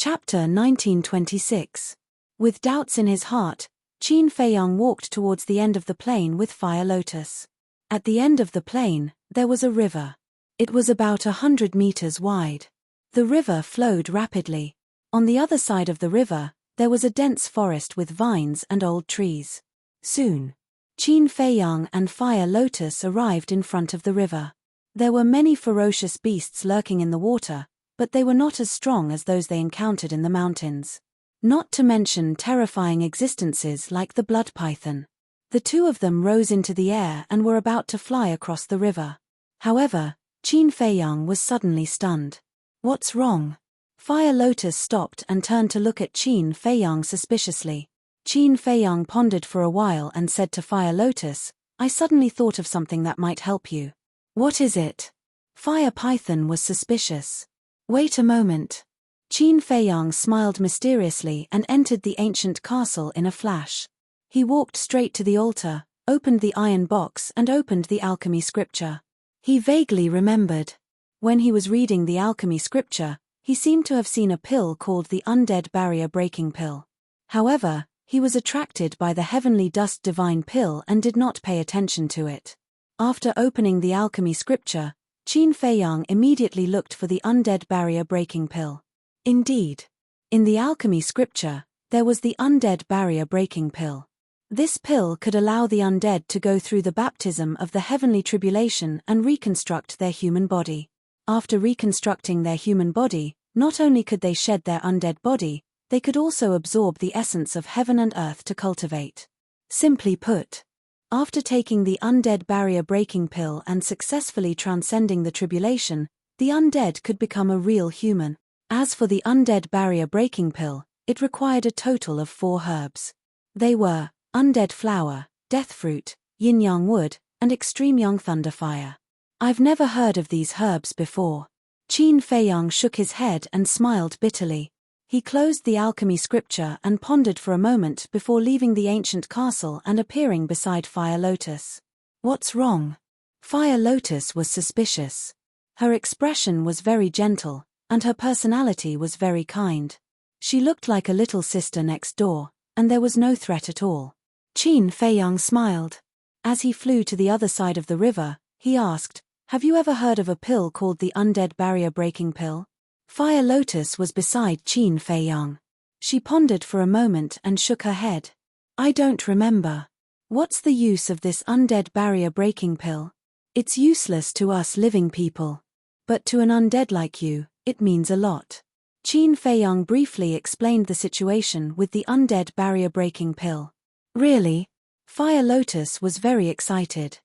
Chapter 1926. With doubts in his heart, Qin Feiyang walked towards the end of the plain with Fire Lotus. At the end of the plain, there was a river. It was about 100 meters wide. The river flowed rapidly. On the other side of the river, there was a dense forest with vines and old trees. Soon, Qin Feiyang and Fire Lotus arrived in front of the river. There were many ferocious beasts lurking in the water, but they were not as strong as those they encountered in the mountains. Not to mention terrifying existences like the blood python. The two of them rose into the air and were about to fly across the river. However, Qin Feiyang was suddenly stunned. "What's wrong?" Fire Lotus stopped and turned to look at Qin Feiyang suspiciously. Qin Feiyang pondered for a while and said to Fire Lotus, "I suddenly thought of something that might help you." "What is it?" Fire Python was suspicious. "Wait a moment." Qin Feiyang smiled mysteriously and entered the ancient castle in a flash. He walked straight to the altar, opened the iron box and opened the alchemy scripture. He vaguely remembered. When he was reading the alchemy scripture, he seemed to have seen a pill called the Undead Barrier Breaking Pill. However, he was attracted by the Heavenly Dust Divine Pill and did not pay attention to it. After opening the alchemy scripture, Qin Feiyang immediately looked for the Undead Barrier Breaking Pill. Indeed, in the alchemy scripture, there was the Undead Barrier Breaking Pill. This pill could allow the undead to go through the baptism of the heavenly tribulation and reconstruct their human body. After reconstructing their human body, not only could they shed their undead body, they could also absorb the essence of heaven and earth to cultivate. Simply put, after taking the Undead Barrier Breaking Pill and successfully transcending the tribulation, the undead could become a real human. As for the Undead Barrier Breaking Pill, it required a total of 4 herbs. They were Undead Flower, Death Fruit, Yin Yang Wood, and Extreme Young Thunder Fire. "I've never heard of these herbs before." Qin Feiyang shook his head and smiled bitterly. He closed the alchemy scripture and pondered for a moment before leaving the ancient castle and appearing beside Fire Lotus. "What's wrong?" Fire Lotus was suspicious. Her expression was very gentle, and her personality was very kind. She looked like a little sister next door, and there was no threat at all. Qin Feiyang smiled. As he flew to the other side of the river, he asked, "Have you ever heard of a pill called the Undead Barrier Breaking Pill?" Fire Lotus was beside Qin Feiyang. She pondered for a moment and shook her head. "I don't remember." "What's the use of this Undead Barrier Breaking Pill?" "It's useless to us living people. But to an undead like you, it means a lot." Qin Feiyang briefly explained the situation with the Undead Barrier Breaking Pill. "Really?" Fire Lotus was very excited.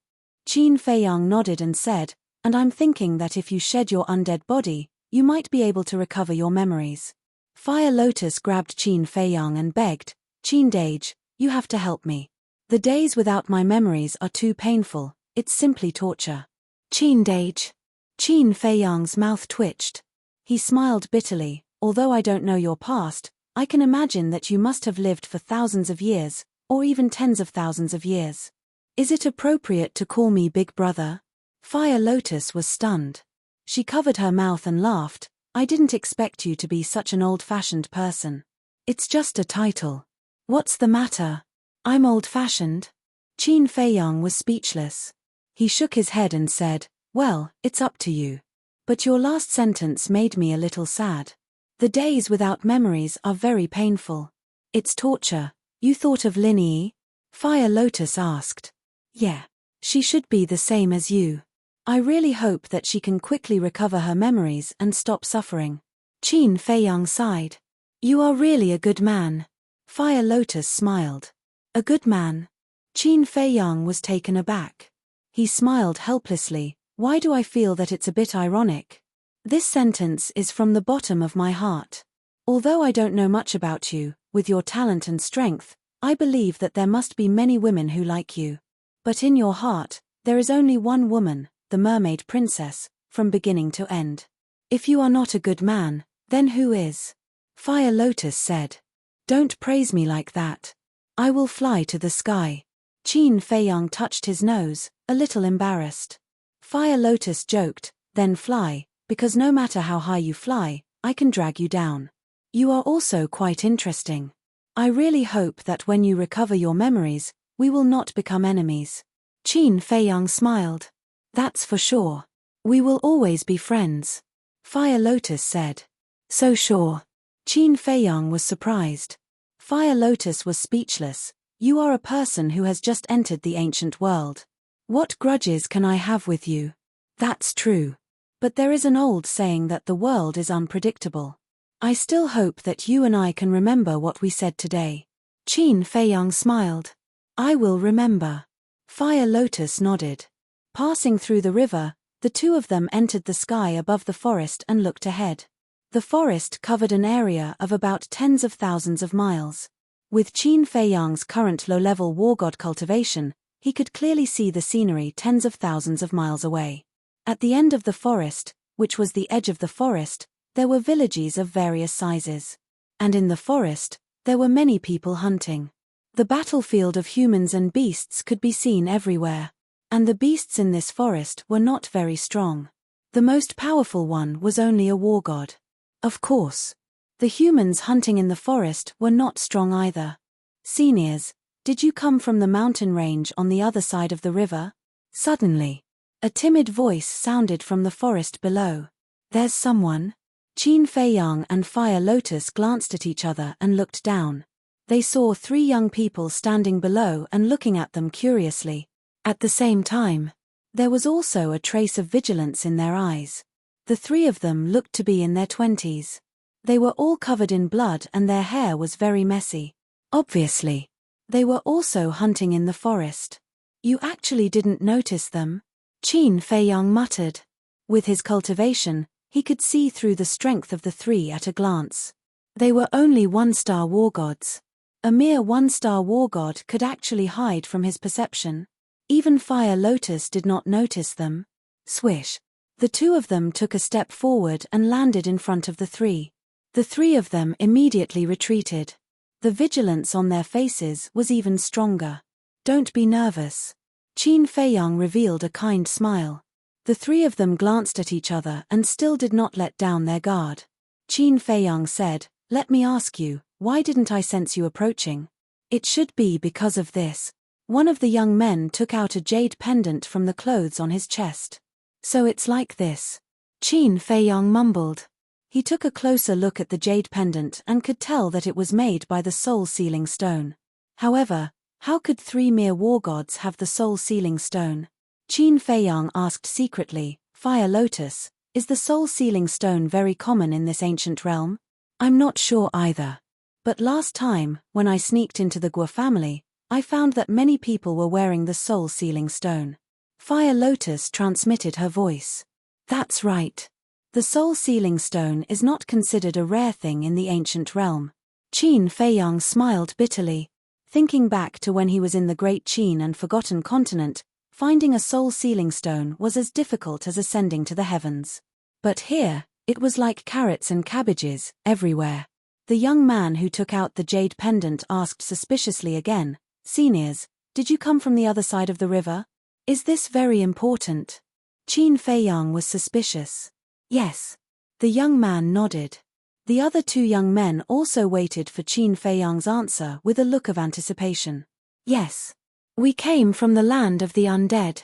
Qin Feiyang nodded and said, "And I'm thinking that if you shed your undead body, you might be able to recover your memories." Fire Lotus grabbed Qin Feiyang and begged, "Qin Dage, you have to help me. The days without my memories are too painful, it's simply torture." "Qin Dage." Qin Feiyang's mouth twitched. He smiled bitterly. "Although I don't know your past, I can imagine that you must have lived for thousands of years, or even tens of thousands of years. Is it appropriate to call me Big Brother?" Fire Lotus was stunned. She covered her mouth and laughed. "I didn't expect you to be such an old-fashioned person. It's just a title." "What's the matter? I'm old-fashioned?" Qin Feiyang was speechless. He shook his head and said, "Well, it's up to you. But your last sentence made me a little sad. The days without memories are very painful. It's torture." "You thought of Linyi?" Fire Lotus asked. "Yeah. She should be the same as you. I really hope that she can quickly recover her memories and stop suffering." Qin Feiyang sighed. "You are really a good man." Fire Lotus smiled. "A good man?" Qin Feiyang was taken aback. He smiled helplessly. "Why do I feel that it's a bit ironic? This sentence is from the bottom of my heart. Although I don't know much about you, with your talent and strength, I believe that there must be many women who like you. But in your heart, there is only one woman, the Mermaid Princess, from beginning to end. If you are not a good man, then who is?" Fire Lotus said. "Don't praise me like that. I will fly to the sky." Qin Feiyang touched his nose, a little embarrassed. Fire Lotus joked, "Then fly, because no matter how high you fly, I can drag you down." You are also quite interesting. I really hope that when you recover your memories, we will not become enemies. Qin Feiyang smiled. That's for sure. We will always be friends. Fire Lotus said. So sure. Qin Feiyang was surprised. Fire Lotus was speechless. You are a person who has just entered the ancient world. What grudges can I have with you? That's true. But there is an old saying that the world is unpredictable. I still hope that you and I can remember what we said today. Qin Feiyang smiled. I will remember. Fire Lotus nodded. Passing through the river, the two of them entered the sky above the forest and looked ahead. The forest covered an area of about tens of thousands of miles. With Qin Feiyang's current low-level war god cultivation, he could clearly see the scenery tens of thousands of miles away. At the end of the forest, which was the edge of the forest, there were villages of various sizes. And in the forest, there were many people hunting. The battlefield of humans and beasts could be seen everywhere. And the beasts in this forest were not very strong. The most powerful one was only a war god. Of course. The humans hunting in the forest were not strong either. Seniors, did you come from the mountain range on the other side of the river? Suddenly, a timid voice sounded from the forest below. There's someone? Qin Feiyang and Fire Lotus glanced at each other and looked down. They saw 3 young people standing below and looking at them curiously. At the same time, there was also a trace of vigilance in their eyes. The 3 of them looked to be in their 20s. They were all covered in blood and their hair was very messy. Obviously, they were also hunting in the forest. You actually didn't notice them? Qin Feiyang muttered. With his cultivation, he could see through the strength of the 3 at a glance. They were only 1-star war gods. A mere 1-star war god could actually hide from his perception. Even Fire Lotus did not notice them. Swish. The 2 of them took a step forward and landed in front of the 3. The 3 of them immediately retreated. The vigilance on their faces was even stronger. Don't be nervous. Qin Feiyang revealed a kind smile. The 3 of them glanced at each other and still did not let down their guard. Qin Feiyang said, let me ask you, why didn't I sense you approaching? It should be because of this. One of the young men took out a jade pendant from the clothes on his chest. So it's like this. Qin Feiyang mumbled. He took a closer look at the jade pendant and could tell that it was made by the soul-sealing stone. However, how could 3 mere war gods have the soul-sealing stone? Qin Feiyang asked secretly, Fire Lotus, is the soul-sealing stone very common in this ancient realm? I'm not sure either. But last time, when I sneaked into the Guo family, I found that many people were wearing the soul-sealing stone. Fire Lotus transmitted her voice. That's right. The soul-sealing stone is not considered a rare thing in the ancient realm. Qin Feiyang smiled bitterly. Thinking back to when he was in the Great Qin and Forgotten Continent, finding a soul-sealing stone was as difficult as ascending to the heavens. But here, it was like carrots and cabbages, everywhere. The young man who took out the jade pendant asked suspiciously again, Seniors, did you come from the other side of the river? Is this very important? Qin Feiyang was suspicious. Yes. The young man nodded. The other 2 young men also waited for Qin Feiyang's answer with a look of anticipation. Yes. We came from the land of the undead.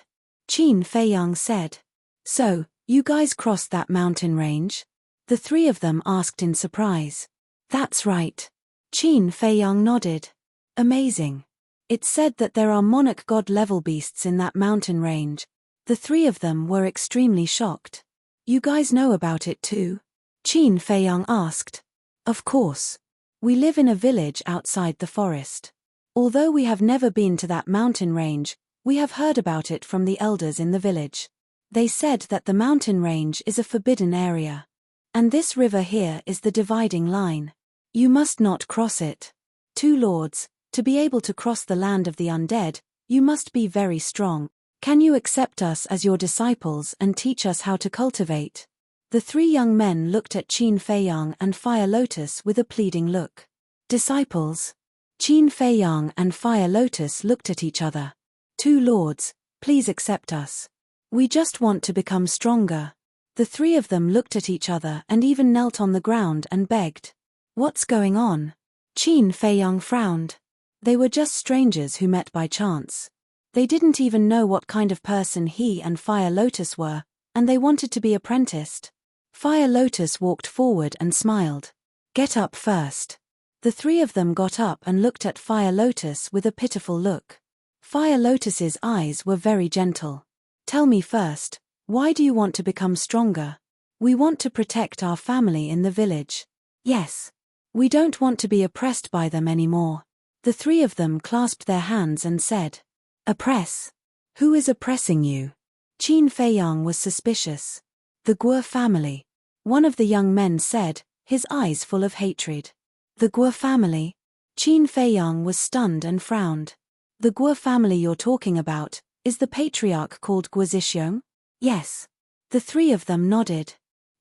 Qin Feiyang said. So, you guys crossed that mountain range? The 3 of them asked in surprise. That's right. Qin Feiyang nodded. Amazing. It's said that there are monarch god-level beasts in that mountain range. The 3 of them were extremely shocked. You guys know about it too? Qin Feiyang asked. Of course. We live in a village outside the forest. Although we have never been to that mountain range, we have heard about it from the elders in the village. They said that the mountain range is a forbidden area. And this river here is the dividing line. You must not cross it. 2 lords, to be able to cross the land of the undead, you must be very strong. Can you accept us as your disciples and teach us how to cultivate? The 3 young men looked at Qin Feiyang and Fire Lotus with a pleading look. Disciples? Qin Feiyang and Fire Lotus looked at each other. 2 lords, please accept us. We just want to become stronger. The 3 of them looked at each other and even knelt on the ground and begged. What's going on? Qin Feiyang frowned. They were just strangers who met by chance. They didn't even know what kind of person he and Fire Lotus were, and they wanted to be apprenticed. Fire Lotus walked forward and smiled. Get up first. The three of them got up and looked at Fire Lotus with a pitiful look. Fire Lotus's eyes were very gentle. Tell me first, why do you want to become stronger? We want to protect our family in the village. Yes. We don't want to be oppressed by them anymore. The three of them clasped their hands and said, Oppress? Who is oppressing you? Qin Feiyang was suspicious. The Guo family. One of the young men said, his eyes full of hatred. The Guo family? Qin Feiyang was stunned and frowned. The Guo family you're talking about, is the patriarch called Guo Zhixiong? Yes. The three of them nodded.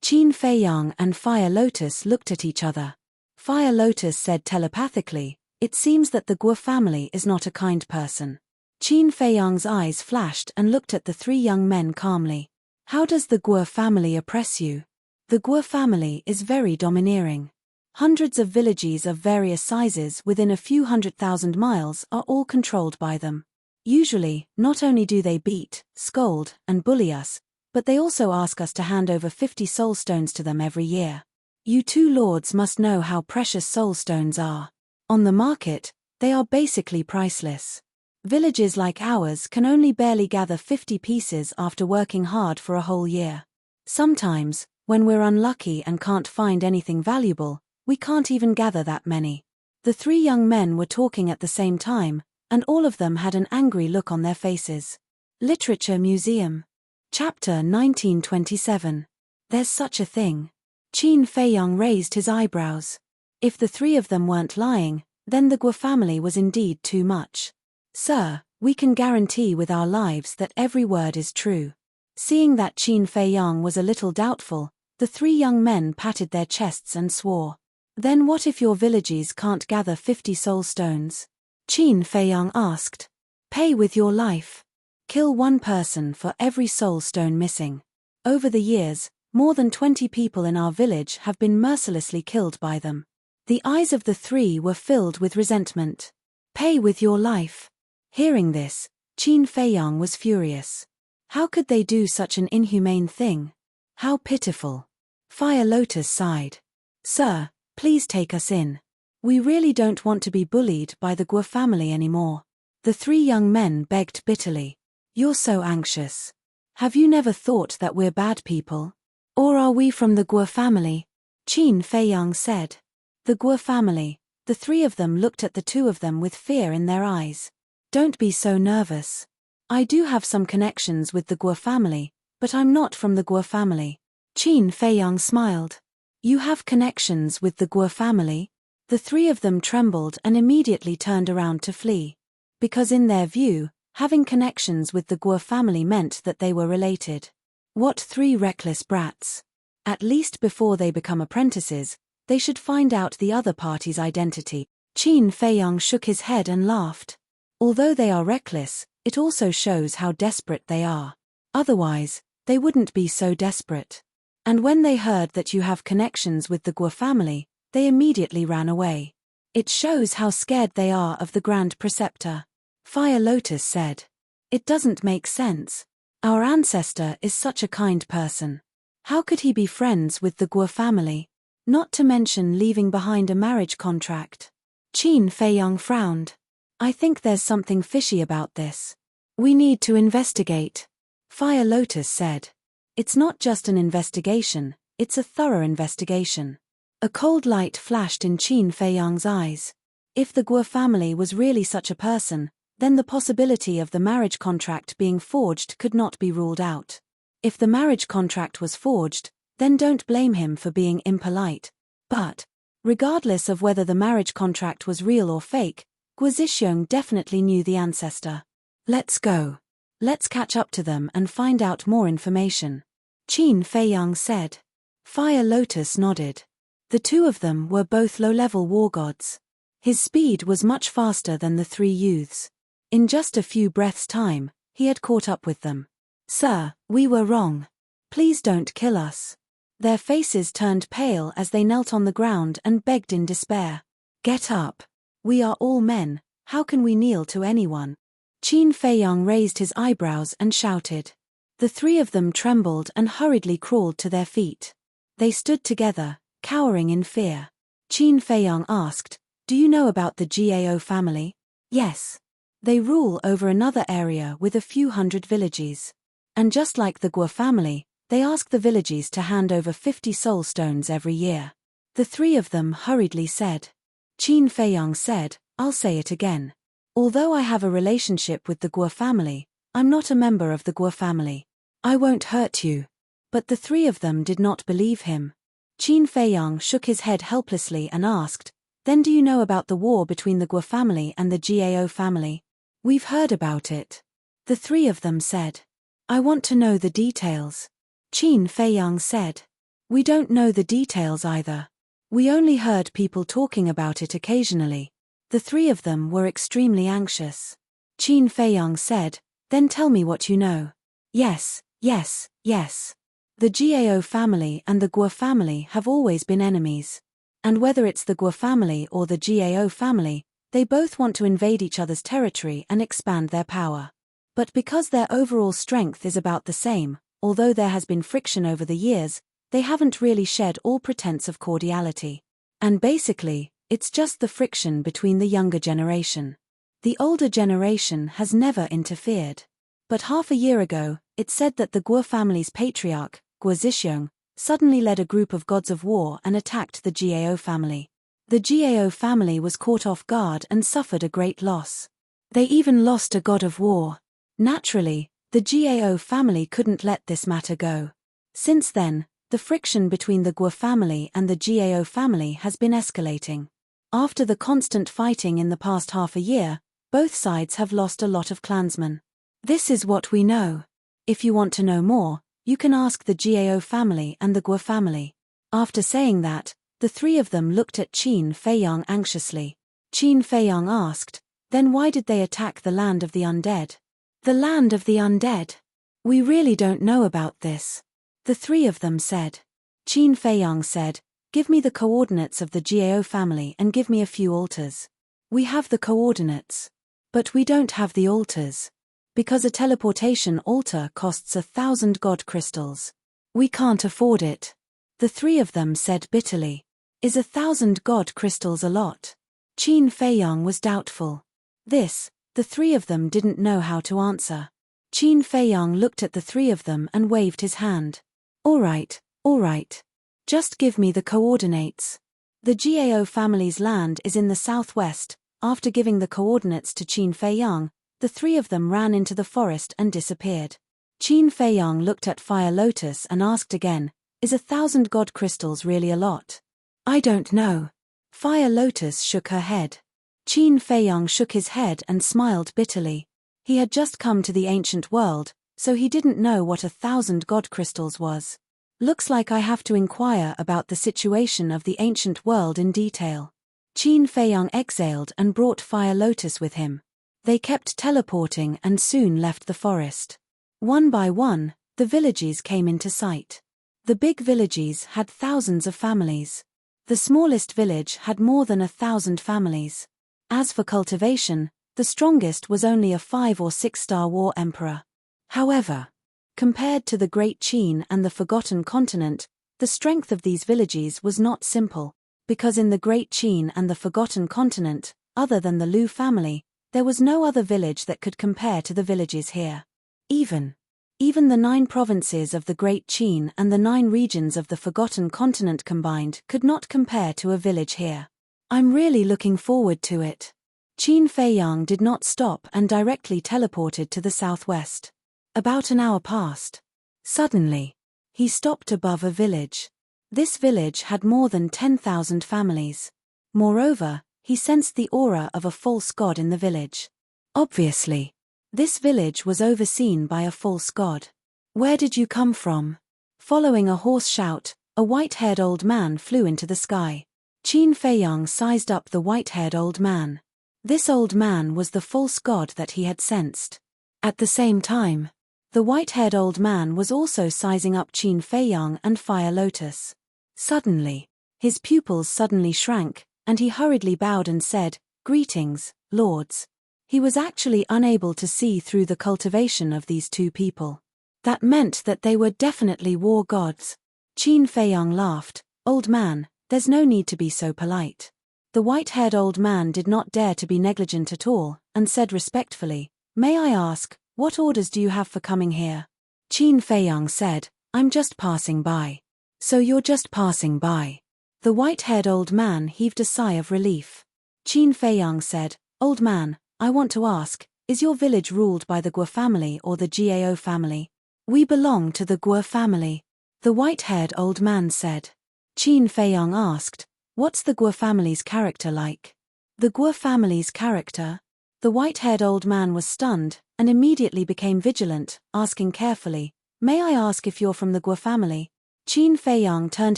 Qin Feiyang and Fire Lotus looked at each other. Fire Lotus said telepathically, it seems that the Guo family is not a kind person. Qin Feiyang's eyes flashed and looked at the three young men calmly. How does the Guo family oppress you? The Guo family is very domineering. Hundreds of villages of various sizes within a few 100,000 miles are all controlled by them. Usually, not only do they beat, scold, and bully us, but they also ask us to hand over 50 soul stones to them every year. You two lords must know how precious soul stones are. On the market, they are basically priceless. Villages like ours can only barely gather 50 pieces after working hard for a whole year. Sometimes, when we're unlucky and can't find anything valuable, we can't even gather that many. The three young men were talking at the same time, and all of them had an angry look on their faces. Literature Museum. Chapter 1927. There's such a thing. Qin Feiyang raised his eyebrows. If the three of them weren't lying, then the Guo family was indeed too much. Sir, we can guarantee with our lives that every word is true. Seeing that Qin Feiyang was a little doubtful, the three young men patted their chests and swore. Then what if your villages can't gather 50 soul stones? Qin Feiyang asked. Pay with your life. Kill one person for every soul stone missing. Over the years, more than 20 people in our village have been mercilessly killed by them. The eyes of the three were filled with resentment. Pay with your life. Hearing this, Qin Feiyang was furious. How could they do such an inhumane thing? How pitiful. Fire Lotus sighed. Sir, please take us in. We really don't want to be bullied by the Guo family anymore. The three young men begged bitterly. You're so anxious. Have you never thought that we're bad people? Or are we from the Guo family? Qin Feiyang said. The Guo family. The three of them looked at the two of them with fear in their eyes. Don't be so nervous. I do have some connections with the Guo family, but I'm not from the Guo family. Qin Feiyang smiled. You have connections with the Guo family? The three of them trembled and immediately turned around to flee. Because in their view, having connections with the Guo family meant that they were related. What three reckless brats. At least before they become apprentices, they should find out the other party's identity. Qin Feiyang shook his head and laughed. Although they are reckless, it also shows how desperate they are. Otherwise, they wouldn't be so desperate. And when they heard that you have connections with the Guo family, they immediately ran away. It shows how scared they are of the Grand Preceptor. Fire Lotus said. It doesn't make sense. Our ancestor is such a kind person. How could he be friends with the Guo family? Not to mention leaving behind a marriage contract. Qin Feiyang frowned. I think there's something fishy about this. We need to investigate. Fire Lotus said. It's not just an investigation, it's a thorough investigation. A cold light flashed in Qin Feiyang's eyes. If the Guo family was really such a person, then the possibility of the marriage contract being forged could not be ruled out. If the marriage contract was forged, then don't blame him for being impolite. But, regardless of whether the marriage contract was real or fake, Guo Zhixiong definitely knew the ancestor. Let's go. Let's catch up to them and find out more information. Qin Feiyang said. Fire Lotus nodded. The two of them were both low-level war gods. His speed was much faster than the three youths. In just a few breaths' time, he had caught up with them. Sir, we were wrong. Please don't kill us. Their faces turned pale as they knelt on the ground and begged in despair. "Get up. We are all men, how can we kneel to anyone?" Qin Feiyang raised his eyebrows and shouted. The three of them trembled and hurriedly crawled to their feet. They stood together, cowering in fear. Qin Feiyang asked, "Do you know about the Gao family?" "Yes. They rule over another area with a few hundred villages. And just like the Guo family, they ask the villages to hand over 50 soul stones every year." The three of them hurriedly said. Qin Feiyang said, "I'll say it again. Although I have a relationship with the Guo family, I'm not a member of the Guo family. I won't hurt you." But the three of them did not believe him. Qin Feiyang shook his head helplessly and asked, "Then do you know about the war between the Guo family and the Gao family?" "We've heard about it." The three of them said. "I want to know the details." Qin Feiyang said. "We don't know the details either. We only heard people talking about it occasionally." The three of them were extremely anxious. Qin Feiyang said, "Then tell me what you know." "Yes, yes, yes. The Gao family and the Guo family have always been enemies. And whether it's the Guo family or the Gao family, they both want to invade each other's territory and expand their power. But because their overall strength is about the same, although there has been friction over the years, they haven't really shed all pretense of cordiality. And basically, it's just the friction between the younger generation. The older generation has never interfered. But half a year ago, it said that the Guo family's patriarch, Guo Zhixiong, suddenly led a group of gods of war and attacked the Gao family. The Gao family was caught off guard and suffered a great loss. They even lost a god of war. Naturally, the Gao family couldn't let this matter go. Since then, the friction between the Guo family and the Gao family has been escalating. After the constant fighting in the past half a year, both sides have lost a lot of clansmen. This is what we know. If you want to know more, you can ask the Gao family and the Guo family." After saying that, the three of them looked at Qin Feiyang anxiously. Qin Feiyang asked, "Then why did they attack the land of the undead?" "The land of the undead? We really don't know about this." The three of them said. Qin Feiyang said, "Give me the coordinates of the Gao family and give me a few altars." "We have the coordinates. But we don't have the altars. Because a teleportation altar costs 1,000 god crystals. We can't afford it." The three of them said bitterly. "Is 1,000 god crystals a lot?" Qin Feiyang was doubtful. The three of them didn't know how to answer. Qin Feiyang looked at the three of them and waved his hand. All right. Just give me the coordinates." The Gao family's land is in the southwest. After giving the coordinates to Qin Feiyang, the three of them ran into the forest and disappeared. Qin Feiyang looked at Fire Lotus and asked again, "Is 1,000 god crystals really a lot?" "I don't know." Fire Lotus shook her head. Qin Feiyang shook his head and smiled bitterly. He had just come to the ancient world, so he didn't know what 1,000 god crystals was. "Looks like I have to inquire about the situation of the ancient world in detail." Qin Feiyang exhaled and brought Fire Lotus with him. They kept teleporting and soon left the forest. One by one, the villages came into sight. The big villages had thousands of families. The smallest village had more than 1,000 families. As for cultivation, the strongest was only a 5 or 6-star war emperor. However, compared to the Great Qin and the Forgotten Continent, the strength of these villages was not simple, because in the Great Qin and the Forgotten Continent, other than the Lu family, there was no other village that could compare to the villages here. Even the 9 provinces of the Great Qin and the 9 regions of the Forgotten Continent combined could not compare to a village here. "I'm really looking forward to it." Qin Feiyang did not stop and directly teleported to the southwest. About an hour passed. Suddenly, he stopped above a village. This village had more than 10,000 families. Moreover, he sensed the aura of a false god in the village. Obviously, this village was overseen by a false god. "Where did you come from?" Following a hoarse shout, a white-haired old man flew into the sky. Qin Feiyang sized up the white-haired old man. This old man was the false god that he had sensed. At the same time, The white-haired old man was also sizing up Qin Feiyang and Fire Lotus. Suddenly, his pupils suddenly shrank, and he hurriedly bowed and said, "Greetings, lords." He was actually unable to see through the cultivation of these two people. That meant that they were definitely war gods. Qin Feiyang laughed. "Old man, there's no need to be so polite." The white-haired old man did not dare to be negligent at all, and said respectfully, "May I ask, what orders do you have for coming here?" Qin Feiyang said, "I'm just passing by." "So you're just passing by?" The white-haired old man heaved a sigh of relief. Qin Feiyang said, "Old man, I want to ask, is your village ruled by the Guo family or the Gao family?" "We belong to the Guo family," the white-haired old man said. Qin Feiyang asked, "What's the Guo family's character like?" "The Guo family's character?" The white-haired old man was stunned, and immediately became vigilant, asking carefully, "May I ask if you're from the Guo family?" Qin Feiyang turned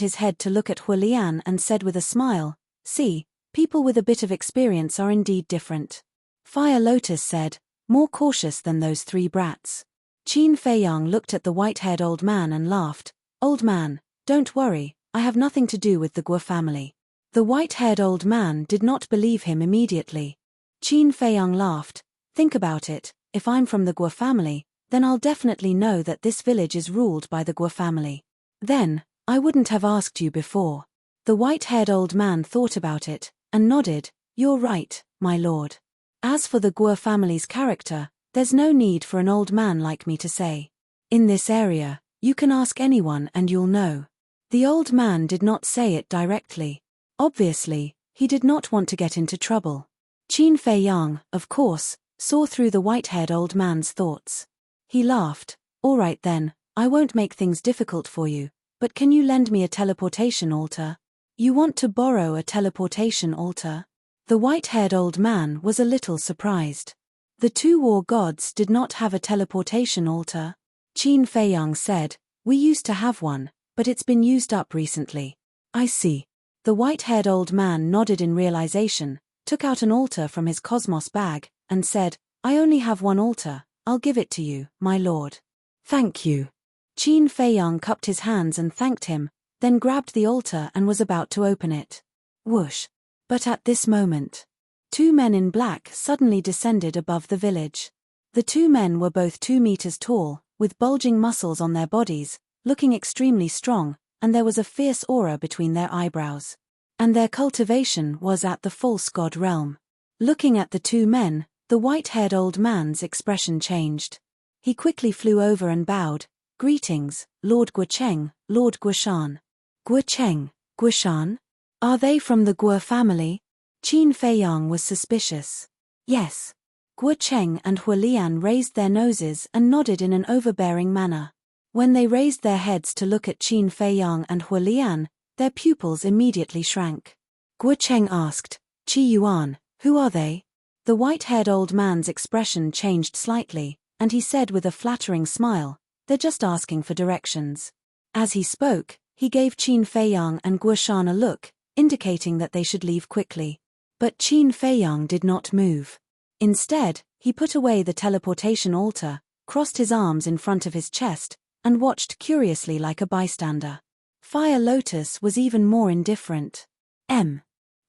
his head to look at Huolian and said with a smile, "See, people with a bit of experience are indeed different." Fire Lotus said, "More cautious than those three brats." Qin Feiyang looked at the white-haired old man and laughed, "Old man, don't worry, I have nothing to do with the Guo family." The white-haired old man did not believe him immediately. Qin Feiyang laughed, "Think about it, if I'm from the Guo family, then I'll definitely know that this village is ruled by the Guo family. Then, I wouldn't have asked you before." The white-haired old man thought about it, and nodded, "You're right, my lord. As for the Guo family's character, there's no need for an old man like me to say. In this area, you can ask anyone and you'll know." The old man did not say it directly. Obviously, he did not want to get into trouble. Qin Feiyang, of course, saw through the white-haired old man's thoughts. He laughed, "All right then, I won't make things difficult for you, but can you lend me a teleportation altar?" "You want to borrow a teleportation altar?" The white-haired old man was a little surprised. The two war gods did not have a teleportation altar. Qin Feiyang said, "We used to have one, but it's been used up recently." "I see." The white-haired old man nodded in realization, took out an altar from his cosmos bag, and said, "I only have one altar, I'll give it to you, my lord." "Thank you." Qin Feiyang cupped his hands and thanked him, then grabbed the altar and was about to open it. Whoosh! But at this moment, two men in black suddenly descended above the village. The two men were both 2 meters tall, with bulging muscles on their bodies, looking extremely strong, and there was a fierce aura between their eyebrows. And their cultivation was at the false god realm. Looking at the two men, the white-haired old man's expression changed. He quickly flew over and bowed, "Greetings, Lord Guocheng, Lord Guoshan." "Guocheng, Guoshan? Are they from the Guo family?" Qin Feiyang was suspicious. "Yes." Guocheng and Huolian raised their noses and nodded in an overbearing manner. When they raised their heads to look at Qin Feiyang and Huolian, their pupils immediately shrank. Guocheng asked, "Qi Yuan, who are they?" The white-haired old man's expression changed slightly, and he said with a flattering smile, "They're just asking for directions." As he spoke, he gave Qin Feiyang and Guoshan a look, indicating that they should leave quickly. But Qin Feiyang did not move. Instead, he put away the teleportation altar, crossed his arms in front of his chest, and watched curiously like a bystander. Fire Lotus was even more indifferent.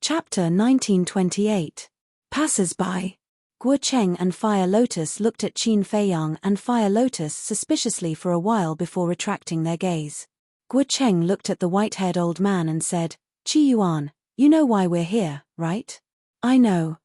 Chapter 1928. Passers-by. Guocheng and Fire Lotus looked at Qin Feiyang and Fire Lotus suspiciously for a while before retracting their gaze. Guocheng looked at the white-haired old man and said, "Qi Yuan, you know why we're here, right?" I know,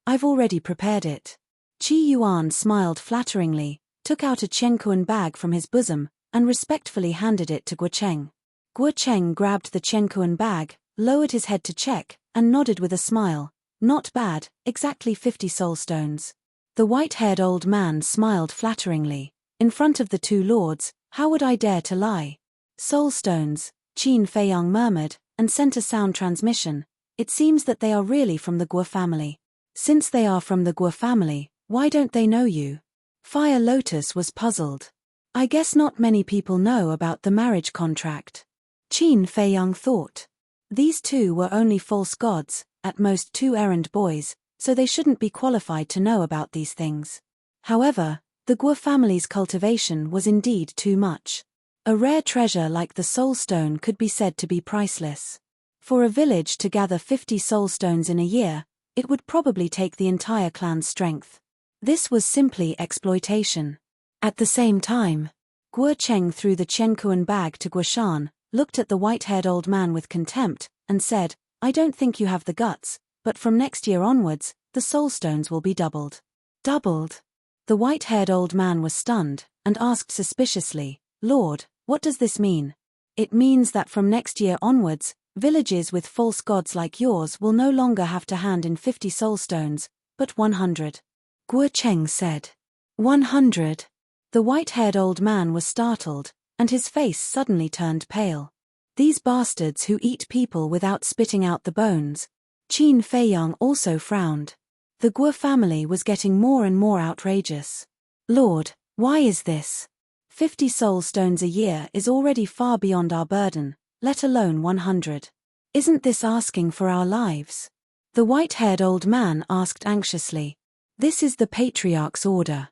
I've already prepared it." Qi Yuan smiled flatteringly, took out a Qiankuan bag from his bosom, and respectfully handed it to Guocheng. Guocheng grabbed the Qiankuan bag, lowered his head to check, and nodded with a smile. "Not bad, exactly 50 soul stones." The white-haired old man smiled flatteringly. "In front of the two lords, how would I dare to lie?" "Soul stones," Qin Feiyang murmured, and sent a sound transmission. "It seems that they are really from the Guo family." "Since they are from the Guo family, why don't they know you?" Fire Lotus was puzzled. "I guess not many people know about the marriage contract." Qin Feiyang thought. These two were only false gods, at most 2 errand boys, so they shouldn't be qualified to know about these things. However, The Guo family's cultivation was indeed too much. A rare treasure like the soul stone could be said to be priceless. For a village to gather 50 soul stones in a year, it would probably take the entire clan's strength. This was simply exploitation. At the same time, Guo Cheng threw the Chengkuan bag to Guo Shan, looked at the white-haired old man with contempt, and said, "I don't think you have the guts, but from next year onwards, the soul stones will be doubled." Doubled? The white-haired old man was stunned, and asked suspiciously, "Lord, what does this mean?" "It means that from next year onwards, villages with false gods like yours will no longer have to hand in 50 soul stones, but 100. Guo Cheng said. 100. The white-haired old man was startled, and his face suddenly turned pale. These bastards who eat people without spitting out the bones. Qin Feiyang also frowned. The Guo family was getting more and more outrageous. "Lord, why is this? 50 soul stones a year is already far beyond our burden, let alone 100. Isn't this asking for our lives?" The white-haired old man asked anxiously. "This is the patriarch's order,"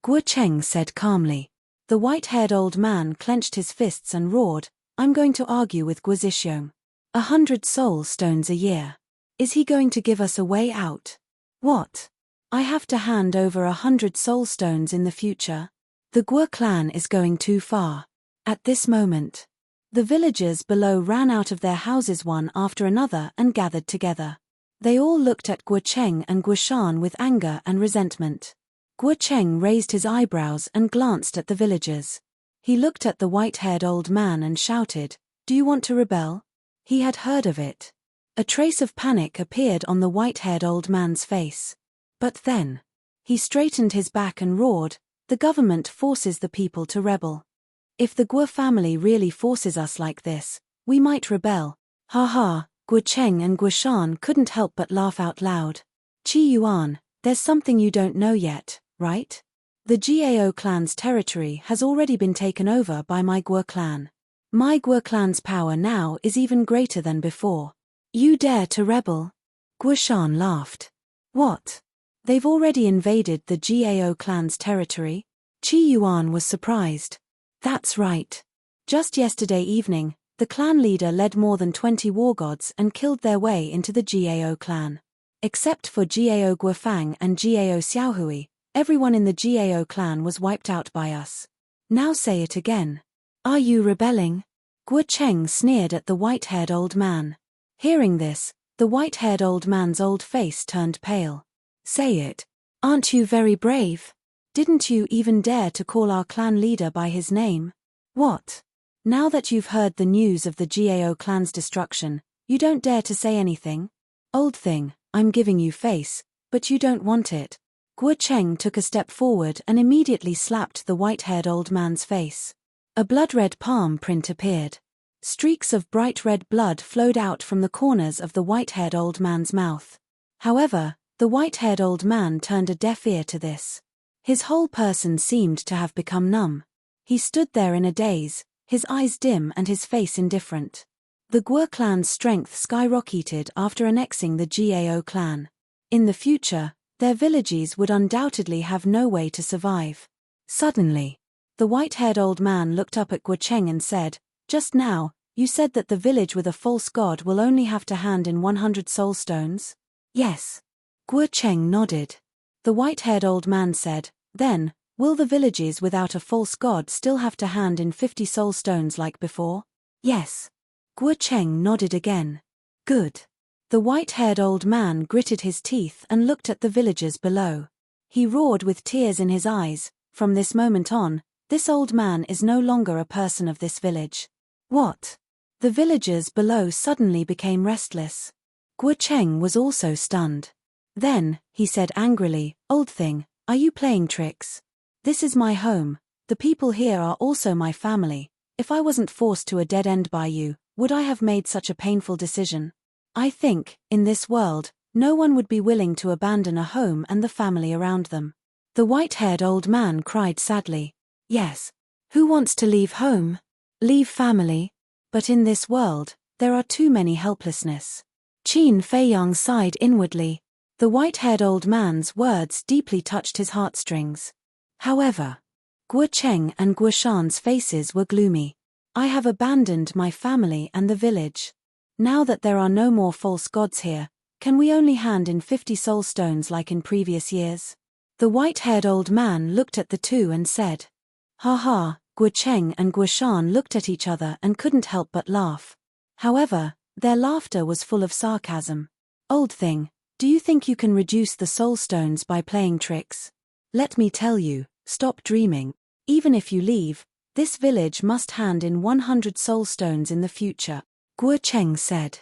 Guo Cheng said calmly. The white-haired old man clenched his fists and roared, "I'm going to argue with Guo Zhixiong. 100 soul stones a year. Is he going to give us a way out? What? I have to hand over 100 soul stones in the future? The Guo clan is going too far." At this moment, the villagers below ran out of their houses one after another and gathered together. They all looked at Guo Cheng and Guo Shan with anger and resentment. Guo Cheng raised his eyebrows and glanced at the villagers. He looked at the white-haired old man and shouted, "Do you want to rebel?" He had heard of it. A trace of panic appeared on the white-haired old man's face. But then, he straightened his back and roared, "The government forces the people to rebel. If the Guo family really forces us like this, we might rebel." Ha ha, Guo Cheng and Guo Shan couldn't help but laugh out loud. "Qi Yuan, there's something you don't know yet, right? The Gao clan's territory has already been taken over by my Guo clan. My Guo clan's power now is even greater than before. You dare to rebel?" Guo Shan laughed. "What? They've already invaded the Gao clan's territory?" Qi Yuan was surprised. "That's right. Just yesterday evening, the clan leader led more than 20 war gods and killed their way into the Gao clan. Except for Gao Guofang and Gao Xiaohui, everyone in the Gao clan was wiped out by us. Now say it again. Are you rebelling?" Guo Cheng sneered at the white-haired old man. Hearing this, the white-haired old man's old face turned pale. "Say it. Aren't you very brave? Didn't you even dare to call our clan leader by his name? What? Now that you've heard the news of the Gao clan's destruction, you don't dare to say anything? Old thing, I'm giving you face, but you don't want it." Guo Cheng took a step forward and immediately slapped the white-haired old man's face. A blood-red palm print appeared. Streaks of bright red blood flowed out from the corners of the white-haired old man's mouth. However, the white-haired old man turned a deaf ear to this. His whole person seemed to have become numb. He stood there in a daze, his eyes dim and his face indifferent. The Guo clan's strength skyrocketed after annexing the Gao clan. In the future, their villages would undoubtedly have no way to survive. Suddenly, the white-haired old man looked up at Guo Cheng and said, "Just now, you said that the village with a false god will only have to hand in 100 soul stones?" "Yes." Guo Cheng nodded. The white-haired old man said, "Then, will the villages without a false god still have to hand in 50 soul stones like before?" "Yes." Guo Cheng nodded again. "Good." The white-haired old man gritted his teeth and looked at the villagers below. He roared with tears in his eyes, "From this moment on, this old man is no longer a person of this village." "What?" The villagers below suddenly became restless. Guo Cheng was also stunned. Then, he said angrily, "Old thing, are you playing tricks? This is my home, the people here are also my family. If I wasn't forced to a dead end by you, would I have made such a painful decision? I think, in this world, no one would be willing to abandon a home and the family around them." The white-haired old man cried sadly. "Yes. Who wants to leave home? Leave family? But in this world, there are too many helplessness." Qin Feiyang sighed inwardly. The white-haired old man's words deeply touched his heartstrings. However, Guo Cheng and Guo Shan's faces were gloomy. I have abandoned my family and the village. Now that there are no more false gods here, can we only hand in 50 soul stones like in previous years? The white-haired old man looked at the two and said, "Ha ha." Guo Cheng and Guo Shan looked at each other and couldn't help but laugh. However, their laughter was full of sarcasm. "Old thing, do you think you can reduce the soul stones by playing tricks? Let me tell you, stop dreaming. Even if you leave, this village must hand in 100 soul stones in the future." Guo Cheng said.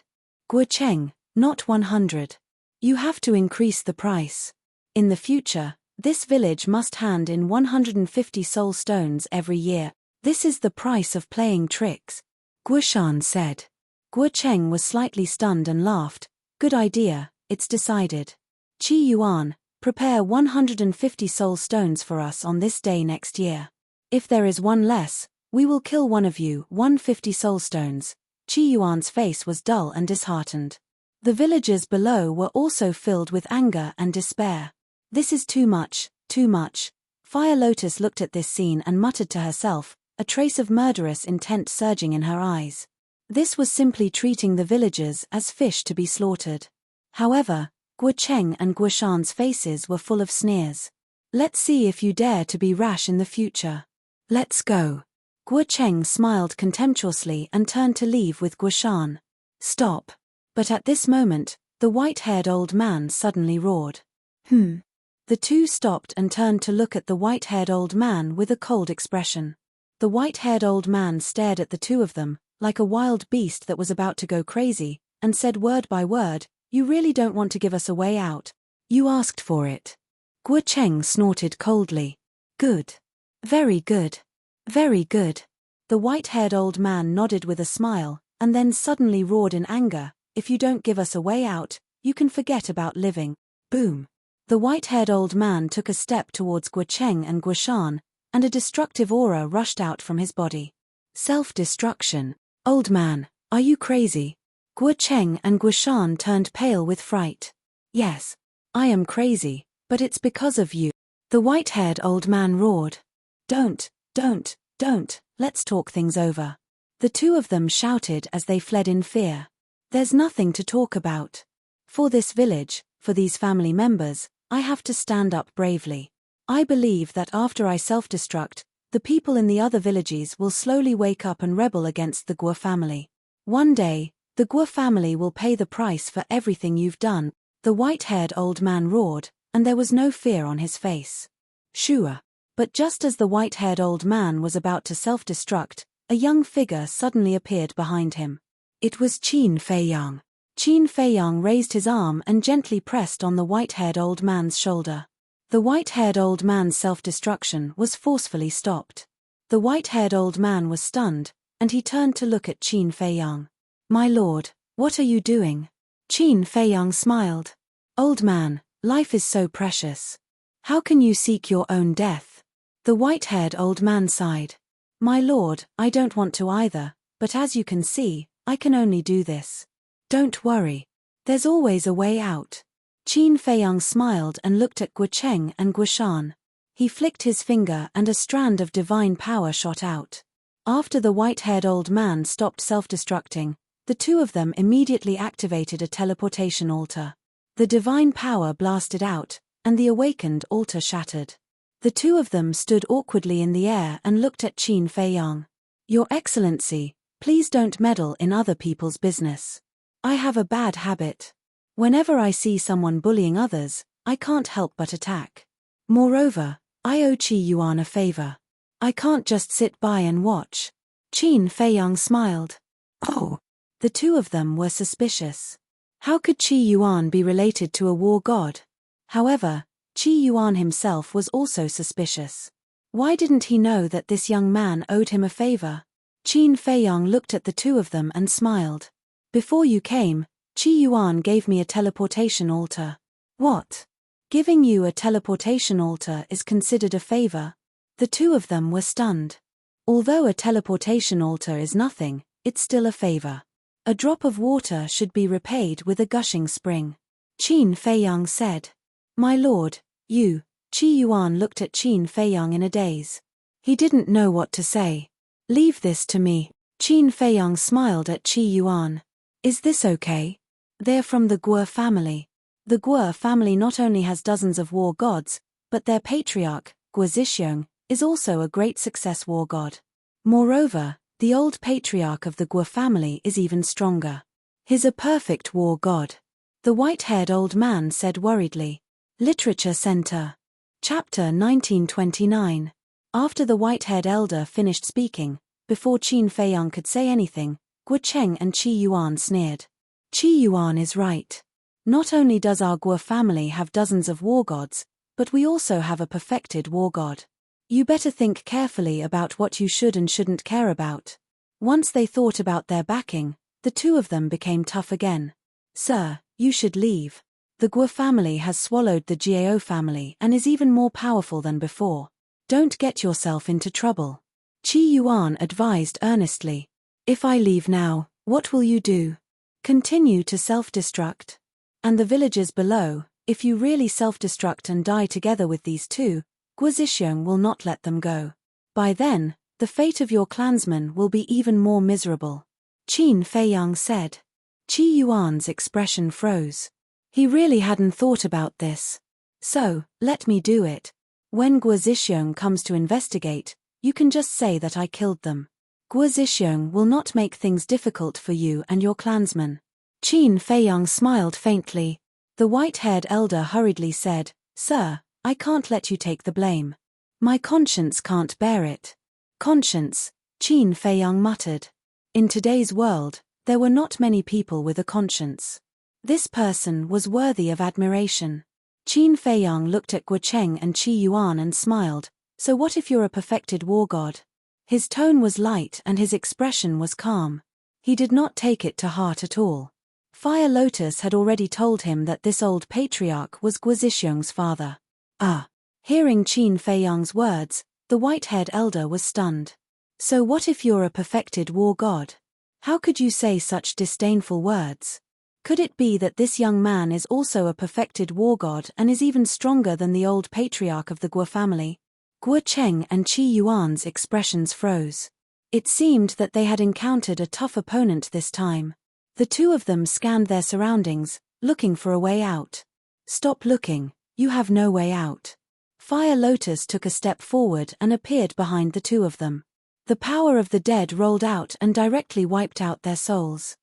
"Guo Cheng, not 100. You have to increase the price. In the future, this village must hand in 150 soul stones every year. This is the price of playing tricks," Guo Shan said. Guo Cheng was slightly stunned and laughed. "Good idea, it's decided. Qi Yuan, prepare 150 soul stones for us on this day next year. If there is one less, we will kill one of you. 150 soul stones." Qi Yuan's face was dull and disheartened. The villagers below were also filled with anger and despair. "This is too much, too much." Fire Lotus looked at this scene and muttered to herself, a trace of murderous intent surging in her eyes. This was simply treating the villagers as fish to be slaughtered. However, Guo Cheng and Guo Shan's faces were full of sneers. "Let's see if you dare to be rash in the future. Let's go." Guo Cheng smiled contemptuously and turned to leave with Guo Shan. "Stop." But at this moment, the white-haired old man suddenly roared. The two stopped and turned to look at the white-haired old man with a cold expression. The white-haired old man stared at the two of them, like a wild beast that was about to go crazy, and said word by word, "You really don't want to give us a way out? You asked for it." Guo Cheng snorted coldly. "Good. Very good. Very good." The white-haired old man nodded with a smile, and then suddenly roared in anger, "If you don't give us a way out, you can forget about living." Boom. The white-haired old man took a step towards Guo Cheng and Guo Shan, and a destructive aura rushed out from his body. "Self-destruction. Old man, are you crazy?" Guo Cheng and Guo Shan turned pale with fright. "Yes, I am crazy, but it's because of you," the white-haired old man roared. Don't, let's talk things over." The two of them shouted as they fled in fear. "There's nothing to talk about. For this village, for these family members, I have to stand up bravely. I believe that after I self-destruct, the people in the other villages will slowly wake up and rebel against the Guo family. One day, the Guo family will pay the price for everything you've done," the white-haired old man roared, and there was no fear on his face. "Sure." But just as the white-haired old man was about to self-destruct, a young figure suddenly appeared behind him. It was Qin Feiyang. Qin Feiyang raised his arm and gently pressed on the white-haired old man's shoulder. The white-haired old man's self-destruction was forcefully stopped. The white-haired old man was stunned, and he turned to look at Qin Feiyang. "My lord, what are you doing?" Qin Feiyang smiled. "Old man, life is so precious. How can you seek your own death?" The white-haired old man sighed. "My lord, I don't want to either, but as you can see, I can only do this. Don't worry. There's always a way out." Qin Feiyang smiled and looked at Guo Cheng and Guo Shan. He flicked his finger and a strand of divine power shot out. After the white-haired old man stopped self-destructing, the two of them immediately activated a teleportation altar. The divine power blasted out, and the awakened altar shattered. The two of them stood awkwardly in the air and looked at Qin Feiyang. "Your Excellency, please don't meddle in other people's business. I have a bad habit. Whenever I see someone bullying others, I can't help but attack. Moreover, I owe Qi Yuan a favor. I can't just sit by and watch." Qin Feiyang smiled. "Oh." The two of them were suspicious. How could Qi Yuan be related to a war god? However, Qi Yuan himself was also suspicious. Why didn't he know that this young man owed him a favor? Qin Feiyang looked at the two of them and smiled. "Before you came, Qi Yuan gave me a teleportation altar." "What? Giving you a teleportation altar is considered a favor?" The two of them were stunned. Although a teleportation altar is nothing, it's still a favor. A drop of water should be repaid with a gushing spring. Qin Feiyang said. "My lord, you, Qi Yuan looked at Qin Feiyang in a daze. He didn't know what to say. Leave this to me. Qin Feiyang smiled at Qi Yuan. Is this okay? They're from the Guo family. The Guo family not only has dozens of war gods, but their patriarch, Guo Zhixiong, is also a great success war god. Moreover, the old patriarch of the Guo family is even stronger. He's a perfect war god. The white-haired old man said worriedly. Literature Center. Chapter 1929. After the white-haired elder finished speaking, before Qin Feiyang could say anything, Guo Cheng and Qi Yuan sneered. Qi Yuan is right. Not only does our Guo family have dozens of war gods, but we also have a perfected war god. You better think carefully about what you should and shouldn't care about. Once they thought about their backing, the two of them became tough again. Sir, you should leave. The Guo family has swallowed the Jiao family and is even more powerful than before. Don't get yourself into trouble. Qi Yuan advised earnestly. If I leave now, what will you do? Continue to self-destruct? And the villagers below, if you really self-destruct and die together with these two, Guo Zhixiong will not let them go. By then, the fate of your clansmen will be even more miserable. Qin Feiyang said. Qi Yuan's expression froze. He really hadn't thought about this. So, let me do it. When Guo Zhixiong comes to investigate, you can just say that I killed them. Guo Zhixiong will not make things difficult for you and your clansmen. Qin Feiyang smiled faintly. The white-haired elder hurriedly said, Sir, I can't let you take the blame. My conscience can't bear it. Conscience, Qin Feiyang muttered. In today's world, there were not many people with a conscience. This person was worthy of admiration. Qin Feiyang looked at Guo Cheng and Qi Yuan and smiled. So what if you're a perfected war god? His tone was light and his expression was calm. He did not take it to heart at all. Fire Lotus had already told him that this old patriarch was Guo Zhixiong's father. Hearing Qin Feiyang's words, the white-haired elder was stunned. So what if you're a perfected war god? How could you say such disdainful words? Could it be that this young man is also a perfected war god and is even stronger than the old patriarch of the Guo family? Guo Cheng and Qi Yuan's expressions froze. It seemed that they had encountered a tough opponent this time. The two of them scanned their surroundings, looking for a way out. Stop looking, you have no way out. Fire Lotus took a step forward and appeared behind the two of them. The power of the dead rolled out and directly wiped out their souls.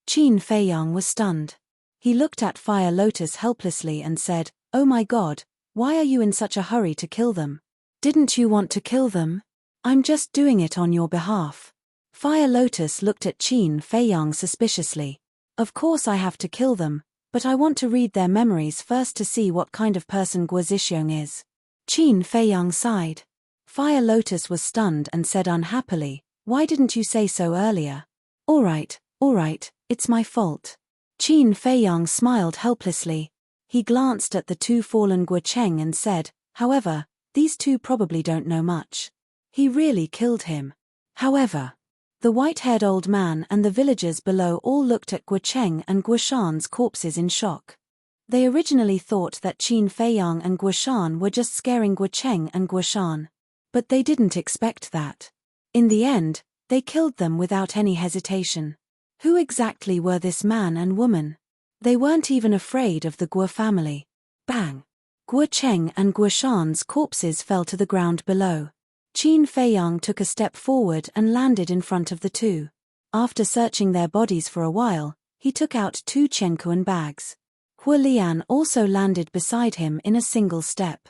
Qin Feiyang was stunned. He looked at Fire Lotus helplessly and said, Oh my god, why are you in such a hurry to kill them? Didn't you want to kill them? I'm just doing it on your behalf. Fire Lotus looked at Qin Feiyang suspiciously. Of course I have to kill them, but I want to read their memories first to see what kind of person Guo Zhixiong is. Qin Feiyang sighed. Fire Lotus was stunned and said unhappily, Why didn't you say so earlier? All right, it's my fault. Qin Feiyang smiled helplessly. He glanced at the two fallen Guo Cheng and said, However, these two probably don't know much. He really killed him. However, the white-haired old man and the villagers below all looked at Guo Cheng and Guo Shan's corpses in shock. They originally thought that Qin Feiyang and Guo Shan were just scaring Guo Cheng and Guo Shan. But they didn't expect that. In the end, they killed them without any hesitation. Who exactly were this man and woman? They weren't even afraid of the Guo family. Bang! Guo Cheng and Guo Shan's corpses fell to the ground below. Qin Feiyang took a step forward and landed in front of the two. After searching their bodies for a while, he took out two Chenkuan bags. Hua Lian also landed beside him in a single step.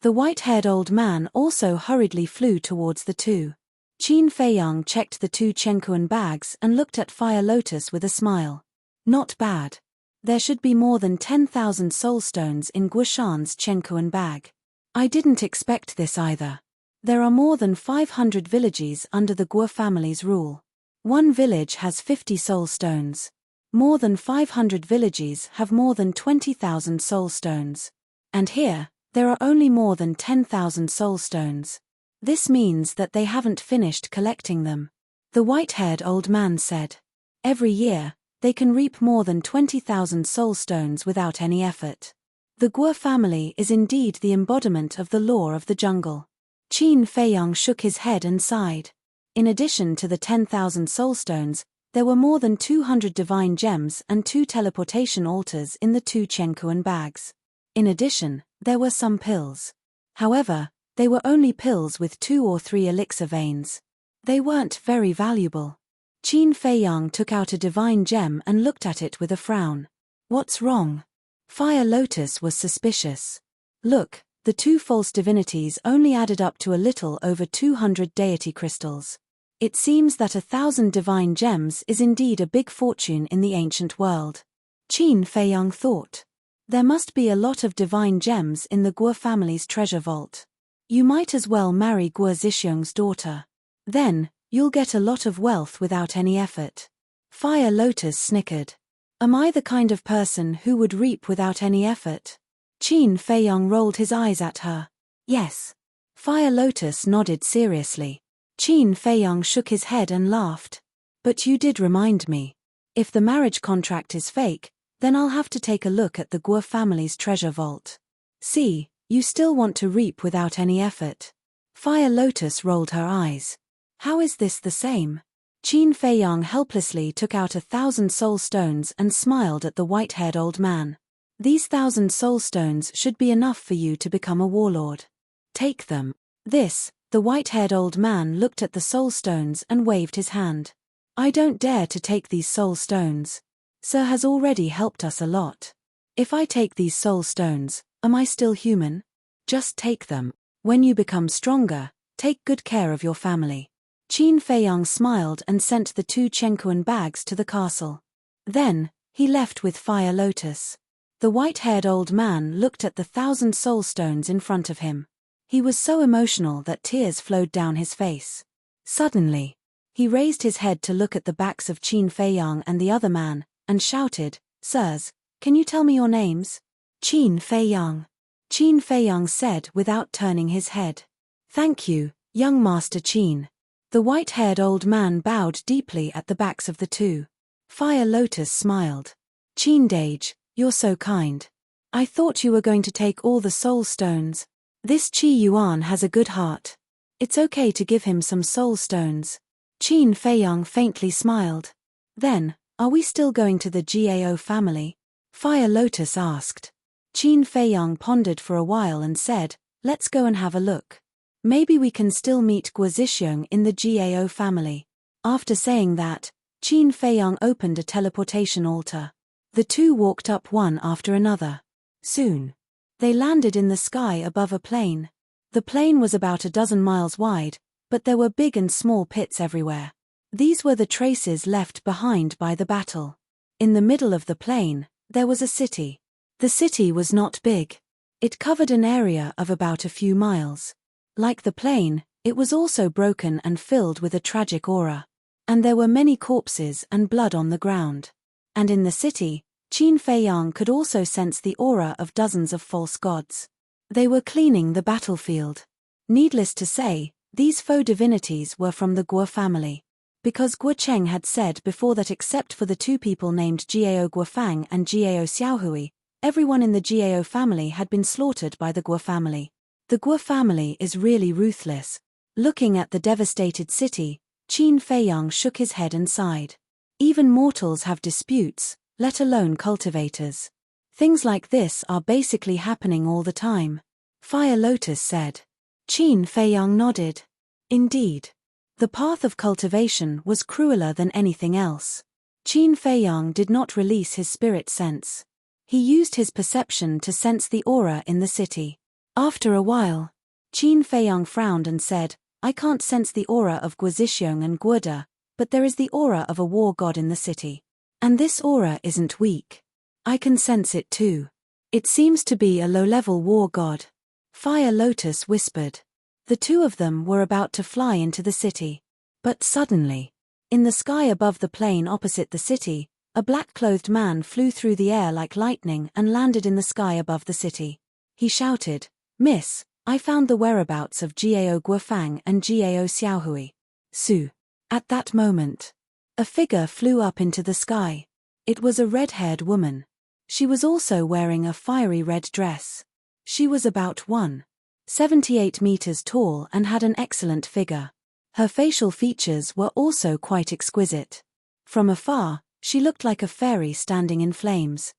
The white-haired old man also hurriedly flew towards the two. Qin Feiyang checked the two Chenkuan bags and looked at Fire Lotus with a smile. Not bad. There should be more than 10,000 soul stones in Guo Shan's Chenkuan bag. I didn't expect this either. There are more than 500 villages under the Guo family's rule. One village has 50 soul stones. More than 500 villages have more than 20,000 soul stones. And here, there are only more than 10,000 soul stones. This means that they haven't finished collecting them. The white-haired old man said. Every year, they can reap more than 20,000 soul stones without any effort. The Guo family is indeed the embodiment of the law of the jungle. Qin Feiyang shook his head and sighed. In addition to the 10,000 soulstones, there were more than 200 divine gems and 2 teleportation altars in the 2 Chenkuan bags. In addition, there were some pills. However, they were only pills with 2 or 3 elixir veins. They weren't very valuable. Qin Feiyang took out a divine gem and looked at it with a frown. What's wrong? Fire Lotus was suspicious. Look, the 2 false divinities only added up to a little over 200 deity crystals. It seems that 1,000 divine gems is indeed a big fortune in the ancient world. Qin Feiyang thought. There must be a lot of divine gems in the Guo family's treasure vault. You might as well marry Guo Zhixiong's daughter. Then, you'll get a lot of wealth without any effort. Fire Lotus snickered. Am I the kind of person who would reap without any effort? Qin Feiyang rolled his eyes at her. Yes. Fire Lotus nodded seriously. Qin Feiyang shook his head and laughed. But you did remind me. If the marriage contract is fake, then I'll have to take a look at the Guo family's treasure vault. See, you still want to reap without any effort. Fire Lotus rolled her eyes. How is this the same? Qin Feiyang helplessly took out 1,000 soul stones and smiled at the white-haired old man. These 1,000 soul stones should be enough for you to become a warlord. Take them. The white-haired old man looked at the soul stones and waved his hand. I don't dare to take these soul stones. Sir has already helped us a lot. If I take these soul stones, am I still human? Just take them. When you become stronger, take good care of your family. Qin Feiyang smiled and sent the 2 Chenkuan bags to the castle. Then, he left with Fire Lotus. The white-haired old man looked at the 1,000 soul stones in front of him. He was so emotional that tears flowed down his face. Suddenly, he raised his head to look at the backs of Qin Feiyang and the other man, and shouted, Sirs, can you tell me your names? Qin Feiyang. Qin Feiyang said without turning his head. Thank you, young Master Qin. The white-haired old man bowed deeply at the backs of the 2. Fire Lotus smiled. Qin Dage, you're so kind. I thought you were going to take all the soul stones. This Qi Yuan has a good heart. It's okay to give him some soul stones. Qin Feiyang faintly smiled. Then, are we still going to the Gao family? Fire Lotus asked. Qin Feiyang pondered for a while and said, let's go and have a look. Maybe we can still meet Guo Zhixiong in the Gao family. After saying that, Qin Feiyang opened a teleportation altar. The 2 walked up one after another. Soon, they landed in the sky above a plain. The plain was about 12 miles wide, but there were big and small pits everywhere. These were the traces left behind by the battle. In the middle of the plain, there was a city. The city was not big. It covered an area of about a few miles. Like the plain, it was also broken and filled with a tragic aura. And there were many corpses and blood on the ground. And in the city, Qin Feiyang could also sense the aura of dozens of false gods. They were cleaning the battlefield. Needless to say, these faux divinities were from the Guo family. Because Guo Cheng had said before that except for the 2 people named Gao Guofang and Gao Xiaohui, everyone in the Gao family had been slaughtered by the Guo family. The Guo family is really ruthless. Looking at the devastated city, Qin Feiyang shook his head and sighed. Even mortals have disputes, let alone cultivators. Things like this are basically happening all the time. Fire Lotus said. Qin Feiyang nodded. Indeed. The path of cultivation was crueler than anything else. Qin Feiyang did not release his spirit sense. He used his perception to sense the aura in the city. After a while, Qin Feiyang frowned and said, I can't sense the aura of Guo Zhixiong and Guoda, but there is the aura of a war god in the city. And this aura isn't weak. I can sense it too. It seems to be a low-level war god. Fire Lotus whispered. The 2 of them were about to fly into the city. But suddenly, in the sky above the plain opposite the city, a black-clothed man flew through the air like lightning and landed in the sky above the city. He shouted, Miss, I found the whereabouts of Gao Guofang and Gao Xiaohui. Su. At that moment, a figure flew up into the sky. It was a red-haired woman. She was also wearing a fiery red dress. She was about 1.78 meters tall and had an excellent figure. Her facial features were also quite exquisite. From afar, she looked like a fairy standing in flames.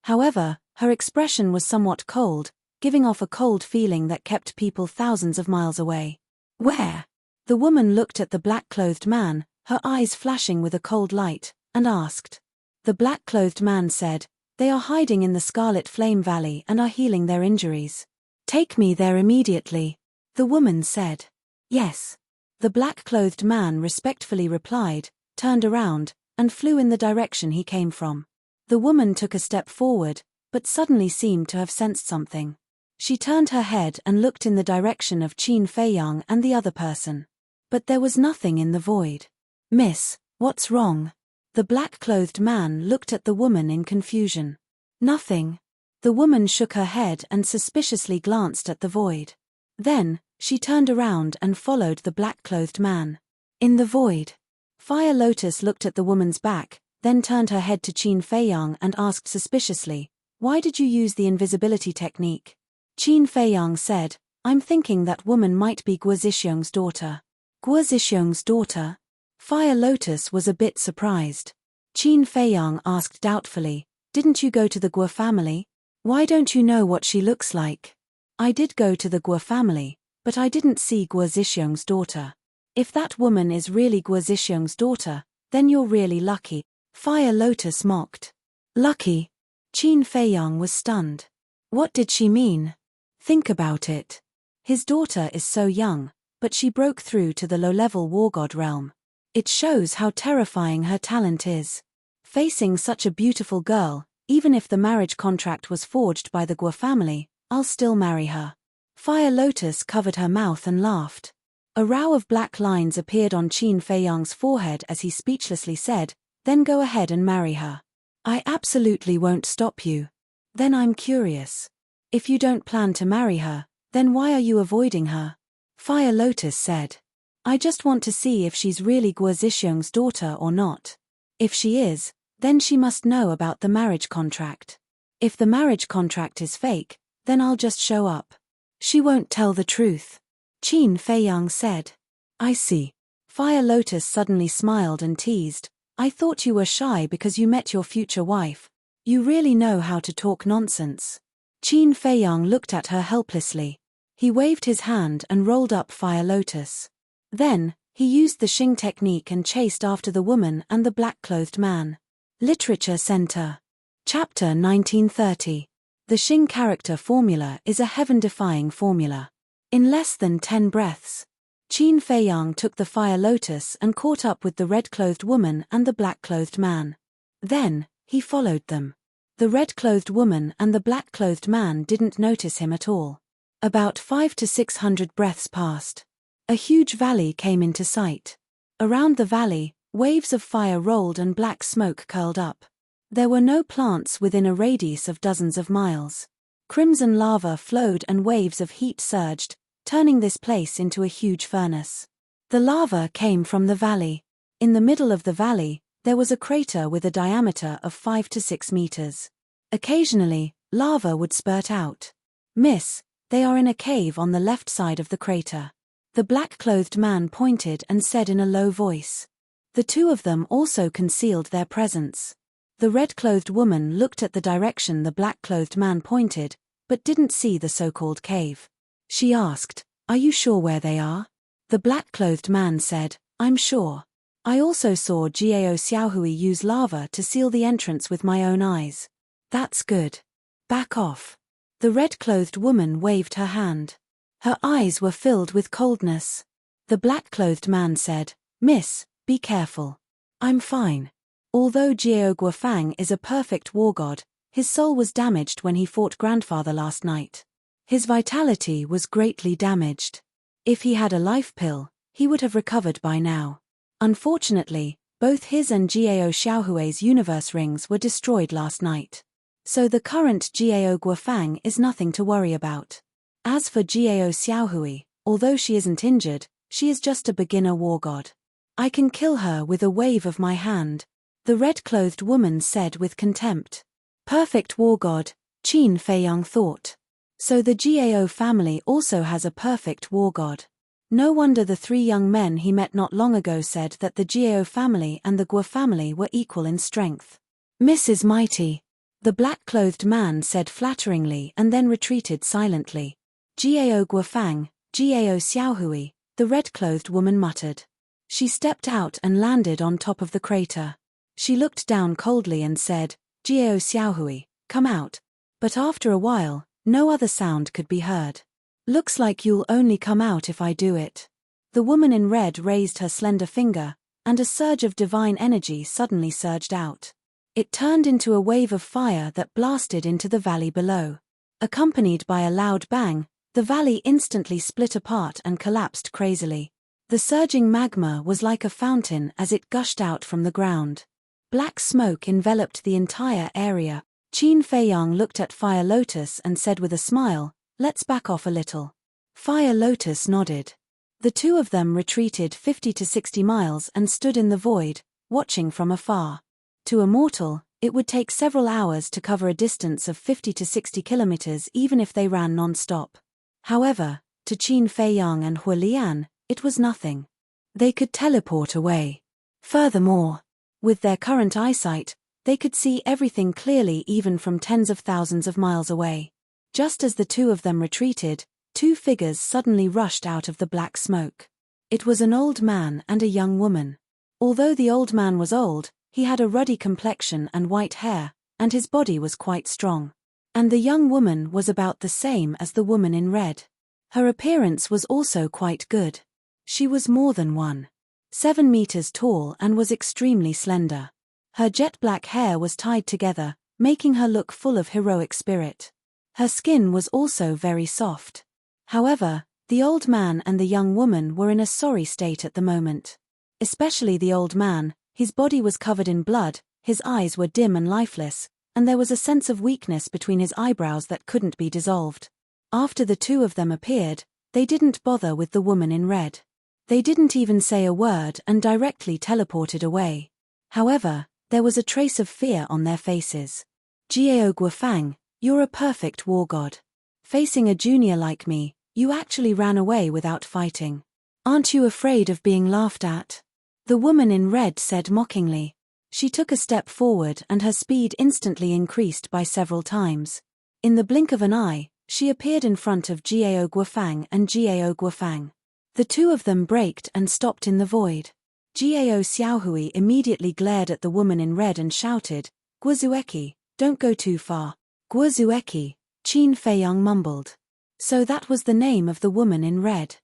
However, her expression was somewhat cold, giving off a cold feeling that kept people thousands of miles away. Where? The woman looked at the black-clothed man, her eyes flashing with a cold light, and asked. The black-clothed man said, "They are hiding in the Scarlet Flame Valley and are healing their injuries. Take me there immediately." The woman said. "Yes." The black-clothed man respectfully replied, turned around, and flew in the direction he came from. The woman took a step forward, but suddenly seemed to have sensed something. She turned her head and looked in the direction of Qin Feiyang and the other person. But there was nothing in the void. "Miss, what's wrong?" The black-clothed man looked at the woman in confusion. "Nothing." The woman shook her head and suspiciously glanced at the void. Then, she turned around and followed the black-clothed man. In the void. Fire Lotus looked at the woman's back, then turned her head to Qin Feiyang and asked suspiciously, "Why did you use the invisibility technique?" Qin Feiyang said, "I'm thinking that woman might be Guo Zhixiong's daughter." Guo Zhixiong's daughter? Fire Lotus was a bit surprised. Qin Feiyang asked doubtfully, "Didn't you go to the Guo family? Why don't you know what she looks like?" "I did go to the Guo family, but I didn't see Guo Zhixiong's daughter." "If that woman is really Guo Zhixiong's daughter, then you're really lucky," Fire Lotus mocked. "Lucky?" Qin Feiyang was stunned. What did she mean? Think about it. His daughter is so young, but she broke through to the low-level war god realm. It shows how terrifying her talent is. Facing such a beautiful girl, even if the marriage contract was forged by the Guo family, I'll still marry her. Fire Lotus covered her mouth and laughed. A row of black lines appeared on Qin Feiyang's forehead as he speechlessly said, "Then go ahead and marry her." "I absolutely won't stop you." "Then I'm curious. If you don't plan to marry her, then why are you avoiding her?" Fire Lotus said. "I just want to see if she's really Guo Zhixiong's daughter or not. If she is, then she must know about the marriage contract. If the marriage contract is fake, then I'll just show up." "She won't tell the truth," Qin Feiyang said. "I see." Fire Lotus suddenly smiled and teased, "I thought you were shy because you met your future wife. You really know how to talk nonsense." Qin Feiyang looked at her helplessly. He waved his hand and rolled up Fire Lotus. Then, he used the Xing technique and chased after the woman and the black-clothed man. Literature Center. Chapter 1930. The Xing character formula is a heaven-defying formula. In less than 10 breaths, Qin Feiyang took the Fire Lotus and caught up with the red-clothed woman and the black-clothed man. Then, he followed them. The red-clothed woman and the black-clothed man didn't notice him at all. About 500 to 600 breaths passed. A huge valley came into sight. Around the valley, waves of fire rolled and black smoke curled up. There were no plants within a radius of dozens of miles. Crimson lava flowed and waves of heat surged, turning this place into a huge furnace. The lava came from the valley. In the middle of the valley, there was a crater with a diameter of 5 to 6 meters. Occasionally, lava would spurt out. "Miss, they are in a cave on the left side of the crater." The black-clothed man pointed and said in a low voice. The two of them also concealed their presence. The red-clothed woman looked at the direction the black-clothed man pointed, but didn't see the so-called cave. She asked, "Are you sure where they are?" The black-clothed man said, "I'm sure. I also saw Jiao Xiaohui use lava to seal the entrance with my own eyes." "That's good. Back off." The red-clothed woman waved her hand. Her eyes were filled with coldness. The black-clothed man said, "Miss, be careful." "I'm fine." Although Jiao Guofang is a perfect war god, his soul was damaged when he fought grandfather last night. His vitality was greatly damaged. If he had a life pill, he would have recovered by now. Unfortunately, both his and Jiao Xiaohui's universe rings were destroyed last night. So the current Jiao Guofang is nothing to worry about. As for Jiao Xiaohui, although she isn't injured, she is just a beginner war god. "I can kill her with a wave of my hand," the red-clothed woman said with contempt. Perfect war god, Qin Feiyang thought. So the Gao family also has a perfect war god. No wonder the three young men he met not long ago said that the Gao family and the Guo family were equal in strength. Mrs. Mighty, the black-clothed man said flatteringly and then retreated silently. Gao Guofang, Gao Xiaohui, the red-clothed woman muttered. She stepped out and landed on top of the crater. She looked down coldly and said, Gao Xiaohui, come out. But after a while, no other sound could be heard. Looks like you'll only come out if I do it. The woman in red raised her slender finger, and a surge of divine energy suddenly surged out. It turned into a wave of fire that blasted into the valley below. Accompanied by a loud bang, the valley instantly split apart and collapsed crazily. The surging magma was like a fountain as it gushed out from the ground. Black smoke enveloped the entire area. Qin Feiyang looked at Fire Lotus and said with a smile, let's back off a little. Fire Lotus nodded. The two of them retreated 50 to 60 miles and stood in the void, watching from afar. To a mortal, it would take several hours to cover a distance of 50 to 60 kilometers even if they ran non-stop. However, to Qin Feiyang and Hua Lian, it was nothing. They could teleport away. Furthermore, with their current eyesight, they could see everything clearly even from tens of thousands of miles away. Just as the two of them retreated, two figures suddenly rushed out of the black smoke. It was an old man and a young woman. Although the old man was old, he had a ruddy complexion and white hair, and his body was quite strong. And the young woman was about the same as the woman in red. Her appearance was also quite good. She was more than 1.7 meters tall and was extremely slender. Her jet black hair was tied together, making her look full of heroic spirit. Her skin was also very soft. However, the old man and the young woman were in a sorry state at the moment. Especially the old man, his body was covered in blood, his eyes were dim and lifeless, and there was a sense of weakness between his eyebrows that couldn't be dissolved. After the two of them appeared, they didn't bother with the woman in red. They didn't even say a word and directly teleported away. However, there was a trace of fear on their faces. Gao Guofang, you're a perfect war god. Facing a junior like me, you actually ran away without fighting. Aren't you afraid of being laughed at? The woman in red said mockingly. She took a step forward and her speed instantly increased by several times. In the blink of an eye, she appeared in front of Gao Guofang and Gao Guofang. The two of them braked and stopped in the void. Gao Xiaohui immediately glared at the woman in red and shouted, Guozueki, don't go too far. Guozueki, Qin Feiyang mumbled. So that was the name of the woman in red.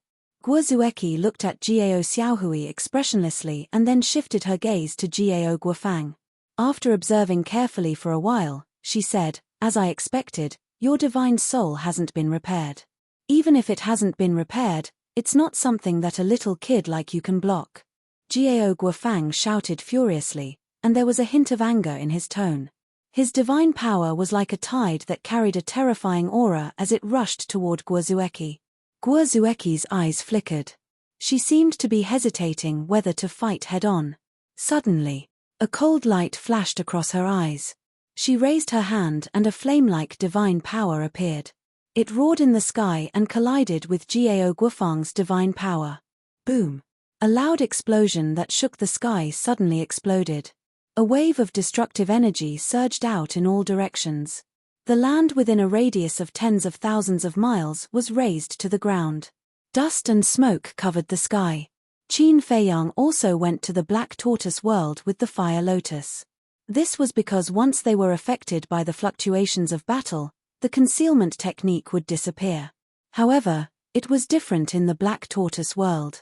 Guozueki looked at Gao Xiaohui expressionlessly and then shifted her gaze to Gao Guofang. After observing carefully for a while, she said, as I expected, your divine soul hasn't been repaired. Even if it hasn't been repaired, it's not something that a little kid like you can block. Gao Guofang shouted furiously, and there was a hint of anger in his tone. His divine power was like a tide that carried a terrifying aura as it rushed toward Guozueki. Guozueki's eyes flickered. She seemed to be hesitating whether to fight head-on. Suddenly, a cold light flashed across her eyes. She raised her hand and a flame-like divine power appeared. It roared in the sky and collided with Gao Guofang's divine power. Boom! A loud explosion that shook the sky suddenly exploded. A wave of destructive energy surged out in all directions. The land within a radius of tens of thousands of miles was razed to the ground. Dust and smoke covered the sky. Qin Feiyang also went to the Black Tortoise world with the Fire Lotus. This was because once they were affected by the fluctuations of battle, the concealment technique would disappear. However, it was different in the Black Tortoise world.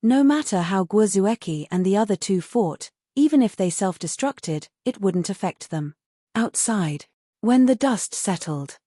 No matter how Guozueki and the other two fought, even if they self-destructed, it wouldn't affect them. Outside, when the dust settled,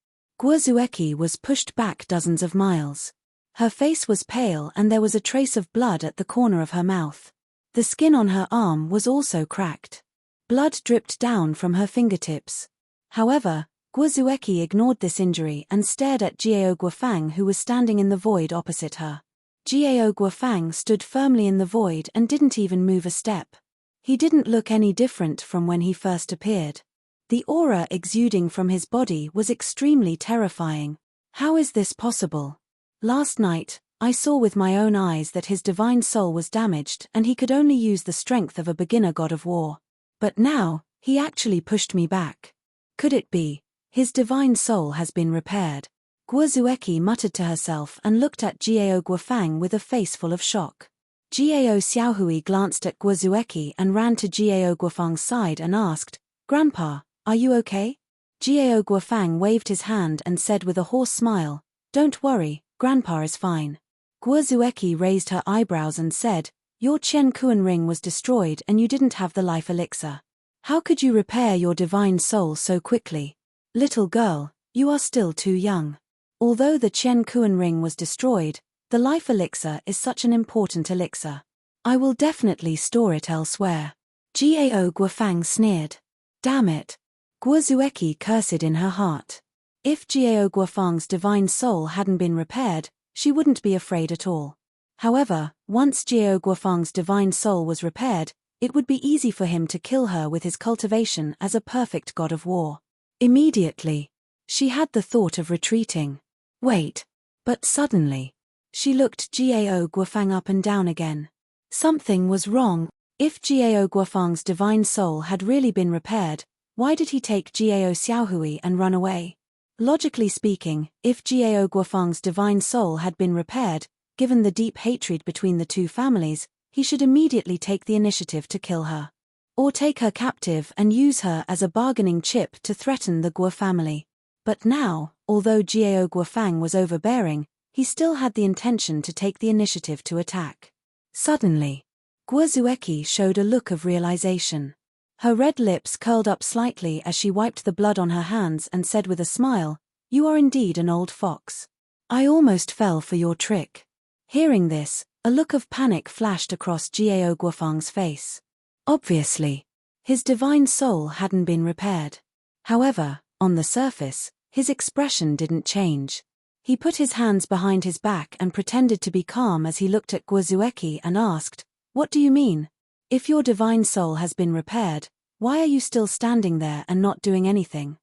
Guozueki was pushed back dozens of miles. Her face was pale and there was a trace of blood at the corner of her mouth. The skin on her arm was also cracked. Blood dripped down from her fingertips. However, Guozueki ignored this injury and stared at Gao Guofang, who was standing in the void opposite her. Gao Guofang stood firmly in the void and didn't even move a step. He didn't look any different from when he first appeared. The aura exuding from his body was extremely terrifying. How is this possible? Last night, I saw with my own eyes that his divine soul was damaged and he could only use the strength of a beginner god of war. But now, he actually pushed me back. Could it be? His divine soul has been repaired. Guozueki muttered to herself and looked at Jiao Guofang with a face full of shock. Jiao Xiaohui glanced at Guozueki and ran to Jiao Guofang's side and asked, "Grandpa, are you okay?" Jiao Guofang waved his hand and said with a hoarse smile, "Don't worry, Grandpa is fine." Guozueki raised her eyebrows and said, "Your Qian Kuan ring was destroyed and you didn't have the life elixir. How could you repair your divine soul so quickly? Little girl, you are still too young. Although the Qian Kuan ring was destroyed, the life elixir is such an important elixir. I will definitely store it elsewhere." Jiao Guofang sneered. Damn it. Guozueki cursed in her heart. If Jiao Guofang's divine soul hadn't been repaired, she wouldn't be afraid at all. However, once Jiao Guofang's divine soul was repaired, it would be easy for him to kill her with his cultivation as a perfect god of war. Immediately, she had the thought of retreating. Wait. But suddenly, she looked Jiao Guofang up and down again. Something was wrong. If Jiao Guofang's divine soul had really been repaired, why did he take Jiao Xiaohui and run away? Logically speaking, if Jiao Guofang's divine soul had been repaired, given the deep hatred between the two families, he should immediately take the initiative to kill her. Or take her captive and use her as a bargaining chip to threaten the Guo family. But now, although Jiao Guofang was overbearing, he still had the intention to take the initiative to attack. Suddenly, Guozueki showed a look of realization. Her red lips curled up slightly as she wiped the blood on her hands and said with a smile, "You are indeed an old fox. I almost fell for your trick." Hearing this, a look of panic flashed across Jiao Guofang's face. Obviously, his divine soul hadn't been repaired. However, on the surface, his expression didn't change. He put his hands behind his back and pretended to be calm as he looked at Guozueki and asked, "What do you mean? If your divine soul has been repaired, why are you still standing there and not doing anything?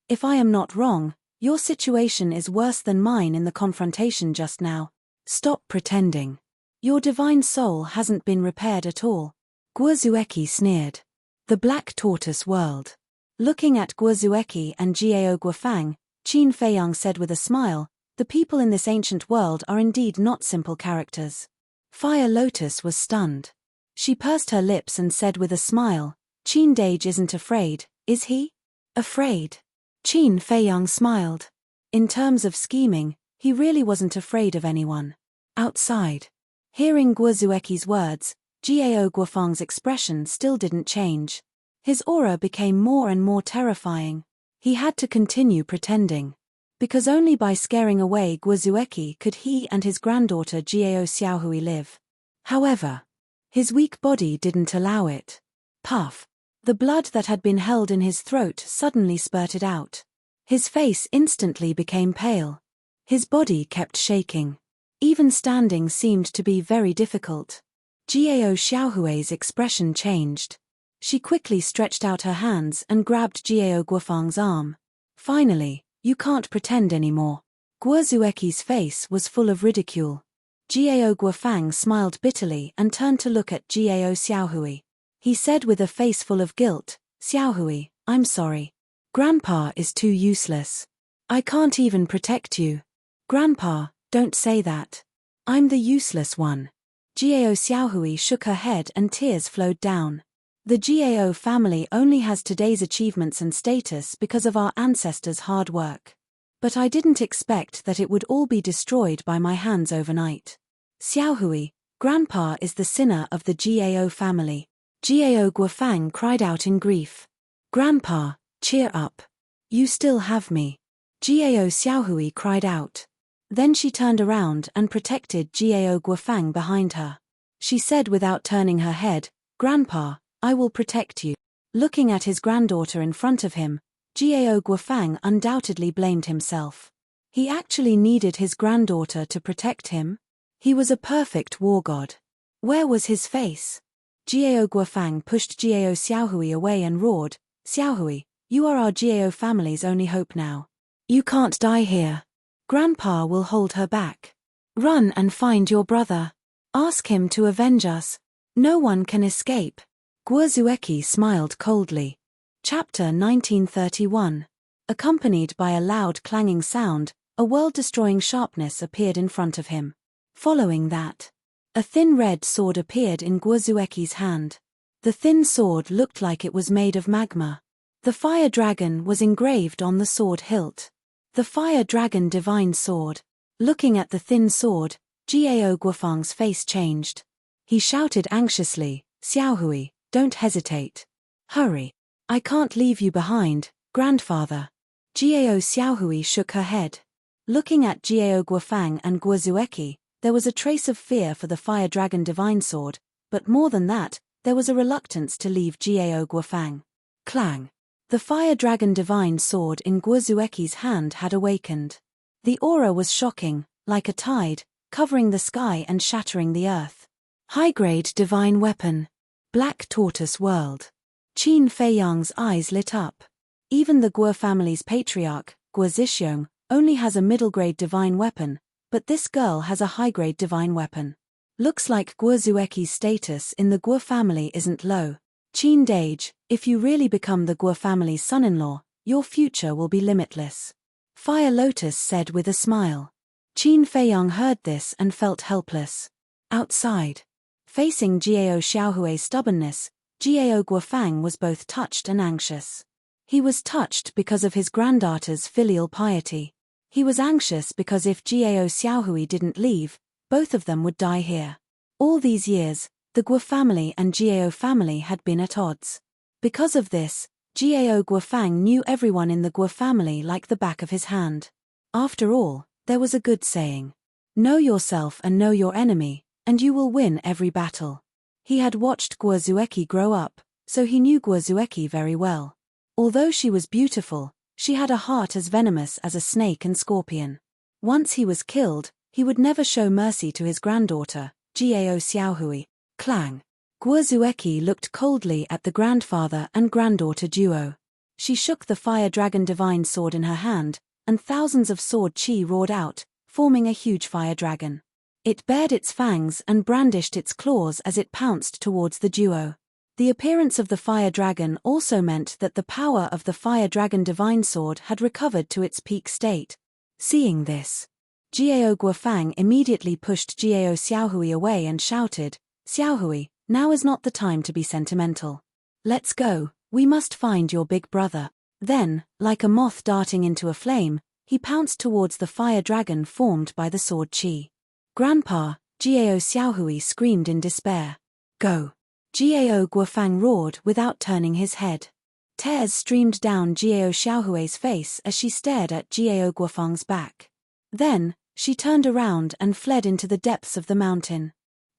If I am not wrong, your situation is worse than mine in the confrontation just now. Stop pretending. Your divine soul hasn't been repaired at all." Guozueki sneered. The Black Tortoise whirled. Looking at Guozueki and Jiao Guofang, Qin Feiyang said with a smile, "The people in this ancient world are indeed not simple characters." Fire Lotus was stunned. She pursed her lips and said with a smile, "Qin Dage isn't afraid, is he?" Afraid? Qin Feiyang smiled. In terms of scheming, he really wasn't afraid of anyone. Outside. Hearing Guozueki's words, Jiao Guofang's expression still didn't change. His aura became more and more terrifying. He had to continue pretending. Because only by scaring away Guozueki could he and his granddaughter Jiao Xiaohui live. However, his weak body didn't allow it. Puff. The blood that had been held in his throat suddenly spurted out. His face instantly became pale. His body kept shaking. Even standing seemed to be very difficult. Jiao Xiaohui's expression changed. She quickly stretched out her hands and grabbed Jiao Guofang's arm. "Finally, you can't pretend anymore." Guozueki's face was full of ridicule. Jiao Guofang smiled bitterly and turned to look at Jiao Xiaohui. He said with a face full of guilt, "Xiaohui, I'm sorry. Grandpa is too useless. I can't even protect you." "Grandpa, don't say that. I'm the useless one." Jiao Xiaohui shook her head and tears flowed down. "The Jiao family only has today's achievements and status because of our ancestors' hard work. But I didn't expect that it would all be destroyed by my hands overnight. Xiaohui, Grandpa is the sinner of the Jiao family." Jiao Guofang cried out in grief. "Grandpa, cheer up. You still have me." Jiao Xiaohui cried out. Then she turned around and protected Jiao Guofang behind her. She said without turning her head, "Grandpa, I will protect you." Looking at his granddaughter in front of him, Jiao Guofang undoubtedly blamed himself. He actually needed his granddaughter to protect him? He was a perfect war god. Where was his face? Jiao Guofang pushed Jiao Xiaohui away and roared, "Xiaohui, You are our Gao family's only hope now. You can't die here. Grandpa will hold her back. Run and find your brother. Ask him to avenge us. No one can escape. Guozueki smiled coldly. Chapter 1931. Accompanied by a loud clanging sound, a world-destroying sharpness appeared in front of him. Following that, a thin red sword appeared in Guozueki's hand. The thin sword looked like it was made of magma. The fire dragon was engraved on the sword hilt. The fire dragon divine sword. Looking at the thin sword, Gao Guofang's face changed. He shouted anxiously, Xiaohui, don't hesitate. Hurry. I can't leave you behind, grandfather. Gao Xiaohui shook her head. Looking at Gao Guofang and Guozueki, there was a trace of fear for the fire dragon divine sword, but more than that, there was a reluctance to leave Gao Guofang. Clang. The fire dragon divine sword in Guozueki's hand had awakened. The aura was shocking, like a tide, covering the sky and shattering the earth. High-grade divine weapon. Black tortoise world. Qin Feiyang's eyes lit up. Even the Guo family's patriarch, Guo Zixiong, only has a middle-grade divine weapon, but this girl has a high-grade divine weapon. Looks like Guozueki's status in the Guo family isn't low. Qin Dage, if you really become the Guo family's son-in-law, your future will be limitless. Fire Lotus said with a smile. Qin Feiyang heard this and felt helpless. Outside. Facing Gao Xiaohui's stubbornness, Gao Guofang was both touched and anxious. He was touched because of his granddaughter's filial piety. He was anxious because if Gao Xiaohui didn't leave, both of them would die here. All these years, the Guo family and Gao family had been at odds. Because of this, Gao Guofang knew everyone in the Guo family like the back of his hand. After all, there was a good saying. Know yourself and know your enemy, and you will win every battle. He had watched Guozueki grow up, so he knew Guozueki very well. Although she was beautiful, she had a heart as venomous as a snake and scorpion. Once he was killed, he would never show mercy to his granddaughter, Gao Xiaohui. Clang. Guozueki looked coldly at the grandfather and granddaughter duo. She shook the fire dragon divine sword in her hand, and thousands of sword qi roared out, forming a huge fire dragon. It bared its fangs and brandished its claws as it pounced towards the duo. The appearance of the fire dragon also meant that the power of the fire dragon divine sword had recovered to its peak state. Seeing this, Gao Guofang immediately pushed Gao Xiaohui away and shouted, Xiaohui, now is not the time to be sentimental. Let's go, we must find your big brother. Then, like a moth darting into a flame, he pounced towards the fire dragon formed by the sword qi. Grandpa, Gao Xiaohui screamed in despair. Go. Gao Guofang roared without turning his head. Tears streamed down Gao Xiaohui's face as she stared at Gao Guofang's back. Then, she turned around and fled into the depths of the mountain.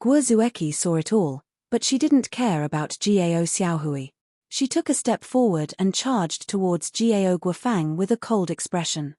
Guozueki saw it all, but she didn't care about Gao Xiaohui. She took a step forward and charged towards Gao Guofang with a cold expression.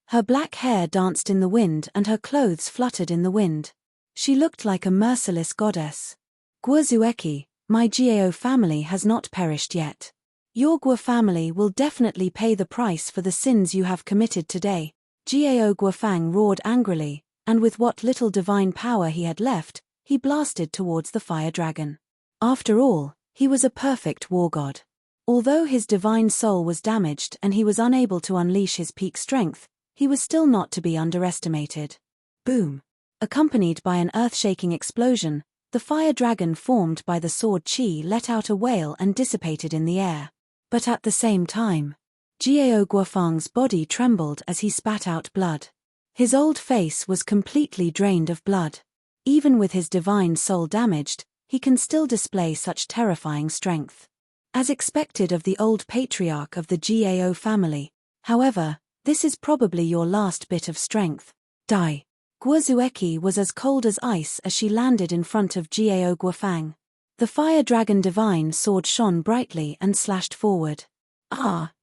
Her black hair danced in the wind and her clothes fluttered in the wind. She looked like a merciless goddess. Guozueki, my Gao family has not perished yet. Your Guo family will definitely pay the price for the sins you have committed today. Gao Guofang roared angrily, and with what little divine power he had left, he blasted towards the fire dragon. After all, he was a perfect war god. Although his divine soul was damaged and he was unable to unleash his peak strength, he was still not to be underestimated. Boom! Accompanied by an earth-shaking explosion, the fire dragon formed by the sword qi let out a wail and dissipated in the air. But at the same time, Gao Guofang's body trembled as he spat out blood. His old face was completely drained of blood. Even with his divine soul damaged, he can still display such terrifying strength. As expected of the old patriarch of the Gao family, however, this is probably your last bit of strength. Die. Guozueki was as cold as ice as she landed in front of Gao Guofang. The fire dragon divine sword shone brightly and slashed forward.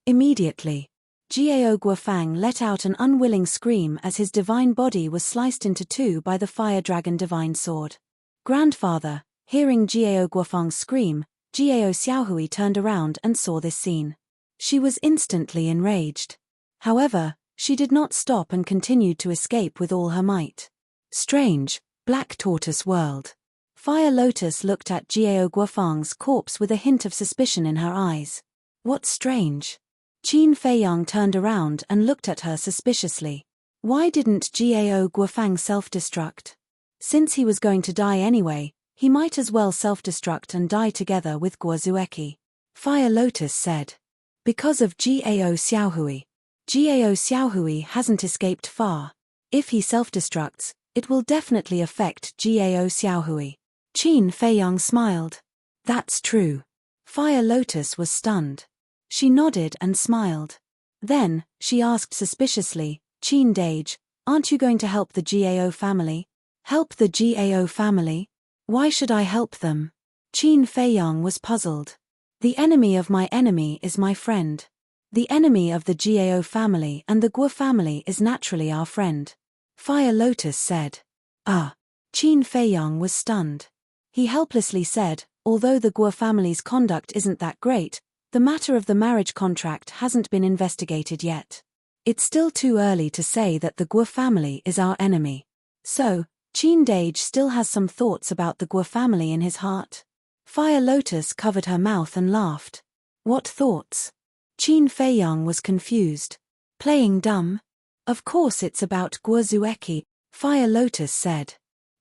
Immediately. Gao Guofang let out an unwilling scream as his divine body was sliced into two by the fire dragon divine sword. Grandfather, hearing Gao Guofang's scream, Gao Xiaohui turned around and saw this scene. She was instantly enraged. However, she did not stop and continued to escape with all her might. Strange, Black Tortoise World. Fire Lotus looked at Jiao Guofang's corpse with a hint of suspicion in her eyes. What's strange? Qin Feiyang turned around and looked at her suspiciously. Why didn't Jiao Guofang self-destruct? Since he was going to die anyway, he might as well self-destruct and die together with Guo Zueki. Fire Lotus said. Because of Jiao Xiaohui. Jiao Xiaohui hasn't escaped far. If he self-destructs, it will definitely affect Jiao Xiaohui. Qin Feiyang smiled. That's true. Fire Lotus was stunned. She nodded and smiled. Then, she asked suspiciously, Qin Dage, aren't you going to help the Jiao family? Help the Jiao family? Why should I help them? Qin Feiyang was puzzled. The enemy of my enemy is my friend. The enemy of the Jiao family and the Guo family is naturally our friend. Fire Lotus said. Qin Feiyang was stunned. He helplessly said, although the Guo family's conduct isn't that great, the matter of the marriage contract hasn't been investigated yet. It's still too early to say that the Guo family is our enemy. So, Qin Dage still has some thoughts about the Guo family in his heart. Fire Lotus covered her mouth and laughed. What thoughts? Qin Feiyang was confused. Playing dumb? Of course it's about Guo Zueki, Fire Lotus said.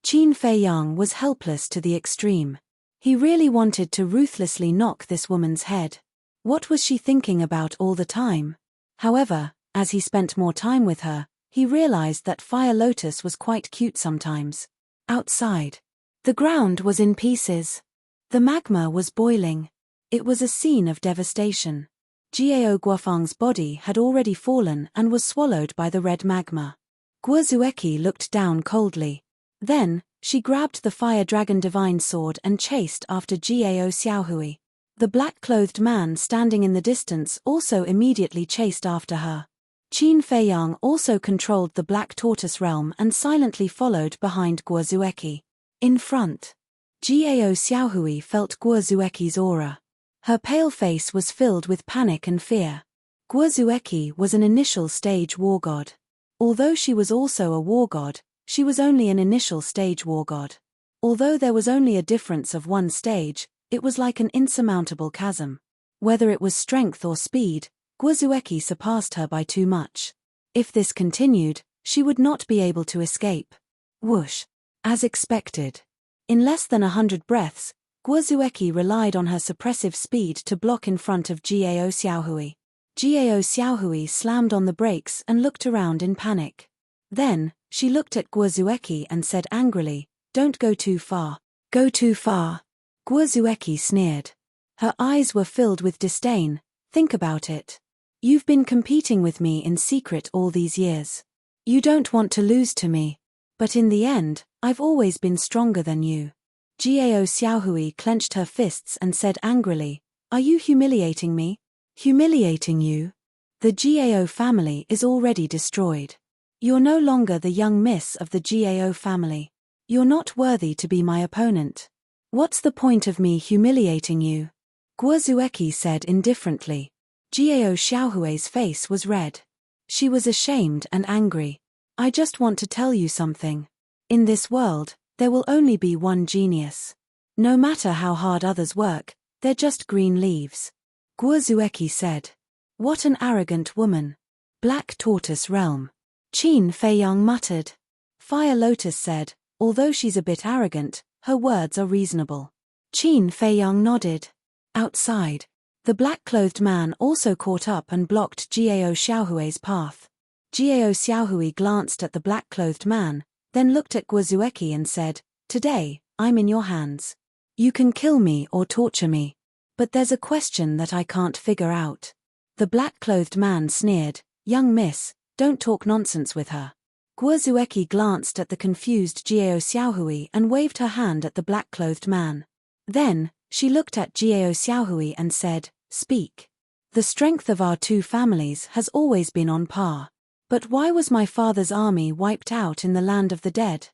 Qin Feiyang was helpless to the extreme. He really wanted to ruthlessly knock this woman's head. What was she thinking about all the time? However, as he spent more time with her, he realized that Fire Lotus was quite cute sometimes. Outside, the ground was in pieces. The magma was boiling. It was a scene of devastation. Jiao Guofang's body had already fallen and was swallowed by the red magma. Guo Zueki looked down coldly. Then, she grabbed the Fire Dragon Divine Sword and chased after Jiao Xiaohui. The black-clothed man standing in the distance also immediately chased after her. Qin Feiyang also controlled the Black Tortoise realm and silently followed behind Guo Zueki. In front, Jiao Xiaohui felt Guo Zueki's aura. Her pale face was filled with panic and fear. Guo Zueki was an initial stage war god. Although she was also a war god, she was only an initial stage war god. Although there was only a difference of one stage, it was like an insurmountable chasm. Whether it was strength or speed, Guo Zueki surpassed her by too much. If this continued, she would not be able to escape. Whoosh! As expected. In less than 100 breaths, Guo Zueki relied on her suppressive speed to block in front of Jiao Xiaohui. Jiao Xiaohui slammed on the brakes and looked around in panic. Then, she looked at Guo Zueki and said angrily, "Don't go too far. Go too far." Guo Zueki sneered. Her eyes were filled with disdain. Think about it. You've been competing with me in secret all these years. You don't want to lose to me. But in the end, I've always been stronger than you. Jiao Xiaohui clenched her fists and said angrily, "Are you humiliating me? Humiliating you? The Jiao family is already destroyed. You're no longer the young miss of the Jiao family. You're not worthy to be my opponent. What's the point of me humiliating you?" Guo Zueki said indifferently. Jiao Xiaohui's face was red. She was ashamed and angry. "I just want to tell you something. In this world, there will only be one genius. No matter how hard others work, they're just green leaves." Guo Zueki said. "What an arrogant woman." Black Tortoise Realm. Qin Feiyang muttered. Fire Lotus said, "Although she's a bit arrogant, her words are reasonable." Qin Feiyang nodded. Outside, the black-clothed man also caught up and blocked Jiao Xiaohui's path. Jiao Xiaohui glanced at the black-clothed man, then looked at Guo Zueki and said, "Today, I'm in your hands. You can kill me or torture me. But there's a question that I can't figure out." The black-clothed man sneered, "Young miss, don't talk nonsense with her." Guo Zueki glanced at the confused Jiao Xiaohui and waved her hand at the black-clothed man. Then, she looked at Jiao Xiaohui and said, "Speak. The strength of our two families has always been on par. But why was my father's army wiped out in the land of the dead?"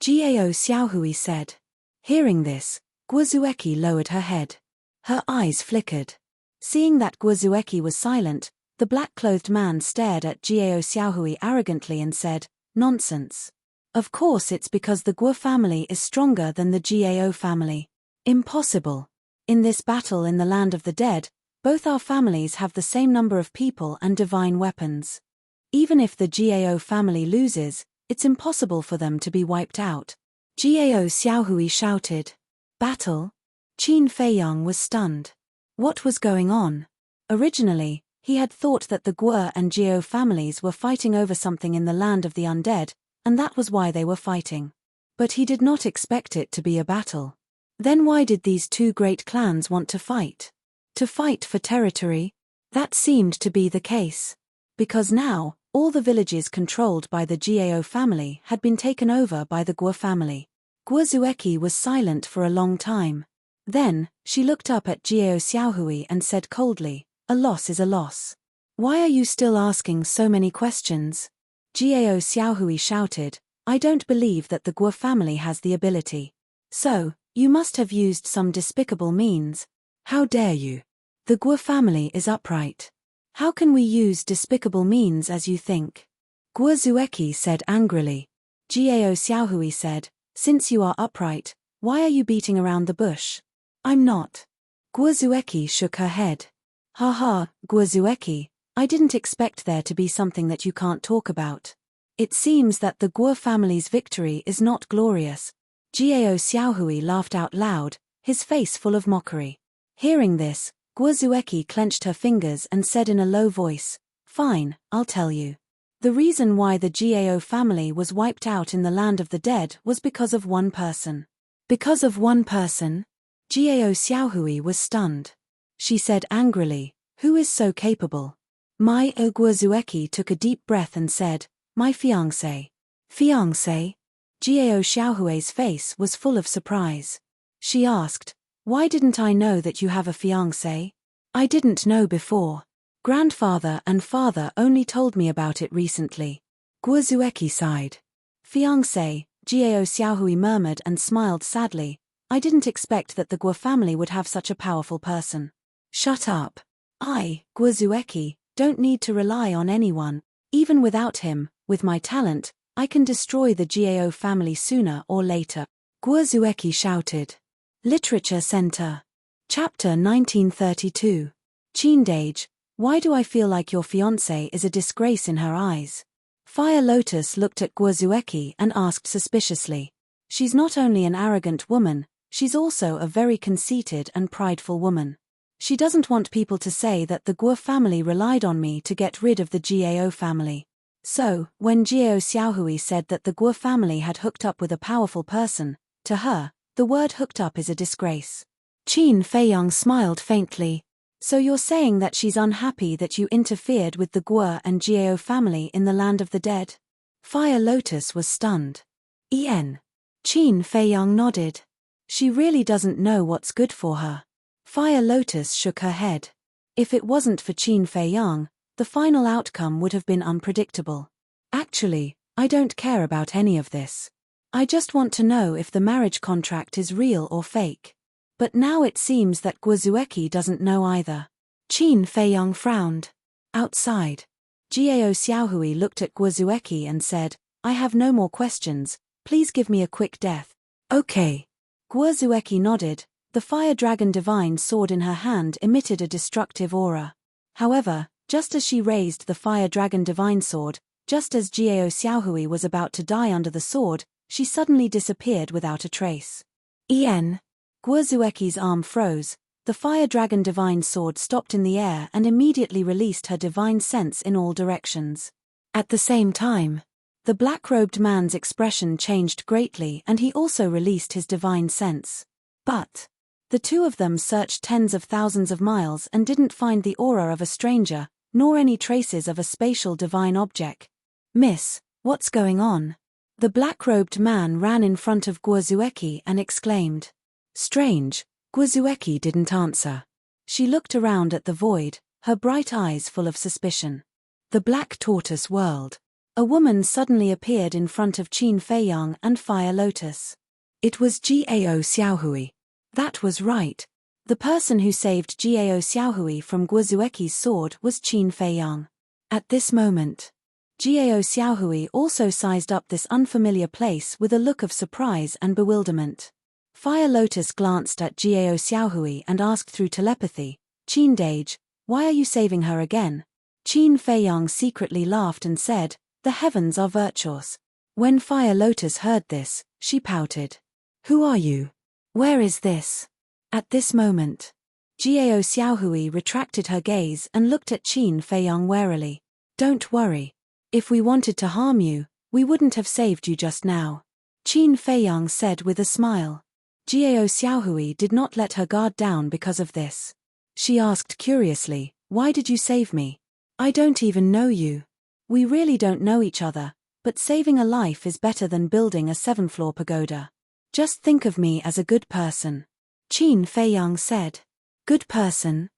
Jiao Xiaohui said. Hearing this, Guo Zueki lowered her head. Her eyes flickered. Seeing that Guozueki was silent, the black-clothed man stared at Jiao Xiaohui arrogantly and said, "Nonsense. Of course it's because the Guo family is stronger than the Jiao family. Impossible. In this battle in the land of the dead, both our families have the same number of people and divine weapons. Even if the Jiao family loses, it's impossible for them to be wiped out." Jiao Xiaohui shouted. "Battle?" Qin Feiyang was stunned. What was going on? Originally, he had thought that the Guo and Jiao families were fighting over something in the land of the undead, and that was why they were fighting. But he did not expect it to be a battle. Then why did these two great clans want to fight? To fight for territory? That seemed to be the case. Because now, all the villages controlled by the Jiao family had been taken over by the Guo family. Guozueki was silent for a long time. Then, she looked up at Jiao Xiaohui and said coldly, "A loss is a loss. Why are you still asking so many questions?" Jiao Xiaohui shouted, "I don't believe that the Guo family has the ability. So, you must have used some despicable means. How dare you? The Guo family is upright. How can we use despicable means as you think?" Guozueki said angrily. Jiao Xiaohui said, "Since you are upright, why are you beating around the bush?" "I'm not." Guozueki shook her head. "Haha, Guozueki, I didn't expect there to be something that you can't talk about. It seems that the Guo family's victory is not glorious." Jiao Xiaohui laughed out loud, his face full of mockery. Hearing this, Guozueki clenched her fingers and said in a low voice, "Fine, I'll tell you. The reason why the Jiao family was wiped out in the land of the dead was because of one person." "Because of one person?" Jiao Xiaohui was stunned. She said angrily, "Who is so capable?" Guozueki took a deep breath and said, "My fiancé." "Fiancé?" Jiao Xiaohui's face was full of surprise. She asked, "Why didn't I know that you have a fiancé? I didn't know before. Grandfather and father only told me about it recently." Guozueki sighed. "Fiancé," Jiao Xiaohui murmured and smiled sadly. "I didn't expect that the Guo family would have such a powerful person." "Shut up. I, Guozueki, don't need to rely on anyone. Even without him, with my talent, I can destroy the Jiao family sooner or later." Guozueki shouted. Literature Center. Chapter 1932. Qindage, why do I feel like your fiancé is a disgrace in her eyes? Fire Lotus looked at Guozueki and asked suspiciously. She's not only an arrogant woman, she's also a very conceited and prideful woman. She doesn't want people to say that the Guo family relied on me to get rid of the Jiao family. So, when Jiao Xiaohui said that the Guo family had hooked up with a powerful person, to her, the word hooked up is a disgrace. Qin Feiyang smiled faintly. "So you're saying that she's unhappy that you interfered with the Guo and Jiao family in the land of the dead?" Fire Lotus was stunned. Qin Feiyang nodded. "She really doesn't know what's good for her." Fire Lotus shook her head. If it wasn't for Qin Feiyang, the final outcome would have been unpredictable. "Actually, I don't care about any of this. I just want to know if the marriage contract is real or fake." But now it seems that Guozueki doesn't know either. Qin Feiyang frowned. Outside, Jiao Xiaohui looked at Guozueki and said, "I have no more questions, please give me a quick death." "Okay." Guozueki nodded. The fire dragon divine sword in her hand emitted a destructive aura. However, just as she raised the fire dragon divine sword, just as Jiao Xiaohui was about to die under the sword, she suddenly disappeared without a trace. Guozueki's arm froze. The fire dragon divine sword stopped in the air and immediately released her divine sense in all directions. At the same time, the black-robed man's expression changed greatly and he also released his divine sense. But the two of them searched tens of thousands of miles and didn't find the aura of a stranger, nor any traces of a spatial divine object. "Miss, what's going on?" The black-robed man ran in front of Guozueki and exclaimed. "Strange." Guozueki didn't answer. She looked around at the void, her bright eyes full of suspicion. The Black Tortoise whirled. A woman suddenly appeared in front of Qin Feiyang and Fire Lotus. It was Jiao Xiaohui. That was right. The person who saved Jiao Xiaohui from Guozueki's sword was Qin Feiyang. At this moment, Jiao Xiaohui also sized up this unfamiliar place with a look of surprise and bewilderment. Fire Lotus glanced at Jiao Xiaohui and asked through telepathy, "Qin Dage, why are you saving her again?" Qin Feiyang secretly laughed and said, "The heavens are virtuous." When Fire Lotus heard this, she pouted. "Who are you? Where is this?" At this moment, Jiao Xiaohui retracted her gaze and looked at Qin Feiyang warily. "Don't worry. If we wanted to harm you, we wouldn't have saved you just now," Qin Feiyang said with a smile. Jiao Xiaohui did not let her guard down because of this. She asked curiously, "Why did you save me? I don't even know you. We really don't know each other, but saving a life is better than building a 7-floor pagoda. Just think of me as a good person," Qin Feiyang said. "Good person?"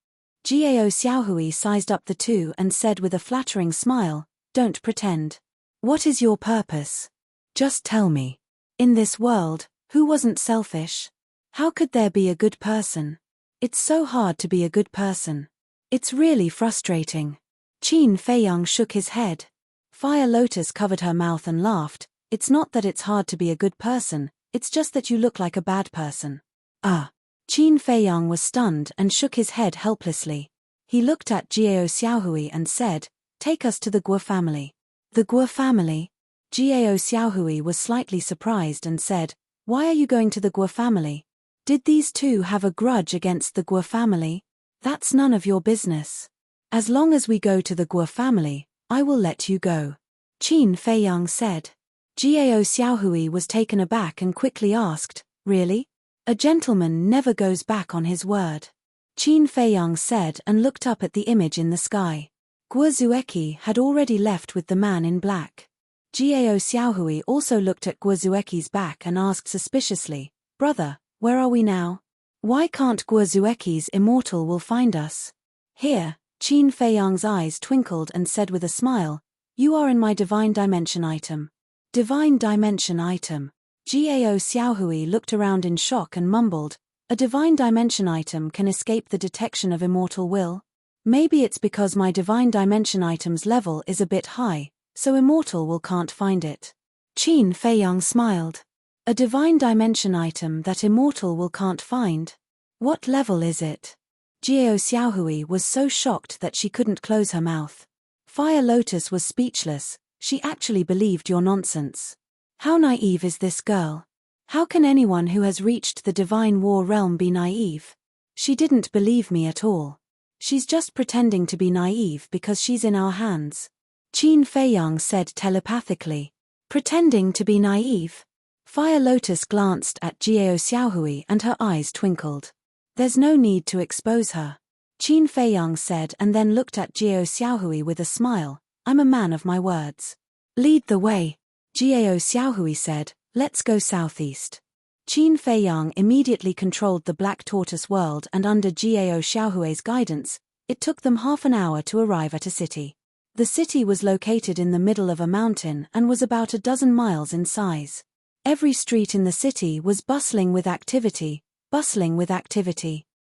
Jiao Xiaohui sized up the two and said with a flattering smile, "Don't pretend. What is your purpose? Just tell me. In this world, who wasn't selfish? How could there be a good person? It's so hard to be a good person. It's really frustrating." Qin Feiyang shook his head. Fire Lotus covered her mouth and laughed. "It's not that it's hard to be a good person, it's just that you look like a bad person." "Ah." Qin Feiyang was stunned and shook his head helplessly. He looked at Jiao Xiaohui and said, "Take us to the Guo family." "The Guo family?" Jiao Xiaohui was slightly surprised and said, "Why are you going to the Guo family? Did these two have a grudge against the Guo family? That's none of your business. As long as we go to the Guo family, I will let you go," Qin Feiyang said. Jiao Xiaohui was taken aback and quickly asked, "Really? A gentleman never goes back on his word," Qin Feiyang said and looked up at the image in the sky. Guozueki had already left with the man in black. Jiao Xiaohui also looked at Guozueki's back and asked suspiciously, "Brother, where are we now? Why can't Guozueki's immortal will find us?" "Here," Qin Feiyang's eyes twinkled and said with a smile, "You are in my divine dimension item." Divine dimension item. Jiao Xiaohui looked around in shock and mumbled, "A divine dimension item can escape the detection of immortal will? Maybe it's because my divine dimension item's level is a bit high, so immortal will can't find it." Qin Feiyang smiled. "A divine dimension item that immortal will can't find? What level is it?" Jiao Xiaohui was so shocked that she couldn't close her mouth. Fire Lotus was speechless. She actually believed your nonsense. How naive is this girl? How can anyone who has reached the divine war realm be naive? She didn't believe me at all. She's just pretending to be naive because she's in our hands, Qin Feiyang said telepathically. Pretending to be naive? Fire Lotus glanced at Jiao Xiaohui and her eyes twinkled. "There's no need to expose her," Qin Feiyang said and then looked at Jiao Xiaohui with a smile. "I'm a man of my words. Lead the way." Jiao Xiaohui said, "Let's go southeast." Qin Feiyang immediately controlled the Black Tortoise world and under Jiao Xiaohui's guidance, it took them half an hour to arrive at a city. The city was located in the middle of a mountain and was about a dozen miles in size. Every street in the city was bustling with activity.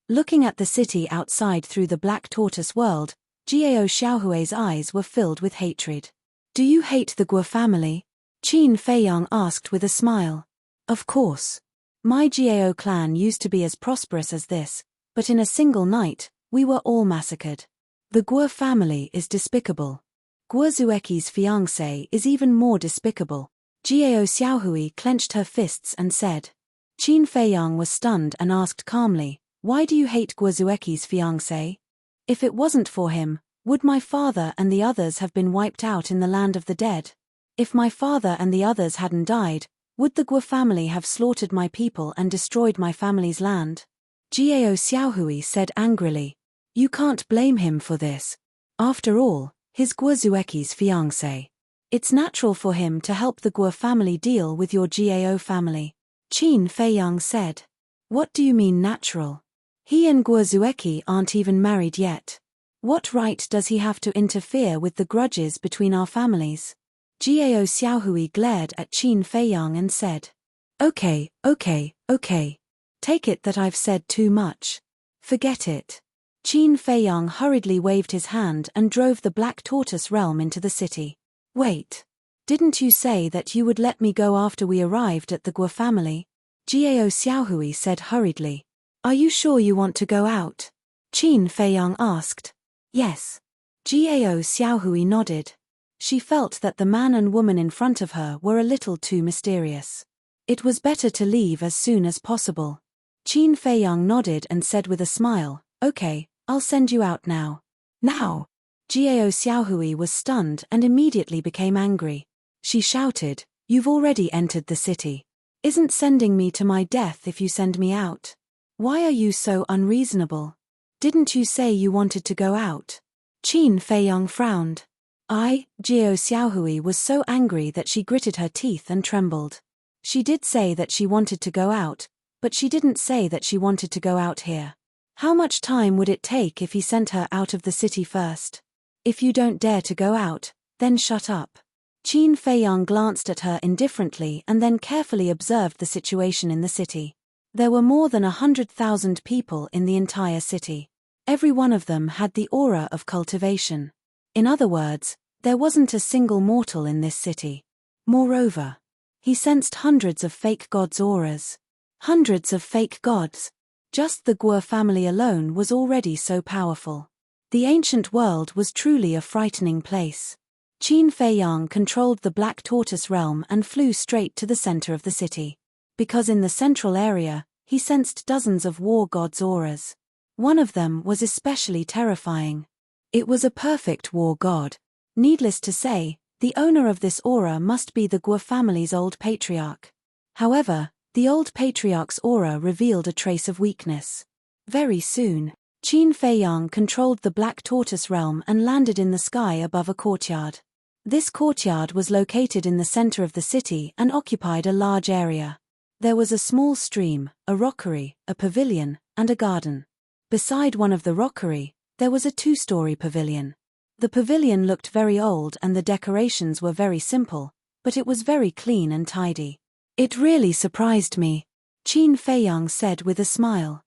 Looking at the city outside through the Black Tortoise world, Jiao Xiaohui's eyes were filled with hatred. "Do you hate the Guo family?" Qin Feiyang asked with a smile. "Of course. My Jiao clan used to be as prosperous as this, but in a single night, we were all massacred. The Guo family is despicable. Guozueki's fiancé is even more despicable." Jiao Xiaohui clenched her fists and said. Qin Feiyang was stunned and asked calmly, "Why do you hate Guozueki's fiancé? If it wasn't for him, would my father and the others have been wiped out in the land of the dead? If my father and the others hadn't died, would the Guo family have slaughtered my people and destroyed my family's land?" Jiao Xiaohui said angrily. "You can't blame him for this. After all, he's Guozueki's fiancé. It's natural for him to help the Guo family deal with your Jiao family," Qin Feiyang said. "What do you mean natural? He and Guozueki aren't even married yet. What right does he have to interfere with the grudges between our families?" Jiao Xiaohui glared at Qin Feiyang and said. Okay. Take it that I've said too much. Forget it. Qin Feiyang hurriedly waved his hand and drove the Black Tortoise realm into the city. Wait. Didn't you say that you would let me go after we arrived at the Guo family? Jiao Xiaohui said hurriedly. Are you sure you want to go out? Qin Feiyang asked. Yes. Jiao Xiaohui nodded. She felt that the man and woman in front of her were a little too mysterious. It was better to leave as soon as possible. Qin Feiyang nodded and said with a smile, Okay, I'll send you out now. Now! Jiao Xiaohui was stunned and immediately became angry. She shouted, You've already entered the city. Isn't sending me to my death if you send me out? Why are you so unreasonable? Didn't you say you wanted to go out? Qin Feiyang frowned. Jiao Xiaohui was so angry that she gritted her teeth and trembled. She did say that she wanted to go out, but she didn't say that she wanted to go out here. How much time would it take if he sent her out of the city first? If you don't dare to go out, then shut up. Qin Feiyang glanced at her indifferently and then carefully observed the situation in the city. There were more than 100,000 people in the entire city. Every one of them had the aura of cultivation. In other words, there wasn't a single mortal in this city. Moreover, he sensed hundreds of fake gods' auras. Hundreds of fake gods. Just the Guo family alone was already so powerful. The ancient world was truly a frightening place. Qin Feiyang controlled the Black Tortoise realm and flew straight to the center of the city. Because in the central area, he sensed dozens of war gods' auras. One of them was especially terrifying. It was a perfect war god. Needless to say, the owner of this aura must be the Guo family's old patriarch. However, the old patriarch's aura revealed a trace of weakness. Very soon, Qin Feiyang controlled the Black Tortoise realm and landed in the sky above a courtyard. This courtyard was located in the center of the city and occupied a large area. There was a small stream, a rockery, a pavilion, and a garden. Beside one of the rockery, there was a two-story pavilion. The pavilion looked very old and the decorations were very simple, but it was very clean and tidy. It really surprised me, Qin Feiyang said with a smile.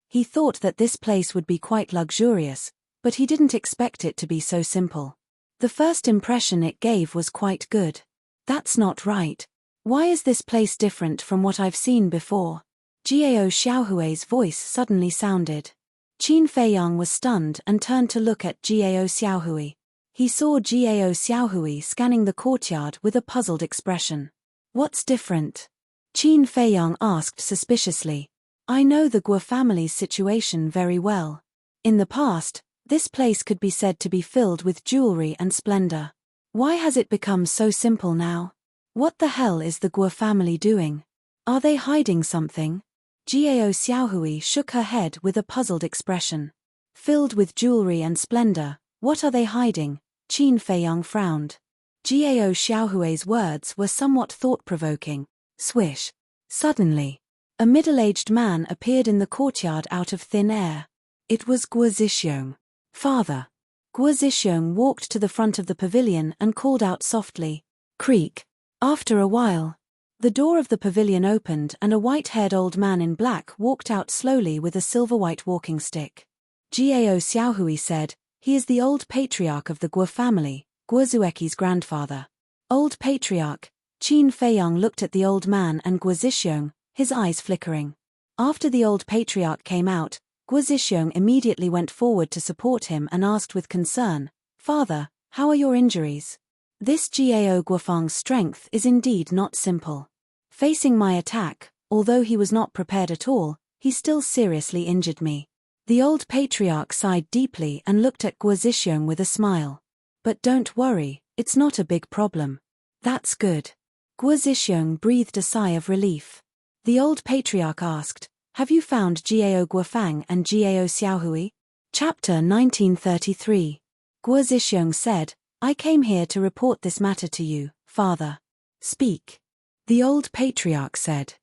He thought that this place would be quite luxurious, but he didn't expect it to be so simple. The first impression it gave was quite good. That's not right. Why is this place different from what I've seen before? Jiao Xiaohui's voice suddenly sounded. Qin Feiyang was stunned and turned to look at Jiao Xiaohui. He saw Jiao Xiaohui scanning the courtyard with a puzzled expression. What's different? Qin Feiyang asked suspiciously. I know the Guo family's situation very well. In the past, this place could be said to be filled with jewelry and splendor. Why has it become so simple now? What the hell is the Guo family doing? Are they hiding something? Jiao Xiaohui shook her head with a puzzled expression. Filled with jewelry and splendor, what are they hiding? Qin Feiyang frowned. Jiao Xiaohui's words were somewhat thought-provoking. Swish. Suddenly, a middle-aged man appeared in the courtyard out of thin air. It was Guo Zixiong. Father. Guo Zixiong walked to the front of the pavilion and called out softly. Creak. After a while, the door of the pavilion opened and a white-haired old man in black walked out slowly with a silver-white walking stick. Jiao Xiaohui said, He is the old patriarch of the Guo family, Guo Zueqi's grandfather. Old patriarch. Qin Feiyang looked at the old man and Guo Zixiong, his eyes flickering. After the old patriarch came out, Guo Zixiong immediately went forward to support him and asked with concern, Father, how are your injuries? This Jiao Guofang's strength is indeed not simple. Facing my attack, although he was not prepared at all, he still seriously injured me. The old patriarch sighed deeply and looked at Guo Zixiong with a smile. But don't worry, it's not a big problem. That's good. Guo Zixiong breathed a sigh of relief. The old patriarch asked, Have you found Jiao Guofang and Jiao Xiaohui? Chapter 1933. Guo Zixiong said, I came here to report this matter to you, Father. Speak. The old patriarch said.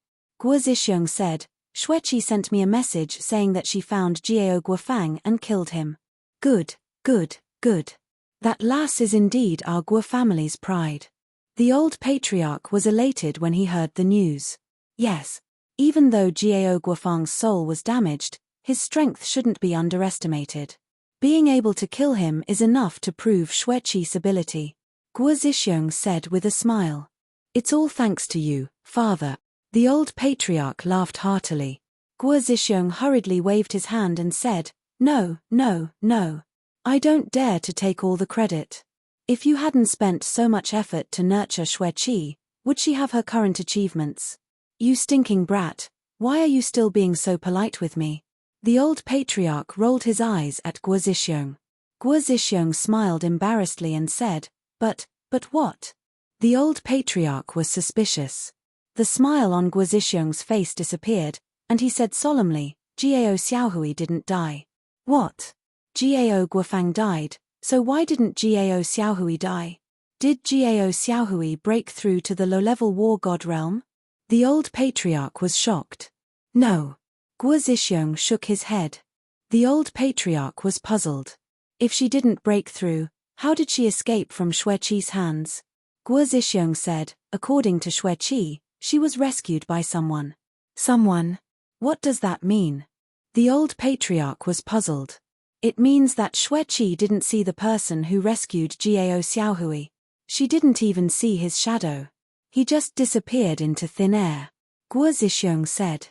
Guo Zixiong said, Xueqi sent me a message saying that she found Jiao Guofang and killed him. Good, good, good. That lass is indeed our Guo family's pride. The old patriarch was elated when he heard the news. Yes, even though Jiao Guofang's soul was damaged, His strength shouldn't be underestimated. Being able to kill him is enough to prove Xueqi's ability, Guo Zixiong said with a smile. It's all thanks to you, father. The old patriarch laughed heartily. Guo Zixiong hurriedly waved his hand and said, No, no, no. I don't dare to take all the credit. If you hadn't spent so much effort to nurture Xueqi, would she have her current achievements? You stinking brat, why are you still being so polite with me? The old patriarch rolled his eyes at Guo Zixiong. Guo Zixiong smiled embarrassedly and said, But what? The old patriarch was suspicious. The smile on Guo Zixiong's face disappeared, and he said solemnly, Gao Xiaohui didn't die. What? Gao Guofang died, so why didn't Gao Xiaohui die? Did Gao Xiaohui break through to the low-level war god realm? The old patriarch was shocked. No. Guo Zixiong shook his head. The old patriarch was puzzled. If she didn't break through, how did she escape from Xueqi's hands? Guo Zixiong said, according to Xueqi, she was rescued by someone. Someone? What does that mean? The old patriarch was puzzled. It means that Xueqi didn't see the person who rescued Gao Xiaohui. She didn't even see his shadow. He just disappeared into thin air. Guo Zixiong said.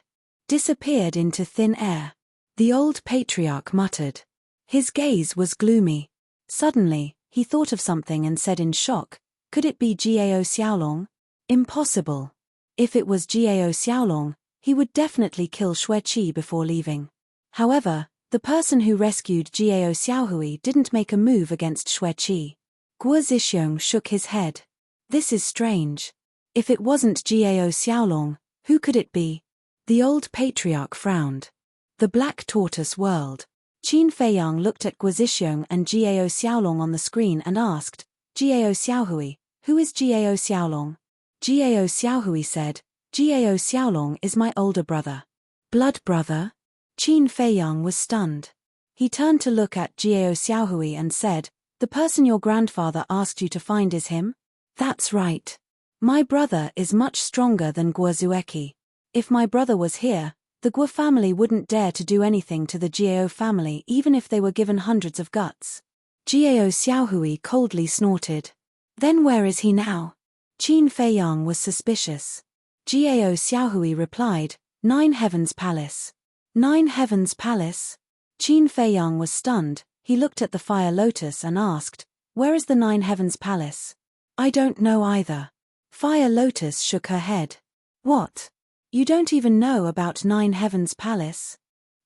Disappeared into thin air. The old patriarch muttered. His gaze was gloomy. Suddenly, he thought of something and said in shock, Could it be Gao Xiaolong? Impossible. If it was Gao Xiaolong, he would definitely kill Xueqi before leaving. However, the person who rescued Gao Xiaohui didn't make a move against Xueqi. Guo Zixiong shook his head. This is strange. If it wasn't Gao Xiaolong, who could it be? The old patriarch frowned. The Black Tortoise whirled. Qin Feiyang looked at Guo Zixiong and Gao Xiaolong on the screen and asked, Gao Xiaohui, who is Gao Xiaolong? Gao Xiaohui said, Gao Xiaolong is my older brother. Blood brother? Qin Feiyang was stunned. He turned to look at Gao Xiaohui and said, The person your grandfather asked you to find is him? That's right. My brother is much stronger than Guo Zueki. If my brother was here, the Guo family wouldn't dare to do anything to the Gao family even if they were given hundreds of guts. Gao Xiaohui coldly snorted. Then where is he now? Qin Feiyang was suspicious. Gao Xiaohui replied, 9 Heavens Palace. 9 Heavens Palace? Qin Feiyang was stunned. He looked at the fire lotus and asked, Where is the 9 Heavens Palace? I don't know either. Fire lotus shook her head. What? You don't even know about 9 Heavens Palace?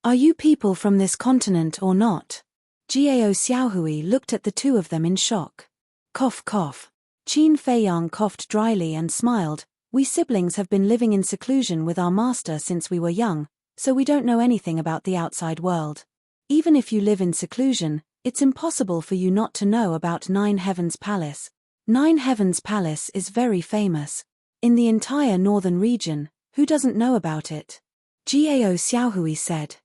Are you people from this continent or not? Gao Xiaohui looked at the two of them in shock. Cough cough. Qin Feiyang coughed dryly and smiled. We siblings have been living in seclusion with our master since we were young, so we don't know anything about the outside world. Even if you live in seclusion, it's impossible for you not to know about 9 Heavens Palace. 9 Heavens Palace is very famous. In the entire northern region, who doesn't know about it? Gao Xiaohui said.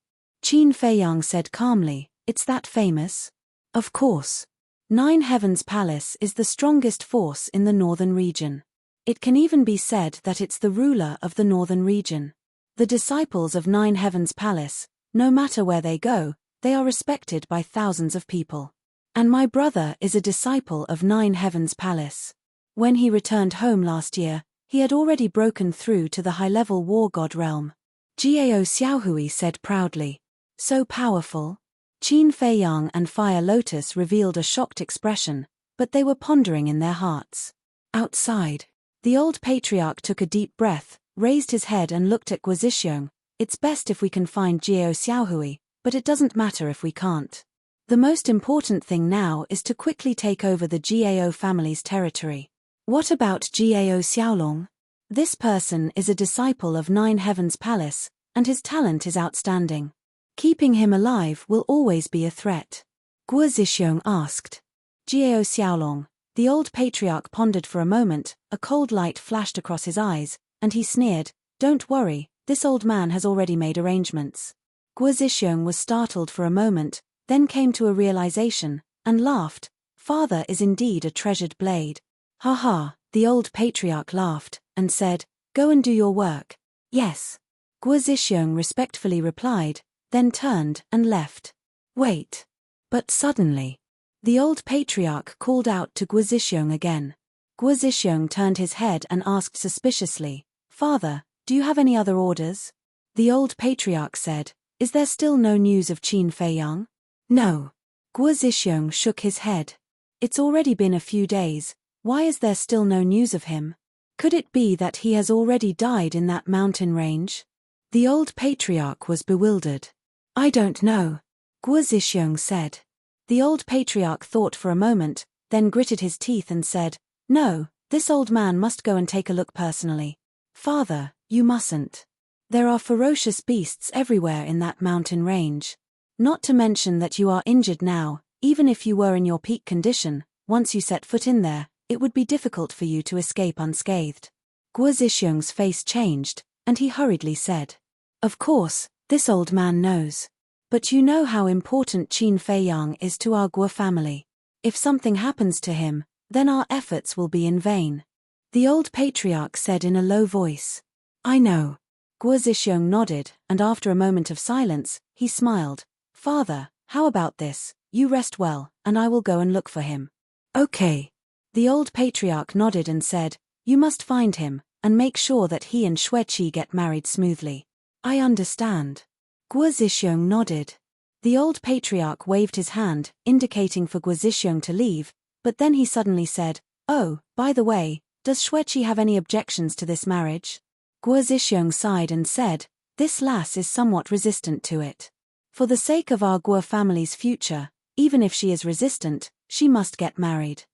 Qin Feiyang said calmly, It's that famous? Of course. 9 Heavens Palace is the strongest force in the northern region. It can even be said that it's the ruler of the northern region. The disciples of 9 Heavens Palace, no matter where they go, they are respected by thousands of people. And my brother is a disciple of 9 Heavens Palace. When he returned home last year, he had already broken through to the high-level war god realm. Gao Xiaohui said proudly. So powerful. Qin Feiyang and Fire Lotus revealed a shocked expression, but they were pondering in their hearts. Outside, the old patriarch took a deep breath, raised his head and looked at Guo Zixiong. It's best if we can find Gao Xiaohui, but it doesn't matter if we can't. The most important thing now is to quickly take over the Gao family's territory. What about Gao Xiaolong? This person is a disciple of 9 Heavens Palace, and his talent is outstanding. Keeping him alive will always be a threat. Guo Zixiong asked. Gao Xiaolong. The old patriarch pondered for a moment, a cold light flashed across his eyes, and he sneered, Don't worry, this old man has already made arrangements. Guo Zixiong was startled for a moment, then came to a realization, and laughed. Father is indeed a treasured blade. Ha ha, the old patriarch laughed, and said, Go and do your work. Yes. Guo Zixiong respectfully replied, then turned and left. Wait. But suddenly, the old patriarch called out to Guozishiong again. Guozishiong turned his head and asked suspiciously, "Father, do you have any other orders?" The old patriarch said, "Is there still no news of Qin Feiyang?" "No." Guozishiong shook his head. "It's already been a few days, why is there still no news of him? Could it be that he has already died in that mountain range?" The old patriarch was bewildered. "I don't know," Guozishiong said. The old patriarch thought for a moment, then gritted his teeth and said, "No, this old man must go and take a look personally. Father, you mustn't. There are ferocious beasts everywhere in that mountain range. Not to mention that you are injured now, even if you were in your peak condition, once you set foot in there, it would be difficult for you to escape unscathed." Guozishiong's face changed, and he hurriedly said, "Of course, this old man knows. But you know how important Qin Feiyang is to our Guo family. If something happens to him, then our efforts will be in vain." The old patriarch said in a low voice, "I know." Guozishiong nodded, and after a moment of silence, he smiled. "Father, how about this? You rest well, and I will go and look for him." "Okay." The old patriarch nodded and said, "You must find him, and make sure that he and Xueqi get married smoothly." "I understand." Guozishiong nodded. The old patriarch waved his hand, indicating for Guozishiong to leave, but then he suddenly said, "Oh, by the way, does Xueqi have any objections to this marriage?" Guozishiong sighed and said, "This lass is somewhat resistant to it. For the sake of our Guo family's future, even if she is resistant, she must get married.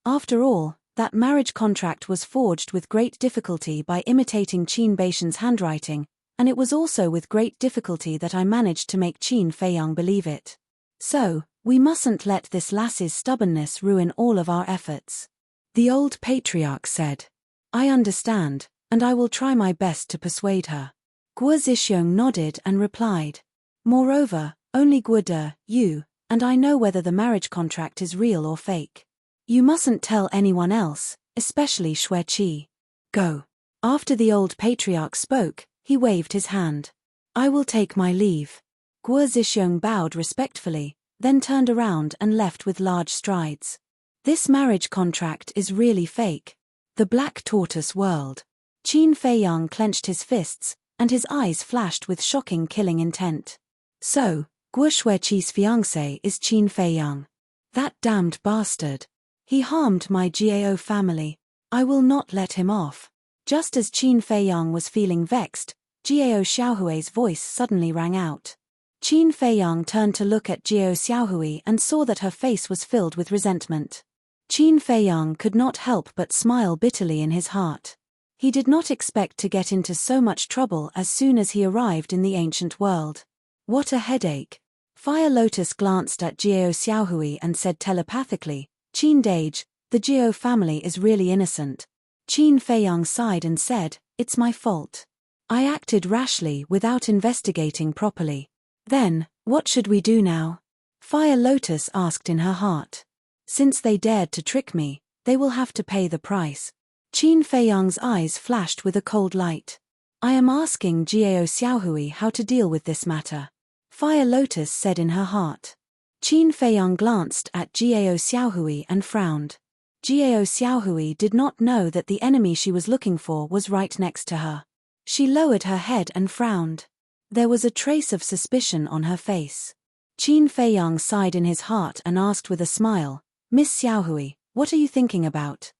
After all, that marriage contract was forged with great difficulty by imitating Qin Baishan's handwriting, and it was also with great difficulty that I managed to make Qin Feiyang believe it. So, we mustn't let this lass's stubbornness ruin all of our efforts." The old patriarch said, "I understand, and I will try my best to persuade her." Guozishiong nodded and replied, "Moreover, only Guode, you, and I know whether the marriage contract is real or fake. You mustn't tell anyone else, especially Xueqi. Go." After the old patriarch spoke, he waved his hand. "I will take my leave." Guozishiong bowed respectfully, then turned around and left with large strides. This marriage contract is really fake. The Black Tortoise whirled. Qin Feiyang clenched his fists, and his eyes flashed with shocking killing intent. "So, Guo Xueqi's fiancé is Qin Feiyang. That damned bastard. He harmed my Gao family. I will not let him off." Just as Qin Feiyang was feeling vexed, Gao Xiaohui's voice suddenly rang out. Qin Feiyang turned to look at Gao Xiaohui and saw that her face was filled with resentment. Qin Feiyang could not help but smile bitterly in his heart. He did not expect to get into so much trouble as soon as he arrived in the ancient world. What a headache. Fire Lotus glanced at Gao Xiaohui and said telepathically, "Qin Dage, the Gao family is really innocent." Qin Feiyang sighed and said, "It's my fault. I acted rashly without investigating properly." "Then, what should we do now?" Fire Lotus asked in her heart. "Since they dared to trick me, they will have to pay the price." Qin Feiyang's eyes flashed with a cold light. "I am asking Gao Xiaohui how to deal with this matter," Fire Lotus said in her heart. Qin Feiyang glanced at Gao Xiaohui and frowned. Gao Xiaohui did not know that the enemy she was looking for was right next to her. She lowered her head and frowned. There was a trace of suspicion on her face. Qin Feiyang sighed in his heart and asked with a smile, "Miss Xiaohui, what are you thinking about?"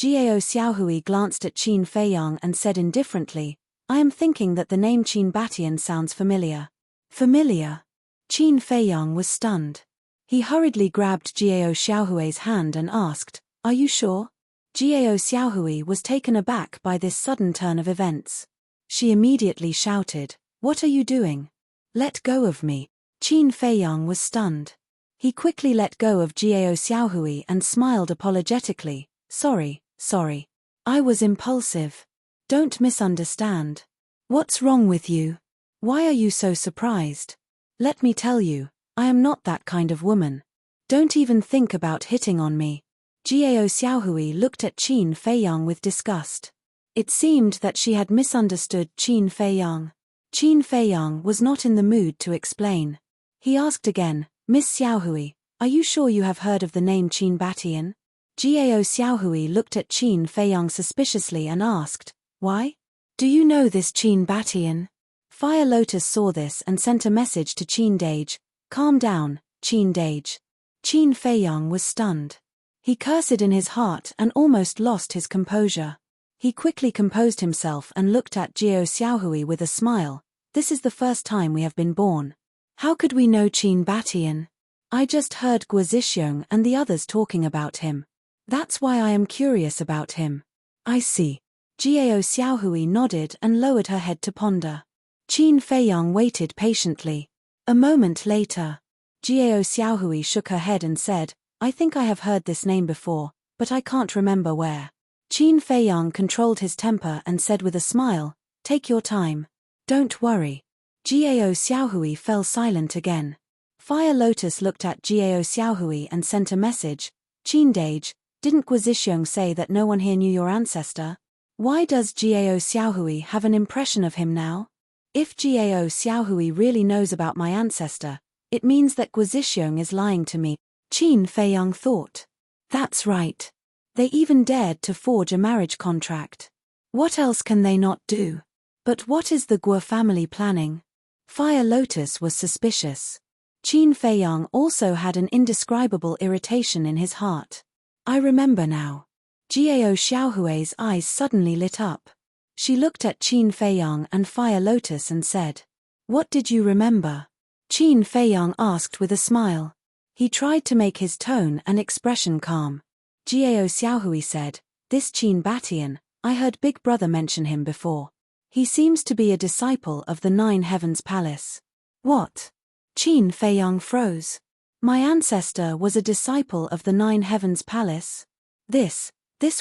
Gao Xiaohui glanced at Qin Feiyang and said indifferently, "I am thinking that the name Qin Batian sounds familiar." Familiar? Qin Feiyang was stunned. He hurriedly grabbed Gao Xiaohui's hand and asked, "Are you sure?" Gao Xiaohui was taken aback by this sudden turn of events. She immediately shouted, "What are you doing? Let go of me." Qin Feiyang was stunned. He quickly let go of Gao Xiaohui and smiled apologetically, Sorry. I was impulsive. Don't misunderstand. What's wrong with you? Why are you so surprised? Let me tell you, I am not that kind of woman. Don't even think about hitting on me." Gao Xiaohui looked at Qin Feiyang with disgust. It seemed that she had misunderstood Qin Feiyang. Qin Feiyang was not in the mood to explain. He asked again, Miss Xiaohui, are you sure you have heard of the name Qin Batian? Gao Xiaohui looked at Qin Feiyang suspiciously and asked, why? Do you know this Qin Batian? Fire Lotus saw this and sent a message to Qin Dage, calm down, Qin Dage. Qin Feiyang was stunned. He cursed in his heart and almost lost his composure. He quickly composed himself and looked at Gao Xiaohui with a smile. This is the first time we have been born. How could we know Qin Batian? I just heard Guo Zhixiong and the others talking about him. That's why I am curious about him. I see. Gao Xiaohui nodded and lowered her head to ponder. Qin Feiyang waited patiently. A moment later, Gao Xiaohui shook her head and said, I think I have heard this name before, but I can't remember where. Qin Feiyang controlled his temper and said with a smile, take your time. Don't worry. Gao Xiaohui fell silent again. Fire Lotus looked at Gao Xiaohui and sent a message, Qin Dage, didn't Guo Zhixiong say that no one here knew your ancestor? Why does Gao Xiaohui have an impression of him now? If Gao Xiaohui really knows about my ancestor, it means that Guo Zhixiong is lying to me, Qin Feiyang thought. That's right. They even dared to forge a marriage contract. What else can they not do? But what is the Guo family planning? Fire Lotus was suspicious. Qin Feiyang also had an indescribable irritation in his heart. I remember now. Gao Xiaohui's eyes suddenly lit up. She looked at Qin Feiyang and Fire Lotus and said, what did you remember? Qin Feiyang asked with a smile. He tried to make his tone and expression calm. Gao Xiaohui said, this Qin Batian, I heard Big Brother mention him before. He seems to be a disciple of the Nine Heavens Palace. What? Qin Feiyang froze. My ancestor was a disciple of the Nine Heavens Palace? This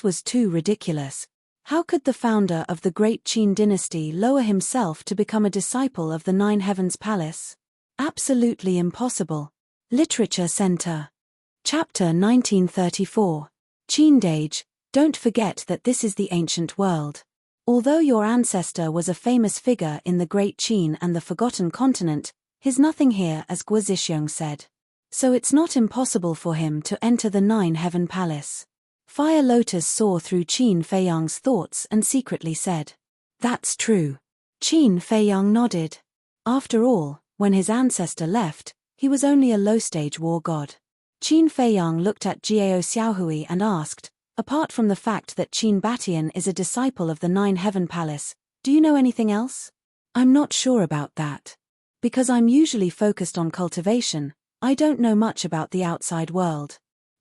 was too ridiculous. How could the founder of the great Qin dynasty lower himself to become a disciple of the Nine Heavens Palace? Absolutely impossible. Literature Center. Chapter 1934. Qin Dage, don't forget that this is the ancient world. Although your ancestor was a famous figure in the Great Qin and the Forgotten Continent, he's nothing here, as Guo Zhixiong said. So it's not impossible for him to enter the Nine Heaven Palace. Fire Lotus saw through Qin Feiyang's thoughts and secretly said, that's true. Qin Feiyang nodded. After all, when his ancestor left, he was only a low-stage war god. Qin Feiyang looked at Gao Xiaohui and asked, apart from the fact that Qin Batian is a disciple of the Nine Heaven Palace, do you know anything else? I'm not sure about that. Because I'm usually focused on cultivation, I don't know much about the outside world.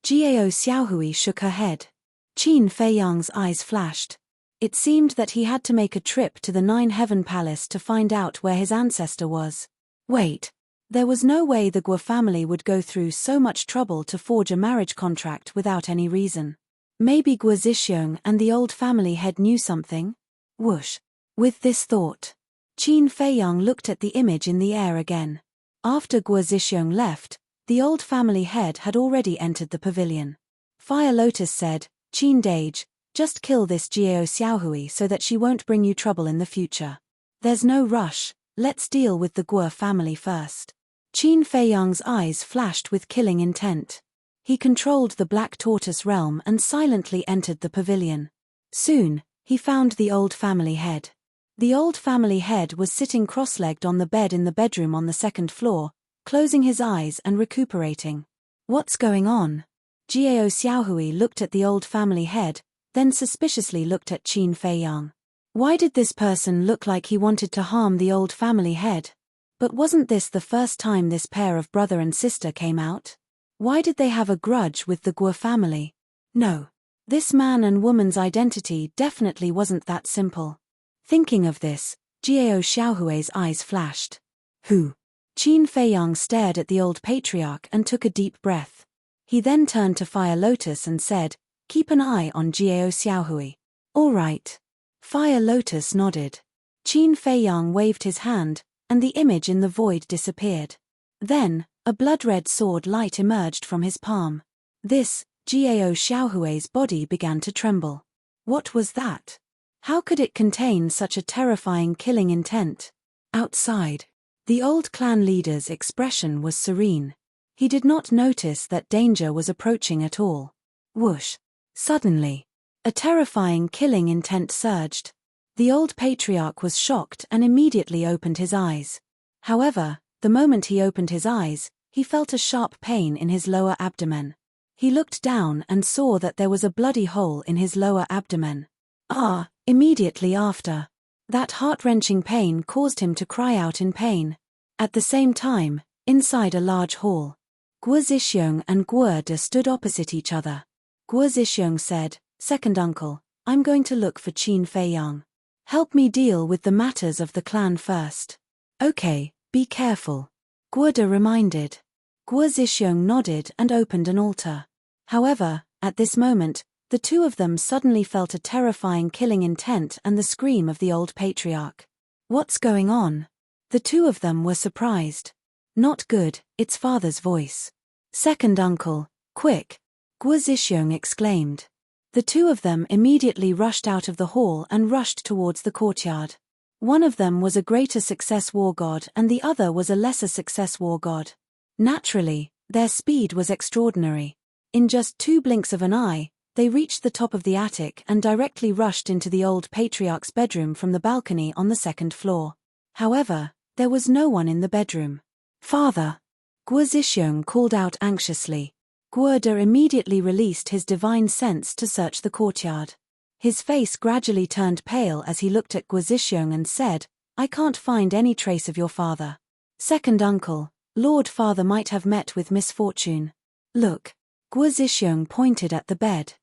Gao Xiaohui shook her head. Qin Feiyang's eyes flashed. It seemed that he had to make a trip to the Nine Heaven Palace to find out where his ancestor was. Wait. There was no way the Guo family would go through so much trouble to forge a marriage contract without any reason. Maybe Guo Zhixiong and the old family head knew something? Whoosh. With this thought, Qin Feiyang looked at the image in the air again. After Guo Zhixiong left, the old family head had already entered the pavilion. Fire Lotus said, Qin Dage, just kill this Gao Xiaohui so that she won't bring you trouble in the future. There's no rush, let's deal with the Guo family first. Qin Feiyang's eyes flashed with killing intent. He controlled the Black Tortoise realm and silently entered the pavilion. Soon, he found the old family head. The old family head was sitting cross-legged on the bed in the bedroom on the second floor, closing his eyes and recuperating. What's going on? Gao Xiaohui looked at the old family head, then suspiciously looked at Qin Feiyang. Why did this person look like he wanted to harm the old family head? But wasn't this the first time this pair of brother and sister came out? Why did they have a grudge with the Guo family? No. This man and woman's identity definitely wasn't that simple. Thinking of this, Gao Xiaohui's eyes flashed. Who? Qin Feiyang stared at the old patriarch and took a deep breath. He then turned to Fire Lotus and said, keep an eye on Gao Xiaohui. All right. Fire Lotus nodded. Qin Feiyang waved his hand, and the image in the void disappeared. Then, a blood-red sword light emerged from his palm. This, Gao Xiaohui's body began to tremble. What was that? How could it contain such a terrifying killing intent? Outside, the old clan leader's expression was serene. He did not notice that danger was approaching at all. Whoosh! Suddenly, a terrifying killing intent surged. The old patriarch was shocked and immediately opened his eyes. However, the moment he opened his eyes, he felt a sharp pain in his lower abdomen. He looked down and saw that there was a bloody hole in his lower abdomen. Immediately after, that heart-wrenching pain caused him to cry out in pain. At the same time, inside a large hall, Guo Zixiong and Guo De stood opposite each other. Guo Zixiong said, "Second uncle, I'm going to look for Qin Feiyang. Help me deal with the matters of the clan first." "Okay, be careful," Guo De reminded. Guo Zixiong nodded and opened an altar. However, at this moment, the two of them suddenly felt a terrifying killing intent and the scream of the old patriarch. "What's going on?" The two of them were surprised. "Not good, it's father's voice." "Second uncle, quick!" Guo Zixiong exclaimed. The two of them immediately rushed out of the hall and rushed towards the courtyard. One of them was a greater success war god and the other was a lesser success war god. Naturally, their speed was extraordinary. In just 2 blinks of an eye, they reached the top of the attic and directly rushed into the old patriarch's bedroom from the balcony on the 2nd floor. However, there was no one in the bedroom. "Father!" Guo Zixiong called out anxiously. Guo De immediately released his divine sense to search the courtyard. His face gradually turned pale as he looked at Guo Zixiong and said, "I can't find any trace of your father. Second uncle, Lord Father might have met with misfortune. Look." Guo Zixiong pointed at the bed.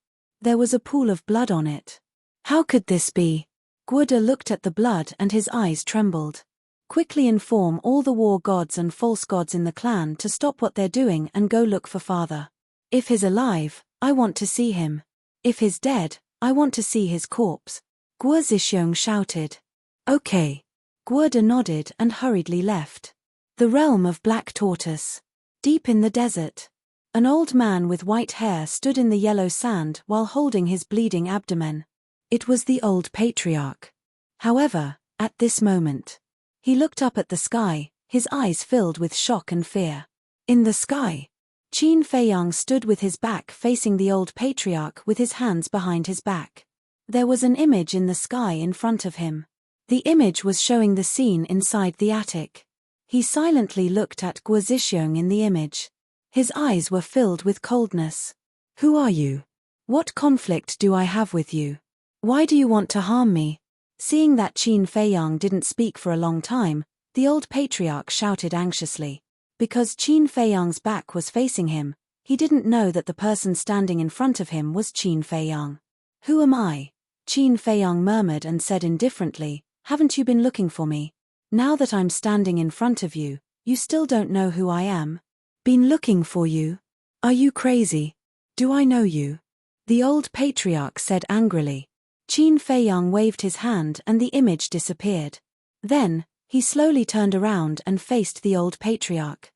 There was a pool of blood on it. "How could this be?" Guo De looked at the blood and his eyes trembled. "Quickly inform all the war gods and false gods in the clan to stop what they're doing and go look for father. If he's alive, I want to see him. If he's dead, I want to see his corpse." Guo Zixiong shouted. "Okay." Guo De nodded and hurriedly left. The realm of Black Tortoise. Deep in the desert, an old man with white hair stood in the yellow sand while holding his bleeding abdomen. It was the old patriarch. However, at this moment, he looked up at the sky, his eyes filled with shock and fear. In the sky, Qin Feiyang stood with his back facing the old patriarch with his hands behind his back. There was an image in the sky in front of him. The image was showing the scene inside the attic. He silently looked at Guo Zixiong in the image. His eyes were filled with coldness. "Who are you? What conflict do I have with you? Why do you want to harm me?" Seeing that Qin Feiyang didn't speak for a long time, the old patriarch shouted anxiously. Because Qin Feiyang's back was facing him, he didn't know that the person standing in front of him was Qin Feiyang. "Who am I?" Qin Feiyang murmured and said indifferently, "Haven't you been looking for me? Now that I'm standing in front of you, you still don't know who I am?" "Been looking for you? Are you crazy? Do I know you?" the old patriarch said angrily. Qin Feiyang waved his hand and the image disappeared. Then, he slowly turned around and faced the old patriarch.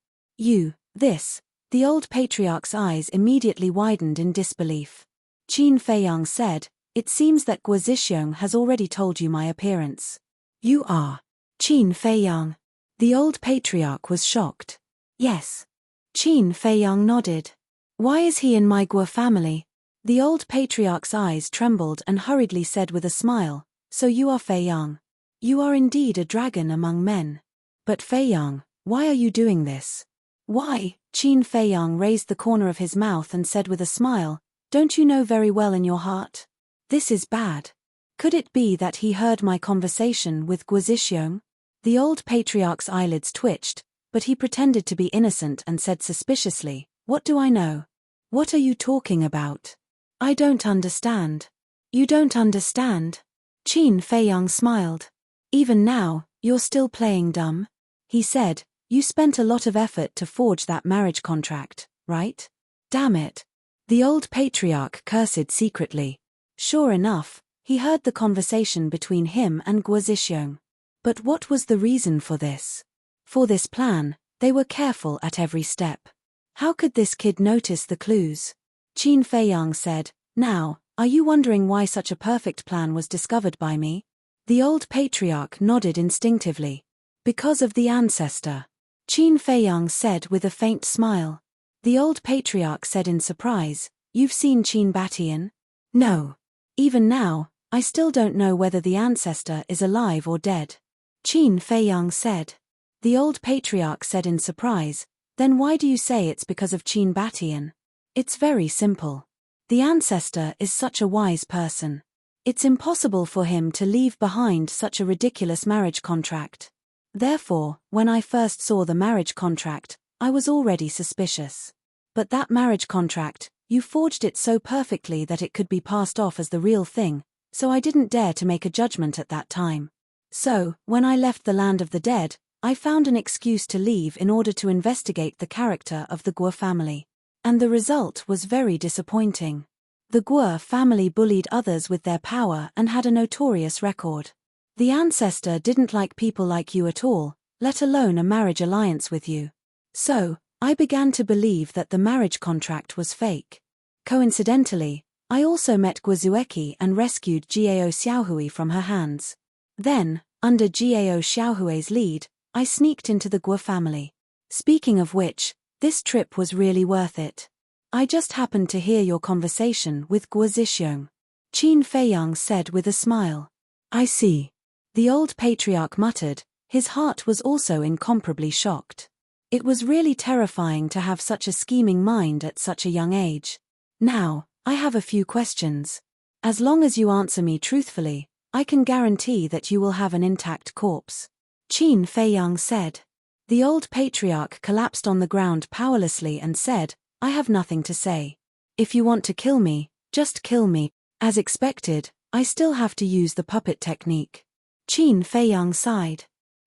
This." The old patriarch's eyes immediately widened in disbelief. Qin Feiyang said, "It seems that Guo Zixiong has already told you my appearance." "You are Qin Feiyang?" The old patriarch was shocked. "Yes." Qin Feiyang nodded. "Why is he in my Guo family?" The old patriarch's eyes trembled and hurriedly said with a smile, "So you are Feiyang. You are indeed a dragon among men. But Feiyang, why are you doing this?" "Why?" Qin Feiyang raised the corner of his mouth and said with a smile, "Don't you know very well in your heart? This is bad. Could it be that he heard my conversation with Guo Zixiong?" The old patriarch's eyelids twitched, but he pretended to be innocent and said suspiciously, "What do I know? What are you talking about? I don't understand." "You don't understand?" Qin Feiyang smiled. "Even now, you're still playing dumb?" He said, "You spent a lot of effort to forge that marriage contract, right? Damn it." The old patriarch cursed secretly. Sure enough, he heard the conversation between him and Guo Zixiong. But what was the reason for this? For this plan, they were careful at every step. How could this kid notice the clues? Qin Feiyang said, "Now, are you wondering why such a perfect plan was discovered by me?" The old patriarch nodded instinctively. Because of the ancestor. Qin Feiyang said with a faint smile. The old patriarch said in surprise, "You've seen Qin Batian?" "No. Even now, I still don't know whether the ancestor is alive or dead." Qin Feiyang said. The old patriarch said in surprise, "Then why do you say it's because of Qin Batian?" "It's very simple. The ancestor is such a wise person. It's impossible for him to leave behind such a ridiculous marriage contract. Therefore, when I first saw the marriage contract, I was already suspicious. But that marriage contract, you forged it so perfectly that it could be passed off as the real thing, so I didn't dare to make a judgment at that time. So, when I left the land of the dead, I found an excuse to leave in order to investigate the character of the Guo family. And the result was very disappointing. The Guo family bullied others with their power and had a notorious record. The ancestor didn't like people like you at all, let alone a marriage alliance with you. So, I began to believe that the marriage contract was fake. Coincidentally, I also met Guo Zueki and rescued Jiao Xiaohui from her hands. Then, under Jiao Xiaohui's lead, I sneaked into the Guo family. Speaking of which, this trip was really worth it. I just happened to hear your conversation with Guo Zixiong." Qin Feiyang said with a smile. "I see." The old patriarch muttered, his heart was also incomparably shocked. It was really terrifying to have such a scheming mind at such a young age. "Now, I have a few questions. As long as you answer me truthfully, I can guarantee that you will have an intact corpse." Qin Feiyang said. The old patriarch collapsed on the ground powerlessly and said, "I have nothing to say. If you want to kill me, just kill me." As expected, I still have to use the puppet technique. Qin Feiyang sighed.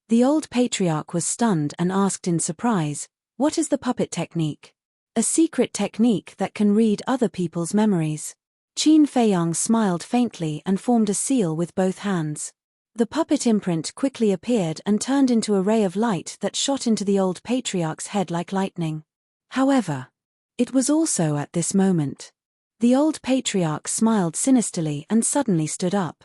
The old patriarch was stunned and asked in surprise, "What is the puppet technique?" "A secret technique that can read other people's memories." Qin Feiyang smiled faintly and formed a seal with both hands. The puppet imprint quickly appeared and turned into a ray of light that shot into the old patriarch's head like lightning. However, it was also at this moment. The old patriarch smiled sinisterly and suddenly stood up.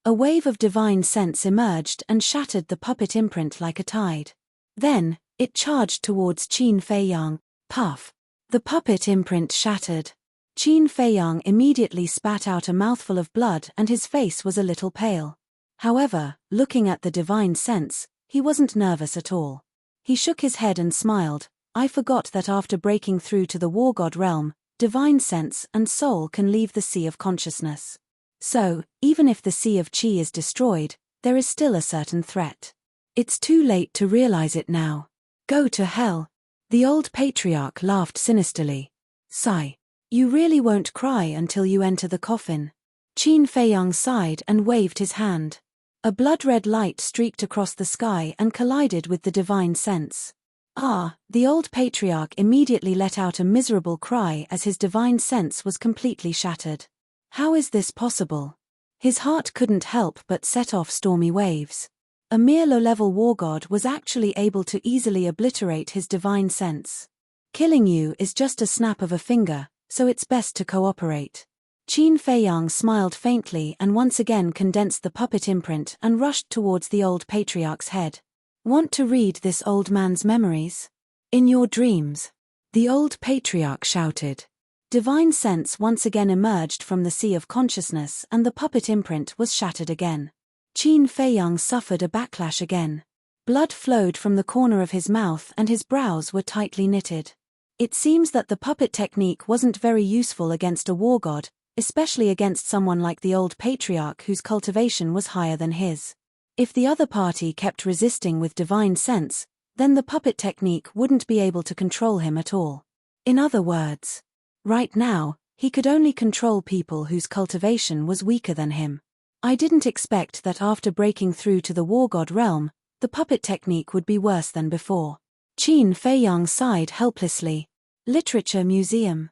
A wave of divine sense emerged and shattered the puppet imprint like a tide. Then, it charged towards Qin Feiyang. Puff! The puppet imprint shattered. Qin Feiyang immediately spat out a mouthful of blood and his face was a little pale. However, looking at the divine sense, he wasn't nervous at all. He shook his head and smiled. "I forgot that after breaking through to the war god realm, divine sense and soul can leave the sea of consciousness. So, even if the sea of qi is destroyed, there is still a certain threat. It's too late to realize it now. Go to hell." The old patriarch laughed sinisterly. "Sigh. You really won't cry until you enter the coffin." Qin Feiyang sighed and waved his hand. A blood-red light streaked across the sky and collided with the divine sense. "Ah!" The old patriarch immediately let out a miserable cry as his divine sense was completely shattered. How is this possible? His heart couldn't help but set off stormy waves. A mere low-level war god was actually able to easily obliterate his divine sense. Killing you is just a snap of a finger, so it's best to cooperate. Qin Feiyang smiled faintly and once again condensed the puppet imprint and rushed towards the old patriarch's head. "Want to read this old man's memories? In your dreams?" the old patriarch shouted. Divine sense once again emerged from the sea of consciousness and the puppet imprint was shattered again. Qin Feiyang suffered a backlash again. Blood flowed from the corner of his mouth and his brows were tightly knitted. It seems that the puppet technique wasn't very useful against a war god, especially against someone like the old patriarch whose cultivation was higher than his. If the other party kept resisting with divine sense, then the puppet technique wouldn't be able to control him at all. In other words, right now, he could only control people whose cultivation was weaker than him. I didn't expect that after breaking through to the war god realm, the puppet technique would be worse than before. Qin Feiyang sighed helplessly. Literature Museum.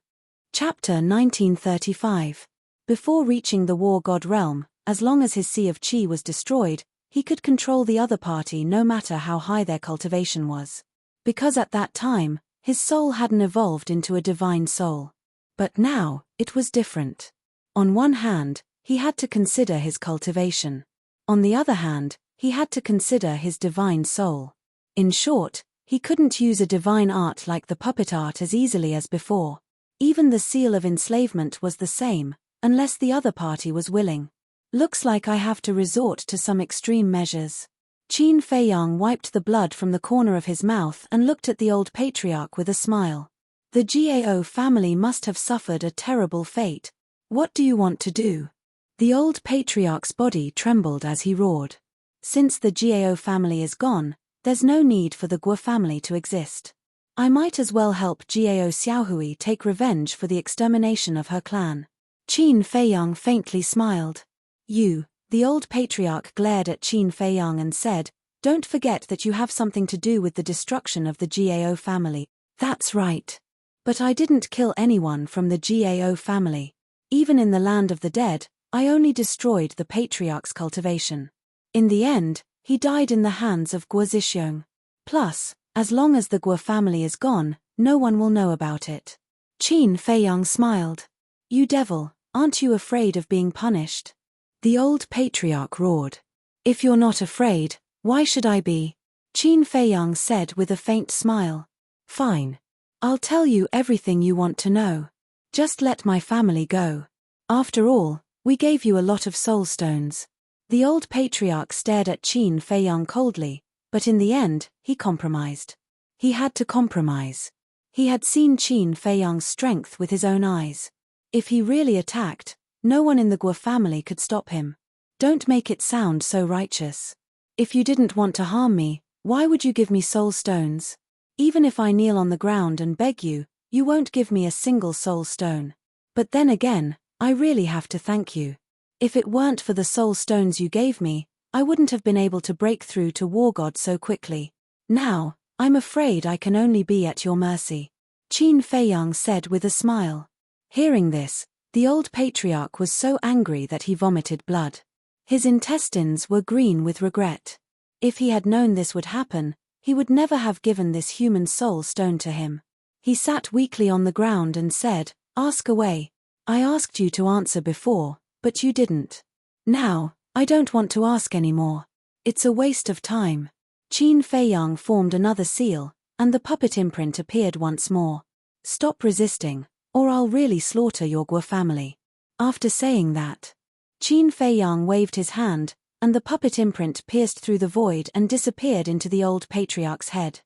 Chapter 1935. Before reaching the war god realm, as long as his sea of qi was destroyed, he could control the other party no matter how high their cultivation was. Because at that time, his soul hadn't evolved into a divine soul. But now, it was different. On one hand, he had to consider his cultivation. On the other hand, he had to consider his divine soul. In short, he couldn't use a divine art like the puppet art as easily as before. Even the seal of enslavement was the same, unless the other party was willing. Looks like I have to resort to some extreme measures. Qin Feiyang wiped the blood from the corner of his mouth and looked at the old patriarch with a smile. The Gao family must have suffered a terrible fate. What do you want to do? The old patriarch's body trembled as he roared. Since the Gao family is gone, there's no need for the Guo family to exist. I might as well help Gao Xiaohui take revenge for the extermination of her clan. Qin Feiyang faintly smiled. You, the old patriarch glared at Qin Feiyang and said, don't forget that you have something to do with the destruction of the Gao family. That's right. But I didn't kill anyone from the Gao family. Even in the land of the dead, I only destroyed the patriarch's cultivation. In the end, he died in the hands of Guo Zhixiong. Plus, as long as the Guo family is gone, no one will know about it. Qin Feiyang smiled. You devil, aren't you afraid of being punished? The old patriarch roared. If you're not afraid, why should I be? Qin Feiyang said with a faint smile. Fine. I'll tell you everything you want to know. Just let my family go. After all, we gave you a lot of soul stones. The old patriarch stared at Qin Feiyang coldly, but in the end, he compromised. He had to compromise. He had seen Qin Feiyang's strength with his own eyes. If he really attacked, no one in the Guo family could stop him. Don't make it sound so righteous. If you didn't want to harm me, why would you give me soul stones? Even if I kneel on the ground and beg you, you won't give me a single soul stone. But then again, I really have to thank you. If it weren't for the soul stones you gave me, I wouldn't have been able to break through to War God so quickly. Now, I'm afraid I can only be at your mercy. Qin Feiyang said with a smile. Hearing this, the old patriarch was so angry that he vomited blood. His intestines were green with regret. If he had known this would happen, he would never have given this human soul stone to him. He sat weakly on the ground and said, Ask away. I asked you to answer before, but you didn't. Now, I don't want to ask anymore. It's a waste of time. Qin Feiyang formed another seal, and the puppet imprint appeared once more. Stop resisting, or I'll really slaughter your Guo family. After saying that, Qin Feiyang waved his hand, and the puppet imprint pierced through the void and disappeared into the old patriarch's head.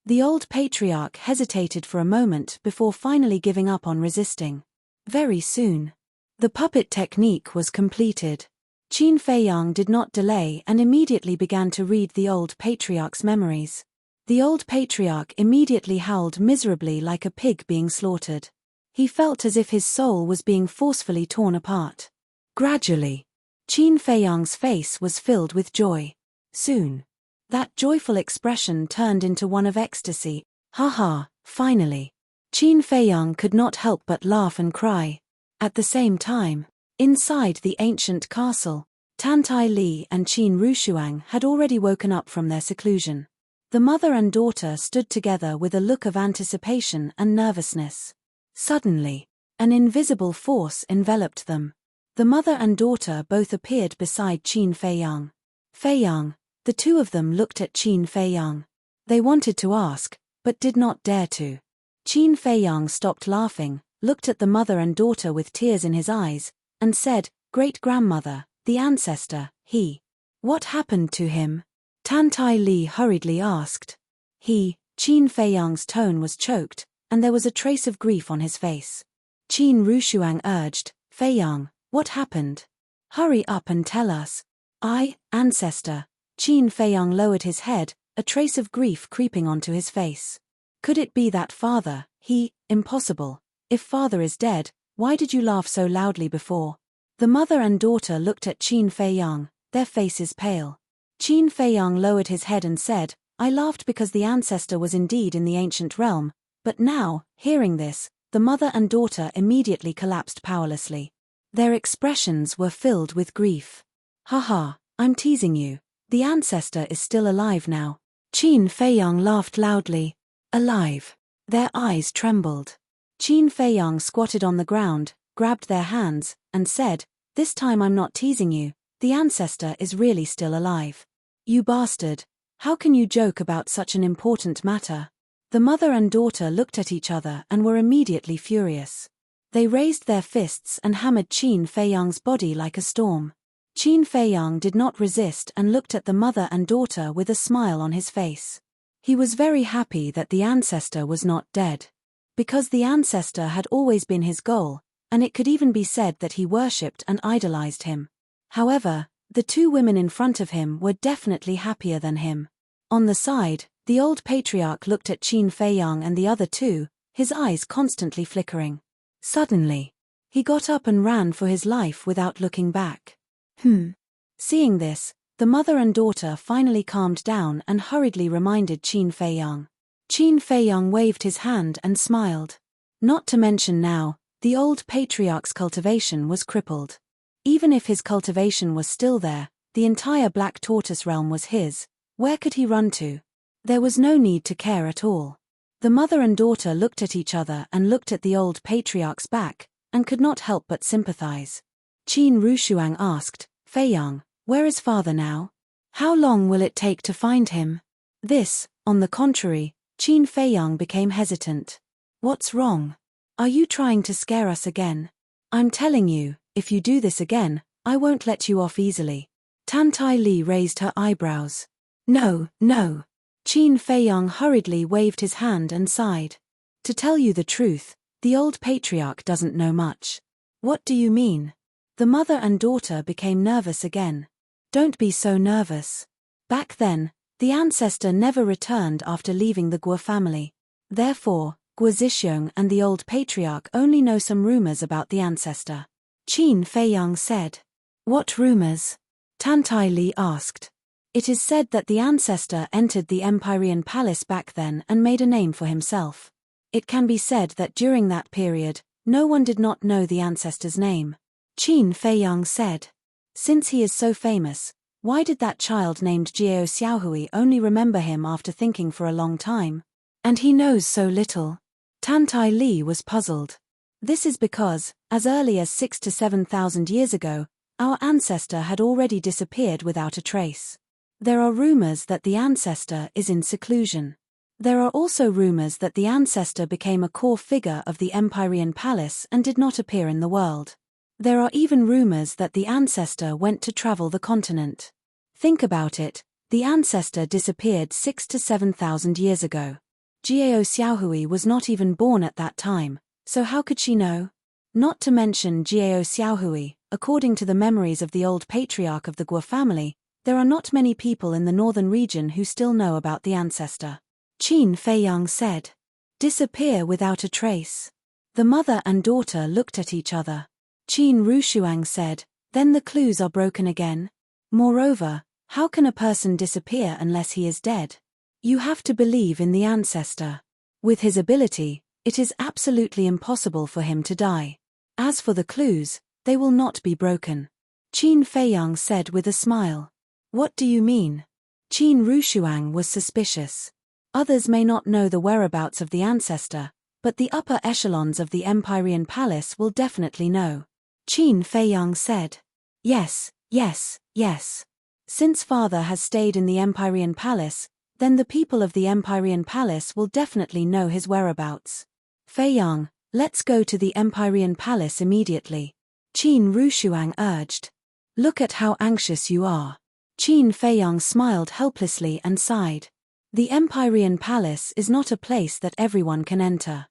The old patriarch hesitated for a moment before finally giving up on resisting. Very soon, the puppet technique was completed. Qin Feiyang did not delay and immediately began to read the old patriarch's memories. The old patriarch immediately howled miserably like a pig being slaughtered. He felt as if his soul was being forcefully torn apart. Gradually, Qin Feiyang's face was filled with joy. Soon, that joyful expression turned into one of ecstasy. Haha, finally. Qin Feiyang could not help but laugh and cry. At the same time, inside the ancient castle, Tan Tai Li and Qin Rushuang had already woken up from their seclusion. The mother and daughter stood together with a look of anticipation and nervousness. Suddenly, an invisible force enveloped them. The mother and daughter both appeared beside Qin Feiyang. Feiyang, the two of them looked at Qin Feiyang. They wanted to ask, but did not dare to. Qin Feiyang stopped laughing, looked at the mother and daughter with tears in his eyes, and said, Great-grandmother, the ancestor, he. What happened to him? Tan Tai Li hurriedly asked. Qin Feiyang's tone was choked, and there was a trace of grief on his face. Qin Rushuang urged, Feiyang, what happened? Hurry up and tell us. Ancestor. Qin Feiyang lowered his head, a trace of grief creeping onto his face. Could it be that father? Impossible. If father is dead, why did you laugh so loudly before? The mother and daughter looked at Qin Feiyang, their faces pale. Qin Feiyang lowered his head and said, I laughed because the ancestor was indeed in the ancient realm, but now, hearing this, the mother and daughter immediately collapsed powerlessly. Their expressions were filled with grief. Haha, I'm teasing you. The ancestor is still alive now. Qin Feiyang laughed loudly. Alive. Their eyes trembled. Qin Feiyang squatted on the ground, grabbed their hands, and said, This time I'm not teasing you, the ancestor is really still alive. You bastard! How can you joke about such an important matter? The mother and daughter looked at each other and were immediately furious. They raised their fists and hammered Qin Feiyang's body like a storm. Qin Feiyang did not resist and looked at the mother and daughter with a smile on his face. He was very happy that the ancestor was not dead. Because the ancestor had always been his goal, and it could even be said that he worshipped and idolized him. However, the two women in front of him were definitely happier than him. On the side, the old patriarch looked at Qin Feiyang and the other two, his eyes constantly flickering. Suddenly, he got up and ran for his life without looking back. Seeing this, the mother and daughter finally calmed down and hurriedly reminded Qin Feiyang. Qin Feiyang waved his hand and smiled. Not to mention now, the old patriarch's cultivation was crippled. Even if his cultivation was still there, the entire Black Tortoise realm was his. Where could he run to? There was no need to care at all. The mother and daughter looked at each other and looked at the old patriarch's back, and could not help but sympathize. Qin Rushuang asked, Feiyang, where is father now? How long will it take to find him? This, on the contrary, Qin Feiyang became hesitant. What's wrong? Are you trying to scare us again? I'm telling you, if you do this again, I won't let you off easily. Tantai Li raised her eyebrows. No, no. Qin Feiyang hurriedly waved his hand and sighed. To tell you the truth, the old patriarch doesn't know much. What do you mean? The mother and daughter became nervous again. Don't be so nervous. Back then, the ancestor never returned after leaving the Guo family. Therefore, Guo Zixiong and the old patriarch only know some rumors about the ancestor. Qin Feiyang said. What rumors? Tantai Li asked. It is said that the ancestor entered the Empyrean Palace back then and made a name for himself. It can be said that during that period, no one did not know the ancestor's name. Qin Feiyang said. Since he is so famous, why did that child named Jiao Xiaohui only remember him after thinking for a long time? And he knows so little. Tantai Li was puzzled. This is because, as early as 6,000 to 7,000 years ago, our ancestor had already disappeared without a trace. There are rumors that the ancestor is in seclusion. There are also rumors that the ancestor became a core figure of the Empyrean Palace and did not appear in the world. There are even rumors that the ancestor went to travel the continent. Think about it, the ancestor disappeared 6,000 to 7,000 years ago. Jiao Xiaohui was not even born at that time, so how could she know? Not to mention Jiao Xiaohui, according to the memories of the old patriarch of the Guo family, there are not many people in the northern region who still know about the ancestor. Qin Feiyang said. Disappear without a trace. The mother and daughter looked at each other. Qin Rushuang said, then the clues are broken again. Moreover, how can a person disappear unless he is dead? You have to believe in the ancestor. With his ability, it is absolutely impossible for him to die. As for the clues, they will not be broken. Qin Feiyang said with a smile. What do you mean? Qin Rushuang was suspicious. Others may not know the whereabouts of the ancestor, but the upper echelons of the Empyrean Palace will definitely know. Qin Feiyang said. Yes, yes, yes. Since father has stayed in the Empyrean Palace, then the people of the Empyrean Palace will definitely know his whereabouts. Feiyang, let's go to the Empyrean Palace immediately. Qin Rushuang urged. Look at how anxious you are. Qin Feiyang smiled helplessly and sighed. The Empyrean Palace is not a place that everyone can enter.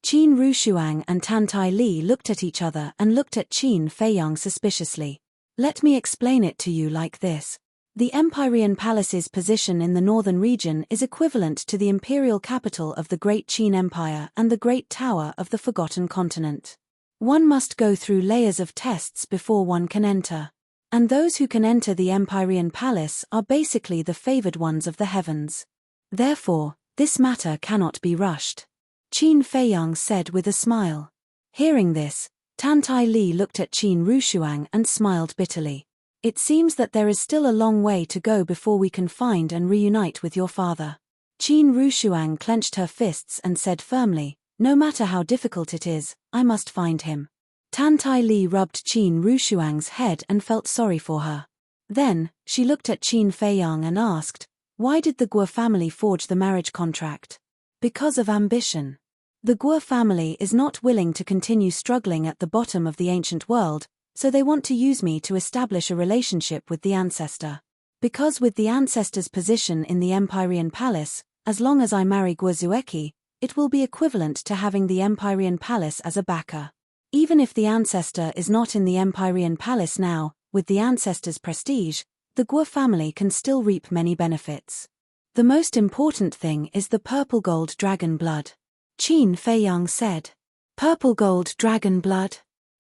Qin Rushuang and Tantai Li looked at each other and looked at Qin Feiyang suspiciously. Let me explain it to you like this. The Empyrean Palace's position in the northern region is equivalent to the imperial capital of the Great Qin Empire and the Great Tower of the Forgotten Continent. One must go through layers of tests before one can enter. And those who can enter the Empyrean Palace are basically the favored ones of the heavens. Therefore, this matter cannot be rushed. Qin Feiyang said with a smile. Hearing this, Tantai Li looked at Qin Rushuang and smiled bitterly. It seems that there is still a long way to go before we can find and reunite with your father. Qin Rushuang clenched her fists and said firmly, no matter how difficult it is, I must find him. Tantai Li rubbed Qin Rushuang's head and felt sorry for her. Then, she looked at Qin Feiyang and asked, why did the Guo family forge the marriage contract? Because of ambition. The Guo family is not willing to continue struggling at the bottom of the ancient world, so they want to use me to establish a relationship with the ancestor. Because with the ancestor's position in the Empyrean Palace, as long as I marry Guo Zueki, it will be equivalent to having the Empyrean Palace as a backer. Even if the ancestor is not in the Empyrean Palace now, with the ancestor's prestige, the Guo family can still reap many benefits. The most important thing is the purple gold dragon blood. Qin Feiyang said. Purple gold dragon blood?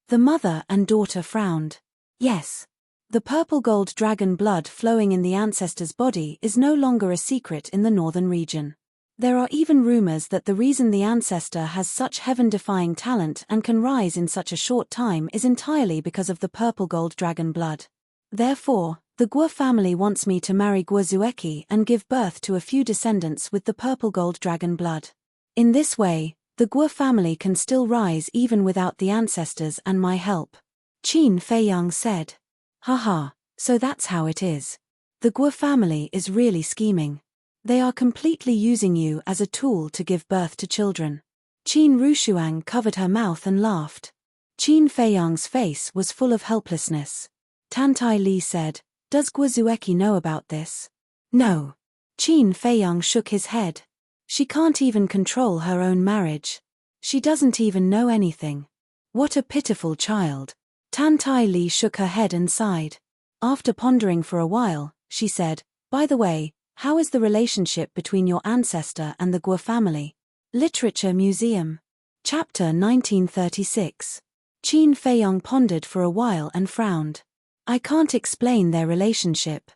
The mother and daughter frowned. Yes. The purple gold dragon blood flowing in the ancestor's body is no longer a secret in the northern region. There are even rumors that the reason the ancestor has such heaven-defying talent and can rise in such a short time is entirely because of the purple gold dragon blood. Therefore, the Guo family wants me to marry Guo Zueki and give birth to a few descendants with the purple gold dragon blood. In this way, the Guo family can still rise even without the ancestors and my help. Qin Feiyang said. Haha, so that's how it is. The Guo family is really scheming. They are completely using you as a tool to give birth to children. Qin Rushuang covered her mouth and laughed. Qin Feiyang's face was full of helplessness. Tantai Li said, does Guo Zueki know about this? No. Qin Feiyang shook his head. She can't even control her own marriage. She doesn't even know anything. What a pitiful child. Tantai Li shook her head and sighed. After pondering for a while, she said, by the way, how is the relationship between your ancestor and the Guo family? Literature Museum. Chapter 1936. Qin Feiyang pondered for a while and frowned. I can't explain their relationship.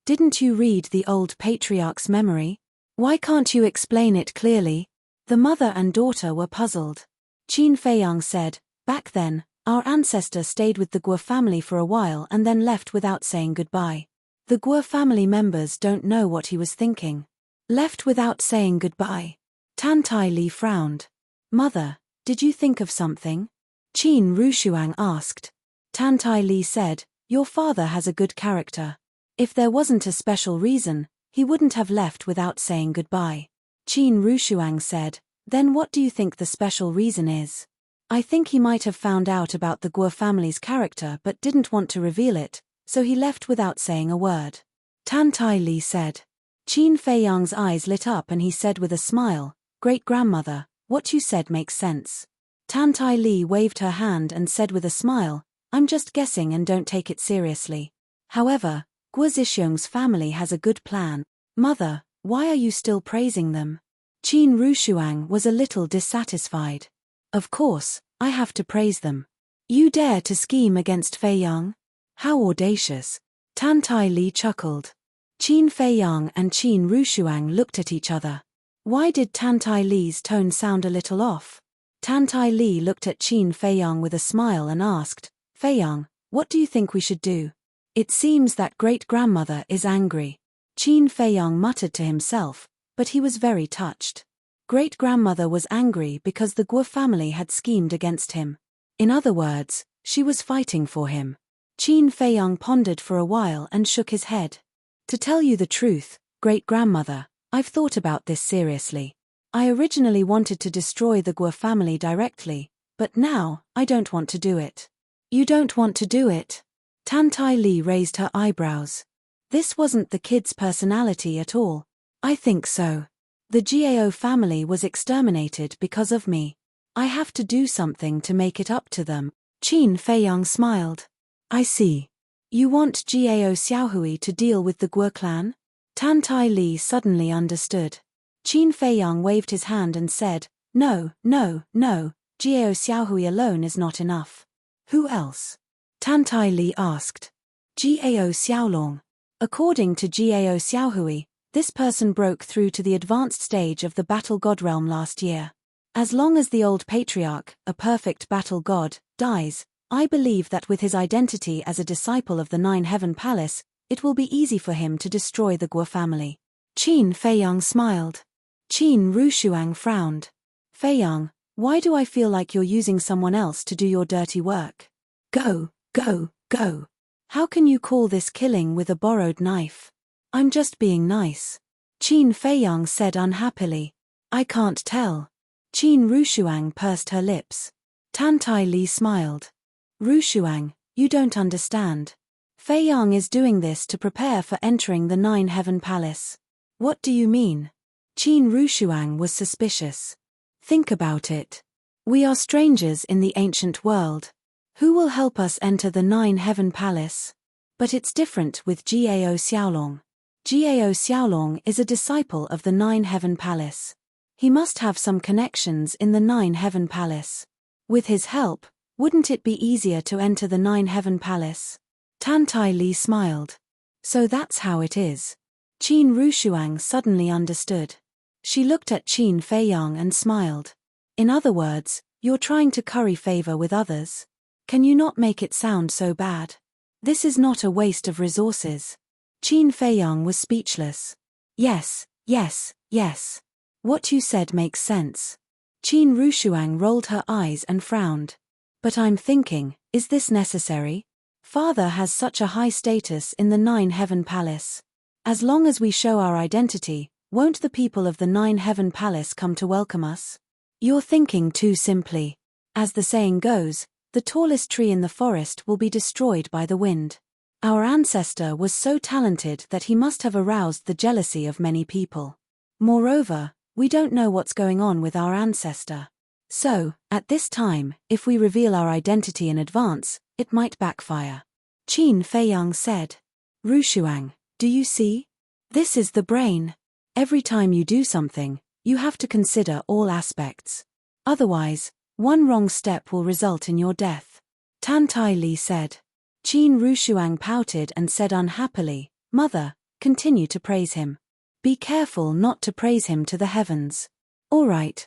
Didn't you read the old patriarch's memory? Why can't you explain it clearly? The mother and daughter were puzzled. Qin Feiyang said, back then, our ancestor stayed with the Guo family for a while and then left without saying goodbye. The Guo family members don't know what he was thinking. Left without saying goodbye. Tantai Li frowned. Mother, did you think of something? Qin Rushuang asked. Tantai Li said, your father has a good character. If there wasn't a special reason, he wouldn't have left without saying goodbye. Qin Rushuang said, then what do you think the special reason is? I think he might have found out about the Guo family's character but didn't want to reveal it, so he left without saying a word. Tantai Li said. Qin Feiyang's eyes lit up and he said with a smile, Great-grandmother, what you said makes sense. Tantai Li waved her hand and said with a smile, I'm just guessing and don't take it seriously. However, Guo Zhixiong's family has a good plan. Mother, why are you still praising them? Qin Rushuang was a little dissatisfied. Of course, I have to praise them. You dare to scheme against Feiyang? How audacious. Tantai Li chuckled. Qin Feiyang and Qin Rushuang looked at each other. Why did Tantai Li's tone sound a little off? Tantai Li looked at Qin Feiyang with a smile and asked, Feiyang, what do you think we should do? It seems that great-grandmother is angry. Qin Feiyang muttered to himself, but he was very touched. Great-grandmother was angry because the Guo family had schemed against him. In other words, she was fighting for him. Qin Feiyang pondered for a while and shook his head. To tell you the truth, great-grandmother, I've thought about this seriously. I originally wanted to destroy the Guo family directly, but now, I don't want to do it. You don't want to do it? Tantai Li raised her eyebrows. This wasn't the kid's personality at all. I think so. The Gao family was exterminated because of me. I have to do something to make it up to them. Qin Feiyang smiled. I see. You want Gao Xiaohui to deal with the Guo clan? Tantai Li suddenly understood. Qin Feiyang waved his hand and said, No, Gao Xiaohui alone is not enough. Who else? Tantai Li asked. Gao Xiaolong. According to Gao Xiaohui, this person broke through to the advanced stage of the battle god realm last year. As long as the old patriarch, a perfect battle god, dies, I believe that with his identity as a disciple of the Nine Heaven Palace, it will be easy for him to destroy the Guo family. Qin Feiyang smiled. Qin Rushuang frowned. Feiyang, why do I feel like you're using someone else to do your dirty work? Go. How can you call this killing with a borrowed knife? I'm just being nice. Qin Feiyang said unhappily. I can't tell. Qin Rushuang pursed her lips. Tan Tai Li smiled. Rushuang, you don't understand. Feiyang is doing this to prepare for entering the Nine Heaven Palace. What do you mean? Qin Rushuang was suspicious. Think about it. We are strangers in the ancient world. Who will help us enter the Nine Heaven Palace? But it's different with Gao Xiaolong. Gao Xiaolong is a disciple of the Nine Heaven Palace. He must have some connections in the Nine Heaven Palace. With his help, wouldn't it be easier to enter the Nine Heaven Palace? Tan Tai Li smiled. So that's how it is. Qin Rushuang suddenly understood. She looked at Qin Feiyang and smiled. In other words, you're trying to curry favor with others. Can you not make it sound so bad? This is not a waste of resources. Qin Feiyang was speechless. Yes. What you said makes sense. Qin Rushuang rolled her eyes and frowned. But I'm thinking, is this necessary? Father has such a high status in the Nine Heaven Palace. As long as we show our identity, won't the people of the Nine Heaven Palace come to welcome us? You're thinking too simply. As the saying goes, the tallest tree in the forest will be destroyed by the wind. Our ancestor was so talented that he must have aroused the jealousy of many people. Moreover, we don't know what's going on with our ancestor. So, at this time, if we reveal our identity in advance, it might backfire. Qin Feiyang said. Rushuang, do you see? This is the brain. Every time you do something, you have to consider all aspects. Otherwise, one wrong step will result in your death. Tan Tai Li said. Qin Rushuang pouted and said unhappily, Mother, continue to praise him. Be careful not to praise him to the heavens. All right.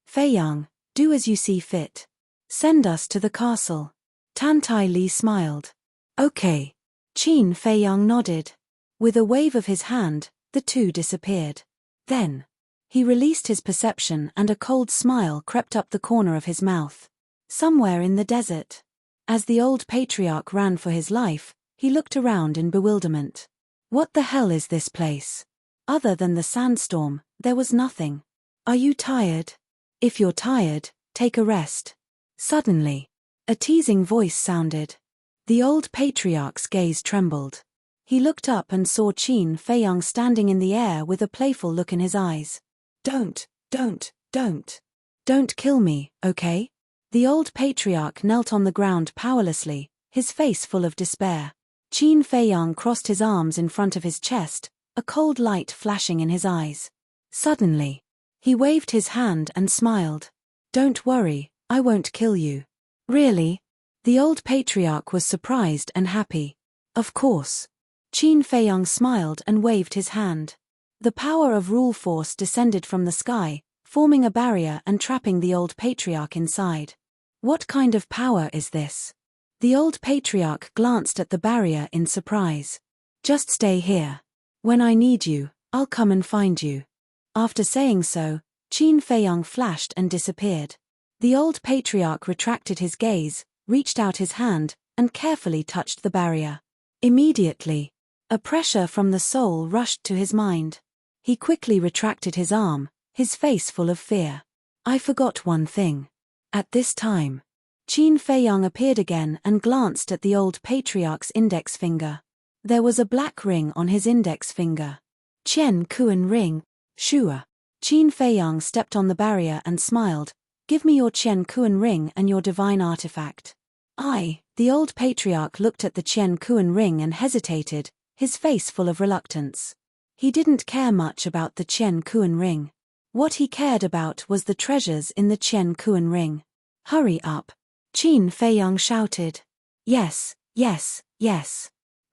Feiyang, do as you see fit. Send us to the castle. Tan Tai Li smiled. Okay. Qin Feiyang nodded. With a wave of his hand, the two disappeared. Then, he released his perception and a cold smile crept up the corner of his mouth. Somewhere in the desert. As the old patriarch ran for his life, he looked around in bewilderment. What the hell is this place? Other than the sandstorm, there was nothing. Are you tired? If you're tired, take a rest. Suddenly, a teasing voice sounded. The old patriarch's gaze trembled. He looked up and saw Qin Feiyang standing in the air with a playful look in his eyes. Don't kill me, okay? The old patriarch knelt on the ground powerlessly, his face full of despair. Qin Feiyang crossed his arms in front of his chest, a cold light flashing in his eyes. Suddenly, he waved his hand and smiled. Don't worry, I won't kill you. Really? The old patriarch was surprised and happy. Of course. Qin Feiyang smiled and waved his hand. The power of rule force descended from the sky, forming a barrier and trapping the old patriarch inside. What kind of power is this? The old patriarch glanced at the barrier in surprise. Just stay here. When I need you, I'll come and find you. After saying so, Qin Feiyang flashed and disappeared. The old patriarch retracted his gaze, reached out his hand, and carefully touched the barrier. Immediately, a pressure from the soul rushed to his mind. He quickly retracted his arm, his face full of fear. I forgot one thing. At this time, Qin Feiyang appeared again and glanced at the old patriarch's index finger. There was a black ring on his index finger. Qian Kuan ring, Shua. Qin Feiyang stepped on the barrier and smiled. Give me your Qian Kuan ring and your divine artifact. The old patriarch looked at the Qian Kuan ring and hesitated, his face full of reluctance. He didn't care much about the Qian Kuan ring. What he cared about was the treasures in the Qian Kuan ring. Hurry up. Qin Feiyang shouted. Yes.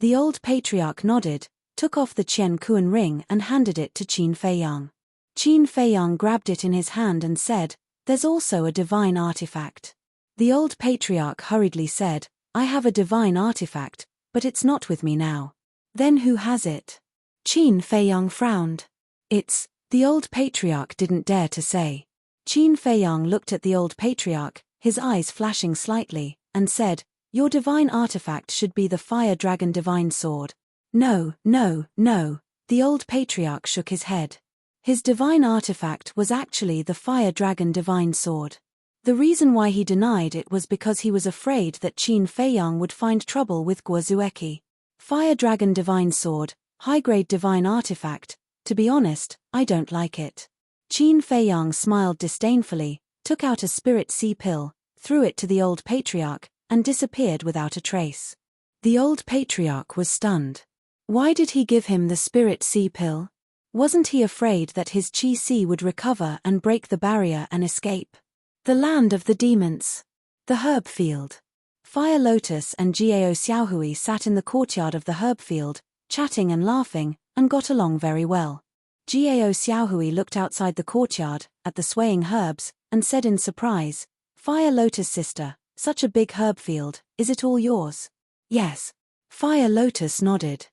The old patriarch nodded, took off the Qian Kuan ring and handed it to Qin Feiyang. Qin Feiyang grabbed it in his hand and said, There's also a divine artifact. The old patriarch hurriedly said, I have a divine artifact, but it's not with me now. Then who has it? Qin Feiyang frowned. The old patriarch didn't dare to say. Qin Feiyang looked at the old patriarch, his eyes flashing slightly, and said, Your divine artifact should be the fire dragon divine sword. No, no, no. The old patriarch shook his head. His divine artifact was actually the fire dragon divine sword. The reason why he denied it was because he was afraid that Qin Feiyang would find trouble with Guozueki. Fire dragon divine sword, high-grade divine artifact. To be honest, I don't like it. Qin Feiyang smiled disdainfully, took out a spirit sea pill, threw it to the old patriarch, and disappeared without a trace. The old patriarch was stunned. Why did he give him the spirit sea pill? Wasn't he afraid that his Qi Si would recover and break the barrier and escape? The land of the demons. The herb field. Fire Lotus and Jiao Xiaohui sat in the courtyard of the herb field, chatting and laughing, and got along very well. Jiao Xiaohui looked outside the courtyard, at the swaying herbs, and said in surprise, Fire Lotus sister, such a big herb field, is it all yours? Yes. Fire Lotus nodded.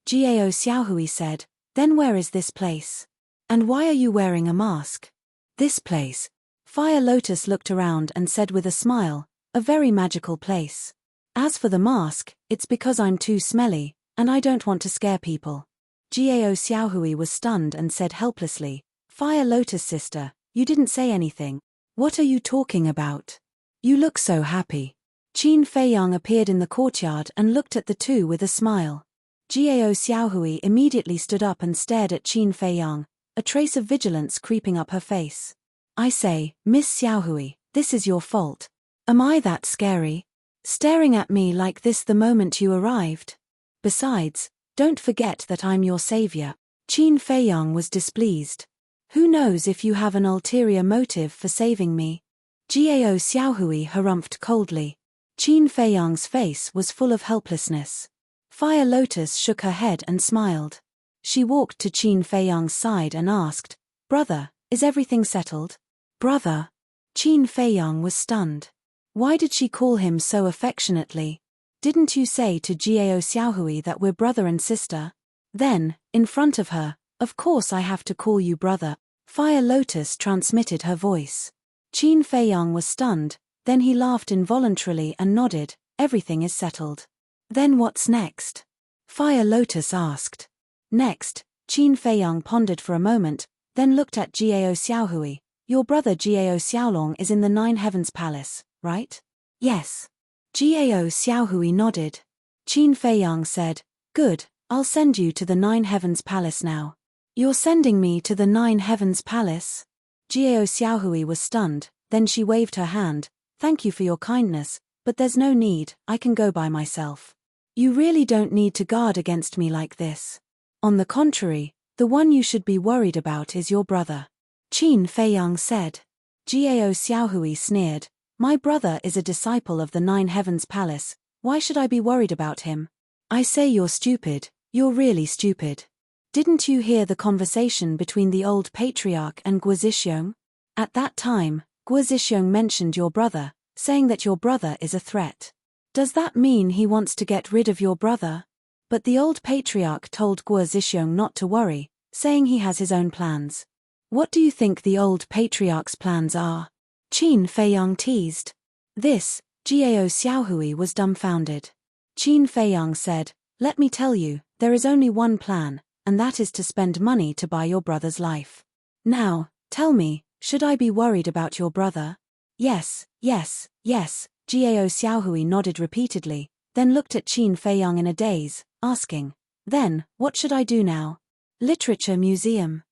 Jiao Xiaohui said, then where is this place? And why are you wearing a mask? This place. Fire Lotus looked around and said with a smile, a very magical place. As for the mask, it's because I'm too smelly, and I don't want to scare people. Jiao Xiaohui was stunned and said helplessly, Fire Lotus sister, you didn't say anything. What are you talking about? You look so happy. Qin Feiyang appeared in the courtyard and looked at the two with a smile. Jiao Xiaohui immediately stood up and stared at Qin Feiyang, a trace of vigilance creeping up her face. I say, Miss Xiaohui, this is your fault. Am I that scary? Staring at me like this the moment you arrived? Besides, don't forget that I'm your savior. Qin Feiyang was displeased. Who knows if you have an ulterior motive for saving me? Jiao Xiaohui harumphed coldly. Qin Feiyang's face was full of helplessness. Fire Lotus shook her head and smiled. She walked to Qin Feiyang's side and asked, Brother, is everything settled? Brother? Qin Feiyang was stunned. Why did she call him so affectionately? Didn't you say to Jiao Xiaohui that we're brother and sister? Then, in front of her, of course I have to call you brother. Fire Lotus transmitted her voice. Qin Feiyang was stunned, then he laughed involuntarily and nodded, everything is settled. Then what's next? Fire Lotus asked. Next, Qin Feiyang pondered for a moment, then looked at Jiao Xiaohui. Your brother Jiao Xiaolong is in the Nine Heavens Palace, right? Yes. Jiao Xiaohui nodded. Qin Feiyang said, good, I'll send you to the Nine Heavens Palace now. You're sending me to the Nine Heavens Palace? Jiao Xiaohui was stunned, then she waved her hand, thank you for your kindness, but there's no need, I can go by myself. You really don't need to guard against me like this. On the contrary, the one you should be worried about is your brother. Qin Feiyang said. Jiao Xiaohui sneered, my brother is a disciple of the Nine Heavens Palace, why should I be worried about him? I say you're stupid, you're really stupid. Didn't you hear the conversation between the old patriarch and Guo Zhixiong? At that time, Guo Zhixiong mentioned your brother, saying that your brother is a threat. Does that mean he wants to get rid of your brother? But the old patriarch told Guo Zhixiong not to worry, saying he has his own plans. What do you think the old patriarch's plans are? Qin Feiyang teased. This, Jiao Xiaohui was dumbfounded. Qin Feiyang said, let me tell you, there is only one plan, and that is to spend money to buy your brother's life. Now, tell me, should I be worried about your brother? Yes, yes, yes, Jiao Xiaohui nodded repeatedly, then looked at Qin Feiyang in a daze, asking, then, what should I do now? Literature Museum.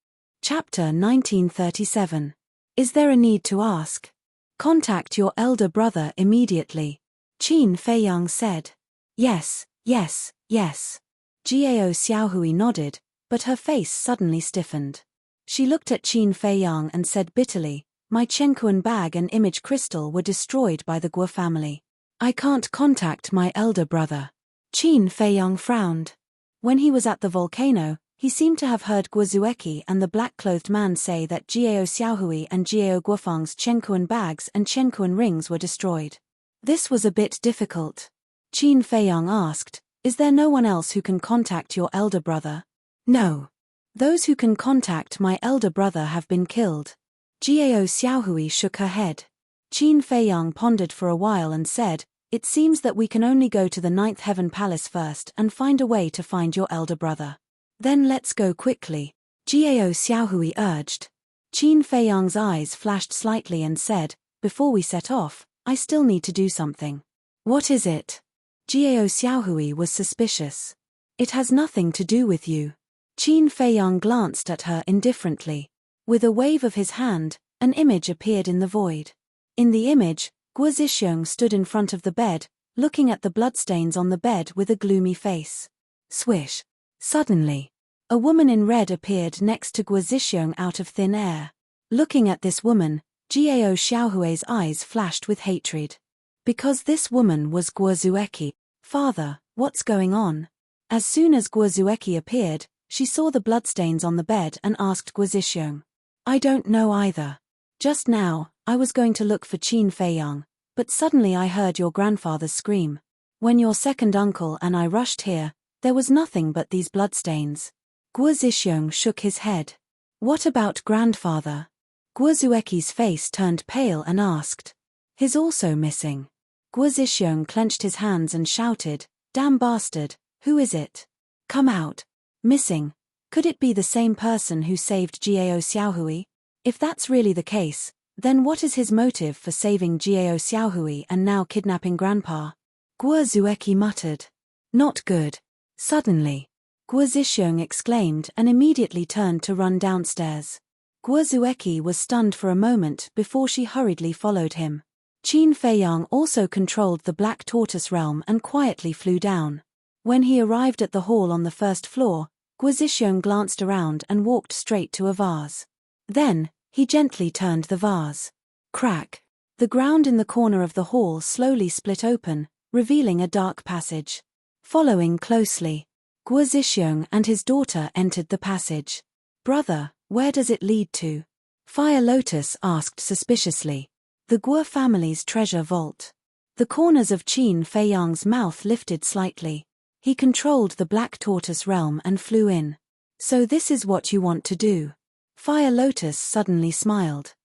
Chapter 1937. Is there a need to ask? Contact your elder brother immediately. Qin Feiyang said. Yes, yes, yes. Jiao Xiaohui nodded, but her face suddenly stiffened. She looked at Qin Feiyang and said bitterly, my Chenkuan bag and image crystal were destroyed by the Guo family. I can't contact my elder brother. Qin Feiyang frowned. When he was at the volcano, he seemed to have heard Guo Zueki and the black-clothed man say that Jiao Xiaohui and Jiao Guofang's Chenkuan bags and Chenkuan rings were destroyed. This was a bit difficult. Qin Feiyang asked, is there no one else who can contact your elder brother? No. Those who can contact my elder brother have been killed. Jiao Xiaohui shook her head. Qin Feiyang pondered for a while and said, It seems that we can only go to the Ninth Heaven Palace first and find a way to find your elder brother. Then let's go quickly, Gao Xiaohui urged. Qin Feiyang's eyes flashed slightly and said, before we set off, I still need to do something. What is it? Gao Xiaohui was suspicious. It has nothing to do with you. Qin Feiyang glanced at her indifferently. With a wave of his hand, an image appeared in the void. In the image, Guo Zixiong stood in front of the bed, looking at the bloodstains on the bed with a gloomy face. Swish. Suddenly, a woman in red appeared next to Guo Zixiong out of thin air. Looking at this woman, Gao Xiaohui's eyes flashed with hatred. Because this woman was Guo Zueki. Father, what's going on? As soon as Guo Zueki appeared, she saw the bloodstains on the bed and asked Guo Zixiong. I don't know either. Just now, I was going to look for Qin Feiyang, but suddenly I heard your grandfather's scream. When your second uncle and I rushed here, there was nothing but these bloodstains. Guo Zixiong shook his head. What about grandfather? Guo Zueki's face turned pale and asked. He's also missing. Guo Zixiong clenched his hands and shouted, damn bastard, who is it? Come out. Missing. Could it be the same person who saved Gao Xiaohui? If that's really the case, then what is his motive for saving Gao Xiaohui and now kidnapping Grandpa? Guo Zueki muttered. Not good. Suddenly, Guo Zixiong exclaimed and immediately turned to run downstairs. Guo Zueki was stunned for a moment before she hurriedly followed him. Qin Feiyang also controlled the Black Tortoise realm and quietly flew down. When he arrived at the hall on the first floor, Guo Zixiong glanced around and walked straight to a vase. Then, he gently turned the vase. Crack! The ground in the corner of the hall slowly split open, revealing a dark passage. Following closely, Guo Zixiong and his daughter entered the passage. Brother, where does it lead to? Fire Lotus asked suspiciously. The Guo family's treasure vault. The corners of Qin Feiyang's mouth lifted slightly. He controlled the Black Tortoise realm and flew in. So this is what you want to do? Fire Lotus suddenly smiled.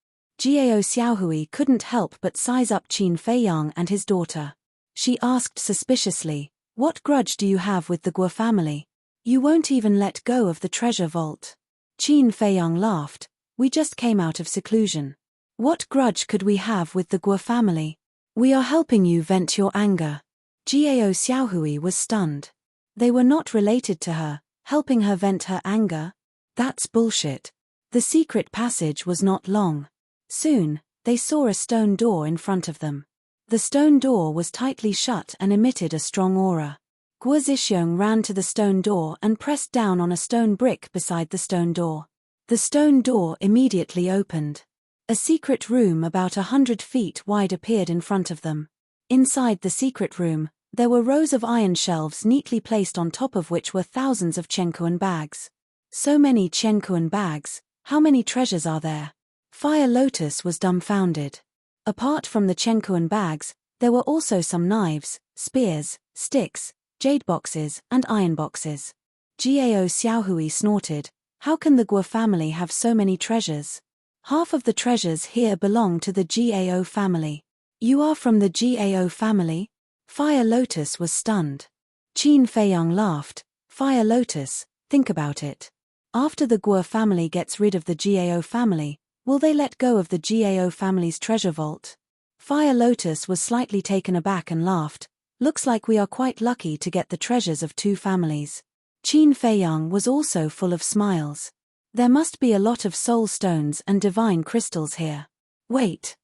Gao Xiaohui couldn't help but size up Qin Feiyang and his daughter. She asked suspiciously, what grudge do you have with the Guo family? You won't even let go of the treasure vault. Qin Feiyang laughed. We just came out of seclusion. What grudge could we have with the Guo family? We are helping you vent your anger. Gao Xiaohui was stunned. They were not related to her, helping her vent her anger? That's bullshit. The secret passage was not long. Soon, they saw a stone door in front of them. The stone door was tightly shut and emitted a strong aura. Guo Zixiong ran to the stone door and pressed down on a stone brick beside the stone door. The stone door immediately opened. A secret room about 100 feet wide appeared in front of them. Inside the secret room, there were rows of iron shelves neatly placed on top of which were thousands of Chenkuan bags. So many Chenkuan bags, how many treasures are there? Fire Lotus was dumbfounded. Apart from the Chenkuan bags, there were also some knives, spears, sticks, jade boxes, and iron boxes. Gao Xiaohui snorted. How can the Guo family have so many treasures? Half of the treasures here belong to the Gao family. You are from the Gao family? Fire Lotus was stunned. Qin Feiyang laughed. Fire Lotus, think about it. After the Guo family gets rid of the Gao family, will they let go of the Gao family's treasure vault? Fire Lotus was slightly taken aback and laughed. Looks like we are quite lucky to get the treasures of two families. Qin Feiyang was also full of smiles. There must be a lot of soul stones and divine crystals here. Wait.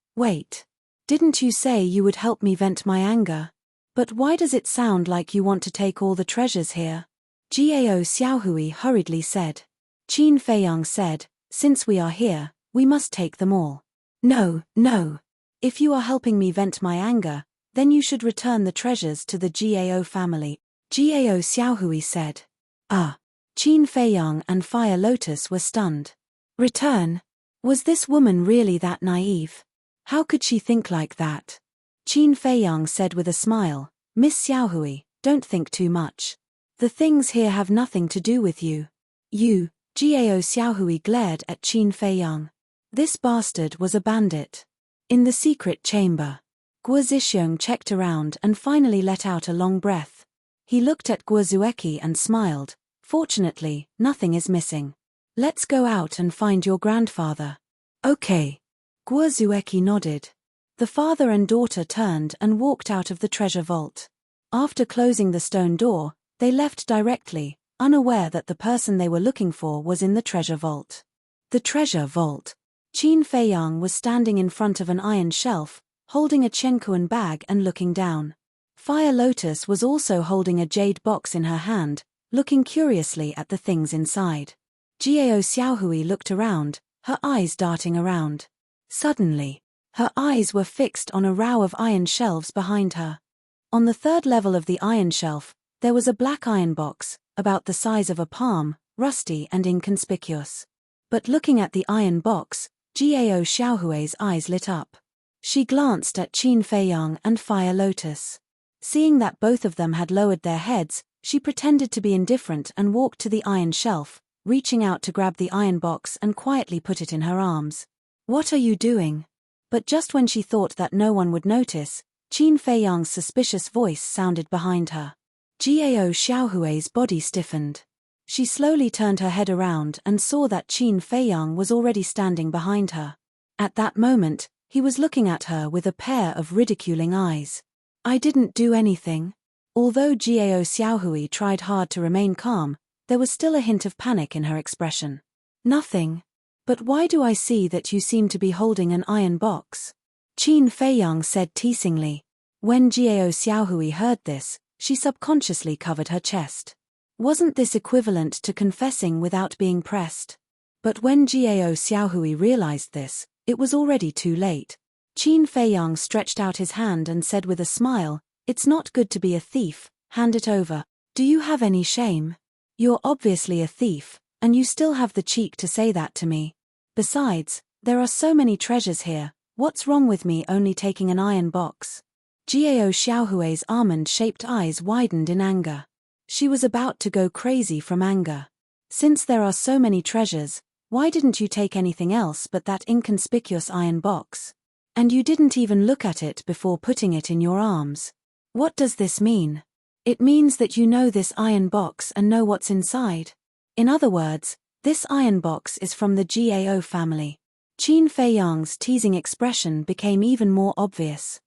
Didn't you say you would help me vent my anger? But why does it sound like you want to take all the treasures here? Gao Xiaohui hurriedly said. Qin Feiyang said, since we are here, we must take them all. No. If you are helping me vent my anger, then you should return the treasures to the Gao family. Gao Xiaohui said. Qin Feiyang and Fire Lotus were stunned. Return? Was this woman really that naive? How could she think like that? Qin Feiyang said with a smile, Miss Xiaohui, don't think too much. The things here have nothing to do with you. You, Gao Xiaohui glared at Qin Feiyang. This bastard was a bandit. In the secret chamber, Guo Zixiong checked around and finally let out a long breath. He looked at Guo Zueki and smiled. Fortunately, nothing is missing. Let's go out and find your grandfather. Okay. Guo Zueki nodded. The father and daughter turned and walked out of the treasure vault. After closing the stone door, they left directly, unaware that the person they were looking for was in the treasure vault. The treasure vault. Qin Feiyang was standing in front of an iron shelf, holding a Chenkuan bag and looking down. Fire Lotus was also holding a jade box in her hand, looking curiously at the things inside. Jiao Xiaohui looked around, her eyes darting around. Suddenly, her eyes were fixed on a row of iron shelves behind her. On the third level of the iron shelf, there was a black iron box, about the size of a palm, rusty and inconspicuous. But looking at the iron box, Jiao Xiaohui's eyes lit up. She glanced at Qin Feiyang and Fire Lotus. Seeing that both of them had lowered their heads, she pretended to be indifferent and walked to the iron shelf, reaching out to grab the iron box and quietly put it in her arms. What are you doing? But just when she thought that no one would notice, Qin Feiyang's suspicious voice sounded behind her. Jiao Xiaohui's body stiffened. She slowly turned her head around and saw that Qin Feiyang was already standing behind her. At that moment, he was looking at her with a pair of ridiculing eyes. I didn't do anything. Although Jiao Xiaohui tried hard to remain calm, there was still a hint of panic in her expression. Nothing. But why do I see that you seem to be holding an iron box? Qin Feiyang said teasingly. When Jiao Xiaohui heard this, she subconsciously covered her chest. Wasn't this equivalent to confessing without being pressed? But when Jiao Xiaohui realized this, it was already too late. Qin Feiyang stretched out his hand and said with a smile, It's not good to be a thief, hand it over. Do you have any shame? You're obviously a thief, and you still have the cheek to say that to me. Besides, there are so many treasures here, what's wrong with me only taking an iron box? Jiao Xiaohui's almond-shaped eyes widened in anger. She was about to go crazy from anger. Since there are so many treasures, why didn't you take anything else but that inconspicuous iron box? And you didn't even look at it before putting it in your arms. What does this mean? It means that you know this iron box and know what's inside. In other words, this iron box is from the Jiao family. Qin Feiyang's teasing expression became even more obvious.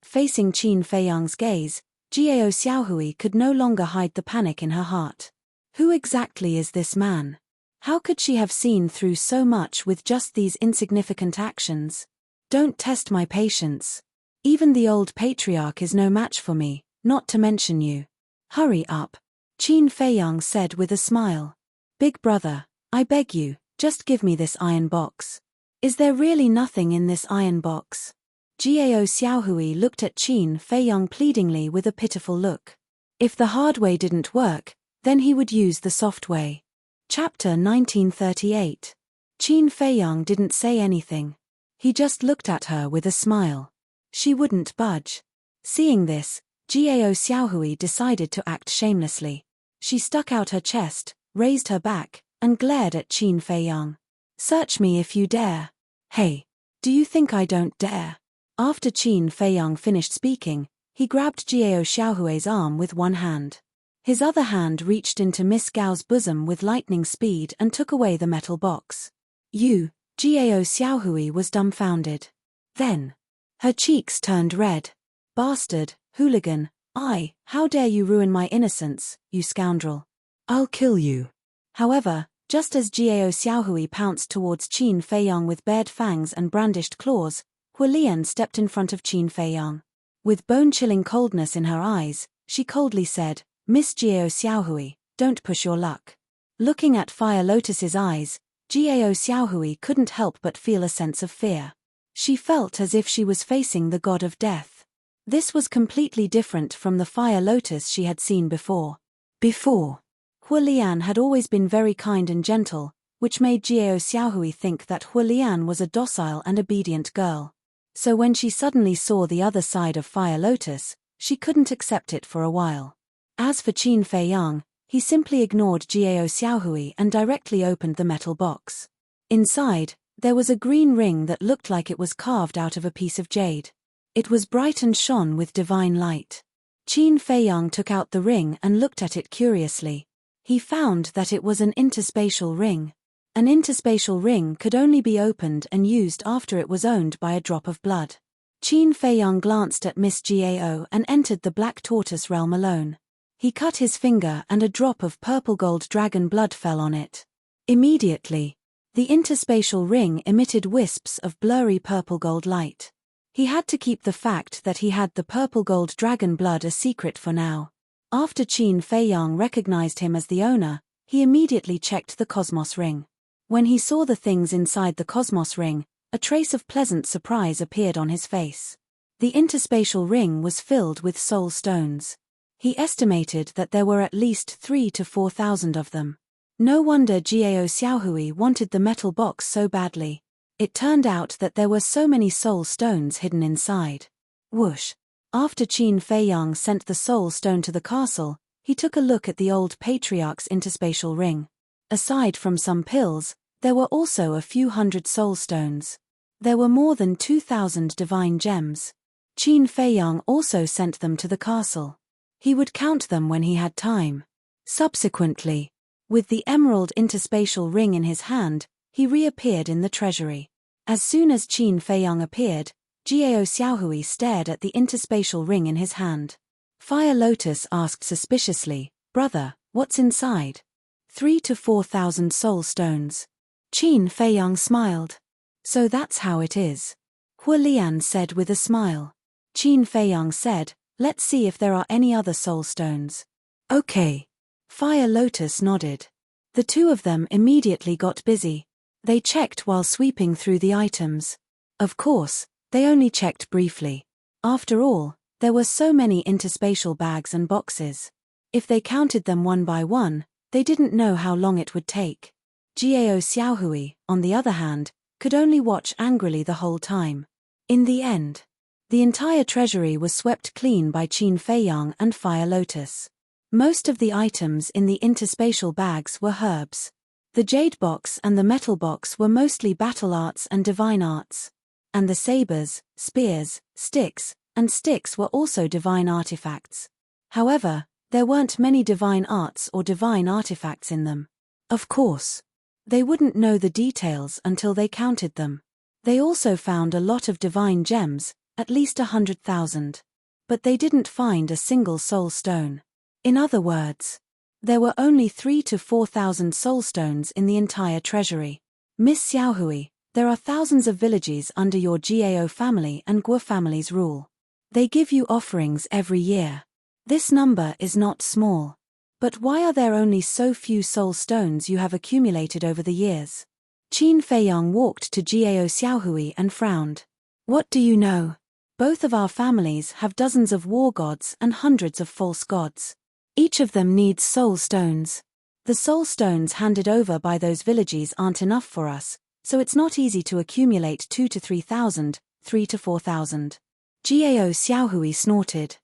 Facing Qin Feiyang's gaze, Jiao Xiaohui could no longer hide the panic in her heart. Who exactly is this man? How could she have seen through so much with just these insignificant actions? Don't test my patience. Even the old patriarch is no match for me, not to mention you. Hurry up. Qin Feiyang said with a smile. Big brother, I beg you, just give me this iron box. Is there really nothing in this iron box? Jiao Xiaohui looked at Qin Feiyang pleadingly with a pitiful look. If the hard way didn't work, then he would use the soft way. Chapter 1938. Qin Feiyang didn't say anything. He just looked at her with a smile. She wouldn't budge. Seeing this, Jiao Xiaohui decided to act shamelessly. She stuck out her chest, raised her back, and glared at Qin Feiyang. Search me if you dare. Hey, do you think I don't dare? After Qin Feiyang finished speaking, he grabbed Jiao Xiaohui's arm with one hand. His other hand reached into Miss Gao's bosom with lightning speed and took away the metal box. Jiao Xiaohui was dumbfounded. Then, her cheeks turned red. Bastard, hooligan, how dare you ruin my innocence, you scoundrel. I'll kill you. However, just as Jiao Xiaohui pounced towards Qin Feiyang with bared fangs and brandished claws, Huolian stepped in front of Qin Feiyang. With bone-chilling coldness in her eyes, she coldly said, Miss Jiao Xiaohui, don't push your luck. Looking at Fire Lotus's eyes, Jiao Xiaohui couldn't help but feel a sense of fear. She felt as if she was facing the god of death. This was completely different from the Fire Lotus she had seen before. Huolian had always been very kind and gentle, which made Jiao Xiaohui think that Huolian was a docile and obedient girl. So when she suddenly saw the other side of Fire Lotus, she couldn't accept it for a while. As for Qin Feiyang, he simply ignored Jiao Xiaohui and directly opened the metal box. Inside, there was a green ring that looked like it was carved out of a piece of jade. It was bright and shone with divine light. Qin Feiyang took out the ring and looked at it curiously. He found that it was an interspatial ring. An interspatial ring could only be opened and used after it was owned by a drop of blood. Qin Feiyang glanced at Miss Gao and entered the Black Tortoise realm alone. He cut his finger and a drop of purple gold dragon blood fell on it. Immediately, the interspatial ring emitted wisps of blurry purple gold light. He had to keep the fact that he had the purple gold dragon blood a secret for now. After Qin Feiyang recognized him as the owner, he immediately checked the Cosmos ring. When he saw the things inside the Cosmos ring, a trace of pleasant surprise appeared on his face. The interspatial ring was filled with soul stones. He estimated that there were at least 3,000 to 4,000 of them. No wonder Jiao Xiaohui wanted the metal box so badly. It turned out that there were so many soul stones hidden inside. Whoosh! After Qin Feiyang sent the soul stone to the castle, he took a look at the old patriarch's interspatial ring. Aside from some pills, there were also a few hundred soul stones. There were more than 2,000 divine gems. Qin Feiyang also sent them to the castle. He would count them when he had time. Subsequently, with the emerald interspatial ring in his hand, he reappeared in the treasury. As soon as Qin Feiyang appeared, Jiao Xiaohui stared at the interspatial ring in his hand. Fire Lotus asked suspiciously, "Brother, what's inside?" 3,000 to 4,000 soul stones. Qin Feiyang smiled. "So that's how it is," Hua Lian said with a smile. Qin Feiyang said, "Let's see if there are any other soul stones." "Okay." Fire Lotus nodded. The two of them immediately got busy. They checked while sweeping through the items. Of course, they only checked briefly. After all, there were so many interspatial bags and boxes. If they counted them one by one, they didn't know how long it would take. Jiao Xiaohui, on the other hand, could only watch angrily the whole time. In the end, the entire treasury was swept clean by Qin Feiyang and Fire Lotus. Most of the items in the interspatial bags were herbs. The jade box and the metal box were mostly battle arts and divine arts. And the sabers, spears, sticks, and sticks were also divine artifacts. However, there weren't many divine arts or divine artifacts in them. Of course, they wouldn't know the details until they counted them. They also found a lot of divine gems, at least 100,000. But they didn't find a single soul stone. In other words, there were only 3,000 to 4,000 soul stones in the entire treasury. Miss Xiaohui, there are thousands of villages under your Jiao family and Guo family's rule. They give you offerings every year. This number is not small. But why are there only so few soul stones you have accumulated over the years? Qin Feiyang walked to Jiao Xiaohui and frowned. What do you know? Both of our families have dozens of war gods and hundreds of false gods. Each of them needs soul stones. The soul stones handed over by those villages aren't enough for us, so it's not easy to accumulate 2,000 to 3,000, 3,000 to 4,000. Jiao Xiaohui snorted.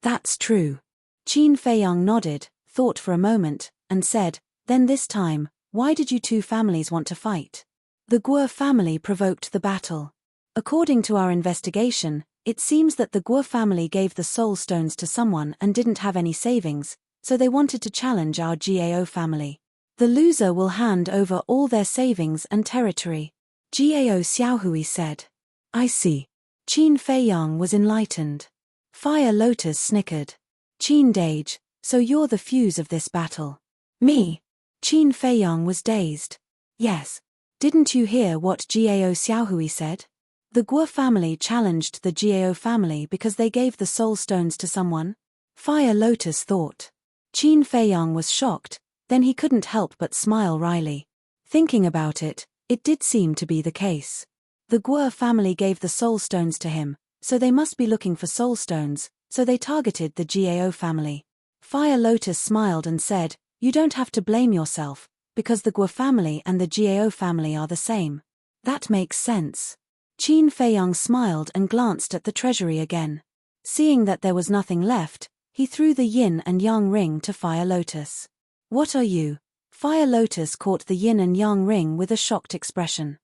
That's true. Qin Feiyang nodded, thought for a moment, and said, "Then this time, why did you two families want to fight?" The Guo family provoked the battle. According to our investigation, it seems that the Guo family gave the soul stones to someone and didn't have any savings, so they wanted to challenge our Jiao family. The loser will hand over all their savings and territory. Jiao Xiaohui said. I see. Qin Feiyang was enlightened. Fire Lotus snickered. Qin Dage, so you're the fuse of this battle. Me? Qin Feiyang was dazed. Yes. Didn't you hear what Jiao Xiaohui said? The Guo family challenged the Jiao family because they gave the soul stones to someone? Fire Lotus thought. Qin Feiyang was shocked, then he couldn't help but smile wryly. Thinking about it, it did seem to be the case. The Guo family gave the soul stones to him, so they must be looking for soul stones, so they targeted the Jiao family. Fire Lotus smiled and said, "You don't have to blame yourself, because the Guo family and the Jiao family are the same. That makes sense." Qin Feiyang smiled and glanced at the treasury again. Seeing that there was nothing left, he threw the yin and yang ring to Fire Lotus. "What are you?" Fire Lotus caught the yin and yang ring with a shocked expression.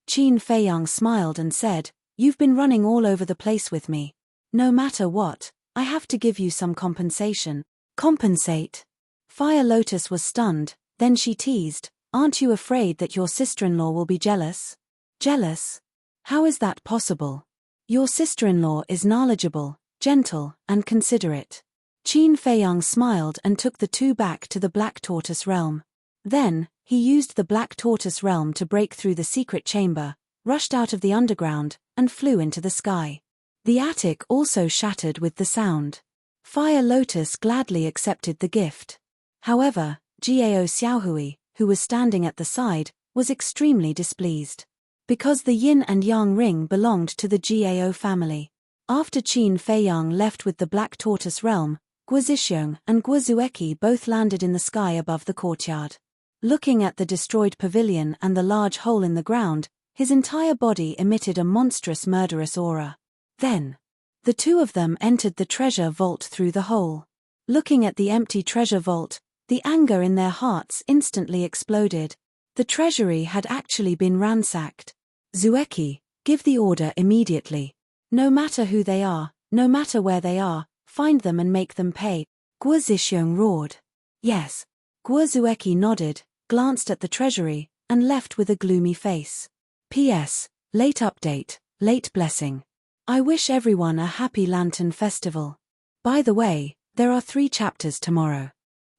Qin Feiyang smiled and said, "You've been running all over the place with me. No matter what, I have to give you some compensation. Compensate? Fire Lotus was stunned, then she teased, aren't you afraid that your sister-in-law will be jealous? Jealous? How is that possible? Your sister-in-law is knowledgeable, gentle, and considerate. Qin Feiyang smiled and took the two back to the Black Tortoise realm. Then, he used the Black Tortoise realm to break through the secret chamber, rushed out of the underground, and flew into the sky. The attic also shattered with the sound. Fire Lotus gladly accepted the gift. However, Gao Xiaohui, who was standing at the side, was extremely displeased. Because the yin and yang ring belonged to the Gao family. After Qin Feiyang left with the Black Tortoise realm, Guozhixiong and Guozueki both landed in the sky above the courtyard. Looking at the destroyed pavilion and the large hole in the ground, his entire body emitted a monstrous murderous aura. Then, the two of them entered the treasure vault through the hole. Looking at the empty treasure vault, the anger in their hearts instantly exploded. The treasury had actually been ransacked. Zueki, give the order immediately. No matter who they are, no matter where they are, find them and make them pay. Guozhixiong roared. Yes. Guozueki nodded, glanced at the treasury, and left with a gloomy face. P.S. Late update, late blessing. I wish everyone a happy Lantern Festival. By the way, there are 3 chapters tomorrow.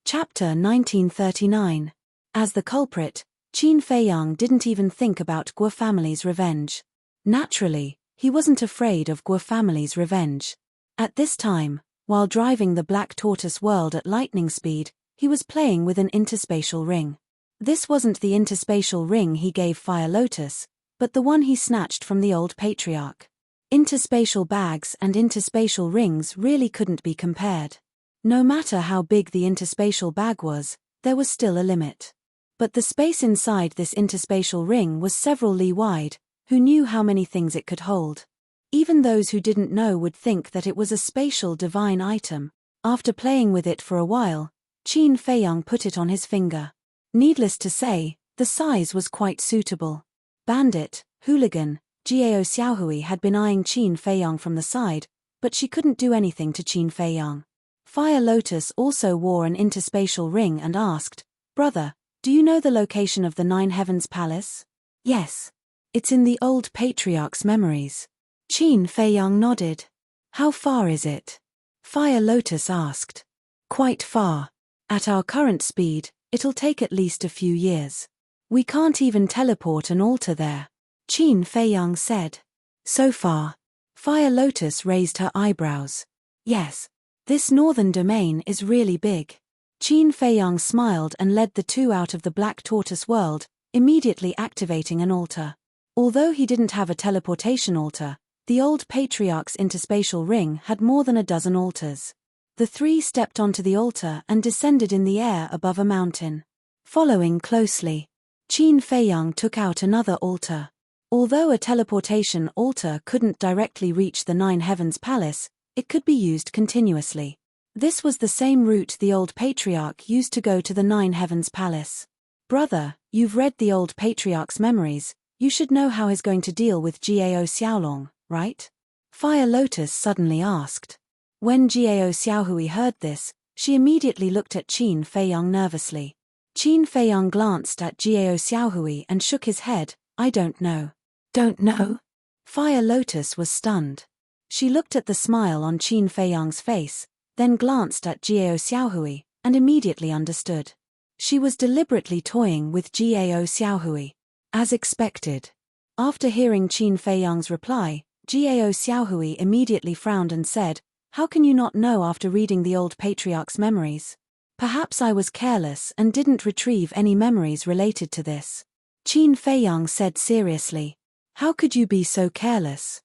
Chapter 1939. As the culprit, Qin Feiyang didn't even think about Guo family's revenge. Naturally, he wasn't afraid of Guo family's revenge. At this time, while driving the Black Tortoise world at lightning speed, he was playing with an interspatial ring. This wasn't the interspatial ring he gave Fire Lotus, but the one he snatched from the old patriarch. Interspatial bags and interspatial rings really couldn't be compared. No matter how big the interspatial bag was, there was still a limit. But the space inside this interspatial ring was several li wide. Who knew how many things it could hold? Even those who didn't know would think that it was a spatial divine item. After playing with it for a while, Qin Feiyang put it on his finger. Needless to say, the size was quite suitable. Bandit, Hooligan, Gao Xiaohui had been eyeing Qin Feiyang from the side, but she couldn't do anything to Qin Feiyang. Fire Lotus also wore an interspatial ring and asked, Brother, do you know the location of the Nine Heavens Palace? Yes. It's in the old patriarch's memories. Qin Feiyang nodded. How far is it? Fire Lotus asked. Quite far. At our current speed, it'll take at least a few years. We can't even teleport an altar there. Qin Feiyang said. So far. Fire Lotus raised her eyebrows. Yes. This northern domain is really big. Qin Feiyang smiled and led the two out of the Black Tortoise world, immediately activating an altar. Although he didn't have a teleportation altar, the old patriarch's interspatial ring had more than a dozen altars. The three stepped onto the altar and descended in the air above a mountain. Following closely, Qin Feiyang took out another altar. Although a teleportation altar couldn't directly reach the Nine Heavens Palace, it could be used continuously. This was the same route the old patriarch used to go to the Nine Heavens Palace. Brother, you've read the old patriarch's memories. You should know how he's going to deal with Gao Xiaolong, right? Fire Lotus suddenly asked. When Gao Xiaohui heard this, she immediately looked at Qin Feiyang nervously. Qin Feiyang glanced at Gao Xiaohui and shook his head. I don't know. Don't know? Fire Lotus was stunned. She looked at the smile on Qin Feiyang's face, then glanced at Gao Xiaohui, and immediately understood. She was deliberately toying with Gao Xiaohui. As expected. After hearing Qin Feiyang's reply, Gao Xiaohui immediately frowned and said, How can you not know after reading the old patriarch's memories? Perhaps I was careless and didn't retrieve any memories related to this. Qin Feiyang said seriously. How could you be so careless?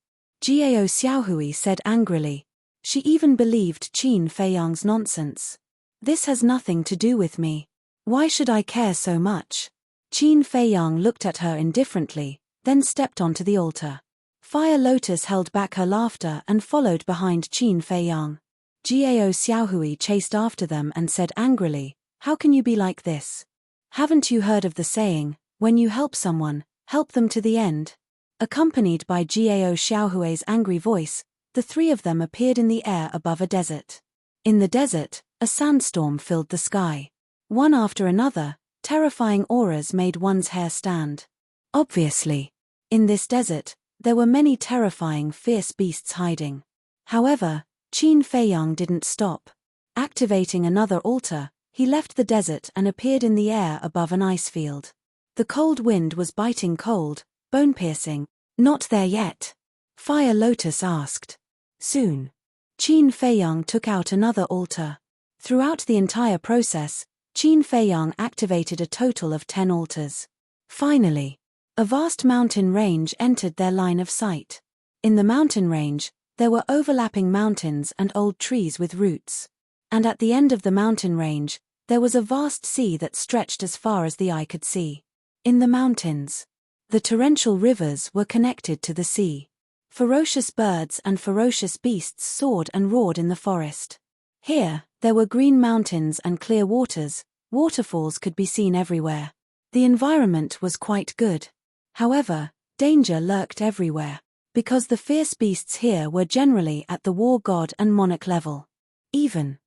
Gao Xiaohui said angrily. She even believed Qin Feiyang's nonsense. This has nothing to do with me. Why should I care so much? Qin Feiyang looked at her indifferently, then stepped onto the altar. Fire Lotus held back her laughter and followed behind Qin Feiyang. Gao Xiaohui chased after them and said angrily, How can you be like this? Haven't you heard of the saying, when you help someone, help them to the end? Accompanied by Gao Xiaohui's angry voice, the three of them appeared in the air above a desert. In the desert, a sandstorm filled the sky. One after another, terrifying auras made one's hair stand. Obviously, in this desert, there were many terrifying, fierce beasts hiding. However, Qin Feiyang didn't stop. Activating another altar, he left the desert and appeared in the air above an ice field. The cold wind was biting cold, bone-piercing. Not there yet? Fire Lotus asked. Soon. Qin Feiyang took out another altar. Throughout the entire process, Qin Feiyang activated a total of 10 altars. Finally, a vast mountain range entered their line of sight. In the mountain range, there were overlapping mountains and old trees with roots. And at the end of the mountain range, there was a vast sea that stretched as far as the eye could see. In the mountains, the torrential rivers were connected to the sea. Ferocious birds and ferocious beasts soared and roared in the forest. Here, there were green mountains and clear waters, waterfalls could be seen everywhere. The environment was quite good. However, danger lurked everywhere, because the fierce beasts here were generally at the war god and monarch level. Qin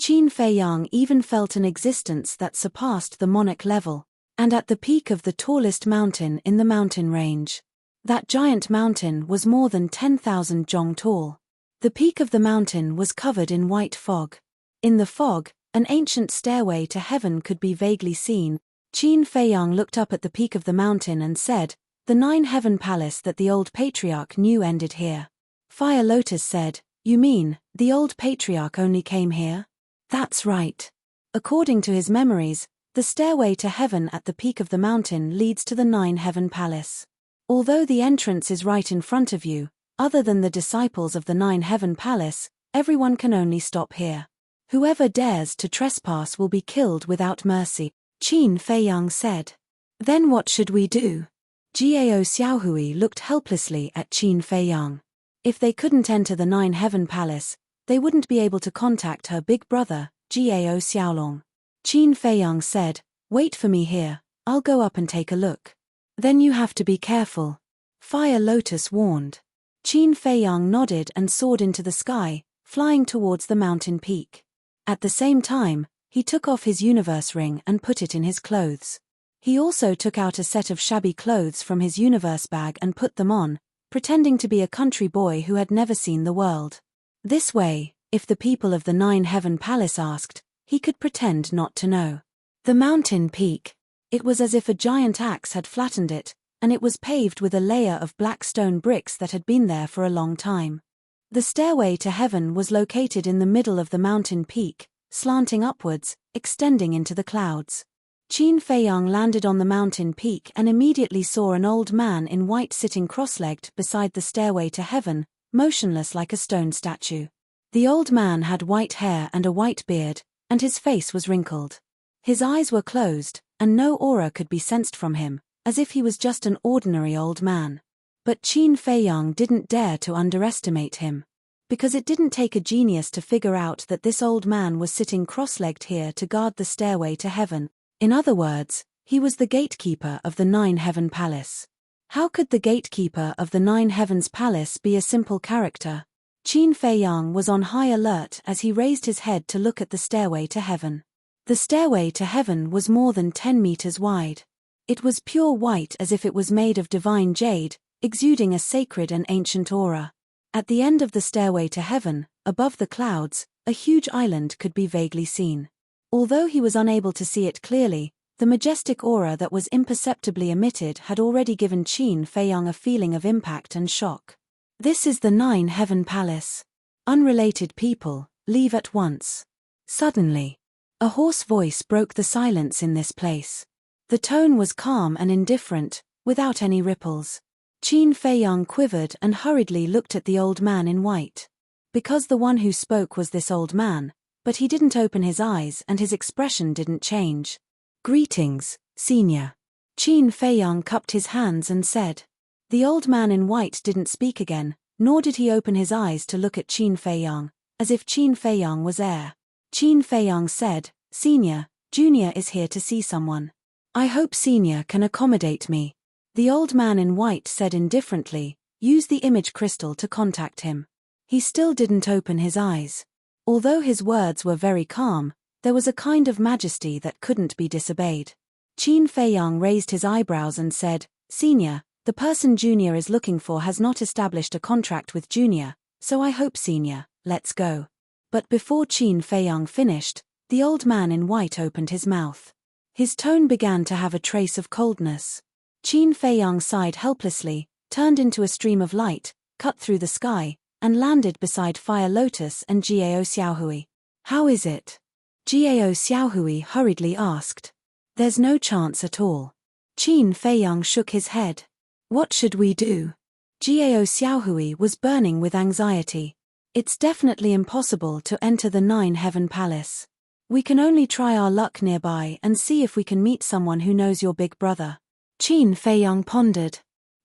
Feiyang even felt an existence that surpassed the monarch level, and at the peak of the tallest mountain in the mountain range. That giant mountain was more than 10,000 zhong tall. The peak of the mountain was covered in white fog. In the fog, an ancient stairway to heaven could be vaguely seen. Qin Feiyang looked up at the peak of the mountain and said, "The 9-heaven palace that the old patriarch knew ended here." Fire Lotus said, "You mean, the old patriarch only came here?" "That's right." According to his memories, the stairway to heaven at the peak of the mountain leads to the 9-heaven palace. Although the entrance is right in front of you, other than the disciples of the 9-heaven palace, everyone can only stop here. Whoever dares to trespass will be killed without mercy, Qin Feiyang said. Then what should we do? Gao Xiaohui looked helplessly at Qin Feiyang. If they couldn't enter the 9-heaven palace, they wouldn't be able to contact her big brother, Gao Xiaolong. Qin Feiyang said, "Wait for me here, I'll go up and take a look." "Then you have to be careful," Fire Lotus warned. Qin Feiyang nodded and soared into the sky, flying towards the mountain peak. At the same time, he took off his universe ring and put it in his clothes. He also took out a set of shabby clothes from his universe bag and put them on, pretending to be a country boy who had never seen the world. This way, if the people of the 9-heaven palace asked, he could pretend not to know. The mountain peak. It was as if a giant axe had flattened it, and it was paved with a layer of black stone bricks that had been there for a long time. The stairway to heaven was located in the middle of the mountain peak, slanting upwards, extending into the clouds. Qin Feiyang landed on the mountain peak and immediately saw an old man in white sitting cross-legged beside the stairway to heaven, motionless like a stone statue. The old man had white hair and a white beard, and his face was wrinkled. His eyes were closed, and no aura could be sensed from him, as if he was just an ordinary old man. But Qin Feiyang didn't dare to underestimate him. Because it didn't take a genius to figure out that this old man was sitting cross-legged here to guard the stairway to heaven. In other words, he was the gatekeeper of the 9-heaven palace. How could the gatekeeper of the 9 heavens palace be a simple character? Qin Feiyang was on high alert as he raised his head to look at the stairway to heaven. The stairway to heaven was more than 10 meters wide. It was pure white as if it was made of divine jade, exuding a sacred and ancient aura. At the end of the stairway to heaven, above the clouds, a huge island could be vaguely seen. Although he was unable to see it clearly, the majestic aura that was imperceptibly emitted had already given Qin Feiyang a feeling of impact and shock. "This is the 9-heaven palace. Unrelated people, leave at once." Suddenly, a hoarse voice broke the silence in this place. The tone was calm and indifferent, without any ripples. Qin Feiyang quivered and hurriedly looked at the old man in white. Because the one who spoke was this old man, but he didn't open his eyes and his expression didn't change. "Greetings, senior." Qin Feiyang cupped his hands and said. The old man in white didn't speak again, nor did he open his eyes to look at Qin Feiyang, as if Qin Feiyang was air. Qin Feiyang said, "Senior, Junior is here to see someone. I hope Senior can accommodate me." The old man in white said indifferently, "Use the image crystal to contact him." He still didn't open his eyes. Although his words were very calm, there was a kind of majesty that couldn't be disobeyed. Qin Feiyang raised his eyebrows and said, "Senior, the person Junior is looking for has not established a contract with Junior, so I hope Senior, let's go." But before Qin Feiyang finished, the old man in white opened his mouth. His tone began to have a trace of coldness. Qin Feiyang sighed helplessly, turned into a stream of light, cut through the sky, and landed beside Fire Lotus and Jiao Xiaohui. "How is it?" Jiao Xiaohui hurriedly asked. "There's no chance at all." Qin Feiyang shook his head. "What should we do?" Jiao Xiaohui was burning with anxiety. "It's definitely impossible to enter the Nine Heaven Palace. We can only try our luck nearby and see if we can meet someone who knows your big brother." Qin Feiyang pondered.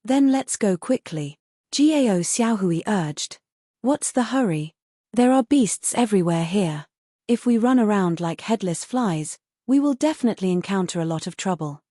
"Then let's go quickly," Jiao Xiaohui urged. "What's the hurry? There are beasts everywhere here. If we run around like headless flies, we will definitely encounter a lot of trouble."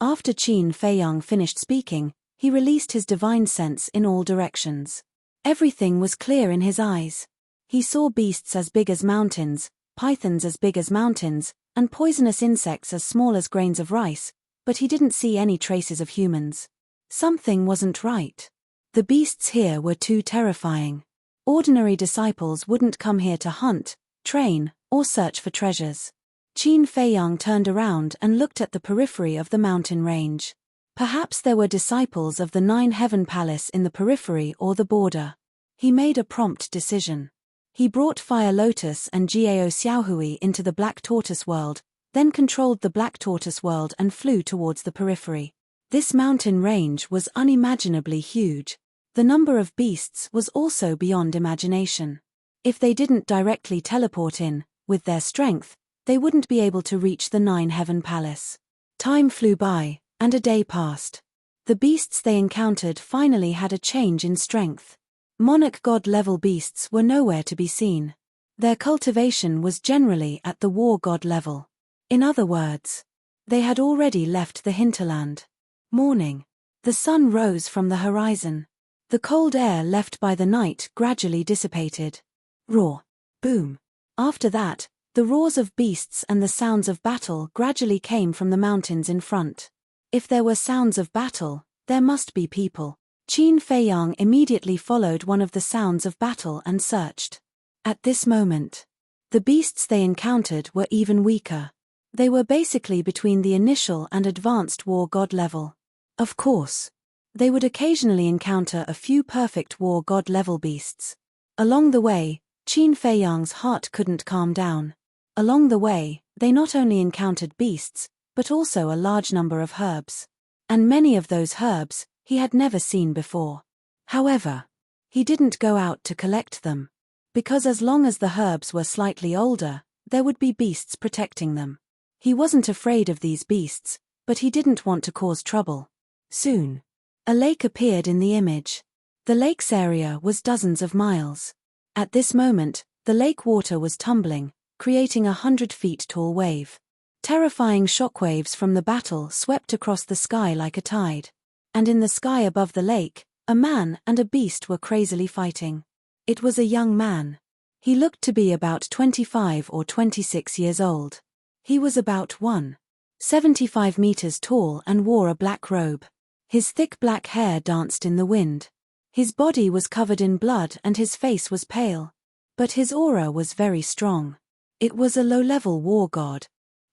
After Qin Feiyang finished speaking, he released his divine sense in all directions. Everything was clear in his eyes. He saw beasts as big as mountains, pythons as big as mountains, and poisonous insects as small as grains of rice, but he didn't see any traces of humans. Something wasn't right. The beasts here were too terrifying. Ordinary disciples wouldn't come here to hunt, train, or search for treasures. Qin Feiyang turned around and looked at the periphery of the mountain range. Perhaps there were disciples of the Nine Heaven Palace in the periphery or the border. He made a prompt decision. He brought Fire Lotus and Jiao Xiaohui into the Black Tortoise world, then controlled the Black Tortoise world and flew towards the periphery. This mountain range was unimaginably huge. The number of beasts was also beyond imagination. If they didn't directly teleport in, with their strength, they wouldn't be able to reach the Nine Heaven Palace. Time flew by, and a day passed. The beasts they encountered finally had a change in strength. Monarch god-level beasts were nowhere to be seen. Their cultivation was generally at the war god level. In other words, they had already left the hinterland. Morning. The sun rose from the horizon. The cold air left by the night gradually dissipated. Roar. Boom. After that, the roars of beasts and the sounds of battle gradually came from the mountains in front. If there were sounds of battle, there must be people. Qin Feiyang immediately followed one of the sounds of battle and searched. At this moment, the beasts they encountered were even weaker. They were basically between the initial and advanced war god level. Of course, they would occasionally encounter a few perfect war god level beasts. Along the way, Qin Feiyang's heart couldn't calm down. Along the way, they not only encountered beasts, but also a large number of herbs. And many of those herbs he had never seen before. However, he didn't go out to collect them. Because as long as the herbs were slightly older, there would be beasts protecting them. He wasn't afraid of these beasts, but he didn't want to cause trouble. Soon, a lake appeared in the image. The lake's area was dozens of miles. At this moment, the lake water was tumbling, creating 100 feet tall wave. Terrifying shockwaves from the battle swept across the sky like a tide. And in the sky above the lake, a man and a beast were crazily fighting. It was a young man. He looked to be about 25 or 26 years old. He was about 1.75 meters tall and wore a black robe. His thick black hair danced in the wind. His body was covered in blood and his face was pale. But his aura was very strong. It was a low-level war god.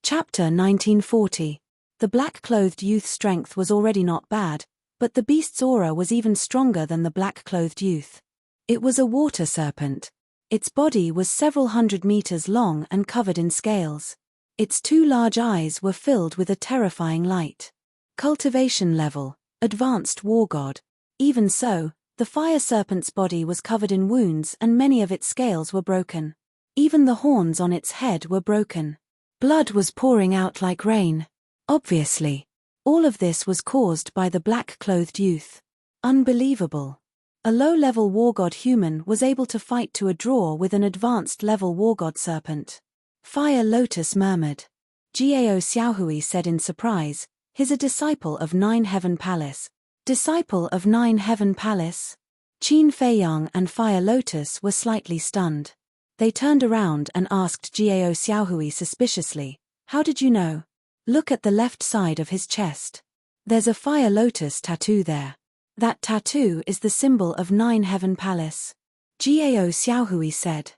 Chapter 1940. The black-clothed youth's strength was already not bad, but the beast's aura was even stronger than the black-clothed youth. It was a water serpent. Its body was several hundred meters long and covered in scales. Its two large eyes were filled with a terrifying light. Cultivation level, advanced war god. Even so, the fire serpent's body was covered in wounds and many of its scales were broken. Even the horns on its head were broken. Blood was pouring out like rain. Obviously, all of this was caused by the black-clothed youth. Unbelievable. A low-level war god human was able to fight to a draw with an advanced-level war god serpent. Fire Lotus murmured. Jiao Xiaohui said in surprise, "He's a disciple of Nine Heaven Palace." Disciple of Nine Heaven Palace? Qin Feiyang and Fire Lotus were slightly stunned. They turned around and asked Jiao Xiaohui suspiciously, "How did you know?" "Look at the left side of his chest. There's a Fire Lotus tattoo there. That tattoo is the symbol of Nine Heaven Palace," Jiao Xiaohui said.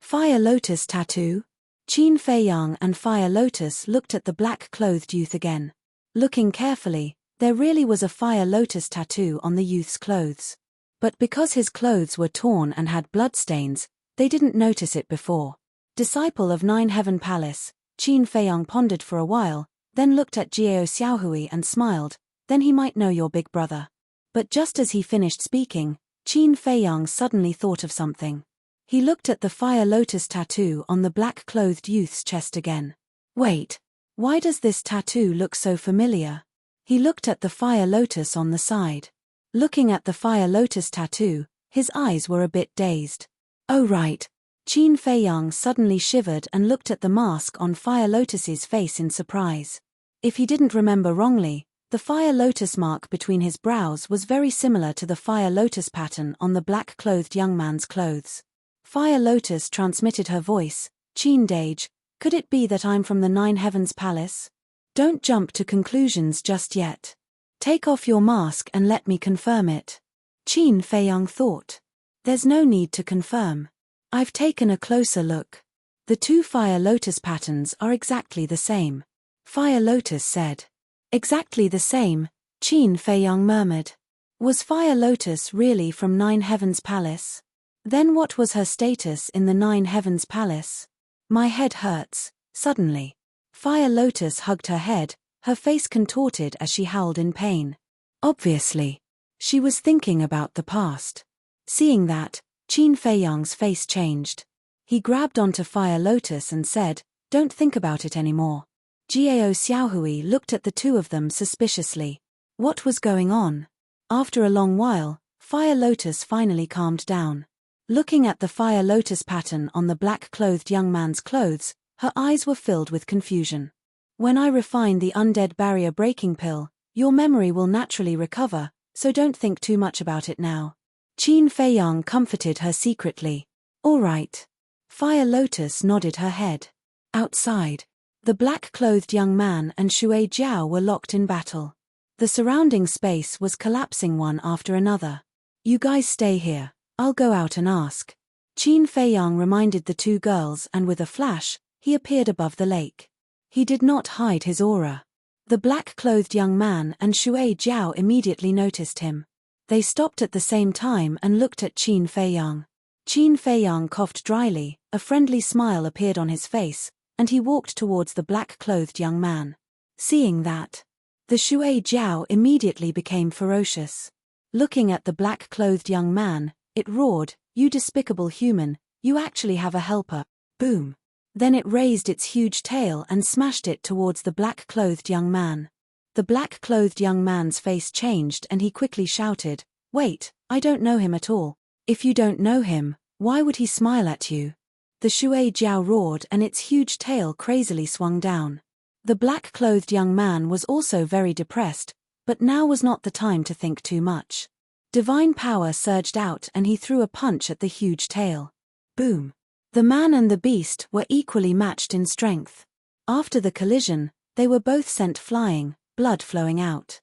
"Fire Lotus tattoo?" Qin Feiyang and Fire Lotus looked at the black-clothed youth again. Looking carefully, there really was a Fire Lotus tattoo on the youth's clothes. But because his clothes were torn and had bloodstains, they didn't notice it before. Disciple of Nine Heaven Palace, Qin Feiyang pondered for a while, then looked at Jiao Xiaohui and smiled, "Then he might know your big brother." But just as he finished speaking, Qin Feiyang suddenly thought of something. He looked at the Fire Lotus tattoo on the black-clothed youth's chest again. "Wait, why does this tattoo look so familiar?" He looked at the Fire Lotus on the side. Looking at the Fire Lotus tattoo, his eyes were a bit dazed. "Oh right." Qin Feiyang suddenly shivered and looked at the mask on Fire Lotus's face in surprise. If he didn't remember wrongly, the Fire Lotus mark between his brows was very similar to the Fire Lotus pattern on the black-clothed young man's clothes. Fire Lotus transmitted her voice, "Qin Dage, could it be that I'm from the Nine Heavens Palace? Don't jump to conclusions just yet. Take off your mask and let me confirm it." Qin Feiyang thought. "There's no need to confirm. I've taken a closer look. The two Fire Lotus patterns are exactly the same," Fire Lotus said. "Exactly the same," Qin Feiyang murmured. Was Fire Lotus really from Nine Heavens Palace? Then what was her status in the Nine Heavens Palace? "My head hurts," suddenly. Fire Lotus hugged her head, her face contorted as she howled in pain. Obviously, she was thinking about the past. Seeing that, Qin Feiyang's face changed. He grabbed onto Fire Lotus and said, "Don't think about it anymore." Jiao Xiaohui looked at the two of them suspiciously. What was going on? After a long while, Fire Lotus finally calmed down. Looking at the Fire Lotus pattern on the black-clothed young man's clothes, her eyes were filled with confusion. "When I refine the undead barrier breaking pill, your memory will naturally recover, so don't think too much about it now." Qin Feiyang comforted her secretly. "All right." Fire Lotus nodded her head. Outside, the black-clothed young man and Shui Jiao were locked in battle. The surrounding space was collapsing one after another. "You guys stay here. I'll go out and ask." Qin Feiyang reminded the two girls and with a flash, he appeared above the lake. He did not hide his aura. The black-clothed young man and Shui Jiao immediately noticed him. They stopped at the same time and looked at Qin Feiyang. Qin Feiyang coughed dryly, a friendly smile appeared on his face, and he walked towards the black-clothed young man. Seeing that, the Shui Jiao immediately became ferocious. Looking at the black-clothed young man, it roared, "You despicable human, you actually have a helper." Boom. Then it raised its huge tail and smashed it towards the black-clothed young man. The black-clothed young man's face changed and he quickly shouted, "Wait, I don't know him at all." "If you don't know him, why would he smile at you?" The Shui Jiao roared and its huge tail crazily swung down. The black-clothed young man was also very depressed, but now was not the time to think too much. Divine power surged out and he threw a punch at the huge tail. Boom. The man and the beast were equally matched in strength. After the collision, they were both sent flying, blood flowing out.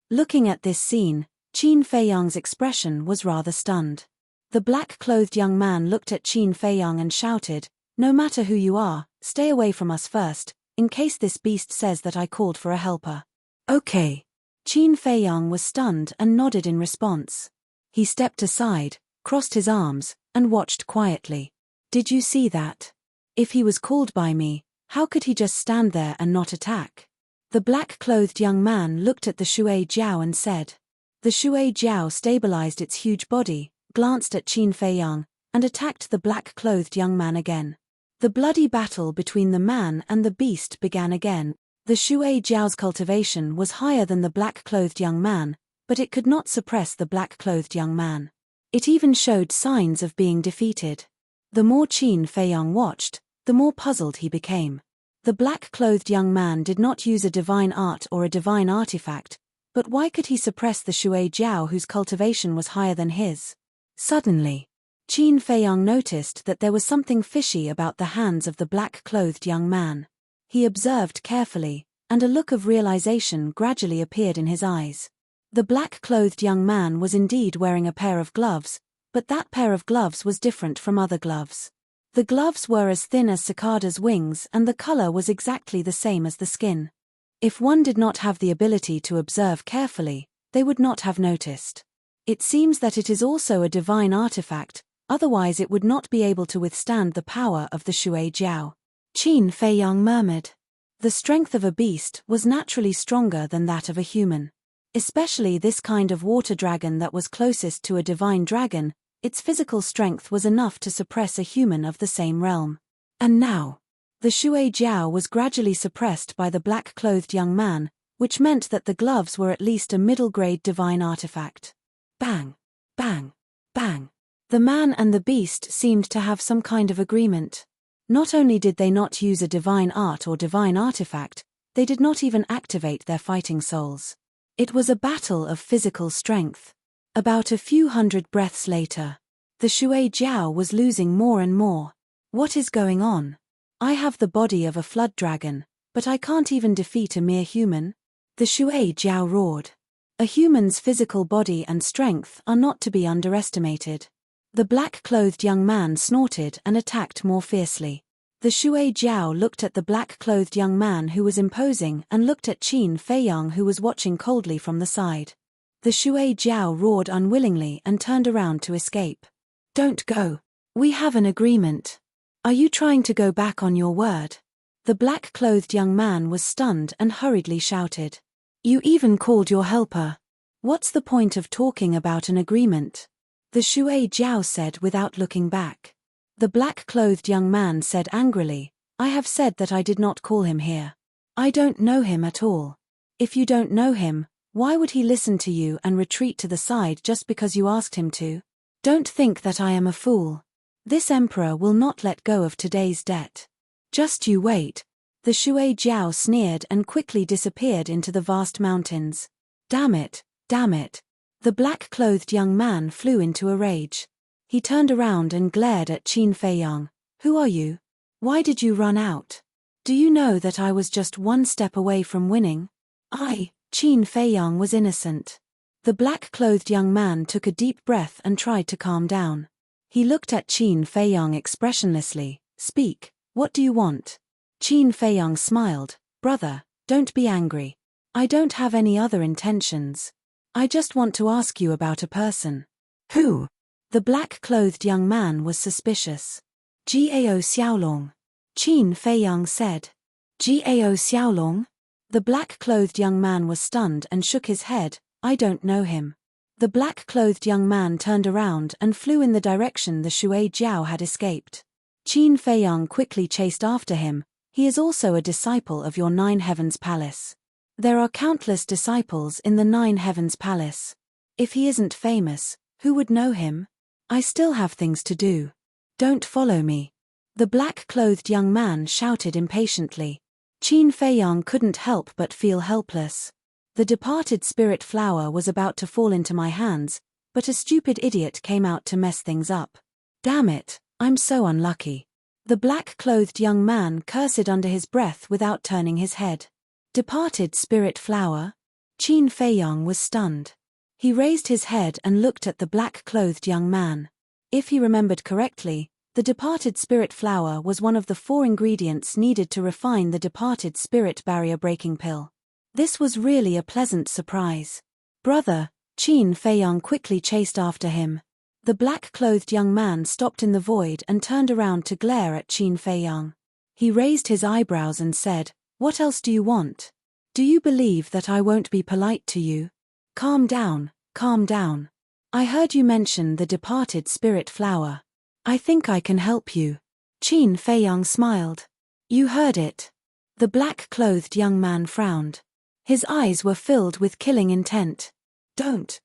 Looking at this scene, Qin Feiyang's expression was rather stunned. The black-clothed young man looked at Qin Feiyang and shouted, "No matter who you are, stay away from us first, in case this beast says that I called for a helper." "Okay." Qin Feiyang was stunned and nodded in response. He stepped aside, crossed his arms, and watched quietly. "Did you see that? If he was called by me, how could he just stand there and not attack?" The black-clothed young man looked at the Shui Jiao and said. The Shui Jiao stabilized its huge body, glanced at Qin Feiyang, and attacked the black-clothed young man again. The bloody battle between the man and the beast began again. The Shui Jiao's cultivation was higher than the black-clothed young man, but it could not suppress the black-clothed young man. It even showed signs of being defeated. The more Qin Feiyang watched, the more puzzled he became. The black-clothed young man did not use a divine art or a divine artifact, But why could he suppress the Shui Jiao whose cultivation was higher than his? Suddenly, Qin Feiyang noticed that there was something fishy about the hands of the black-clothed young man. He observed carefully, and a look of realization gradually appeared in his eyes. The black-clothed young man was indeed wearing a pair of gloves, but that pair of gloves was different from other gloves. The gloves were as thin as cicadas' wings and the color was exactly the same as the skin. If one did not have the ability to observe carefully, they would not have noticed. It seems that it is also a divine artifact, otherwise it would not be able to withstand the power of the Shui Jiao. Qin Feiyang murmured. The strength of a beast was naturally stronger than that of a human. Especially this kind of water dragon that was closest to a divine dragon, its physical strength was enough to suppress a human of the same realm. And now, the Shui Jiao was gradually suppressed by the black-clothed young man, which meant that the gloves were at least a middle-grade divine artifact. Bang! Bang! Bang! The man and the beast seemed to have some kind of agreement. Not only did they not use a divine art or divine artifact, they did not even activate their fighting souls. It was a battle of physical strength. About a few hundred breaths later, the Shui Jiao was losing more and more. What is going on? I have the body of a flood dragon, but I can't even defeat a mere human. The Shui Jiao roared. A human's physical body and strength are not to be underestimated. The black-clothed young man snorted and attacked more fiercely. The Shui Jiao looked at the black-clothed young man who was imposing and looked at Qin Feiyang who was watching coldly from the side. The Shui Jiao roared unwillingly and turned around to escape. Don't go. We have an agreement. Are you trying to go back on your word? The black-clothed young man was stunned and hurriedly shouted. You even called your helper. What's the point of talking about an agreement? The Shui Jiao said without looking back. The black-clothed young man said angrily, I have said that I did not call him here. I don't know him at all. If you don't know him, why would he listen to you and retreat to the side just because you asked him to? Don't think that I am a fool. This emperor will not let go of today's debt. Just you wait. The Shui Jiao sneered and quickly disappeared into the vast mountains. Damn it, damn it. The black-clothed young man flew into a rage. He turned around and glared at Qin Feiyang. Who are you? Why did you run out? Do you know that I was just one step away from winning? Qin Feiyang was innocent. The black-clothed young man took a deep breath and tried to calm down. He looked at Qin Feiyang expressionlessly. Speak, what do you want? Qin Feiyang smiled. Brother, don't be angry. I don't have any other intentions. I just want to ask you about a person. Who? The black-clothed young man was suspicious. Gao Xiaolong. Qin Feiyang said. Gao Xiaolong? The black-clothed young man was stunned and shook his head. I don't know him. The black-clothed young man turned around and flew in the direction the Shui Jiao had escaped. Qin Feiyang quickly chased after him. He is also a disciple of your Nine Heavens Palace. There are countless disciples in the Nine Heavens Palace. If he isn't famous, who would know him? I still have things to do. Don't follow me. The black-clothed young man shouted impatiently. Qin Feiyang couldn't help but feel helpless. The departed spirit flower was about to fall into my hands, but a stupid idiot came out to mess things up. Damn it, I'm so unlucky. The black-clothed young man cursed under his breath without turning his head. Departed spirit flower? Qin Feiyang was stunned. He raised his head and looked at the black-clothed young man. If he remembered correctly, the departed spirit flower was one of the 4 ingredients needed to refine the departed spirit barrier-breaking pill. This was really a pleasant surprise. Brother, Qin Feiyang quickly chased after him. The black-clothed young man stopped in the void and turned around to glare at Qin Feiyang. He raised his eyebrows and said, What else do you want? Do you believe that I won't be polite to you? Calm down, calm down. I heard you mention the departed spirit flower. I think I can help you. Qin Feiyang smiled. You heard it. The black-clothed young man frowned. His eyes were filled with killing intent. Don't.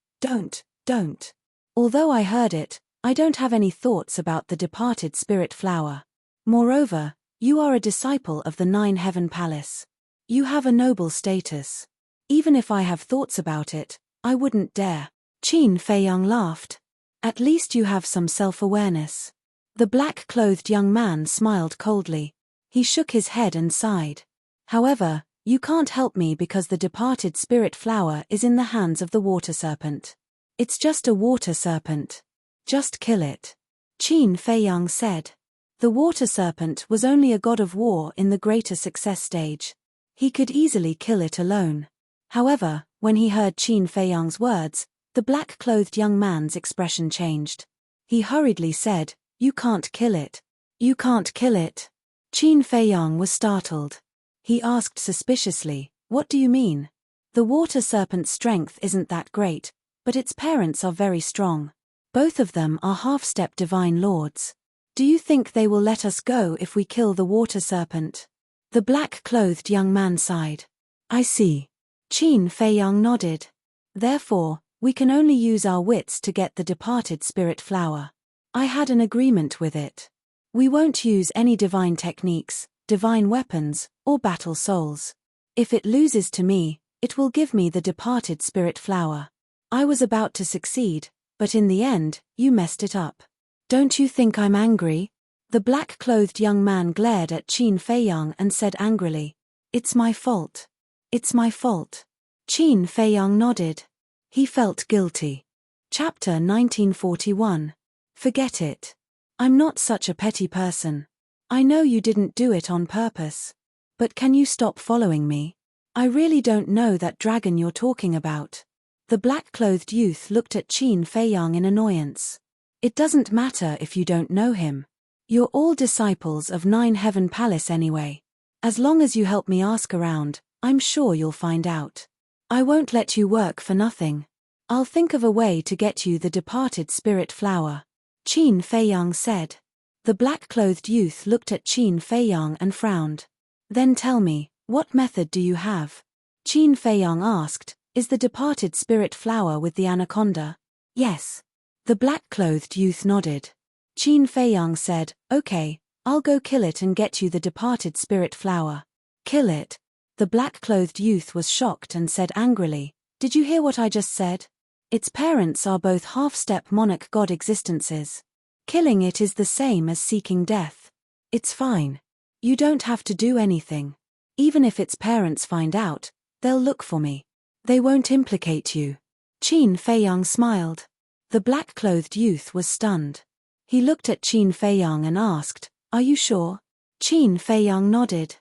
Although I heard it, I don't have any thoughts about the departed spirit flower. Moreover, you are a disciple of the Nine Heaven Palace. You have a noble status. Even if I have thoughts about it, I wouldn't dare. Qin Feiyang laughed. At least you have some self-awareness. The black-clothed young man smiled coldly. He shook his head and sighed. However, you can't help me because the departed spirit flower is in the hands of the water serpent. It's just a water serpent. Just kill it. Qin Feiyang said. The water serpent was only a god of war in the greater success stage. He could easily kill it alone. However, when he heard Qin Feiyang's words, the black-clothed young man's expression changed. He hurriedly said, "You can't kill it. You can't kill it." Qin Feiyang was startled. He asked suspiciously, "What do you mean?" The water serpent's strength isn't that great, but its parents are very strong. Both of them are half-step divine lords. Do you think they will let us go if we kill the water serpent? The black-clothed young man sighed. I see. Qin Feiyang nodded. Therefore, we can only use our wits to get the departed spirit flower. I had an agreement with it. We won't use any divine techniques, divine weapons, or battle souls. If it loses to me, it will give me the departed spirit flower. I was about to succeed, but in the end, you messed it up. Don't you think I'm angry? The black-clothed young man glared at Qin Feiyang and said angrily, "It's my fault. It's my fault." Qin Feiyang nodded. He felt guilty. Chapter 1941. Forget it. I'm not such a petty person. I know you didn't do it on purpose. But can you stop following me? I really don't know that dragon you're talking about. The black-clothed youth looked at Qin Feiyang in annoyance. It doesn't matter if you don't know him. You're all disciples of Nine Heaven Palace anyway. As long as you help me ask around, I'm sure you'll find out. I won't let you work for nothing. I'll think of a way to get you the departed spirit flower. Qin Feiyang said. The black-clothed youth looked at Qin Feiyang and frowned. Then tell me, what method do you have? Qin Feiyang asked, is the departed spirit flower with the anaconda? Yes. The black-clothed youth nodded. Qin Feiyang said, okay, I'll go kill it and get you the departed spirit flower. Kill it? The black-clothed youth was shocked and said angrily, did you hear what I just said? Its parents are both half-step monarch god existences. Killing it is the same as seeking death. It's fine. You don't have to do anything. Even if its parents find out, they'll look for me. They won't implicate you. Qin Feiyang smiled. The black-clothed youth was stunned. He looked at Qin Feiyang and asked, are you sure? Qin Feiyang nodded.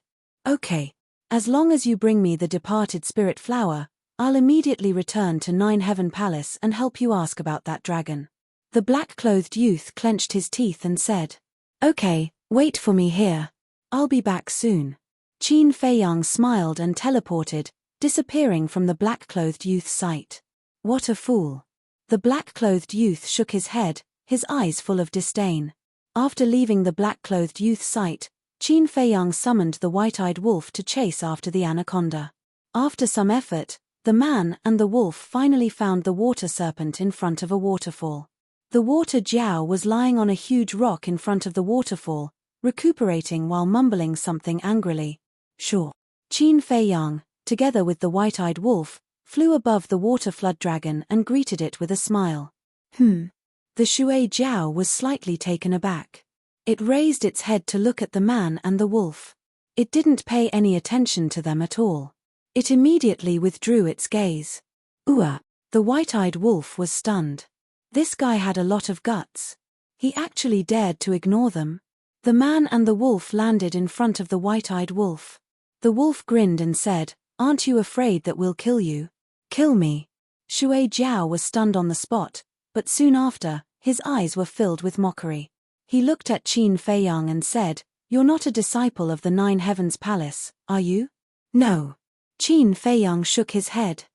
Okay. As long as you bring me the departed spirit flower, I'll immediately return to Nine Heaven Palace and help you ask about that dragon. The black-clothed youth clenched his teeth and said, okay, wait for me here. I'll be back soon. Qin Feiyang smiled and teleported, disappearing from the black-clothed youth's sight. What a fool. The black-clothed youth shook his head, his eyes full of disdain. After leaving the black-clothed youth's sight, Qin Feiyang summoned the white-eyed wolf to chase after the anaconda. After some effort, the man and the wolf finally found the water serpent in front of a waterfall. The water jiao was lying on a huge rock in front of the waterfall, recuperating while mumbling something angrily. Sure. Qin Feiyang, together with the white-eyed wolf, flew above the water flood dragon and greeted it with a smile. The shui jiao was slightly taken aback. It raised its head to look at the man and the wolf. It didn't pay any attention to them at all. It immediately withdrew its gaze. The white-eyed wolf was stunned. This guy had a lot of guts. He actually dared to ignore them. The man and the wolf landed in front of the white-eyed wolf. The wolf grinned and said, aren't you afraid that we'll kill you? Kill me. Shui Jiao was stunned on the spot, but soon after, his eyes were filled with mockery. He looked at Qin Feiyang and said, you're not a disciple of the Nine Heavens Palace, are you? No. Qin Feiyang shook his head.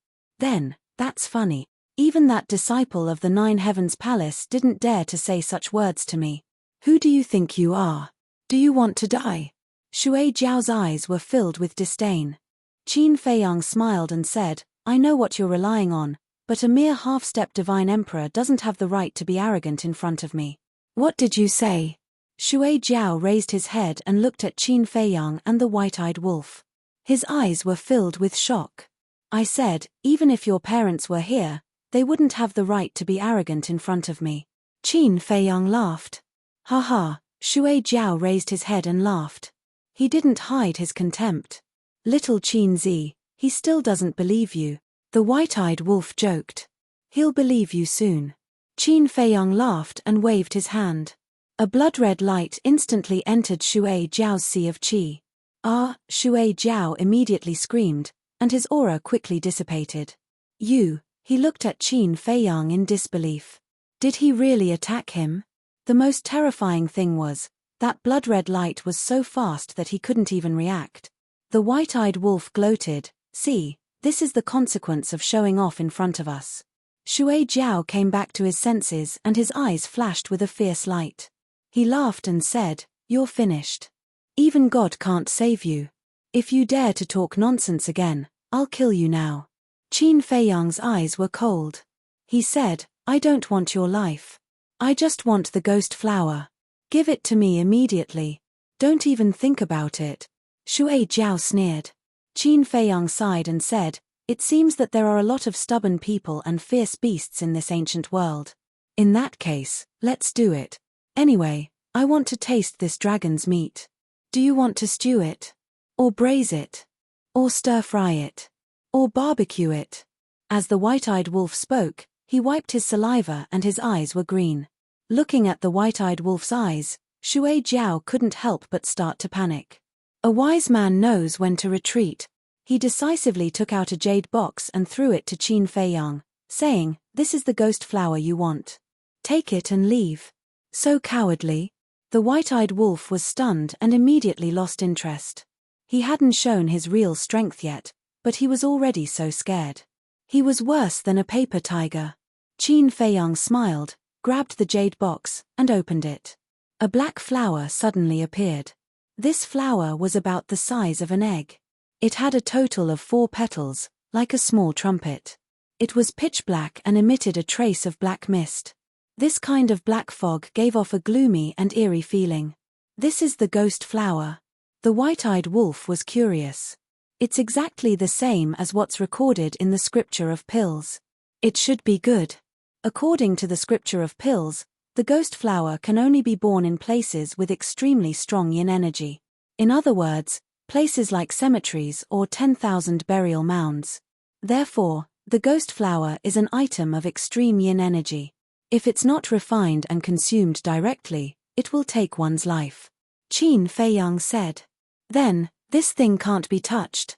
Then, that's funny. Even that disciple of the Nine Heavens Palace didn't dare to say such words to me. Who do you think you are? Do you want to die? Shui Jiao's eyes were filled with disdain. Qin Feiyang smiled and said, I know what you're relying on, but a mere half-step divine emperor doesn't have the right to be arrogant in front of me. What did you say? Shui Jiao raised his head and looked at Qin Feiyang and the white-eyed wolf. His eyes were filled with shock. I said, even if your parents were here, they wouldn't have the right to be arrogant in front of me. Qin Feiyang laughed. Ha ha, Shui Jiao raised his head and laughed. He didn't hide his contempt. Little Qin Zi, he still doesn't believe you. The white-eyed wolf joked. He'll believe you soon. Qin Feiyang laughed and waved his hand. A blood-red light instantly entered Shui Jiao's sea of qi. Ah, Shui Jiao immediately screamed, and his aura quickly dissipated. You, he looked at Qin Feiyang in disbelief. Did he really attack him? The most terrifying thing was, that blood-red light was so fast that he couldn't even react. The white-eyed wolf gloated, see, this is the consequence of showing off in front of us. Shui Jiao came back to his senses and his eyes flashed with a fierce light. He laughed and said, you're finished. Even God can't save you. If you dare to talk nonsense again, I'll kill you now. Qin Feiyang's eyes were cold. He said, I don't want your life. I just want the ghost flower. Give it to me immediately. Don't even think about it. Shui Jiao sneered. Qin Feiyang sighed and said, it seems that there are a lot of stubborn people and fierce beasts in this ancient world. In that case, let's do it. Anyway, I want to taste this dragon's meat. Do you want to stew it? Or braise it? Or stir-fry it? Or barbecue it? As the white-eyed wolf spoke, he wiped his saliva and his eyes were green. Looking at the white-eyed wolf's eyes, Shui Jiao couldn't help but start to panic. A wise man knows when to retreat. He decisively took out a jade box and threw it to Qin Feiyang, saying, this is the ghost flower you want. Take it and leave. So cowardly. The white-eyed wolf was stunned and immediately lost interest. He hadn't shown his real strength yet, but he was already so scared. He was worse than a paper tiger. Qin Feiyang smiled, grabbed the jade box, and opened it. A black flower suddenly appeared. This flower was about the size of an egg. It had a total of 4 petals, like a small trumpet. It was pitch black and emitted a trace of black mist. This kind of black fog gave off a gloomy and eerie feeling. This is the ghost flower. The white-eyed wolf was curious. It's exactly the same as what's recorded in the scripture of pills. It should be good. According to the scripture of pills, the ghost flower can only be born in places with extremely strong yin energy. In other words, places like cemeteries or 10,000 burial mounds. Therefore, the ghost flower is an item of extreme yin energy. If it's not refined and consumed directly, it will take one's life. Qin Feiyang said. Then, this thing can't be touched.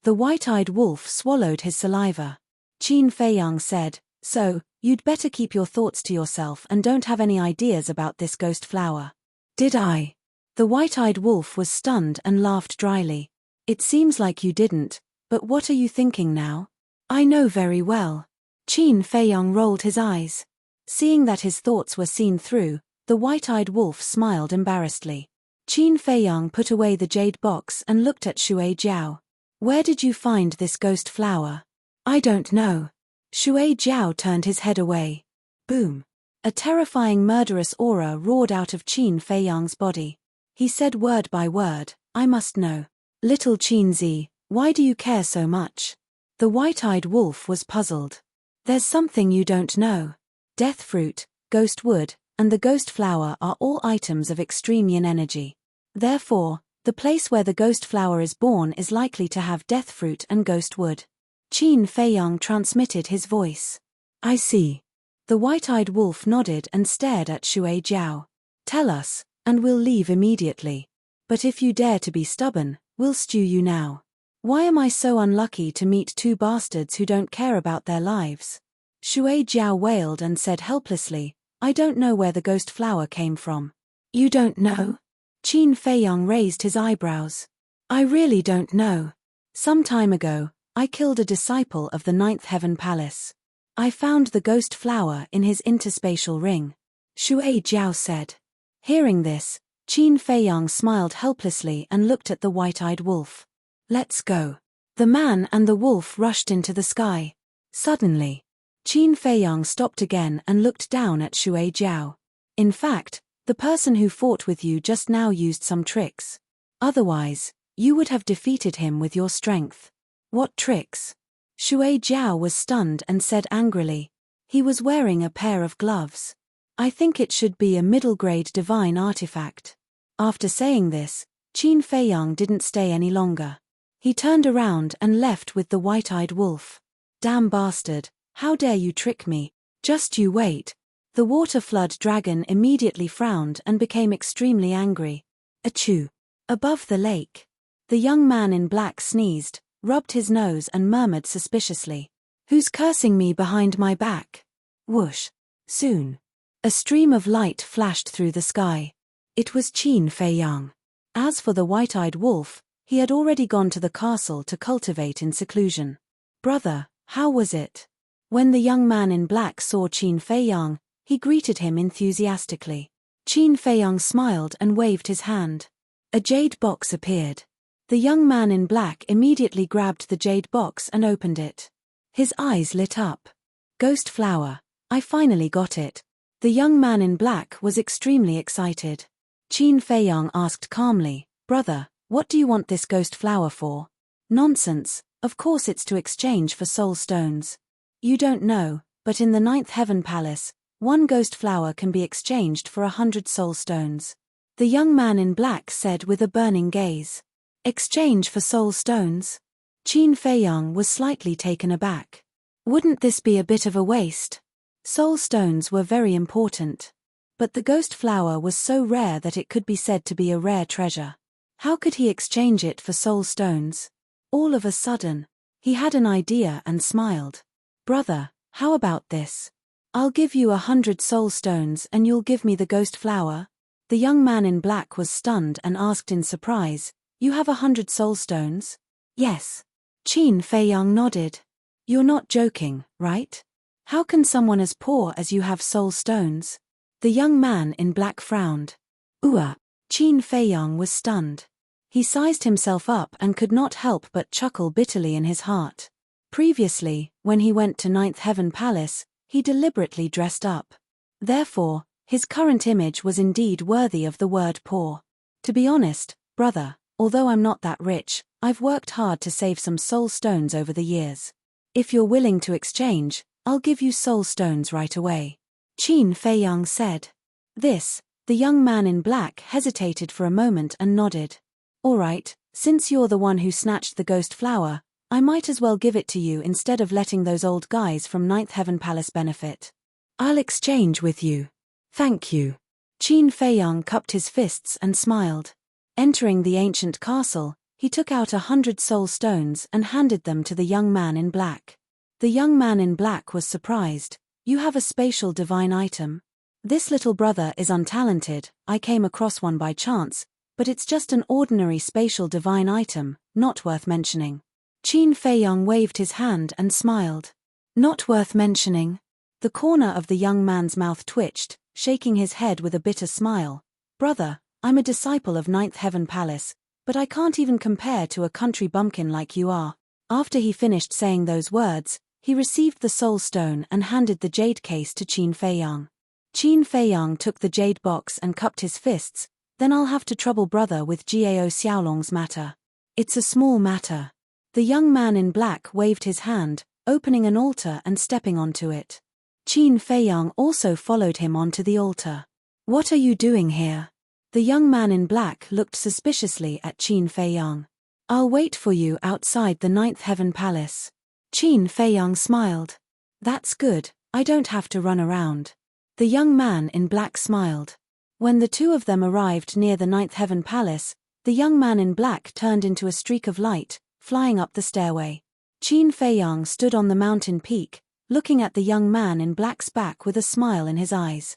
The white-eyed wolf swallowed his saliva. Qin Feiyang said, so, you'd better keep your thoughts to yourself and don't have any ideas about this ghost flower. Did I? The white-eyed wolf was stunned and laughed dryly. It seems like you didn't, but what are you thinking now? I know very well. Qin Feiyang rolled his eyes. Seeing that his thoughts were seen through, the white-eyed wolf smiled embarrassedly. Qin Feiyang put away the jade box and looked at Shui Jiao. Where did you find this ghost flower? I don't know. Shui Jiao turned his head away. Boom. A terrifying murderous aura roared out of Qin Feiyang's body. He said word by word, I must know. Little Qin Zi, why do you care so much? The white-eyed wolf was puzzled. There's something you don't know. Death fruit, ghost wood, and the ghost flower are all items of extreme yin energy. Therefore, the place where the ghost flower is born is likely to have death fruit and ghost wood. Qin Feiyang transmitted his voice. I see. The white-eyed wolf nodded and stared at Shui Jiao. Tell us, and we'll leave immediately. But if you dare to be stubborn, we'll stew you now. Why am I so unlucky to meet 2 bastards who don't care about their lives? Shui Jiao wailed and said helplessly, I don't know where the ghost flower came from. You don't know? Qin Feiyang raised his eyebrows. I really don't know. Some time ago, I killed a disciple of the 9th Heaven Palace. I found the ghost flower in his interspatial ring. Shui Jiao said. Hearing this, Qin Feiyang smiled helplessly and looked at the white-eyed wolf. Let's go. The man and the wolf rushed into the sky. Suddenly, Qin Feiyang stopped again and looked down at Shui Jiao. In fact, the person who fought with you just now used some tricks. Otherwise, you would have defeated him with your strength. What tricks? Shui Jiao was stunned and said angrily. He was wearing a pair of gloves. I think it should be a middle-grade divine artifact. After saying this, Qin Feiyang didn't stay any longer. He turned around and left with the white-eyed wolf. Damn bastard, how dare you trick me? Just you wait. The water flood dragon immediately frowned and became extremely angry. Achoo! Above the lake. The young man in black sneezed, rubbed his nose and murmured suspiciously. Who's cursing me behind my back? Whoosh. Soon. A stream of light flashed through the sky. It was Qin Feiyang. As for the white-eyed wolf, he had already gone to the castle to cultivate in seclusion. Brother, how was it? When the young man in black saw Qin Feiyang, he greeted him enthusiastically. Qin Feiyang smiled and waved his hand. A jade box appeared. The young man in black immediately grabbed the jade box and opened it. His eyes lit up. Ghost flower. I finally got it. The young man in black was extremely excited. Qin Feiyang asked calmly, Brother, what do you want this ghost flower for? Nonsense, of course it's to exchange for soul stones. You don't know, but in the 9th Heaven Palace, one ghost flower can be exchanged for 100 soul stones. The young man in black said with a burning gaze. Exchange for soul stones? Qin Feiyang was slightly taken aback. Wouldn't this be a bit of a waste? Soul stones were very important. But the ghost flower was so rare that it could be said to be a rare treasure. How could he exchange it for soul stones? All of a sudden, he had an idea and smiled. Brother, how about this? I'll give you 100 soul stones and you'll give me the ghost flower? The young man in black was stunned and asked in surprise, You have 100 soul stones? Yes. Qin Feiyang nodded. You're not joking, right? How can someone as poor as you have soul stones? The young man in black frowned. Qin Feiyang was stunned. He sized himself up and could not help but chuckle bitterly in his heart. Previously, when he went to 9th Heaven Palace, he deliberately dressed up. Therefore, his current image was indeed worthy of the word poor. To be honest, brother, although I'm not that rich, I've worked hard to save some soul stones over the years. If you're willing to exchange, I'll give you soul stones right away. Qin Feiyang said. The young man in black hesitated for a moment and nodded. All right, since you're the one who snatched the ghost flower, I might as well give it to you instead of letting those old guys from 9th Heaven Palace benefit. I'll exchange with you. Thank you. Qin Feiyang cupped his fists and smiled. Entering the ancient castle, he took out 100 soul stones and handed them to the young man in black. The young man in black was surprised. You have a spatial divine item? This little brother is untalented, I came across one by chance, but it's just an ordinary spatial divine item, not worth mentioning. Qin Feiyang waved his hand and smiled. Not worth mentioning? The corner of the young man's mouth twitched, shaking his head with a bitter smile. Brother, I'm a disciple of 9th Heaven Palace, but I can't even compare to a country bumpkin like you are. After he finished saying those words, he received the soul stone and handed the jade case to Qin Feiyang. Qin Feiyang took the jade box and cupped his fists. Then I'll have to trouble brother with Gao Xiaolong's matter. It's a small matter. The young man in black waved his hand, opening an altar and stepping onto it. Qin Feiyang also followed him onto the altar. What are you doing here? The young man in black looked suspiciously at Qin Feiyang. I'll wait for you outside the 9th Heaven Palace. Qin Feiyang smiled. That's good, I don't have to run around. The young man in black smiled. When the two of them arrived near the 9th Heaven Palace, the young man in black turned into a streak of light, flying up the stairway. Qin Feiyang stood on the mountain peak, looking at the young man in black's back with a smile in his eyes.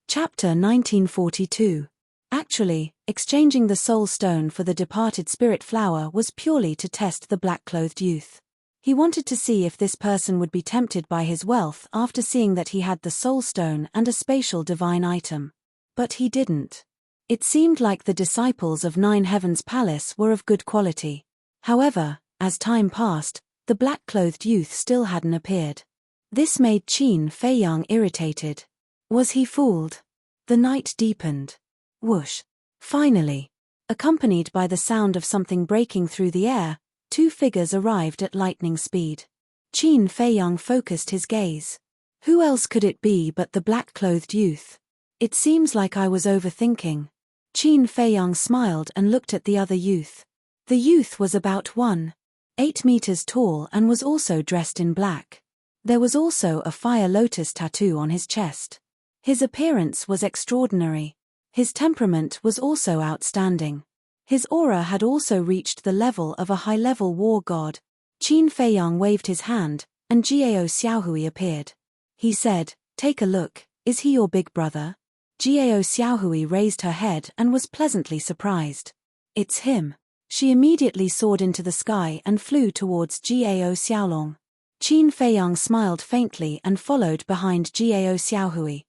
Chapter 1942. Actually, exchanging the soul stone for the departed spirit flower was purely to test the black-clothed youth. He wanted to see if this person would be tempted by his wealth after seeing that he had the soul stone and a spatial divine item. But he didn't. It seemed like the disciples of 9 Heavens Palace were of good quality. However, as time passed, the black-clothed youth still hadn't appeared. This made Qin Feiyang irritated. Was he fooled? The night deepened. Whoosh. Finally, accompanied by the sound of something breaking through the air, two figures arrived at lightning speed. Qin Feiyang focused his gaze. Who else could it be but the black-clothed youth? It seems like I was overthinking. Qin Feiyang smiled and looked at the other youth. The youth was about 1.8 meters tall and was also dressed in black. There was also a fire lotus tattoo on his chest. His appearance was extraordinary. His temperament was also outstanding. His aura had also reached the level of a high-level war god. Qin Feiyang waved his hand, and Jiao Xiaohui appeared. He said, "Take a look, is he your big brother?" Jiao Xiaohui raised her head and was pleasantly surprised. "It's him." She immediately soared into the sky and flew towards Jiao Xiaolong. Qin Feiyang smiled faintly and followed behind Jiao Xiaohui.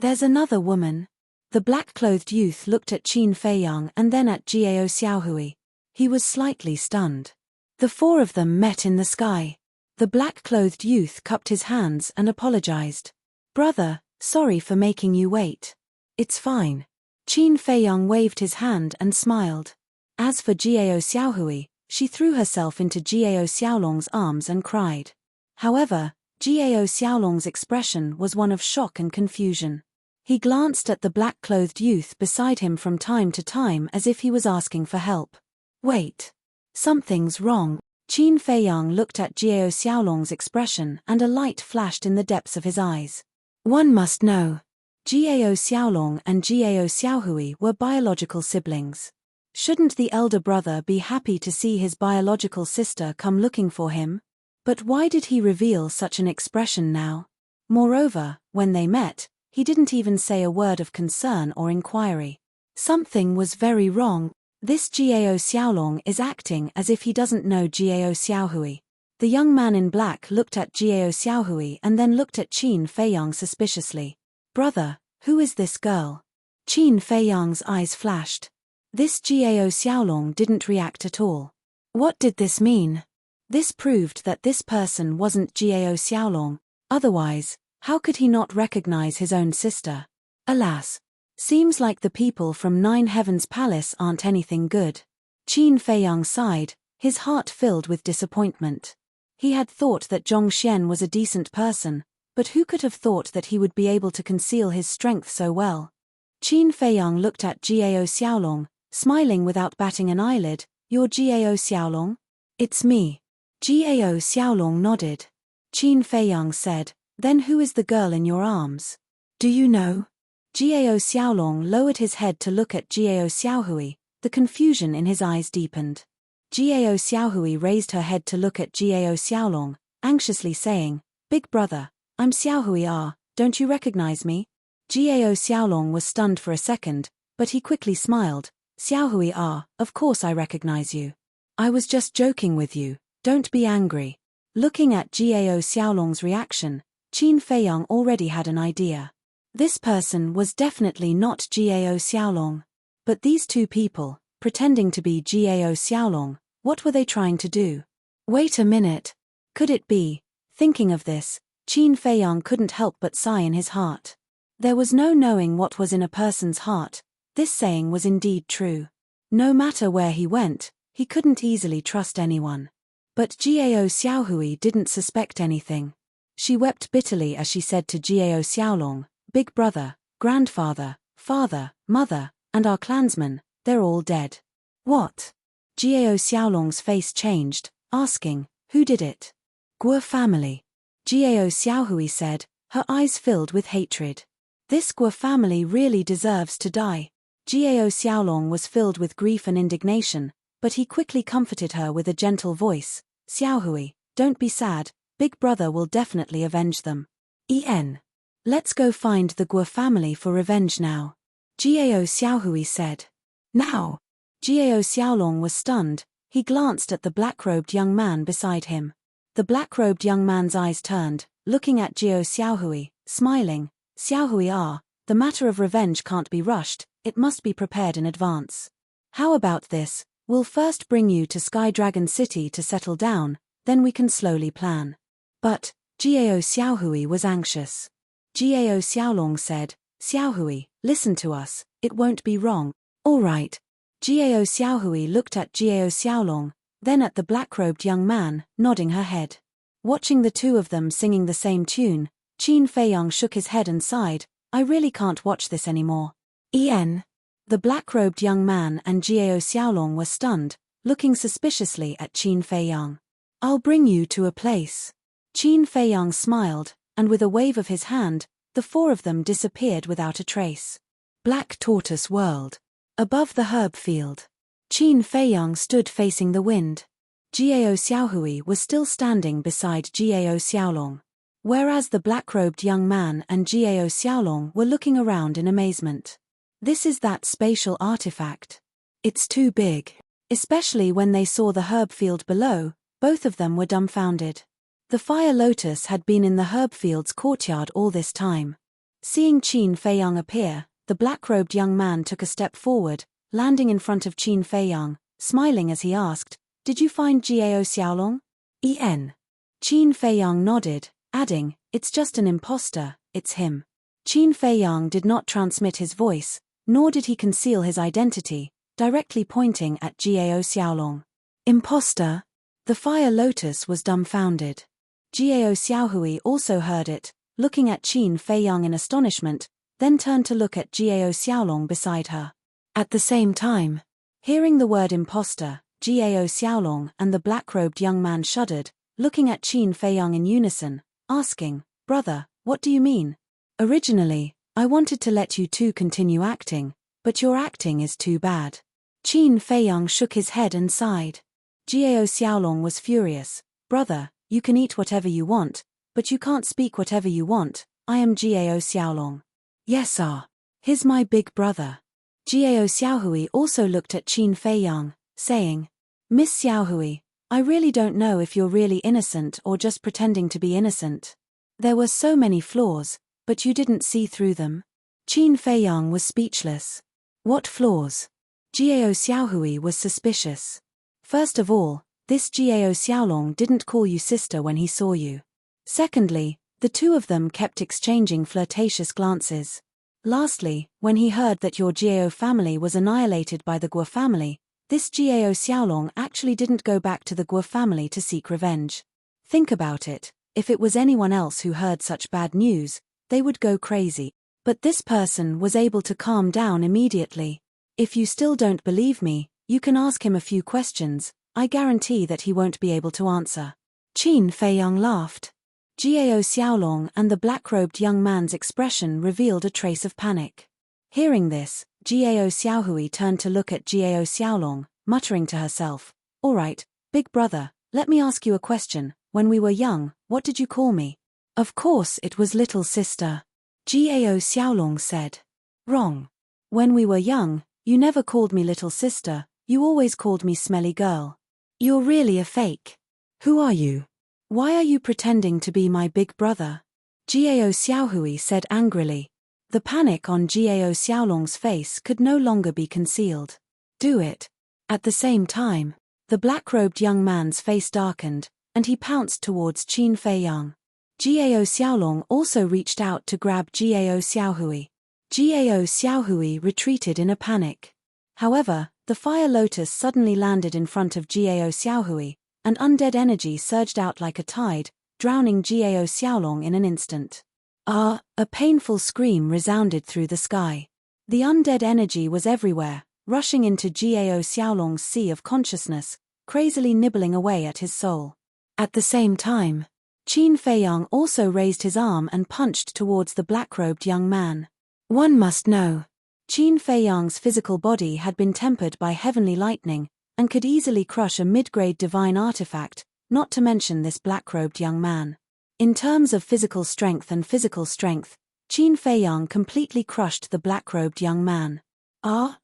There's another woman." The black-clothed youth looked at Qin Feiyang and then at Jiao Xiaohui. He was slightly stunned. The four of them met in the sky. The black-clothed youth cupped his hands and apologized. "Brother, sorry for making you wait." "It's fine." Qin Feiyang waved his hand and smiled. As for Jiao Xiaohui, she threw herself into Jiao Xiaolong's arms and cried. However, Jiao Xiaolong's expression was one of shock and confusion. He glanced at the black-clothed youth beside him from time to time as if he was asking for help. "Wait. Something's wrong." Qin Feiyang looked at Jiao Xiaolong's expression and a light flashed in the depths of his eyes. "One must know." Jiao Xiaolong and Jiao Xiaohui were biological siblings. Shouldn't the elder brother be happy to see his biological sister come looking for him? But why did he reveal such an expression now? Moreover, when they met, he didn't even say a word of concern or inquiry. Something was very wrong. This Jiao Xiaolong is acting as if he doesn't know Jiao Xiaohui. The young man in black looked at Jiao Xiaohui and then looked at Qin Feiyang suspiciously. "Brother, who is this girl?" Qin Feiyang's eyes flashed. This Jiao Xiaolong didn't react at all. What did this mean? This proved that this person wasn't Jiao Xiaolong, otherwise, how could he not recognize his own sister? Alas. Seems like the people from Nine Heavens Palace aren't anything good. Qin Feiyang sighed, his heart filled with disappointment. He had thought that Zhongxian was a decent person, but who could have thought that he would be able to conceal his strength so well? Qin Feiyang looked at Jiao Xiaolong, smiling without batting an eyelid. "You're Jiao Xiaolong?" "It's me." Jiao Xiaolong nodded. Qin Feiyang said, "Then who is the girl in your arms? Do you know?" Jiao Xiaolong lowered his head to look at Jiao Xiaohui, the confusion in his eyes deepened. Jiao Xiaohui raised her head to look at Jiao Xiaolong, anxiously saying, "Big brother, I'm Xiaohui. Don't you recognize me?" Jiao Xiaolong was stunned for a second, but he quickly smiled. "Xiaohui, of course I recognize you. I was just joking with you, don't be angry." Looking at Jiao Xiaolong's reaction, Qin Feiyang already had an idea. This person was definitely not Jiao Xiaolong. But these two people, pretending to be Jiao Xiaolong, what were they trying to do? Wait a minute. Could it be? Thinking of this, Qin Feiyang couldn't help but sigh in his heart. There was no knowing what was in a person's heart. This saying was indeed true. No matter where he went, he couldn't easily trust anyone. But Jiao Xiaohui didn't suspect anything. She wept bitterly as she said to Jiao Xiaolong, "Big brother, grandfather, father, mother, and our clansmen, they're all dead." "What?" Jiao Xiaolong's face changed, asking, "Who did it?" "Guo family." Jiao Xiaohui said, her eyes filled with hatred. "This Guo family really deserves to die." Jiao Xiaolong was filled with grief and indignation, but he quickly comforted her with a gentle voice. "Xiaohui, don't be sad, Big brother will definitely avenge them. Let's go find the Guo family for revenge now," Jiao Xiaohui said. "Now?" Jiao Xiaolong was stunned. He glanced at the black-robed young man beside him. The black-robed young man's eyes turned, looking at Jiao Xiaohui, smiling. "Xiaohui, the matter of revenge can't be rushed, it must be prepared in advance. How about this? We'll first bring you to Sky Dragon City to settle down, then we can slowly plan." But Jiao Xiaohui was anxious. Jiao Xiaolong said, "Xiaohui, listen to us, it won't be wrong." "All right." Jiao Xiaohui looked at Jiao Xiaolong, then at the black-robed young man, nodding her head. Watching the two of them singing the same tune, Qin Feiyang shook his head and sighed, I really can't watch this anymore. The black-robed young man and Jiao Xiaolong were stunned, looking suspiciously at Qin Feiyang. I'll bring you to a place. Qin Feiyang smiled, and with a wave of his hand, the four of them disappeared without a trace. Black Tortoise World. Above the herb field. Qin Feiyang stood facing the wind. Jiao Xiaohui was still standing beside Jiao Xiaolong. Whereas the black-robed young man and Jiao Xiaolong were looking around in amazement. This is that spatial artifact. It's too big. Especially when they saw the herb field below, both of them were dumbfounded. The fire lotus had been in the herb field's courtyard all this time. Seeing Qin Feiyang appear, the black-robed young man took a step forward, landing in front of Qin Feiyang, smiling as he asked, Did you find Jiao Xiaolong? Qin Feiyang nodded, adding, It's just an imposter, it's him. Qin Feiyang did not transmit his voice, nor did he conceal his identity, directly pointing at Jiao Xiaolong. Imposter? The fire lotus was dumbfounded. Jiao Xiaohui also heard it, looking at Qin Feiyang in astonishment, then turned to look at Jiao Xiaolong beside her. At the same time, hearing the word imposter, Jiao Xiaolong and the black-robed young man shuddered, looking at Qin Feiyang in unison, asking, Brother, what do you mean? Originally, I wanted to let you two continue acting, but your acting is too bad. Qin Feiyang shook his head and sighed. Jiao Xiaolong was furious. Brother, you can eat whatever you want, but you can't speak whatever you want. I am Jiao Xiaolong. Yes sir. He's my big brother. Jiao Xiaohui also looked at Qin Feiyang, saying, Miss Xiaohui, I really don't know if you're really innocent or just pretending to be innocent. There were so many flaws, but you didn't see through them. Qin Feiyang was speechless. What flaws? Jiao Xiaohui was suspicious. First of all, this Jiao Xiaolong didn't call you sister when he saw you. Secondly, the two of them kept exchanging flirtatious glances. Lastly, when he heard that your Jiao family was annihilated by the Guo family, this Jiao Xiaolong actually didn't go back to the Guo family to seek revenge. Think about it, if it was anyone else who heard such bad news, they would go crazy. But this person was able to calm down immediately. If you still don't believe me, you can ask him a few questions, I guarantee that he won't be able to answer. Qin Feiyang laughed. Jiao Xiaolong and the black-robed young man's expression revealed a trace of panic. Hearing this, Jiao Xiaohui turned to look at Jiao Xiaolong, muttering to herself, All right, big brother, let me ask you a question. When we were young, what did you call me? Of course it was little sister. Jiao Xiaolong said. Wrong. When we were young, you never called me little sister, you always called me smelly girl. You're really a fake. Who are you? Why are you pretending to be my big brother? Jiao Xiaohui said angrily. The panic on Jiao Xiaolong's face could no longer be concealed. Do it. At the same time, the black-robed young man's face darkened, and he pounced towards Qin Feiyang. Jiao Xiaolong also reached out to grab Jiao Xiaohui. Jiao Xiaohui retreated in a panic. However, the fire lotus suddenly landed in front of Jiao Xiaohui, and undead energy surged out like a tide, drowning Jiao Xiaolong in an instant. A painful scream resounded through the sky. The undead energy was everywhere, rushing into Jiao Xiaolong's sea of consciousness, crazily nibbling away at his soul. At the same time, Qin Feiyang also raised his arm and punched towards the black-robed young man. One must know. Qin Feiyang's physical body had been tempered by heavenly lightning, and could easily crush a mid-grade divine artifact, not to mention this black-robed young man. In terms of physical strength, Qin Feiyang completely crushed the black-robed young man.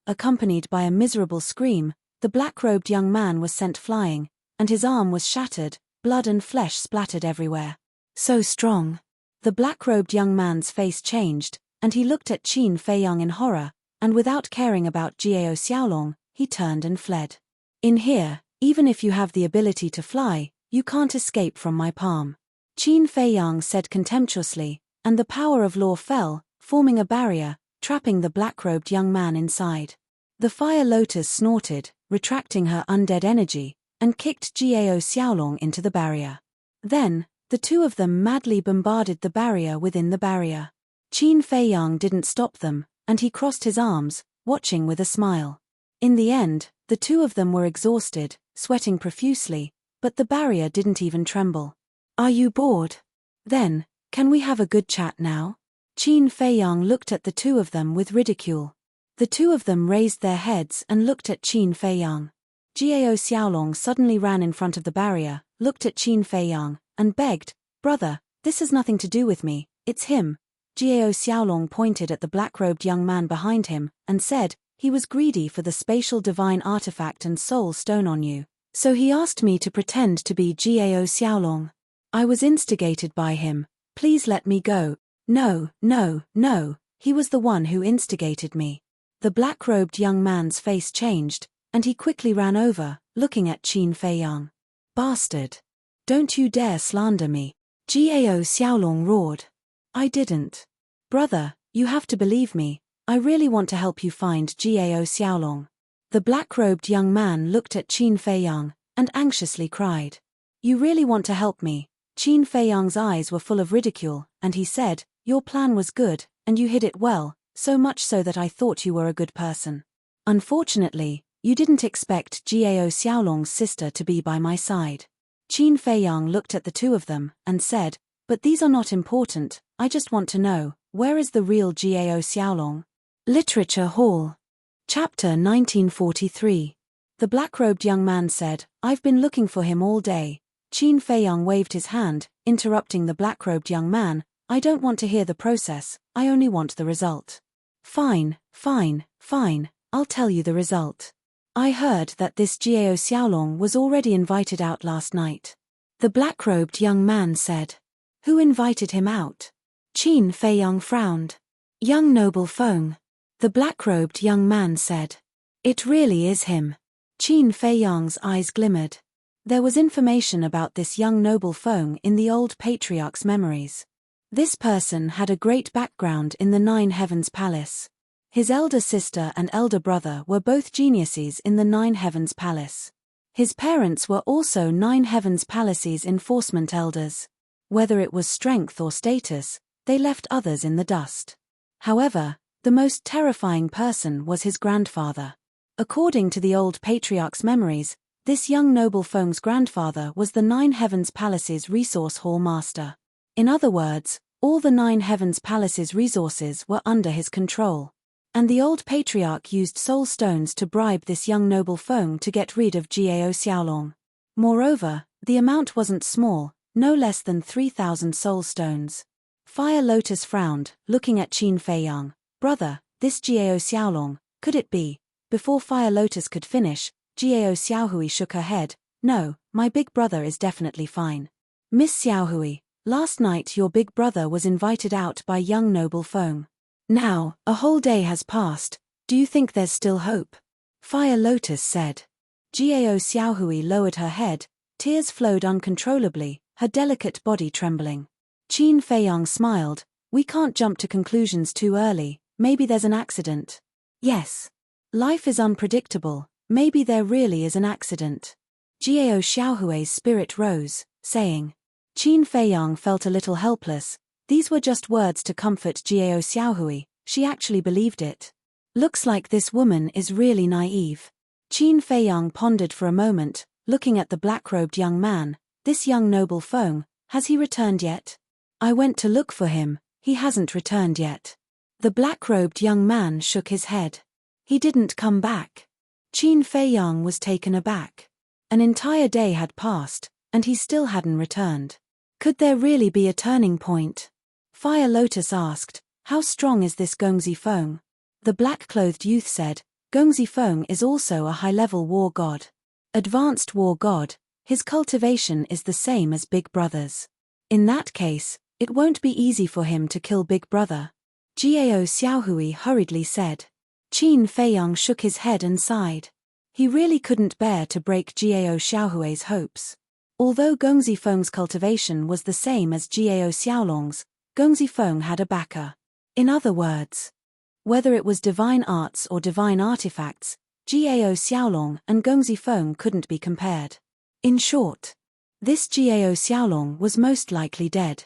Accompanied by a miserable scream, the black-robed young man was sent flying, and his arm was shattered, blood and flesh splattered everywhere. So strong. The black-robed young man's face changed, and he looked at Qin Feiyang in horror, and without caring about Jiao Xiaolong, he turned and fled. In here, even if you have the ability to fly, you can't escape from my palm. Qin Feiyang said contemptuously, and the power of law fell, forming a barrier, trapping the black-robed young man inside. The fire lotus snorted, retracting her undead energy, and kicked Jiao Xiaolong into the barrier. Then, the two of them madly bombarded the barrier within the barrier. Qin Feiyang didn't stop them, and he crossed his arms, watching with a smile. In the end, the two of them were exhausted, sweating profusely, but the barrier didn't even tremble. Are you bored? Then, can we have a good chat now? Qin Feiyang looked at the two of them with ridicule. The two of them raised their heads and looked at Qin Feiyang. Jiao Xiaolong suddenly ran in front of the barrier, looked at Qin Feiyang, and begged, "Brother, this has nothing to do with me, it's him." Jiao Xiaolong pointed at the black-robed young man behind him, and said, "He was greedy for the spatial divine artifact and soul stone on you. So he asked me to pretend to be Jiao Xiaolong. I was instigated by him. Please let me go." No, he was the one who instigated me." The black-robed young man's face changed, and he quickly ran over, looking at Qin Feiyang. "Bastard! Don't you dare slander me!" Jiao Xiaolong roared. "I didn't. Brother, you have to believe me, I really want to help you find Jiao Xiaolong." The black-robed young man looked at Qin Feiyang, and anxiously cried. "You really want to help me?" Qin Feiyang's eyes were full of ridicule, and he said, "Your plan was good, and you hid it well, so much so that I thought you were a good person. Unfortunately, you didn't expect Jiao Xiaolong's sister to be by my side." Qin Feiyang looked at the two of them, and said, "But these are not important, I just want to know, where is the real Jiao Xiaolong?" Literature Hall. Chapter 1943. The black-robed young man said, "I've been looking for him all day." Qin Feiyang waved his hand, interrupting the black-robed young man, "I don't want to hear the process, I only want the result." Fine, I'll tell you the result. I heard that this Jiao Xiaolong was already invited out last night." The black-robed young man said. "Who invited him out?" Qin Feiyang frowned. "Young noble Feng." The black-robed young man said. "It really is him." Qin Feiyang's eyes glimmered. There was information about this young noble Feng in the old patriarch's memories. This person had a great background in the Nine Heavens Palace. His elder sister and elder brother were both geniuses in the Nine Heavens Palace. His parents were also Nine Heavens Palace's enforcement elders. Whether it was strength or status, they left others in the dust. However, the most terrifying person was his grandfather. According to the old patriarch's memories, this young noble Feng's grandfather was the Nine Heavens Palace's resource hall master. In other words, all the Nine Heavens Palace's resources were under his control. And the old patriarch used soul stones to bribe this young noble Feng to get rid of Jiao Xiaolong. Moreover, the amount wasn't small, no less than 3,000 soul stones. Fire Lotus frowned, looking at Qin Feiyang. "Brother, this Jiao Xiaolong, could it be?" Before Fire Lotus could finish, Jiao Xiaohui shook her head. "No, my big brother is definitely fine." "Miss Xiaohui, last night your big brother was invited out by young noble Feng. Now, a whole day has passed, do you think there's still hope?" Fire Lotus said. Jiao Xiaohui lowered her head, tears flowed uncontrollably, her delicate body trembling. Qin Feiyang smiled, "We can't jump to conclusions too early, maybe there's an accident." "Yes. Life is unpredictable, maybe there really is an accident." Jiao Xiaohui's spirit rose, saying. Qin Feiyang felt a little helpless. These were just words to comfort Jiao Xiaohui, she actually believed it. Looks like this woman is really naive. Qin Feiyang pondered for a moment, looking at the black-robed young man. "This young noble Feng, has he returned yet?" "I went to look for him, he hasn't returned yet." The black-robed young man shook his head. "He didn't come back." Qin Feiyang was taken aback. An entire day had passed, and he still hadn't returned. Could there really be a turning point? Fire Lotus asked, "How strong is this Gongzi Feng?" The black-clothed youth said, "Gongzi Feng is also a high-level war god. Advanced war god, his cultivation is the same as Big Brother's. In that case, it won't be easy for him to kill Big Brother." Jiao Xiaohui hurriedly said. Qin Feiyang shook his head and sighed. He really couldn't bear to break Jiao Xiaohui's hopes. Although Gongzi Feng's cultivation was the same as Jiao Xiaolong's, Gongzi Feng had a backer. In other words, whether it was divine arts or divine artifacts, Jiao Xiaolong and Gongzi Feng couldn't be compared. In short, This Jiao Xiaolong was most likely dead.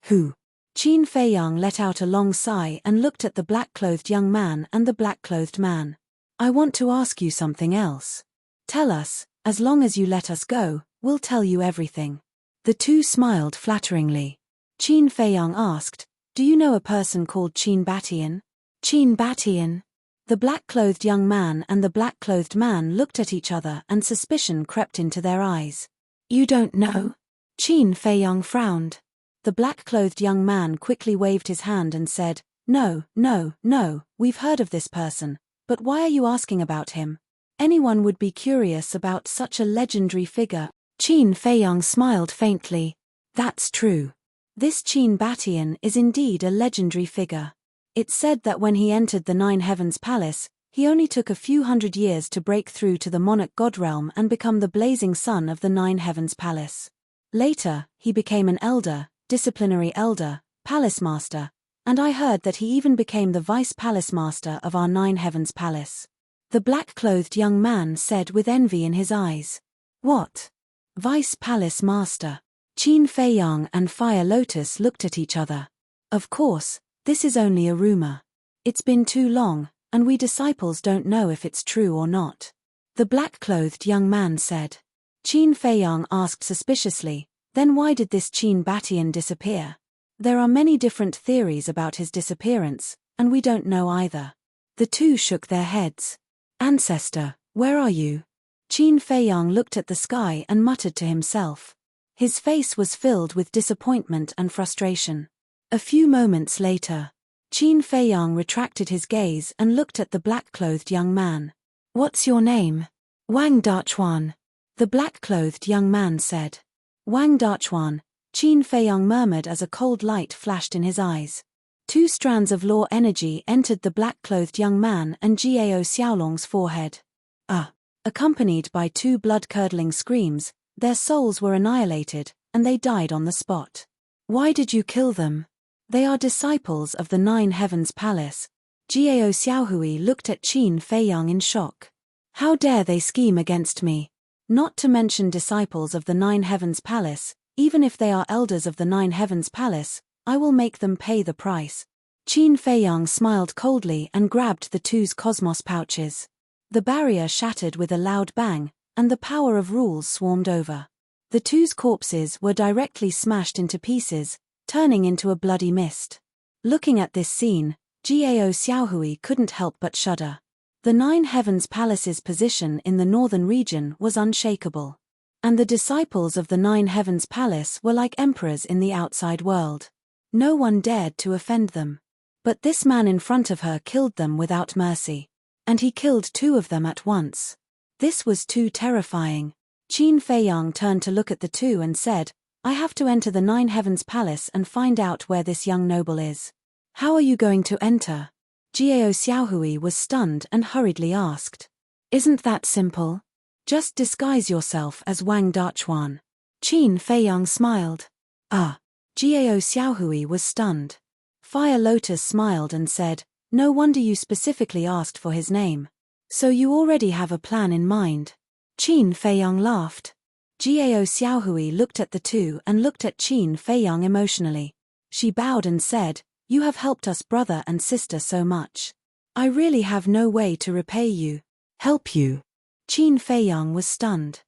Who? Qin Feiyang let out a long sigh and looked at the black-clothed young man and the black-clothed man. I want to ask you something else. Tell us, as long as you let us go, we'll tell you everything. The two smiled flatteringly. Qin Feiyang asked, do you know a person called Qin Batian? Qin Batian? The black-clothed young man and the black-clothed man looked at each other and suspicion crept into their eyes. You don't know? Qin Feiyang frowned. The black-clothed young man quickly waved his hand and said, No, we've heard of this person, but why are you asking about him? Anyone would be curious about such a legendary figure. Qin Feiyang smiled faintly. That's true. This Qin Batian is indeed a legendary figure. It's said that when he entered the Nine Heavens Palace, he only took a few hundred years to break through to the monarch god realm and become the blazing sun of the Nine Heavens Palace. Later, he became an elder, disciplinary elder, palace master, and I heard that he even became the vice palace master of our Nine Heavens Palace. The black-clothed young man said with envy in his eyes. What? Vice palace master? Qin Feiyang and Fire Lotus looked at each other. Of course, this is only a rumor. It's been too long, and we disciples don't know if it's true or not. The black-clothed young man said. Qin Feiyang asked suspiciously, then why did this Qin Batian disappear? There are many different theories about his disappearance, and we don't know either. The two shook their heads. Ancestor, where are you? Qin Feiyang looked at the sky and muttered to himself. His face was filled with disappointment and frustration. A few moments later, Qin Feiyang retracted his gaze and looked at the black-clothed young man. What's your name? Wang Dachuan. The black-clothed young man said. Wang Dachuan, Qin Feiyang murmured as a cold light flashed in his eyes. Two strands of law energy entered the black-clothed young man and Jiao Xiaolong's forehead. Accompanied by two blood-curdling screams, their souls were annihilated, and they died on the spot. Why did you kill them? They are disciples of the Nine Heavens Palace. Jiao Xiaohui looked at Qin Feiyang in shock. How dare they scheme against me? Not to mention disciples of the Nine Heavens Palace, even if they are elders of the Nine Heavens Palace, I will make them pay the price. Qin Feiyang smiled coldly and grabbed the two's cosmos pouches. The barrier shattered with a loud bang, and the power of rules swarmed over. The two's corpses were directly smashed into pieces, turning into a bloody mist. Looking at this scene, Jiao Xiaohui couldn't help but shudder. The Nine Heavens Palace's position in the northern region was unshakable. And the disciples of the Nine Heavens Palace were like emperors in the outside world. No one dared to offend them. But this man in front of her killed them without mercy. And he killed two of them at once. This was too terrifying. Qin Feiyang turned to look at the two and said, I have to enter the Nine Heavens Palace and find out where this young noble is. How are you going to enter? Jiao Xiaohui was stunned and hurriedly asked. Isn't that simple? Just disguise yourself as Wang Dachuan. Qin Feiyang smiled. Jiao Xiaohui was stunned. Fire Lotus smiled and said, no wonder you specifically asked for his name. So you already have a plan in mind. Qin Feiyang laughed. Jiao Xiaohui looked at the two and looked at Qin Feiyang emotionally. She bowed and said, you have helped us brother and sister so much. I really have no way to repay you. Help you? Qin Feiyang was stunned.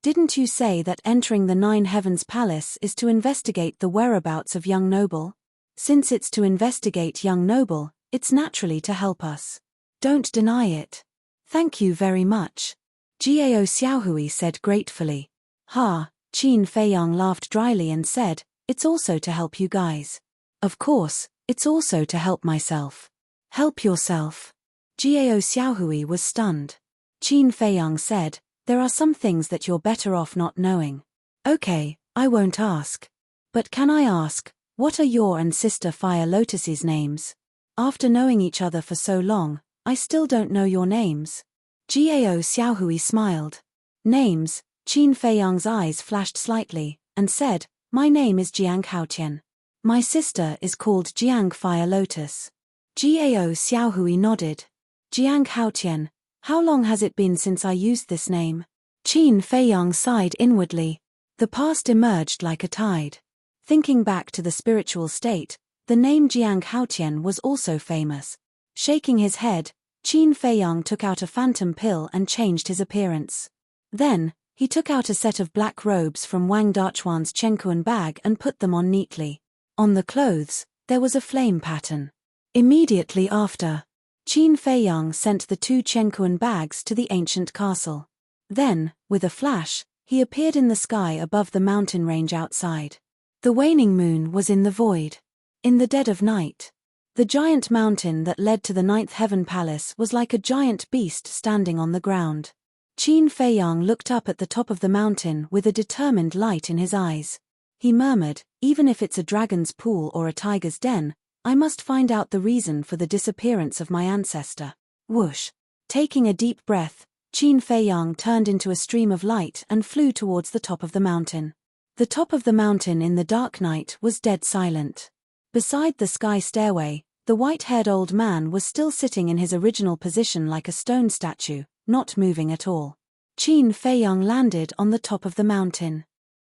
Didn't you say that entering the Nine Heavens Palace is to investigate the whereabouts of young noble? Since it's to investigate young noble, it's naturally to help us. Don't deny it. Thank you very much. Jiao Xiaohui said gratefully. Qin Feiyang laughed dryly and said, it's also to help you guys. Of course, it's also to help myself. Help yourself. Jiao Xiaohui was stunned. Qin Feiyang said, there are some things that you're better off not knowing. Okay, I won't ask. But can I ask, what are your and sister Fire Lotus's names? After knowing each other for so long, I still don't know your names. Jiao Xiaohui smiled. Names? Qin Feiyang's eyes flashed slightly, and said, my name is Jiang Haotian. My sister is called Jiang Fire Lotus. Jiao Xiaohui nodded. Jiang Haotian, how long has it been since I used this name? Qin Feiyang sighed inwardly. The past emerged like a tide. Thinking back to the spiritual state, the name Jiang Haotian was also famous. Shaking his head, Qin Feiyang took out a phantom pill and changed his appearance. Then, he took out a set of black robes from Wang Dachuan's Chenkuan bag and put them on neatly. On the clothes, there was a flame pattern. Immediately after, Qin Feiyang sent the 2 Chenkuan bags to the ancient castle. Then, with a flash, he appeared in the sky above the mountain range outside. The waning moon was in the void. In the dead of night, the giant mountain that led to the 9th Heaven Palace was like a giant beast standing on the ground. Qin Feiyang looked up at the top of the mountain with a determined light in his eyes. He murmured, even if it's a dragon's pool or a tiger's den, I must find out the reason for the disappearance of my ancestor. Whoosh! Taking a deep breath, Qin Feiyang turned into a stream of light and flew towards the top of the mountain. The top of the mountain in the dark night was dead silent. Beside the sky stairway, the white-haired old man was still sitting in his original position like a stone statue, not moving at all. Qin Feiyang landed on the top of the mountain.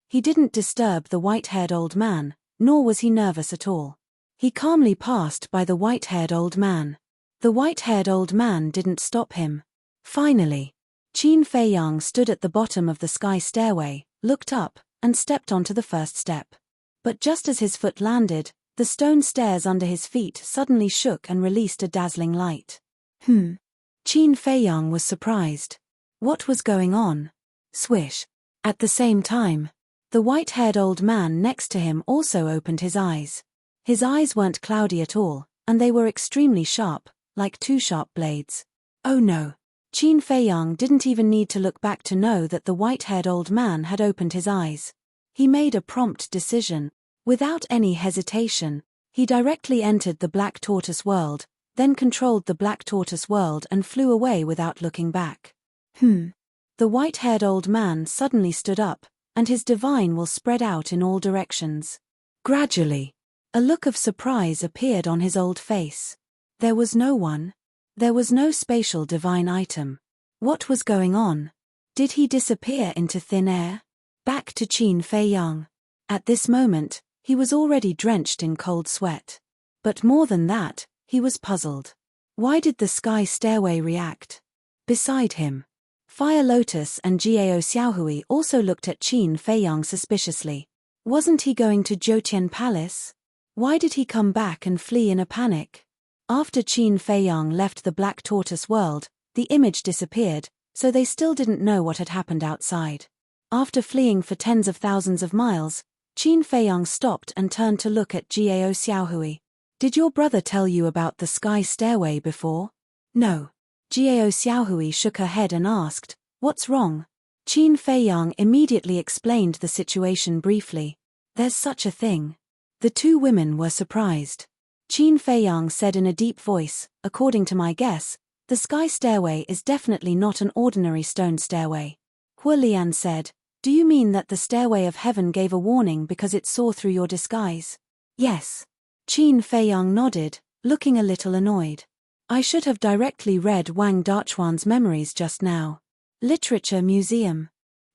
He didn't disturb the white-haired old man, nor was he nervous at all. He calmly passed by the white-haired old man. The white-haired old man didn't stop him. Finally, Qin Feiyang stood at the bottom of the sky stairway, looked up, and stepped onto the first step. But just as his foot landed, the stone stairs under his feet suddenly shook and released a dazzling light. Qin Feiyang was surprised. What was going on? Swish. At the same time, the white-haired old man next to him also opened his eyes. His eyes weren't cloudy at all, and they were extremely sharp, like 2 sharp blades. Oh no! Qin Feiyang didn't even need to look back to know that the white-haired old man had opened his eyes. He made a prompt decision. Without any hesitation, he directly entered the Black Tortoise world, then controlled the Black Tortoise world and flew away without looking back. The white-haired old man suddenly stood up, and his divine will spread out in all directions. Gradually, a look of surprise appeared on his old face. There was no one. There was no spatial divine item. What was going on? Did he disappear into thin air? Back to Qin Feiyang. At this moment, he was already drenched in cold sweat. But more than that, he was puzzled. Why did the sky stairway react? Beside him, Fire Lotus and Jiao Xiaohui also looked at Qin Feiyang suspiciously. Wasn't he going to Jiutian Palace? Why did he come back and flee in a panic? After Qin Feiyang left the Black Tortoise world, the image disappeared, so they still didn't know what had happened outside. After fleeing for tens of thousands of miles, Qin Feiyang stopped and turned to look at Jiao Xiaohui. Did your brother tell you about the sky stairway before? No. Jiao Xiaohui shook her head and asked, what's wrong? Qin Feiyang immediately explained the situation briefly. There's such a thing. The 2 women were surprised. Qin Feiyang said in a deep voice, according to my guess, the sky stairway is definitely not an ordinary stone stairway. Hua Lian said, do you mean that the stairway of heaven gave a warning because it saw through your disguise? Yes. Qin Feiyang nodded, looking a little annoyed. I should have directly read Wang Dachuan's memories just now. Literature Museum.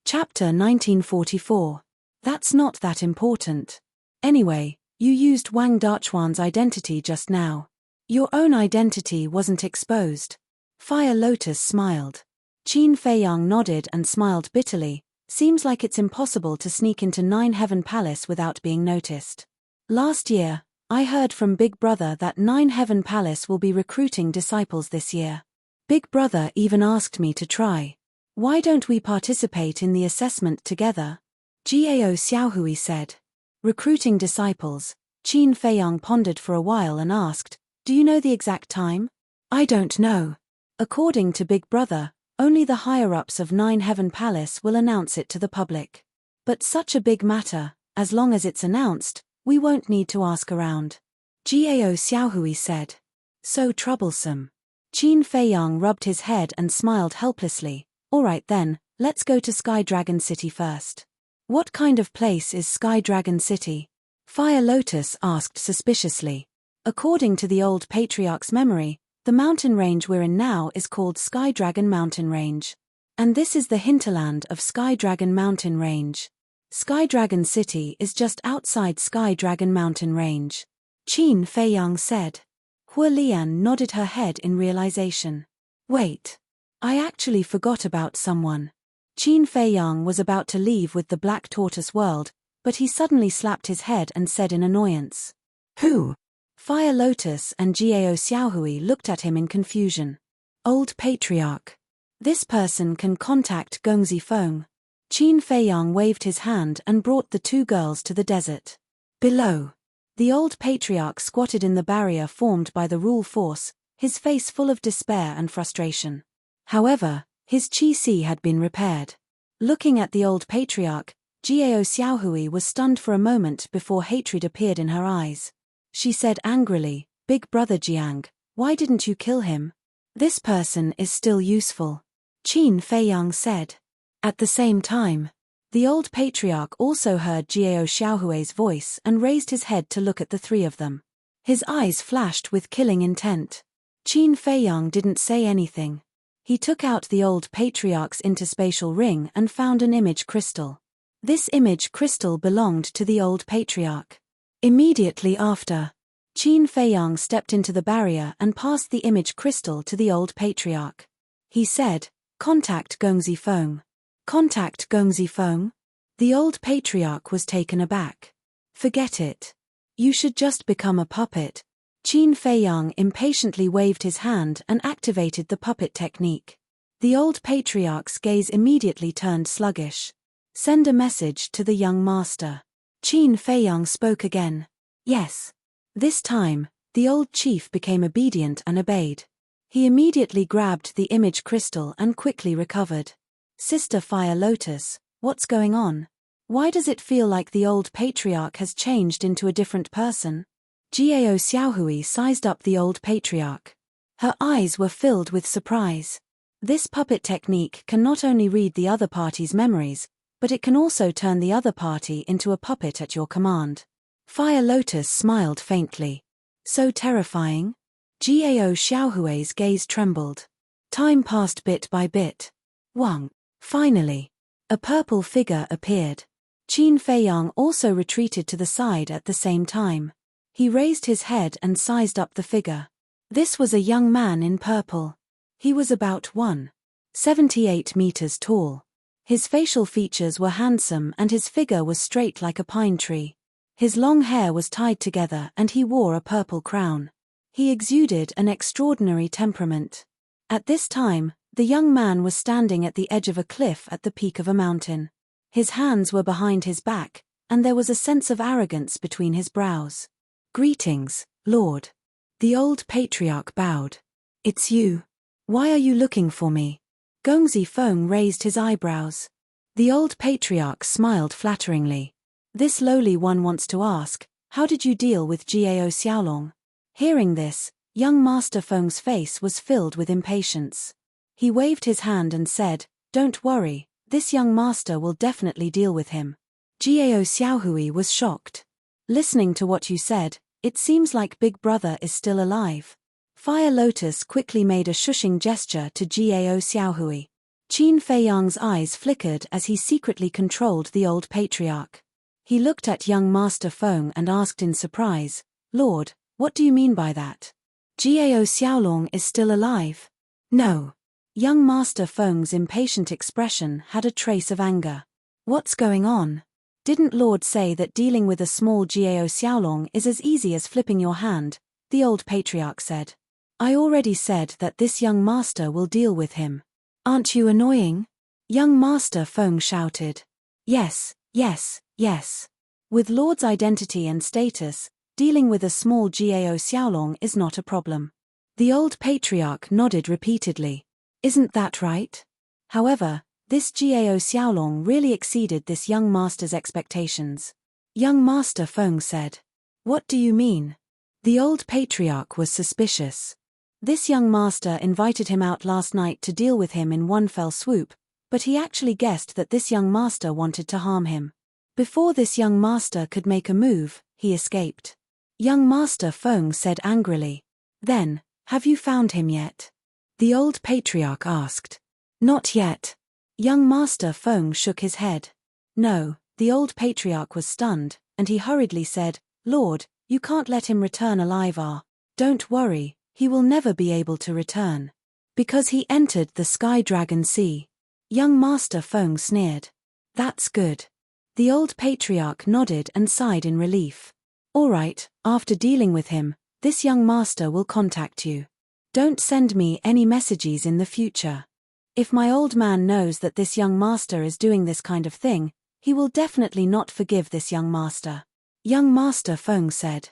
Chapter 1944. That's not that important. Anyway, you used Wang Dachuan's identity just now. Your own identity wasn't exposed. Fire Lotus smiled. Qin Feiyang nodded and smiled bitterly. Seems like it's impossible to sneak into 9 Heaven Palace without being noticed. Last year, I heard from Big Brother that 9 Heaven Palace will be recruiting disciples this year. Big Brother even asked me to try. Why don't we participate in the assessment together? Jiao Xiaohui said. Recruiting disciples. Qin Feiyang pondered for a while and asked, do you know the exact time? I don't know. According to Big Brother, only the higher-ups of 9 Heaven Palace will announce it to the public. But such a big matter, as long as it's announced, we won't need to ask around. Jiao Xiaohui said. So troublesome. Qin Feiyang rubbed his head and smiled helplessly. All right then, let's go to Sky Dragon City first. What kind of place is Sky Dragon City? Fire Lotus asked suspiciously. According to the old patriarch's memory, the mountain range we're in now is called Sky Dragon Mountain Range. And this is the hinterland of Sky Dragon Mountain Range. Sky Dragon City is just outside Sky Dragon Mountain Range. Qin Feiyang said. Hua Lian nodded her head in realization. Wait. I actually forgot about someone. Qin Feiyang was about to leave with the Black Tortoise World, but he suddenly slapped his head and said in annoyance. Who? Fire Lotus and Jiao Xiaohui looked at him in confusion. Old Patriarch. This person can contact Gongzi Feng. Qin Feiyang waved his hand and brought the two girls to the desert. Below. The old patriarch squatted in the barrier formed by the rule force, his face full of despair and frustration. However, his qi had been repaired. Looking at the old patriarch, Jiao Xiaohui was stunned for a moment before hatred appeared in her eyes. She said angrily, Big brother Jiang, why didn't you kill him? This person is still useful. Qin Feiyang said. At the same time, the old patriarch also heard Jiao Xiaohui's voice and raised his head to look at the three of them. His eyes flashed with killing intent. Qin Feiyang didn't say anything. He took out the old patriarch's interspatial ring and found an image crystal. This image crystal belonged to the old patriarch. Immediately after, Qin Feiyang stepped into the barrier and passed the image crystal to the old patriarch. He said, Contact Gongzi Feng. Contact Gongzi Feng? The old patriarch was taken aback. Forget it. You should just become a puppet. Qin Feiyang impatiently waved his hand and activated the puppet technique. The old patriarch's gaze immediately turned sluggish. Send a message to the young master. Qin Feiyang spoke again. Yes. This time, the old chief became obedient and obeyed. He immediately grabbed the image crystal and quickly recovered. Sister Fire Lotus, what's going on? Why does it feel like the old patriarch has changed into a different person? Jiao Xiaohui sized up the old patriarch. Her eyes were filled with surprise. This puppet technique can not only read the other party's memories, but it can also turn the other party into a puppet at your command. Fire Lotus smiled faintly. So terrifying? Jiao Xiaohui's gaze trembled. Time passed bit by bit. Wang. Finally, a purple figure appeared. Qin Feiyang also retreated to the side at the same time. He raised his head and sized up the figure. This was a young man in purple. He was about 1.78 meters tall. His facial features were handsome and his figure was straight like a pine tree. His long hair was tied together and he wore a purple crown. He exuded an extraordinary temperament. At this time, the young man was standing at the edge of a cliff at the peak of a mountain. His hands were behind his back, and there was a sense of arrogance between his brows. Greetings, Lord. The old patriarch bowed. It's you. Why are you looking for me? Gongzi Feng raised his eyebrows. The old patriarch smiled flatteringly. This lowly one wants to ask, how did you deal with Jiao Xiaolong? Hearing this, young Master Feng's face was filled with impatience. He waved his hand and said, Don't worry, this young master will definitely deal with him. Jiao Xiaohui was shocked. Listening to what you said, it seems like Big Brother is still alive. Fire Lotus quickly made a shushing gesture to Jiao Xiaohui. Qin Feiyang's eyes flickered as he secretly controlled the old patriarch. He looked at young Master Feng and asked in surprise, Lord, what do you mean by that? Jiao Xiaolong is still alive? No. Young Master Feng's impatient expression had a trace of anger. What's going on? Didn't Lord say that dealing with a small Jiao Xiaolong is as easy as flipping your hand? The old patriarch said. I already said that this young master will deal with him. Aren't you annoying? Young Master Feng shouted. Yes, yes, yes. With Lord's identity and status, dealing with a small Jiao Xiaolong is not a problem. The old patriarch nodded repeatedly. Isn't that right? However, this Jiao Xiaolong really exceeded this young master's expectations. Young Master Feng said. What do you mean? The old patriarch was suspicious. This young master invited him out last night to deal with him in one fell swoop, but he actually guessed that this young master wanted to harm him. Before this young master could make a move, he escaped. Young Master Feng said angrily. Then, have you found him yet? The old patriarch asked. Not yet. Young Master Feng shook his head. No, The old patriarch was stunned, and he hurriedly said, "Lord, you can't let him return alive. Don't worry, he will never be able to return. Because he entered the Sky Dragon Sea." Young Master Feng sneered. "That's good." The old patriarch nodded and sighed in relief. "All right, after dealing with him, this young master will contact you. Don't send me any messages in the future. If my old man knows that this young master is doing this kind of thing, he will definitely not forgive this young master." Young Master Feng said.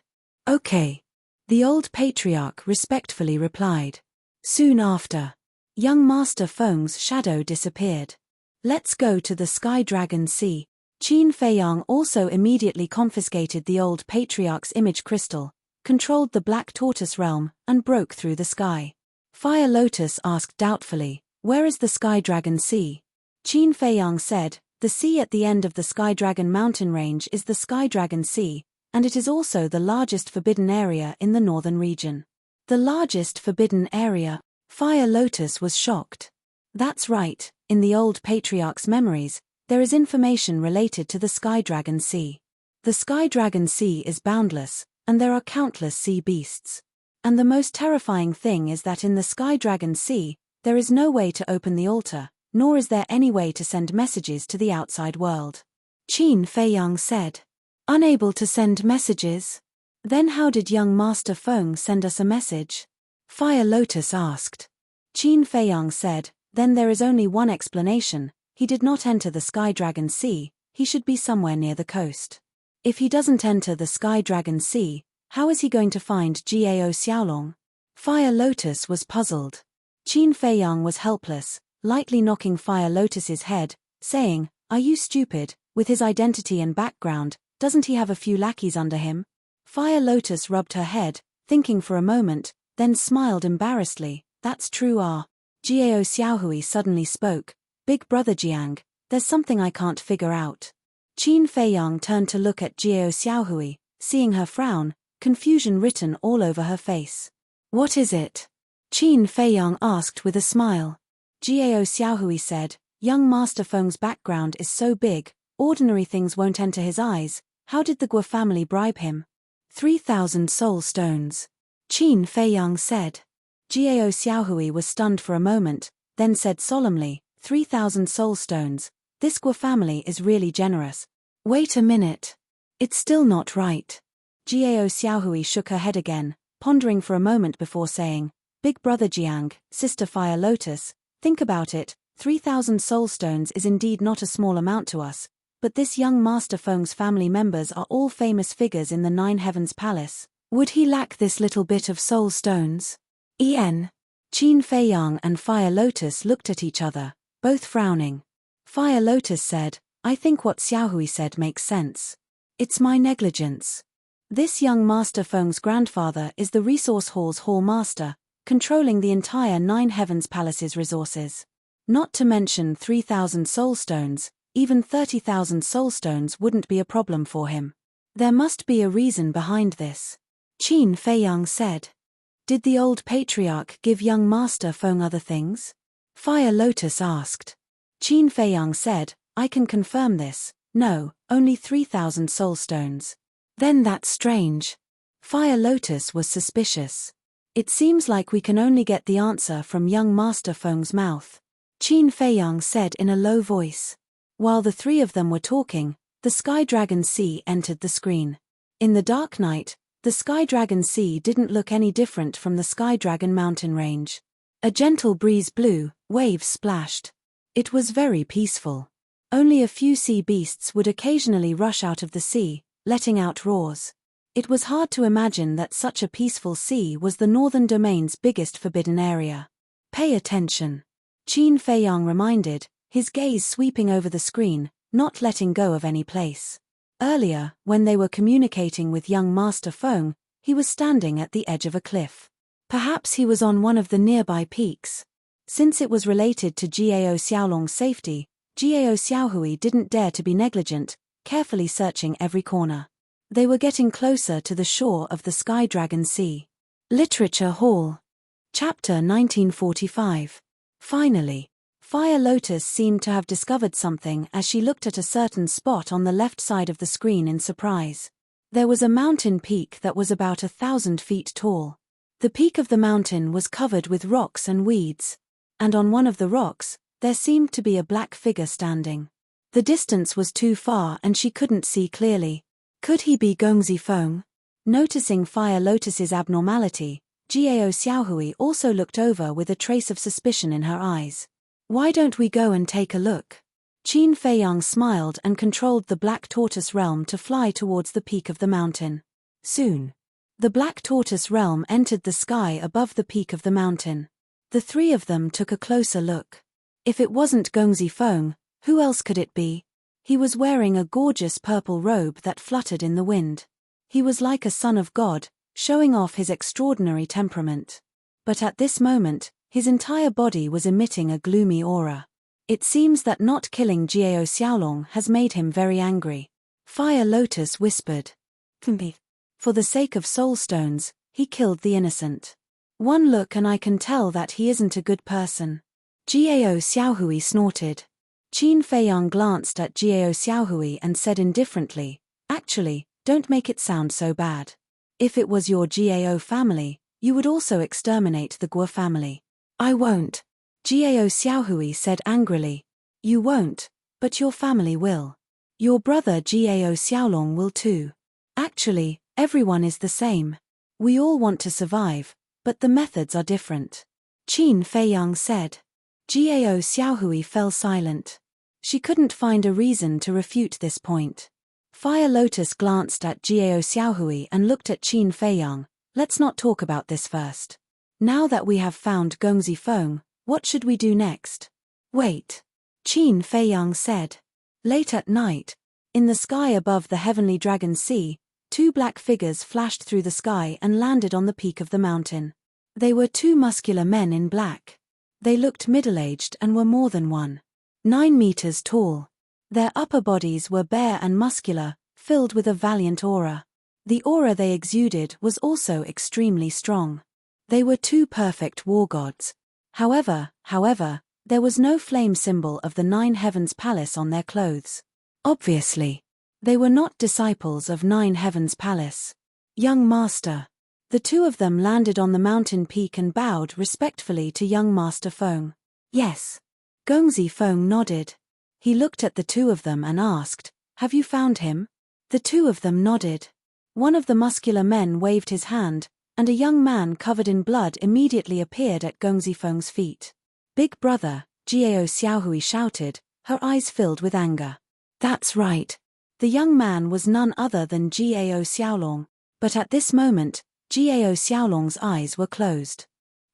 "Okay." The old patriarch respectfully replied. Soon after, young Master Feng's shadow disappeared. "Let's go to the Sky Dragon Sea." Qin Feiyang also immediately confiscated the old patriarch's image crystal, controlled the Black Tortoise realm, and broke through the sky. Fire Lotus asked doubtfully, "Where is the Sky Dragon Sea?" Qin Feiyang said, "The sea at the end of the Sky Dragon mountain range is the Sky Dragon Sea, and it is also the largest forbidden area in the northern region." The largest forbidden area? Fire Lotus was shocked. That's right, in the old patriarch's memories, there is information related to the Sky Dragon Sea. The Sky Dragon Sea is boundless, and there are countless sea beasts. And the most terrifying thing is that in the Sky Dragon Sea, there is no way to open the altar, nor is there any way to send messages to the outside world. Qin Feiyang said. "Unable to send messages? Then how did young Master Feng send us a message?" Fire Lotus asked. Qin Feiyang said, "Then there is only one explanation. He did not enter the Sky Dragon Sea, he should be somewhere near the coast. If he doesn't enter the Sky Dragon Sea, how is he going to find Gao Xiaolong?" Fire Lotus was puzzled. Qin Feiyang was helpless, lightly knocking Fire Lotus's head, saying, "Are you stupid? With his identity and background, doesn't he have a few lackeys under him?" Fire Lotus rubbed her head, thinking for a moment, then smiled embarrassedly. "That's true. Gao Xiaohui suddenly spoke. "Big Brother Jiang, there's something I can't figure out." Qin Feiyang turned to look at Gao Xiaohui, seeing her frown, confusion written all over her face. "What is it?" Qin Feiyang asked with a smile. Gao Xiaohui said, "Young Master Feng's background is so big, ordinary things won't enter his eyes. How did the Guo family bribe him?" 3,000 soul stones. Qin Feiyang said. Gao Xiaohui was stunned for a moment, then said solemnly, 3,000 soul stones. This Guo family is really generous. Wait a minute. It's still not right. Gao Xiaohui shook her head again, pondering for a moment before saying, "Big Brother Jiang, Sister Fire Lotus, think about it, 3,000 soul stones is indeed not a small amount to us, but this young Master Feng's family members are all famous figures in the Nine Heavens Palace. Would he lack this little bit of soul stones?" Qin Feiyang and Fire Lotus looked at each other, both frowning. Fire Lotus said, "I think what Xiaohui said makes sense. It's my negligence. This young Master Feng's grandfather is the Resource Hall's Hall Master, controlling the entire Nine Heavens Palace's resources. Not to mention 3,000 soul stones, even 30,000 soul stones wouldn't be a problem for him. There must be a reason behind this." Qin Feiyang said. "Did the old patriarch give young Master Feng other things?" Fire Lotus asked. Qin Feiyang said, "I can confirm this. No, only 3,000 soul stones." "Then that's strange." Fire Lotus was suspicious. "It seems like we can only get the answer from young Master Feng's mouth," Qin Feiyang said in a low voice. While the three of them were talking, the Sky Dragon Sea entered the screen. In the dark night, the Sky Dragon Sea didn't look any different from the Sky Dragon mountain range. A gentle breeze blew, waves splashed. It was very peaceful. Only a few sea beasts would occasionally rush out of the sea, letting out roars. It was hard to imagine that such a peaceful sea was the northern domain's biggest forbidden area. "Pay attention," Qin Feiyang reminded, his gaze sweeping over the screen, not letting go of any place. Earlier, when they were communicating with young Master Feng, he was standing at the edge of a cliff. Perhaps he was on one of the nearby peaks. Since it was related to Gao Xiaolong's safety, Gao Xiaohui didn't dare to be negligent, carefully searching every corner. They were getting closer to the shore of the Sky Dragon Sea. Literature Hall. Chapter 1945. Finally, Fire Lotus seemed to have discovered something as she looked at a certain spot on the left side of the screen in surprise. There was a mountain peak that was about 1,000 feet tall. The peak of the mountain was covered with rocks and weeds, and on one of the rocks, there seemed to be a black figure standing. The distance was too far and she couldn't see clearly. Could he be Gongzi Feng? Noticing Fire Lotus's abnormality, Jiao Xiaohui also looked over with a trace of suspicion in her eyes. Why don't we go and take a look? Qin Feiyang smiled and controlled the Black Tortoise Realm to fly towards the peak of the mountain. Soon, the Black Tortoise Realm entered the sky above the peak of the mountain. The three of them took a closer look. If it wasn't Gongzi Feng, who else could it be? He was wearing a gorgeous purple robe that fluttered in the wind. He was like a son of God, showing off his extraordinary temperament. But at this moment, his entire body was emitting a gloomy aura. It seems that not killing Jiao Xiaolong has made him very angry. Fire Lotus whispered. For the sake of soul stones, he killed the innocent. One look and I can tell that he isn't a good person. Jiao Xiaohui snorted. Qin Feiyang glanced at Jiao Xiaohui and said indifferently, actually, don't make it sound so bad. If it was your Jiao family, you would also exterminate the Guo family. I won't. Jiao Xiaohui said angrily. You won't, but your family will. Your brother Jiao Xiaolong will too. Actually, everyone is the same. We all want to survive, but the methods are different. Qin Feiyang said. Jiao Xiaohui fell silent. She couldn't find a reason to refute this point. Fire Lotus glanced at Jiao Xiaohui and looked at Qin Feiyang. Let's not talk about this first. Now that we have found Gongzi Feng, what should we do next? Wait. Qin Feiyang said. Late at night, in the sky above the heavenly dragon sea, two black figures flashed through the sky and landed on the peak of the mountain. They were two muscular men in black. They looked middle-aged and were more than 9 meters tall. Their upper bodies were bare and muscular, filled with a valiant aura. The aura they exuded was also extremely strong. They were two perfect war gods. However, there was no flame symbol of the 9 Heavens Palace on their clothes. Obviously, they were not disciples of 9 Heavens Palace. Young Master. The two of them landed on the mountain peak and bowed respectfully to young Master Feng. Yes. Gongzi Feng nodded. He looked at the two of them and asked, have you found him? The two of them nodded. One of the muscular men waved his hand, and a young man covered in blood immediately appeared at Gongzi Feng's feet. Big brother, Jiao Xiaohui shouted, her eyes filled with anger. That's right. The young man was none other than Jiao Xiaolong, but at this moment, Jiao Xiaolong's eyes were closed.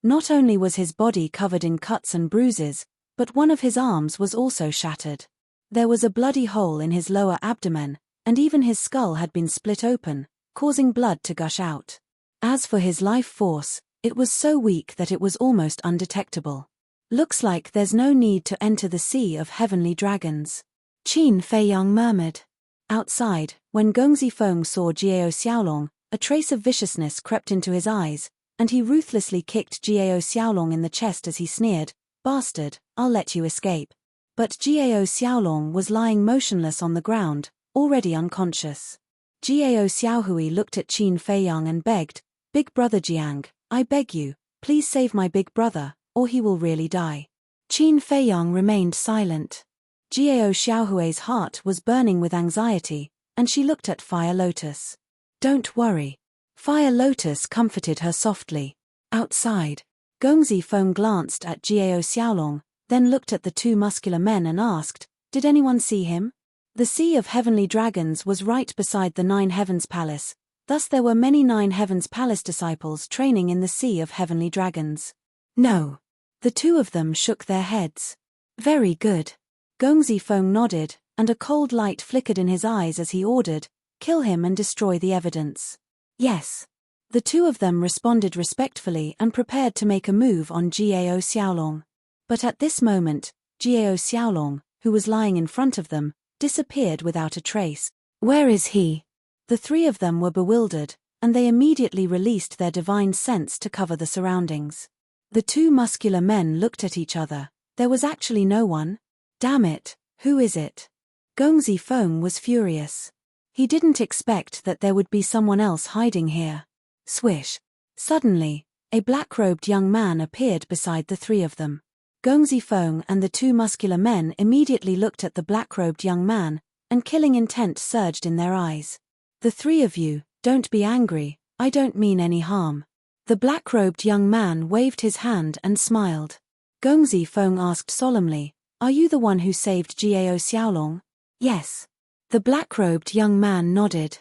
Not only was his body covered in cuts and bruises, but one of his arms was also shattered. There was a bloody hole in his lower abdomen, and even his skull had been split open, causing blood to gush out. As for his life force, it was so weak that it was almost undetectable. Looks like there's no need to enter the sea of heavenly dragons. Qin Feiyang murmured. Outside, when Gongzi Feng saw Jiao Xiaolong, a trace of viciousness crept into his eyes, and he ruthlessly kicked Jiao Xiaolong in the chest as he sneered, Bastard, I'll let you escape. But Jiao Xiaolong was lying motionless on the ground, already unconscious. Jiao Xiaohui looked at Qin Feiyang and begged, Big brother Jiang, I beg you, please save my big brother, or he will really die. Qin Feiyang remained silent. Jiao Xiaohui's heart was burning with anxiety, and she looked at Fire Lotus. Don't worry. Fire Lotus comforted her softly. Outside, Gongzi Feng glanced at Jiao Xiaolong, then looked at the two muscular men and asked, Did anyone see him? The Sea of Heavenly Dragons was right beside the 9 Heavens Palace, thus there were many 9 Heavens Palace disciples training in the Sea of Heavenly Dragons. No. The two of them shook their heads. Very good. Gongzi Feng nodded, and a cold light flickered in his eyes as he ordered, Kill him and destroy the evidence. Yes. The two of them responded respectfully and prepared to make a move on Jiao Xiaolong. But at this moment, Jiao Xiaolong, who was lying in front of them, disappeared without a trace. Where is he? The three of them were bewildered, and they immediately released their divine sense to cover the surroundings. The two muscular men looked at each other, There was actually no one? Damn it, who is it? Gong Zifeng was furious. He didn't expect that there would be someone else hiding here. Swish. Suddenly, a black-robed young man appeared beside the three of them. Gong Zifeng and the two muscular men immediately looked at the black-robed young man, and killing intent surged in their eyes. The three of you, don't be angry, I don't mean any harm. The black-robed young man waved his hand and smiled. Gong Zifeng asked solemnly, are you the one who saved Gao Xiaolong? Yes. The black-robed young man nodded.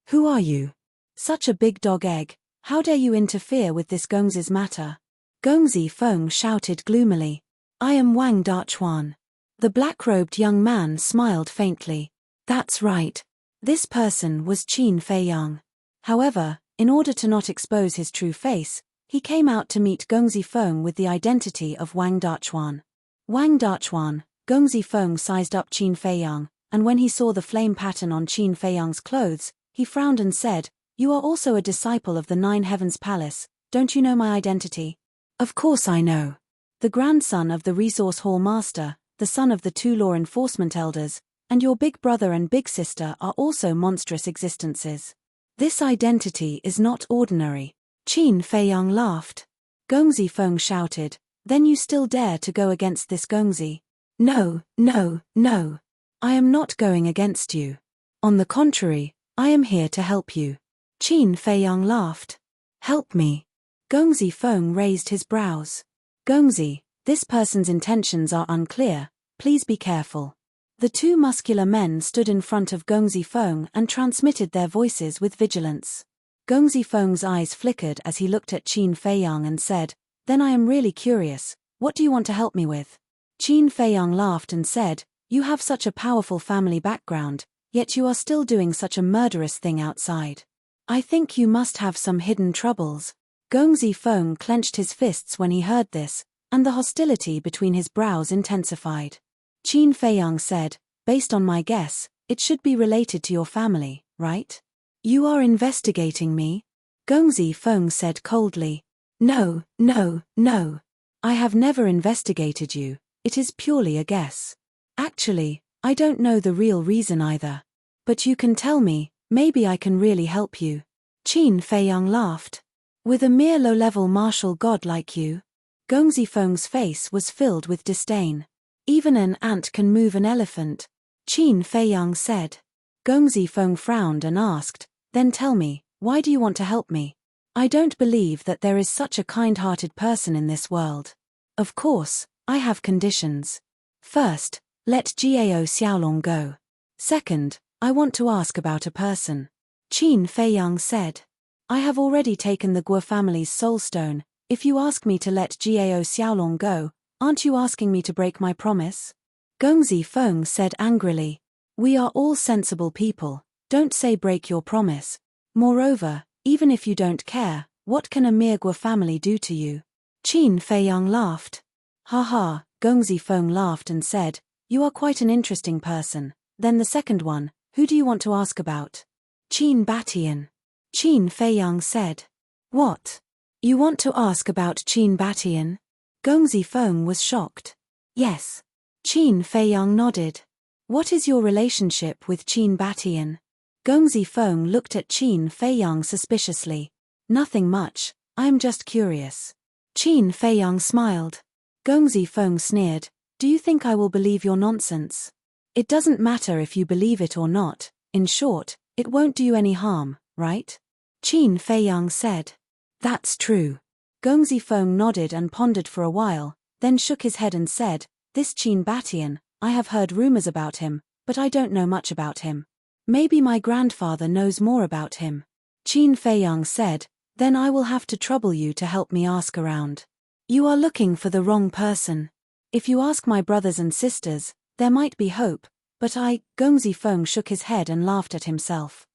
Who are you? Such a big dog egg, how dare you interfere with this Gongzi's matter? Gong Zifeng shouted gloomily. I am Wang Dachuan. The black-robed young man smiled faintly. That's right. This person was Qin Feiyang. However, in order to not expose his true face, he came out to meet Gong Zifeng with the identity of Wang Dachuan. Wang Dachuan, Gong Zifeng sized up Qin Feiyang, and when he saw the flame pattern on Qin Feiyang's clothes, he frowned and said, you are also a disciple of the Nine Heavens Palace, don't you know my identity? Of course I know. The grandson of the Resource Hall Master, the son of the two law enforcement elders, and your big brother and big sister are also monstrous existences. This identity is not ordinary. Qin Feiyang laughed. Gong Zifeng shouted, then you still dare to go against this Gongzi? No, no, no. I am not going against you. On the contrary, I am here to help you. Qin Feiyang laughed. Help me. Gong Zifeng raised his brows. Gongzi, this person's intentions are unclear, please be careful. The two muscular men stood in front of Gong Zifeng and transmitted their voices with vigilance. Gong Zifeng's eyes flickered as he looked at Qin Feiyang and said, then I am really curious, what do you want to help me with? Qin Feiyang laughed and said, you have such a powerful family background, yet you are still doing such a murderous thing outside. I think you must have some hidden troubles. Gong Zifeng clenched his fists when he heard this, and the hostility between his brows intensified. Qin Feiyang said, based on my guess, it should be related to your family, right? You are investigating me? Gong Zifeng said coldly. No, no, no. I have never investigated you, it is purely a guess. Actually, I don't know the real reason either. But you can tell me, maybe I can really help you. Qin Feiyang laughed. With a mere low-level martial god like you? Gong Zifeng's face was filled with disdain. Even an ant can move an elephant, Qin Feiyang said. Gong Zifeng frowned and asked, then tell me, why do you want to help me? I don't believe that there is such a kind-hearted person in this world. Of course, I have conditions. First, let Gao Xiaolong go. Second, I want to ask about a person. Qin Feiyang said. I have already taken the Guo family's soul stone. If you ask me to let Gao Xiaolong go, aren't you asking me to break my promise? Gong Zifeng said angrily. We are all sensible people, don't say break your promise. Moreover, even if you don't care, what can a mere Guo family do to you? Qin Feiyang laughed. Ha ha, Gong Zifeng laughed and said, you are quite an interesting person. Then the second one, who do you want to ask about? Qin Batian. Qin Feiyang said. What? You want to ask about Qin Batian? Gong Zifeng was shocked. Yes. Qin Feiyang nodded. What is your relationship with Qin Batian? Gong Zifeng looked at Qin Feiyang suspiciously. Nothing much, I am just curious. Qin Feiyang smiled. Gong Zifeng sneered, do you think I will believe your nonsense? It doesn't matter if you believe it or not, in short, it won't do you any harm, right? Qin Feiyang said. That's true. Gong Zifeng nodded and pondered for a while, then shook his head and said, this Qin Batian, I have heard rumors about him, but I don't know much about him. Maybe my grandfather knows more about him. Qin Feiyang said, then I will have to trouble you to help me ask around. You are looking for the wrong person. If you ask my brothers and sisters, there might be hope, but Gong Zifeng shook his head and laughed at himself.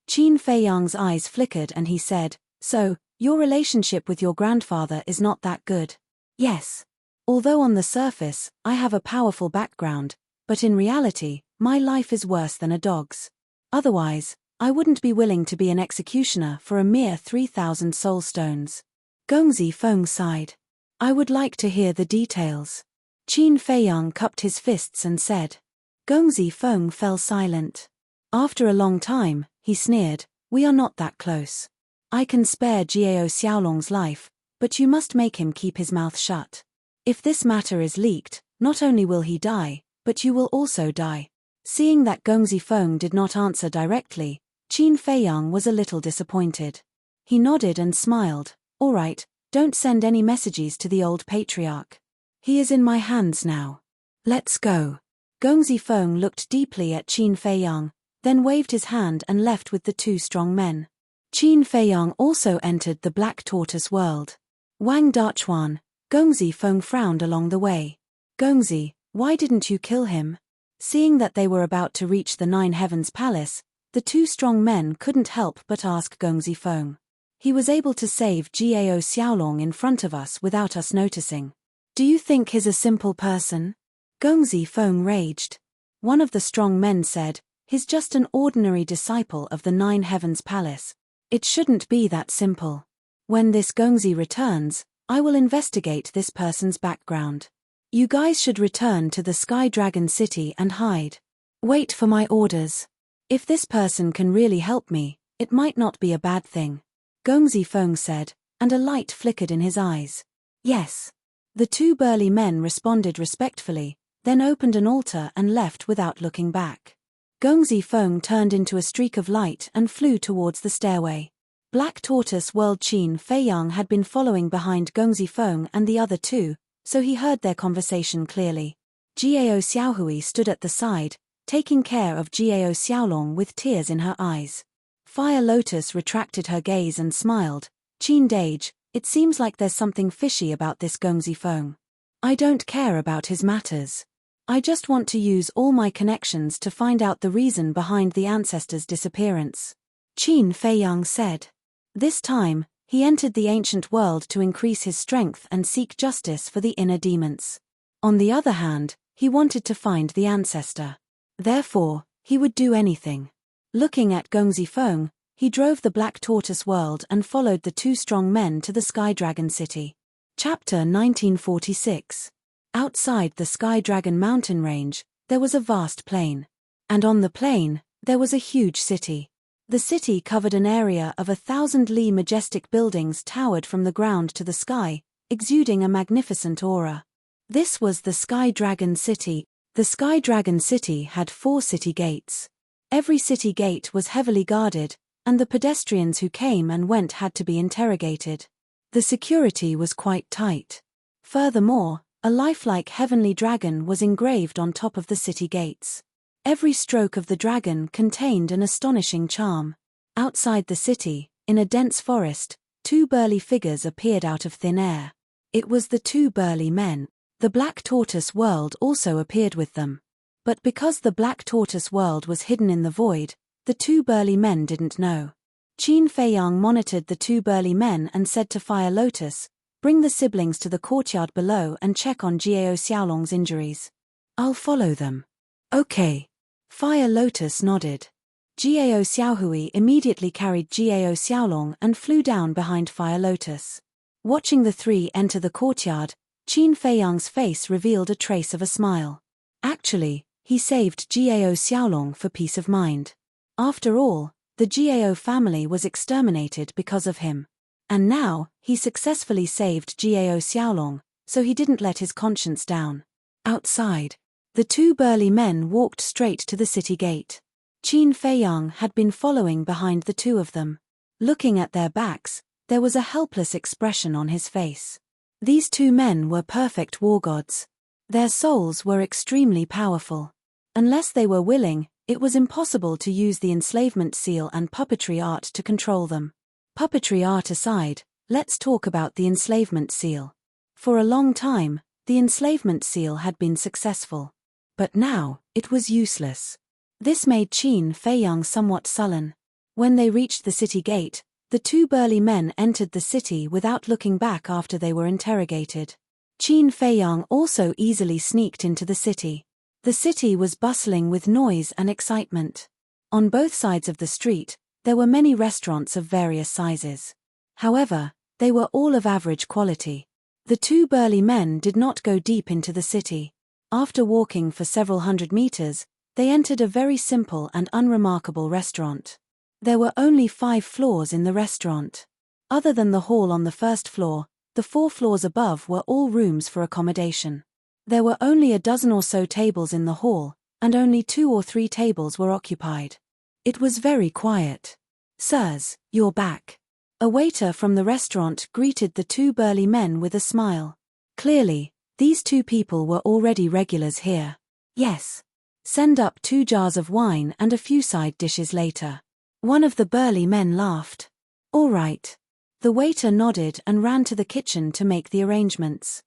Qin Feiyang's eyes flickered and he said, so, your relationship with your grandfather is not that good. Yes. Although on the surface, I have a powerful background, but in reality, my life is worse than a dog's. Otherwise, I wouldn't be willing to be an executioner for a mere 3,000 soul stones. Gong Zifeng sighed. I would like to hear the details. Qin Feiyang cupped his fists and said. Gongzi Feng fell silent. After a long time, he sneered, "We are not that close. I can spare Jiao Xiaolong's life, but you must make him keep his mouth shut. If this matter is leaked, not only will he die, but you will also die." Seeing that Gongzi Feng did not answer directly, Qin Feiyang was a little disappointed. He nodded and smiled. "All right, don't send any messages to the old patriarch. He is in my hands now. Let's go." Gongzi Feng looked deeply at Qin Feiyang, then waved his hand and left with the two strong men. Qin Feiyang also entered the Black Tortoise world. Wang Dachuan, Gongzi Feng frowned along the way. "Gongzi, why didn't you kill him?" Seeing that they were about to reach the Nine Heavens Palace, the two strong men couldn't help but ask Gongzi Feng. "He was able to save Jiao Xiaolong in front of us without us noticing. Do you think he's a simple person?" Gongzi Feng raged. One of the strong men said, "He's just an ordinary disciple of the Nine Heavens Palace. It shouldn't be that simple. When this Gongzi returns, I will investigate this person's background. You guys should return to the Sky Dragon City and hide. Wait for my orders. If this person can really help me, it might not be a bad thing." Gongzi Feng said, and a light flickered in his eyes. "Yes." The two burly men responded respectfully, then opened an altar and left without looking back. Gongzi Feng turned into a streak of light and flew towards the stairway. Black Tortoise World Qin Feiyang had been following behind Gongzi Feng and the other two, so he heard their conversation clearly. Jiao Xiaohui stood at the side, taking care of Jiao Xiaolong with tears in her eyes. Fire Lotus retracted her gaze and smiled. "Qin Dage, it seems like there's something fishy about this Gongzi Feng. I don't care about his matters. I just want to use all my connections to find out the reason behind the ancestors' disappearance," Qin Feiyang said. This time, he entered the ancient world to increase his strength and seek justice for the inner demons. On the other hand, he wanted to find the ancestor. Therefore, he would do anything. Looking at Gongzi Feng, he drove the Black Tortoise world and followed the two strong men to the Sky Dragon City. Chapter 1946. Outside the Sky Dragon mountain range, there was a vast plain. And on the plain, there was a huge city. The city covered an area of 1,000 li. Majestic buildings towered from the ground to the sky, exuding a magnificent aura. This was the Sky Dragon City. The Sky Dragon City had 4 city gates. Every city gate was heavily guarded, and the pedestrians who came and went had to be interrogated. The security was quite tight. Furthermore, a lifelike heavenly dragon was engraved on top of the city gates. Every stroke of the dragon contained an astonishing charm. Outside the city, in a dense forest, 2 burly figures appeared out of thin air. It was the 2 burly men. The Black Tortoise world also appeared with them. But because the Black Tortoise world was hidden in the void, the 2 burly men didn't know. Qin Feiyang monitored the 2 burly men and said to Fire Lotus, "Bring the siblings to the courtyard below and check on Jiao Xiaolong's injuries." "I'll follow them." "Okay." Fire Lotus nodded. Jiao Xiaohui immediately carried Jiao Xiaolong and flew down behind Fire Lotus. Watching the 3 enter the courtyard, Qin Feiyang's face revealed a trace of a smile. Actually, he saved Jiao Xiaolong for peace of mind. After all, the Jiao family was exterminated because of him. And now, he successfully saved Jiao Xiaolong, so he didn't let his conscience down. Outside, the 2 burly men walked straight to the city gate. Qin Feiyang had been following behind the 2 of them. Looking at their backs, there was a helpless expression on his face. These 2 men were perfect war gods. Their souls were extremely powerful. Unless they were willing, it was impossible to use the enslavement seal and puppetry art to control them. Puppetry art aside, let's talk about the enslavement seal. For a long time, the enslavement seal had been successful. But now, it was useless. This made Qin Feiyang somewhat sullen. When they reached the city gate, the 2 burly men entered the city without looking back after they were interrogated. Qin Feiyang also easily sneaked into the city. The city was bustling with noise and excitement. On both sides of the street, there were many restaurants of various sizes. However, they were all of average quality. The two burly men did not go deep into the city. After walking for several hundred meters, they entered a very simple and unremarkable restaurant. There were only 5 floors in the restaurant. Other than the hall on the first floor, the 4 floors above were all rooms for accommodation. There were only a dozen or so tables in the hall, and only 2 or 3 tables were occupied. It was very quiet. "Sirs, you're back." A waiter from the restaurant greeted the 2 burly men with a smile. Clearly, these 2 people were already regulars here. "Yes. Send up 2 jars of wine and a few side dishes later." One of the burly men laughed. "All right." The waiter nodded and ran to the kitchen to make the arrangements.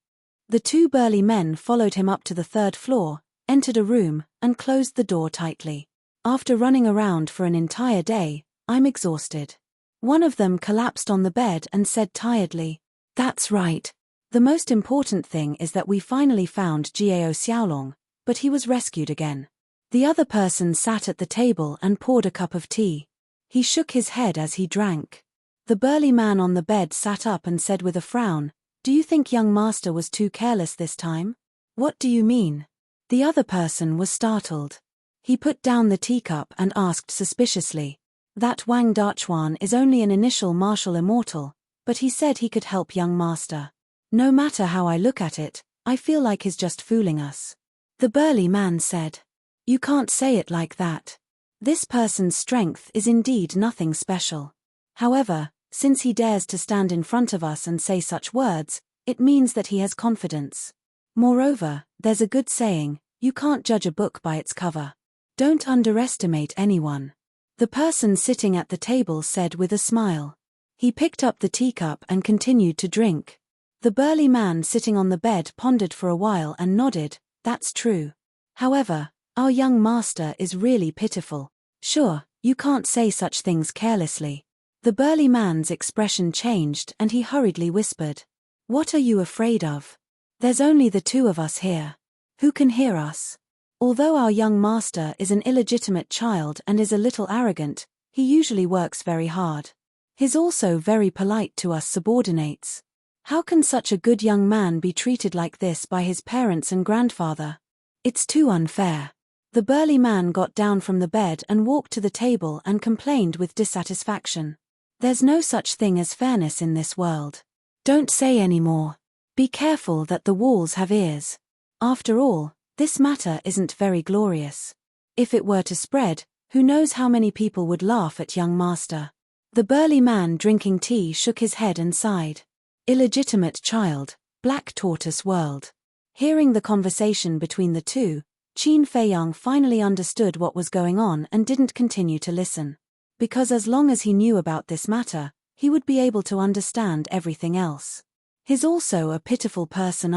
The 2 burly men followed him up to the 3rd floor, entered a room, and closed the door tightly. "After running around for an entire day, I'm exhausted." One of them collapsed on the bed and said tiredly, "That's right. The most important thing is that we finally found Gao Xiaolong, but he was rescued again." The other person sat at the table and poured a cup of tea. He shook his head as he drank. The burly man on the bed sat up and said with a frown, "Do you think young master was too careless this time?" "What do you mean?" The other person was startled. He put down the teacup and asked suspiciously, "That Wang Dachuan is only an initial martial immortal, but he said he could help young master. No matter how I look at it, I feel like he's just fooling us." The burly man said, "You can't say it like that. This person's strength is indeed nothing special. However, since he dares to stand in front of us and say such words, it means that he has confidence. Moreover, there's a good saying, you can't judge a book by its cover. Don't underestimate anyone." The person sitting at the table said with a smile. He picked up the teacup and continued to drink. The burly man sitting on the bed pondered for a while and nodded, "That's true. However, our young master is really pitiful. Sure, you can't say such things carelessly." The burly man's expression changed and he hurriedly whispered, "What are you afraid of? There's only the 2 of us here. Who can hear us? Although our young master is an illegitimate child and is a little arrogant, he usually works very hard. He's also very polite to us subordinates. How can such a good young man be treated like this by his parents and grandfather? It's too unfair." The burly man got down from the bed and walked to the table and complained with dissatisfaction. "There's no such thing as fairness in this world. Don't say any more. Be careful that the walls have ears. After all, this matter isn't very glorious. If it were to spread, who knows how many people would laugh at young master." The burly man drinking tea shook his head and sighed. Illegitimate child, black tortoise world. Hearing the conversation between the 2, Qin Feiyang finally understood what was going on and didn't continue to listen. Because as long as he knew about this matter, he would be able to understand everything else. He's also a pitiful person.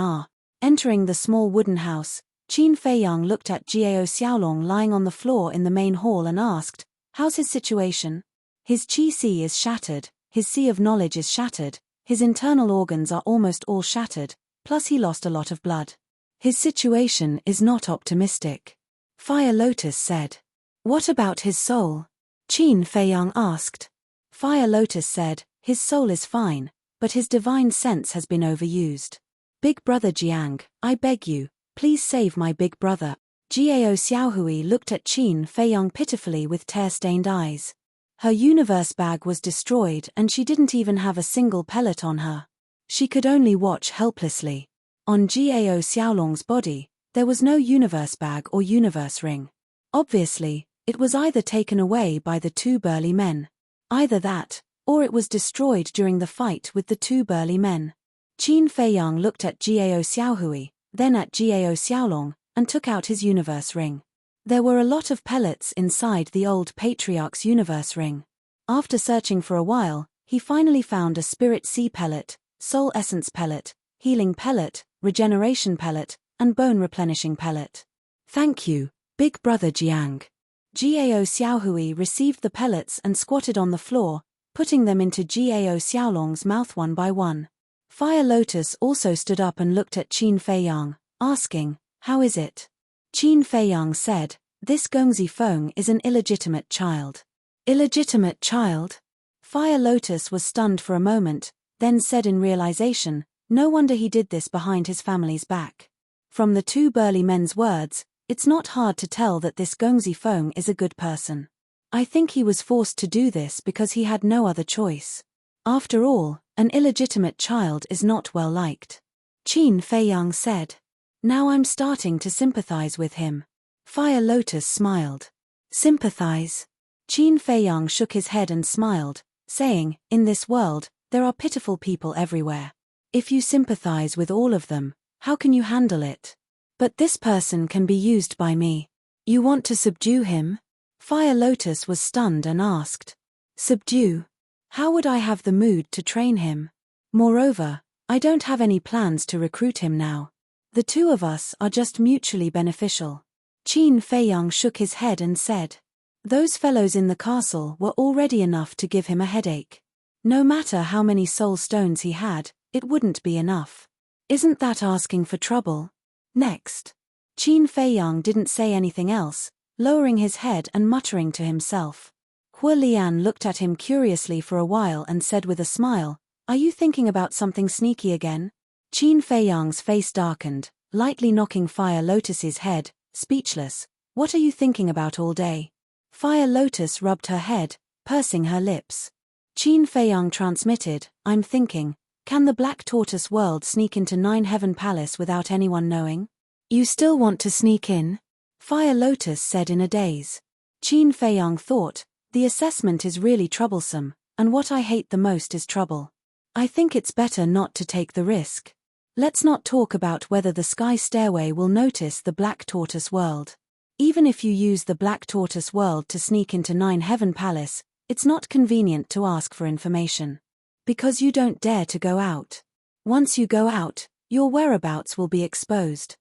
Entering the small wooden house, Qin Feiyang looked at Gao Xiaolong lying on the floor in the main hall and asked, "How's his situation?" "His qi is shattered, his sea of knowledge is shattered, his internal organs are almost all shattered, plus he lost a lot of blood. His situation is not optimistic," Fire Lotus said. "What about his soul?" Qin Feiyang asked. Fire Lotus said, "His soul is fine, but his divine sense has been overused. Big brother Jiang, I beg you, please save my big brother." Gao Xiaohui looked at Qin Feiyang pitifully with tear-stained eyes. Her universe bag was destroyed and she didn't even have a single pellet on her. She could only watch helplessly. On Gao Xiaolong's body, there was no universe bag or universe ring. Obviously, it was either taken away by the 2 burly men. Either that, or it was destroyed during the fight with the 2 burly men. Qin Feiyang looked at Gao Xiaohui, then at Gao Xiaolong, and took out his universe ring. There were a lot of pellets inside the old patriarch's universe ring. After searching for a while, he finally found a spirit sea pellet, soul essence pellet, healing pellet, regeneration pellet, and bone replenishing pellet. "Thank you, big brother Jiang." Gao Xiaohui received the pellets and squatted on the floor, putting them into Gao Xiaolong's mouth one by one. Fire Lotus also stood up and looked at Qin Feiyang, asking, "How is it?" Qin Feiyang said, "This Gongzi Feng is an illegitimate child." "Illegitimate child?" Fire Lotus was stunned for a moment, then said in realization, No wonder he did this behind his family's back. From the two burly men's words, it's not hard to tell that this Gongzi Feng is a good person. I think he was forced to do this because he had no other choice. After all, an illegitimate child is not well liked. Qin Feiyang said. Now I'm starting to sympathize with him. Fire Lotus smiled. Sympathize? Qin Feiyang shook his head and smiled, saying, in this world, there are pitiful people everywhere. If you sympathize with all of them, how can you handle it? But this person can be used by me. You want to subdue him? Fire Lotus was stunned and asked. Subdue? How would I have the mood to train him? Moreover, I don't have any plans to recruit him now. The two of us are just mutually beneficial. Qin Feiyang shook his head and said. Those fellows in the castle were already enough to give him a headache. No matter how many soul stones he had, it wouldn't be enough. Isn't that asking for trouble? Next. Qin Feiyang didn't say anything else, lowering his head and muttering to himself. Hua Lian looked at him curiously for a while and said with a smile, Are you thinking about something sneaky again? Qin Feiyang's face darkened, lightly knocking Fire Lotus's head, speechless. What are you thinking about all day? Fire Lotus rubbed her head, pursing her lips. Qin Feiyang transmitted, I'm thinking, can the Black Tortoise world sneak into Nine Heaven Palace without anyone knowing? You still want to sneak in? Fire Lotus said in a daze. Qin Feiyang thought, the assessment is really troublesome, and what I hate the most is trouble. I think it's better not to take the risk. Let's not talk about whether the Sky Stairway will notice the Black Tortoise world. Even if you use the Black Tortoise world to sneak into Nine Heaven Palace, it's not convenient to ask for information. Because you don't dare to go out. Once you go out, your whereabouts will be exposed.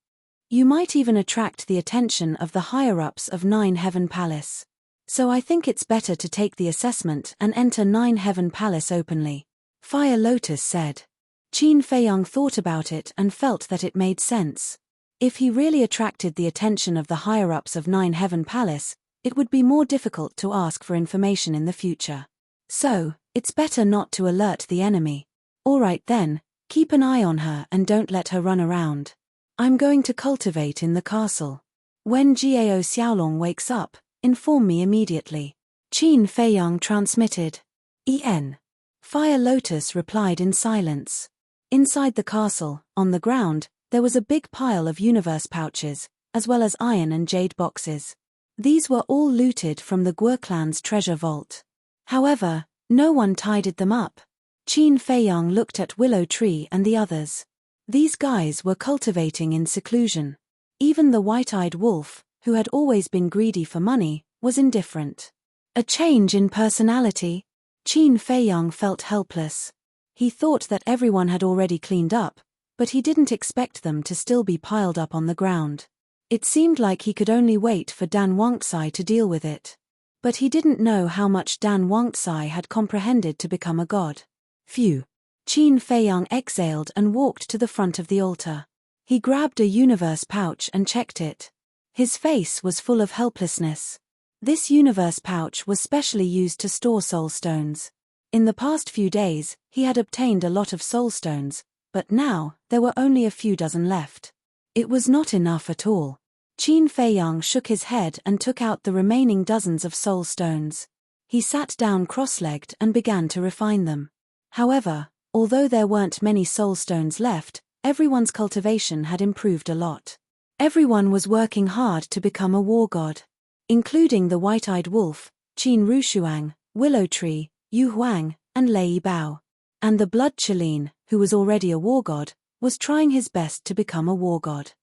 You might even attract the attention of the higher-ups of Nine Heaven Palace. So I think it's better to take the assessment and enter Nine Heaven Palace openly. Fire Lotus said. Qin Feiyang thought about it and felt that it made sense. If he really attracted the attention of the higher-ups of Nine Heaven Palace, it would be more difficult to ask for information in the future. So, it's better not to alert the enemy. All right then, keep an eye on her and don't let her run around. I'm going to cultivate in the castle. When Gao Xiaolong wakes up, inform me immediately. Qin Feiyang transmitted. En. Fire Lotus replied in silence. Inside the castle, on the ground, there was a big pile of universe pouches, as well as iron and jade boxes. These were all looted from the Guo clan's treasure vault. However, no one tidied them up. Qin Feiyang looked at Willow Tree and the others. These guys were cultivating in seclusion. Even the white-eyed wolf, who had always been greedy for money, was indifferent. A change in personality? Qin Feiyang felt helpless. He thought that everyone had already cleaned up, but he didn't expect them to still be piled up on the ground. It seemed like he could only wait for Dan Wangtsai to deal with it. But he didn't know how much Dan Wangtsai had comprehended to become a god. Phew. Qin Feiyang exhaled and walked to the front of the altar. He grabbed a universe pouch and checked it. His face was full of helplessness. This universe pouch was specially used to store soul stones. In the past few days, he had obtained a lot of soul stones, but now, there were only a few dozen left. It was not enough at all. Qin Feiyang shook his head and took out the remaining dozens of soul stones. He sat down cross-legged and began to refine them. However, although there weren't many soul stones left, everyone's cultivation had improved a lot. Everyone was working hard to become a war god. Including the white-eyed wolf, Qin Rushuang, Willow Tree, Yu Huang, and Lei Bao. And the blood Chelin, who was already a war god, was trying his best to become a war god.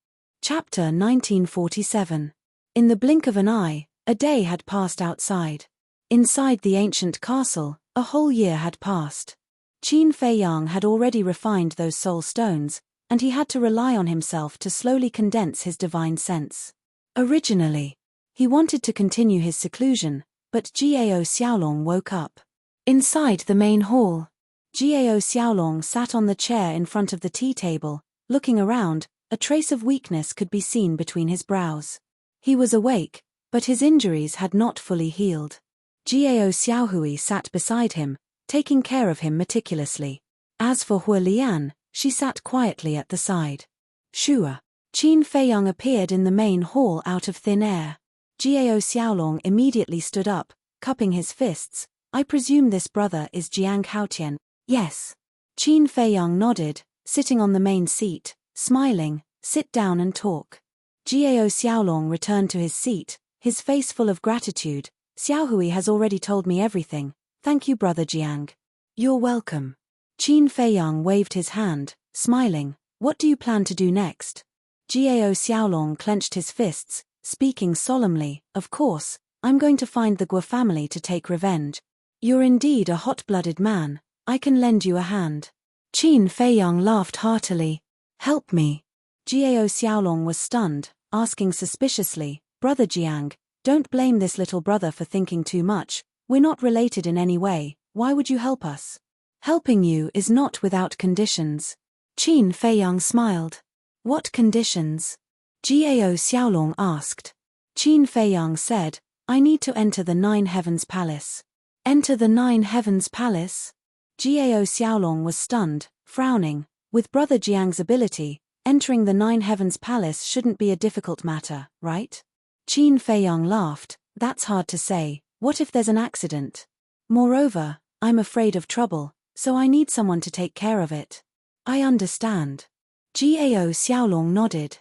Chapter 1947. In the blink of an eye, a day had passed outside. Inside the ancient castle, a whole year had passed. Qin Feiyang had already refined those soul stones, and he had to rely on himself to slowly condense his divine sense. Originally, he wanted to continue his seclusion, but Gao Xiaolong woke up. Inside the main hall, Gao Xiaolong sat on the chair in front of the tea table, looking around. A trace of weakness could be seen between his brows. He was awake, but his injuries had not fully healed. Gao Xiaohui sat beside him, taking care of him meticulously. As for Hua Lian, She sat quietly at the side. Shua. Qin Feiyang appeared in the main hall out of thin air. Jiao Xiaolong immediately stood up, cupping his fists. I presume this brother is Jiang Haotian. Yes. Qin Feiyang nodded, sitting on the main seat, smiling. Sit down and talk. Jiao Xiaolong returned to his seat, his face full of gratitude. Xiaohui has already told me everything. Thank you, brother Jiang. You're welcome. Qin Feiyang waved his hand, smiling. What do you plan to do next? Jiao Xiaolong clenched his fists, speaking solemnly. Of course, I'm going to find the Guo family to take revenge. You're indeed a hot-blooded man. I can lend you a hand. Qin Feiyang laughed heartily. Help me. Jiao Xiaolong was stunned, asking suspiciously, Brother Jiang, don't blame this little brother for thinking too much. We're not related in any way. Why would you help us? Helping you is not without conditions. Qin Feiyang smiled. What conditions? Jiao Xiaolong asked. Qin Feiyang said, I need to enter the Nine Heavens Palace. Enter the Nine Heavens Palace? Jiao Xiaolong was stunned, frowning. With Brother Jiang's ability, entering the Nine Heavens Palace shouldn't be a difficult matter, right? Qin Feiyang laughed. That's hard to say. What if there's an accident? Moreover, I'm afraid of trouble, so I need someone to take care of it. I understand. Jiao Xiaolong nodded.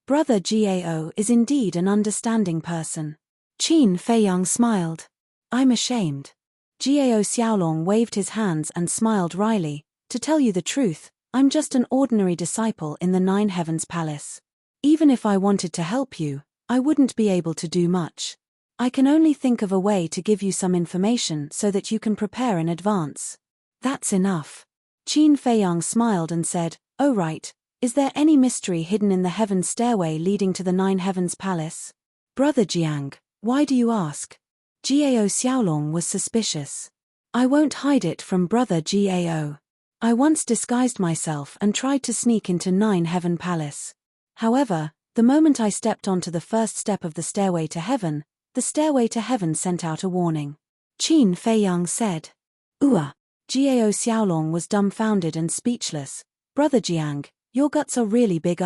Brother Jiao is indeed an understanding person. Qin Feiyang smiled. I'm ashamed. Jiao Xiaolong waved his hands and smiled wryly. To tell you the truth, I'm just an ordinary disciple in the Nine Heavens Palace. Even if I wanted to help you, I wouldn't be able to do much. I can only think of a way to give you some information so that you can prepare in advance. That's enough. Qin Feiyang smiled and said, Oh right, is there any mystery hidden in the heaven stairway leading to the Nine Heavens Palace? Brother Jiang, why do you ask? Jiao Xiaolong was suspicious. I won't hide it from Brother Jiao. I once disguised myself and tried to sneak into Nine Heaven Palace. However, the moment I stepped onto the first step of the stairway to heaven, the stairway to heaven sent out a warning. Qin Feiyang said. Jiao Xiaolong was dumbfounded and speechless. Brother Jiang, your guts are really big.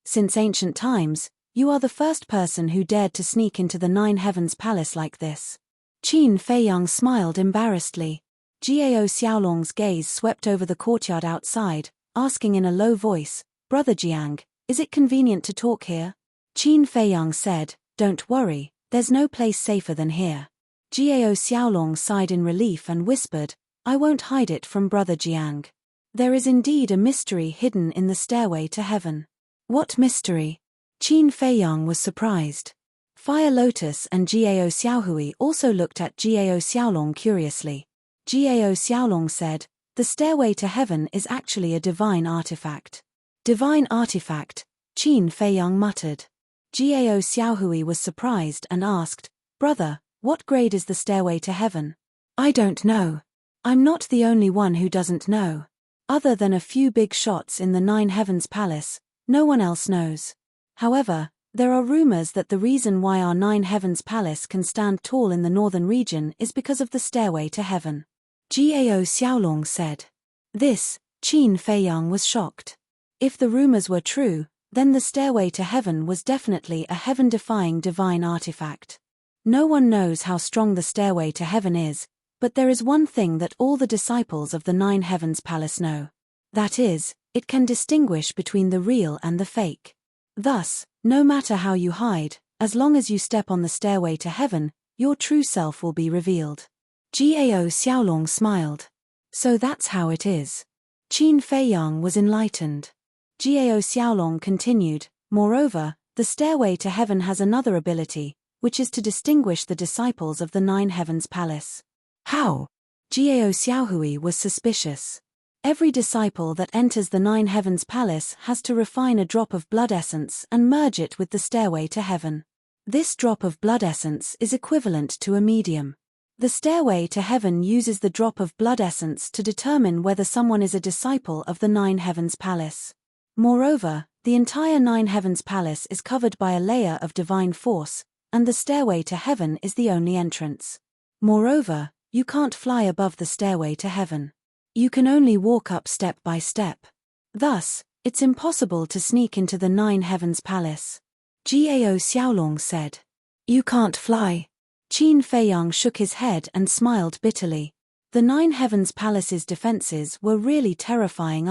Since ancient times, you are the first person who dared to sneak into the Nine Heavens Palace like this. Qin Feiyang smiled embarrassedly. Jiao Xiaolong's gaze swept over the courtyard outside, asking in a low voice, Brother Jiang, is it convenient to talk here? Qin Feiyang said, Don't worry, there's no place safer than here. Jiao Xiaolong sighed in relief and whispered, I won't hide it from Brother Jiang. There is indeed a mystery hidden in the stairway to heaven. What mystery? Qin Feiyang was surprised. Fire Lotus and Jiao Xiaohui also looked at Jiao Xiaolong curiously. Jiao Xiaolong said, The stairway to heaven is actually a divine artifact. Divine artifact, Qin Feiyang muttered. Jiao Xiaohui was surprised and asked, Brother, what grade is the stairway to heaven? I don't know. I'm not the only one who doesn't know. Other than a few big shots in the Nine Heavens Palace, no one else knows. However, there are rumors that the reason why our Nine Heavens Palace can stand tall in the northern region is because of the stairway to heaven. Jiao Xiaolong said. This, Qin Feiyang was shocked. If the rumors were true, then the stairway to heaven was definitely a heaven-defying divine artifact. No one knows how strong the stairway to heaven is, but there is one thing that all the disciples of the Nine Heavens Palace know. That is, it can distinguish between the real and the fake. Thus, no matter how you hide, as long as you step on the stairway to heaven, your true self will be revealed. Jiao Xiaolong smiled. So that's how it is. Qin Feiyang was enlightened. Jiao Xiaolong continued, Moreover, the stairway to heaven has another ability, which is to distinguish the disciples of the Nine Heavens Palace. How? Jiao Xiaohui was suspicious. Every disciple that enters the Nine Heavens Palace has to refine a drop of blood essence and merge it with the stairway to heaven. This drop of blood essence is equivalent to a medium. The stairway to heaven uses the drop of blood essence to determine whether someone is a disciple of the Nine Heavens Palace. Moreover, the entire Nine Heavens Palace is covered by a layer of divine force, and the stairway to heaven is the only entrance. Moreover, you can't fly above the stairway to heaven. You can only walk up step by step. Thus, it's impossible to sneak into the Nine Heavens Palace. Gao Xiaolong said. You can't fly. Qin Feiyang shook his head and smiled bitterly. The Nine Heavens Palace's defenses were really terrifying.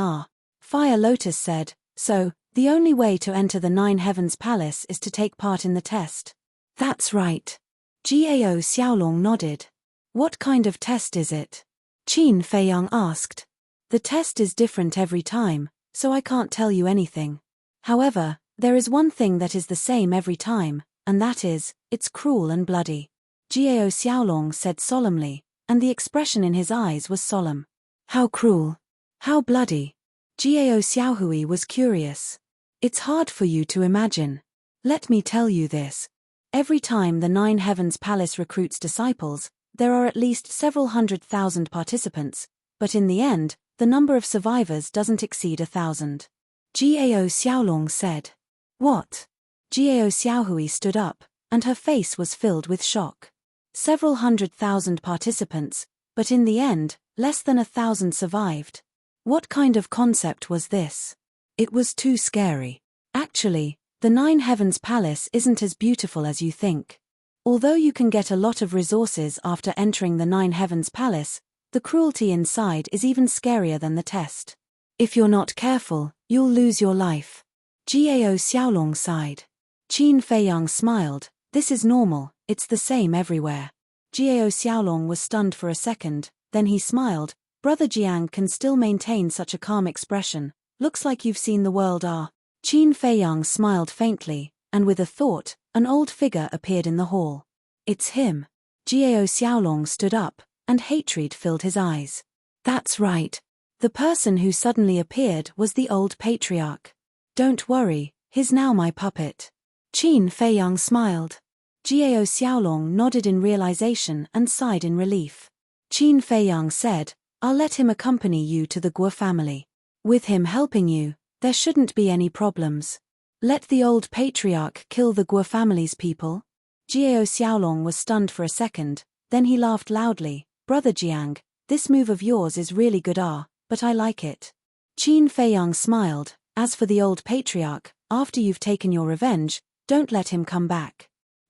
Fire Lotus said, so, the only way to enter the Nine Heavens Palace is to take part in the test. That's right. Gao Xiaolong nodded. What kind of test is it? Qin Feiyang asked. The test is different every time, so I can't tell you anything. However, there is one thing that is the same every time, and that is, it's cruel and bloody. Gao Xiaolong said solemnly, and the expression in his eyes was solemn. How cruel? How bloody? Gao Xiaohui was curious. It's hard for you to imagine. Let me tell you this. Every time the Nine Heavens Palace recruits disciples, there are at least several 100,000 participants, but in the end, the number of survivors doesn't exceed 1,000. Gao Xiaolong said. What? Gao Xiaohui stood up, and her face was filled with shock. Several 100,000 participants, but in the end, less than 1,000 survived. What kind of concept was this? It was too scary. Actually, the Nine Heavens Palace isn't as beautiful as you think. Although you can get a lot of resources after entering the Nine Heavens Palace, the cruelty inside is even scarier than the test. If you're not careful, you'll lose your life. Gao Xiaolong sighed. Qin Feiyang smiled. This is normal, it's the same everywhere. Gao Xiaolong was stunned for a second, then he smiled. Brother Jiang can still maintain such a calm expression. Looks like you've seen the world. Qin Feiyang smiled faintly, and with a thought, an old figure appeared in the hall. It's him. Gao Xiaolong stood up, and hatred filled his eyes. That's right. The person who suddenly appeared was the old patriarch. Don't worry, he's now my puppet. Qin Feiyang smiled. Gao Xiaolong nodded in realization and sighed in relief. Qin Feiyang said, I'll let him accompany you to the Guo family. With him helping you, there shouldn't be any problems. Let the old patriarch kill the Guo family's people? Gao Xiaolong was stunned for a second, then he laughed loudly. Brother Jiang, this move of yours is really good, but I like it. Qin Feiyang smiled. As for the old patriarch, after you've taken your revenge, don't let him come back.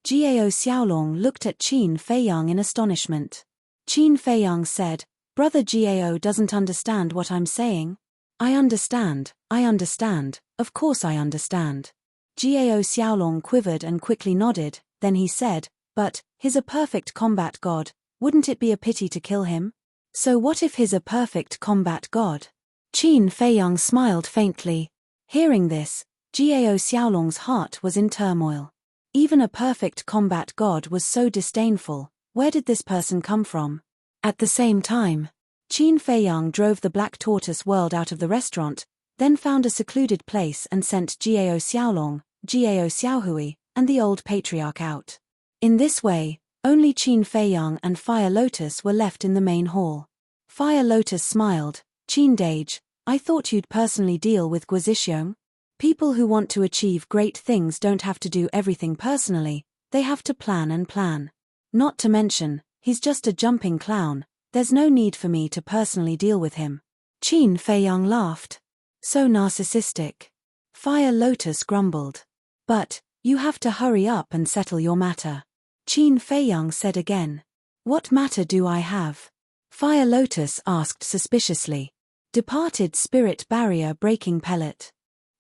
Gao Xiaolong looked at Qin Feiyang in astonishment. Qin Feiyang said, Brother Gao doesn't understand what I'm saying. I understand, of course I understand. Gao Xiaolong quivered and quickly nodded, then he said, but, he's a perfect combat god, wouldn't it be a pity to kill him? So what if he's a perfect combat god? Qin Feiyang smiled faintly. Hearing this, Gao Xiaolong's heart was in turmoil. Even a perfect combat god was so disdainful. Where did this person come from? At the same time, Qin Feiyang drove the Black Tortoise World out of the restaurant, then found a secluded place and sent Gao Xiaolong, Gao Xiaohui, and the old patriarch out. In this way, only Qin Feiyang and Fire Lotus were left in the main hall. Fire Lotus smiled. Qin Dage, I thought you'd personally deal with Guozixong. People who want to achieve great things don't have to do everything personally, they have to plan and plan. Not to mention, he's just a jumping clown, there's no need for me to personally deal with him. Qin Feiyang laughed. So narcissistic. Fire Lotus grumbled. But, you have to hurry up and settle your matter. Qin Feiyang said again. What matter do I have? Fire Lotus asked suspiciously. Departed spirit barrier breaking pellet.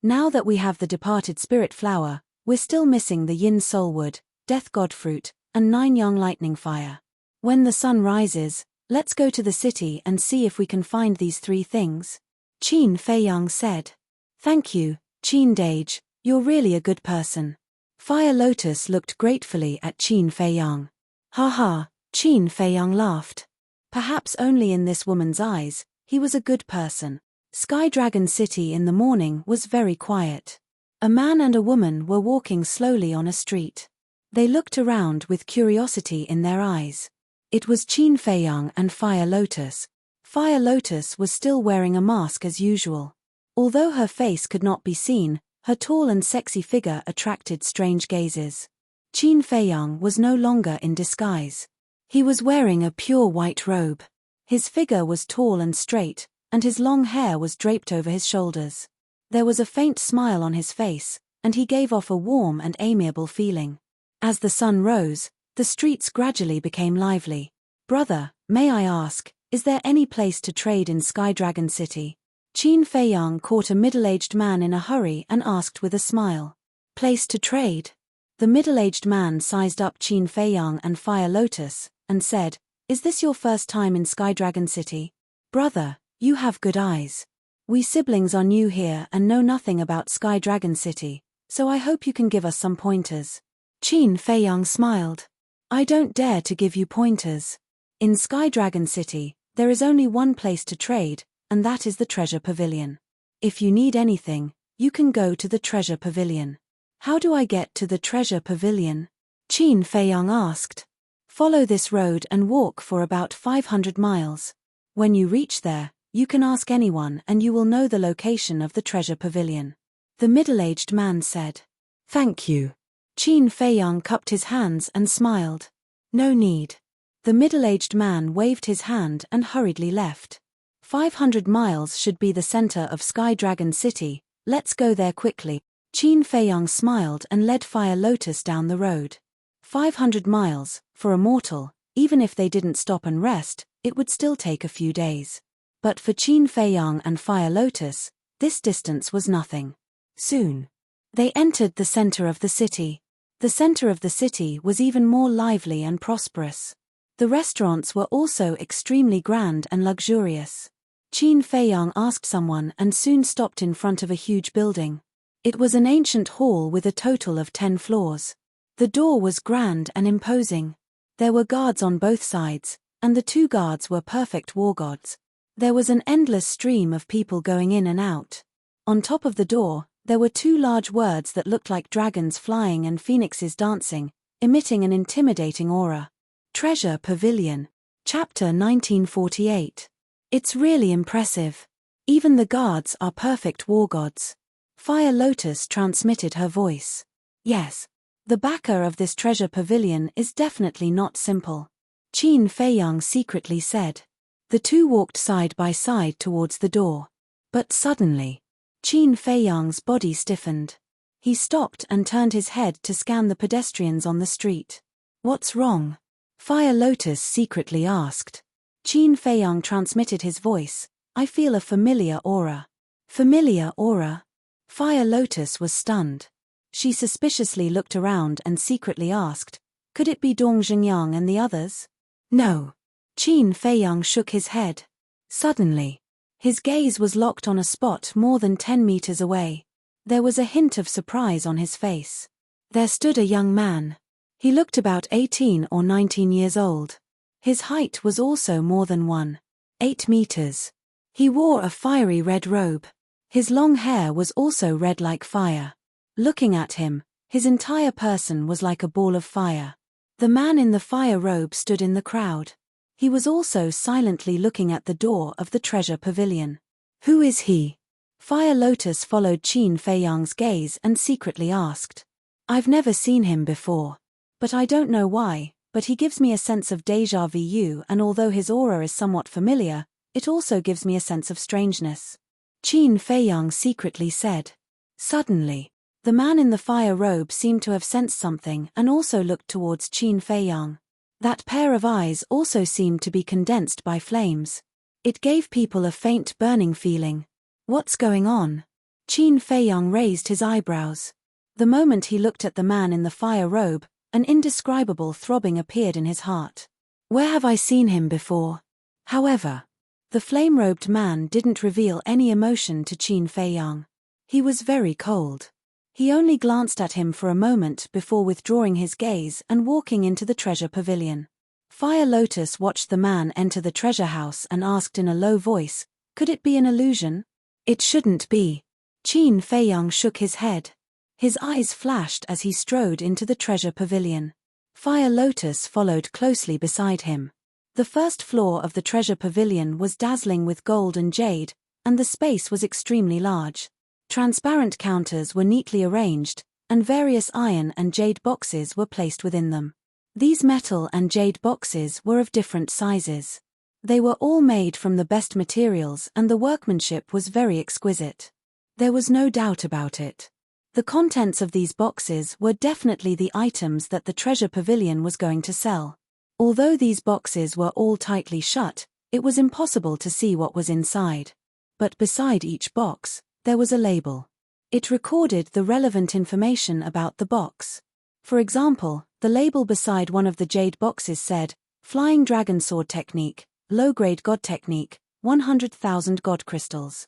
Now that we have the departed spirit flower, we're still missing the yin soul wood, death god fruit, and 9 young lightning fire. When the sun rises, let's go to the city and see if we can find these 3 things. Qin Feiyang said. Thank you, Qin Dage, you're really a good person. Fire Lotus looked gratefully at Qin Feiyang. Ha, Qin Feiyang laughed. Perhaps only in this woman's eyes, he was a good person. Sky Dragon City in the morning was very quiet. A man and a woman were walking slowly on a street. They looked around with curiosity in their eyes. It was Qin Feiyang and Fire Lotus. Fire Lotus was still wearing a mask as usual. Although her face could not be seen, her tall and sexy figure attracted strange gazes. Qin Feiyang was no longer in disguise. He was wearing a pure white robe. His figure was tall and straight, and his long hair was draped over his shoulders. There was a faint smile on his face, and he gave off a warm and amiable feeling. As the sun rose, the streets gradually became lively. "Brother, may I ask, is there any place to trade in Sky Dragon City?" Qin Feiyang caught a middle-aged man in a hurry and asked with a smile. "Place to trade?" The middle-aged man sized up Qin Feiyang and Fire Lotus, and said, "Is this your first time in Sky Dragon City? Brother, you have good eyes. We siblings are new here and know nothing about Sky Dragon City, so I hope you can give us some pointers." Qin Feiyang smiled. "I don't dare to give you pointers. In Sky Dragon City, there is only one place to trade, and that is the Treasure Pavilion. If you need anything, you can go to the Treasure Pavilion." "How do I get to the Treasure Pavilion?" Qin Feiyang asked. "Follow this road and walk for about 500 miles. When you reach there, you can ask anyone and you will know the location of the Treasure Pavilion." The middle-aged man said. "Thank you." Qin Feiyang cupped his hands and smiled. "No need." The middle-aged man waved his hand and hurriedly left. 500 miles should be the center of Sky Dragon City, let's go there quickly. Qin Feiyang smiled and led Fire Lotus down the road. 500 miles, for a mortal, even if they didn't stop and rest, it would still take a few days. But for Qin Feiyang and Fire Lotus, this distance was nothing. Soon, they entered the center of the city. The center of the city was even more lively and prosperous. The restaurants were also extremely grand and luxurious. Qin Feiyang asked someone and soon stopped in front of a huge building. It was an ancient hall with a total of 10 floors. The door was grand and imposing. There were guards on both sides, and the 2 guards were perfect war gods. There was an endless stream of people going in and out. On top of the door, there were 2 large words that looked like dragons flying and phoenixes dancing, emitting an intimidating aura. Treasure Pavilion. Chapter 1948. It's really impressive. Even the guards are perfect war gods. Fire Lotus transmitted her voice. Yes. The backer of this treasure pavilion is definitely not simple. Qin Feiyang secretly said. The 2 walked side by side towards the door. But suddenly, Qin Feiyang's body stiffened. He stopped and turned his head to scan the pedestrians on the street. "What's wrong?" Fire Lotus secretly asked. Qin Feiyang transmitted his voice. "I feel a familiar aura." Familiar aura? Fire Lotus was stunned. She suspiciously looked around and secretly asked, "Could it be Dong Zhengyang and the others?" "No." Qin Feiyang shook his head. Suddenly, his gaze was locked on a spot more than 10 meters away. There was a hint of surprise on his face. There stood a young man. He looked about 18 or 19 years old. His height was also more than 1.8 meters. He wore a fiery red robe. His long hair was also red like fire. Looking at him, his entire person was like a ball of fire. The man in the fire robe stood in the crowd. He was also silently looking at the door of the treasure pavilion. "Who is he?" Fire Lotus followed Qin Feiyang's gaze and secretly asked. "I've never seen him before. But I don't know why, but he gives me a sense of déjà vu, and although his aura is somewhat familiar, it also gives me a sense of strangeness." Qin Feiyang secretly said. Suddenly, the man in the fire robe seemed to have sensed something and also looked towards Qin Feiyang. That pair of eyes also seemed to be condensed by flames. It gave people a faint burning feeling. "What's going on?" Qin Feiyang raised his eyebrows. The moment he looked at the man in the fire robe, an indescribable throbbing appeared in his heart. "Where have I seen him before?" However, the flame-robed man didn't reveal any emotion to Qin Feiyang. He was very cold. He only glanced at him for a moment before withdrawing his gaze and walking into the treasure pavilion. Fire Lotus watched the man enter the treasure house and asked in a low voice, "Could it be an illusion?" "It shouldn't be." Qin Feiyang shook his head. His eyes flashed as he strode into the treasure pavilion. Fire Lotus followed closely beside him. The first floor of the treasure pavilion was dazzling with gold and jade, and the space was extremely large. Transparent counters were neatly arranged, and various iron and jade boxes were placed within them. These metal and jade boxes were of different sizes. They were all made from the best materials and the workmanship was very exquisite. There was no doubt about it. The contents of these boxes were definitely the items that the treasure pavilion was going to sell. Although these boxes were all tightly shut, it was impossible to see what was inside. But beside each box, there was a label. It recorded the relevant information about the box. For example, the label beside one of the jade boxes said, Flying Dragon Sword Technique, Low-Grade God Technique, 100,000 God Crystals.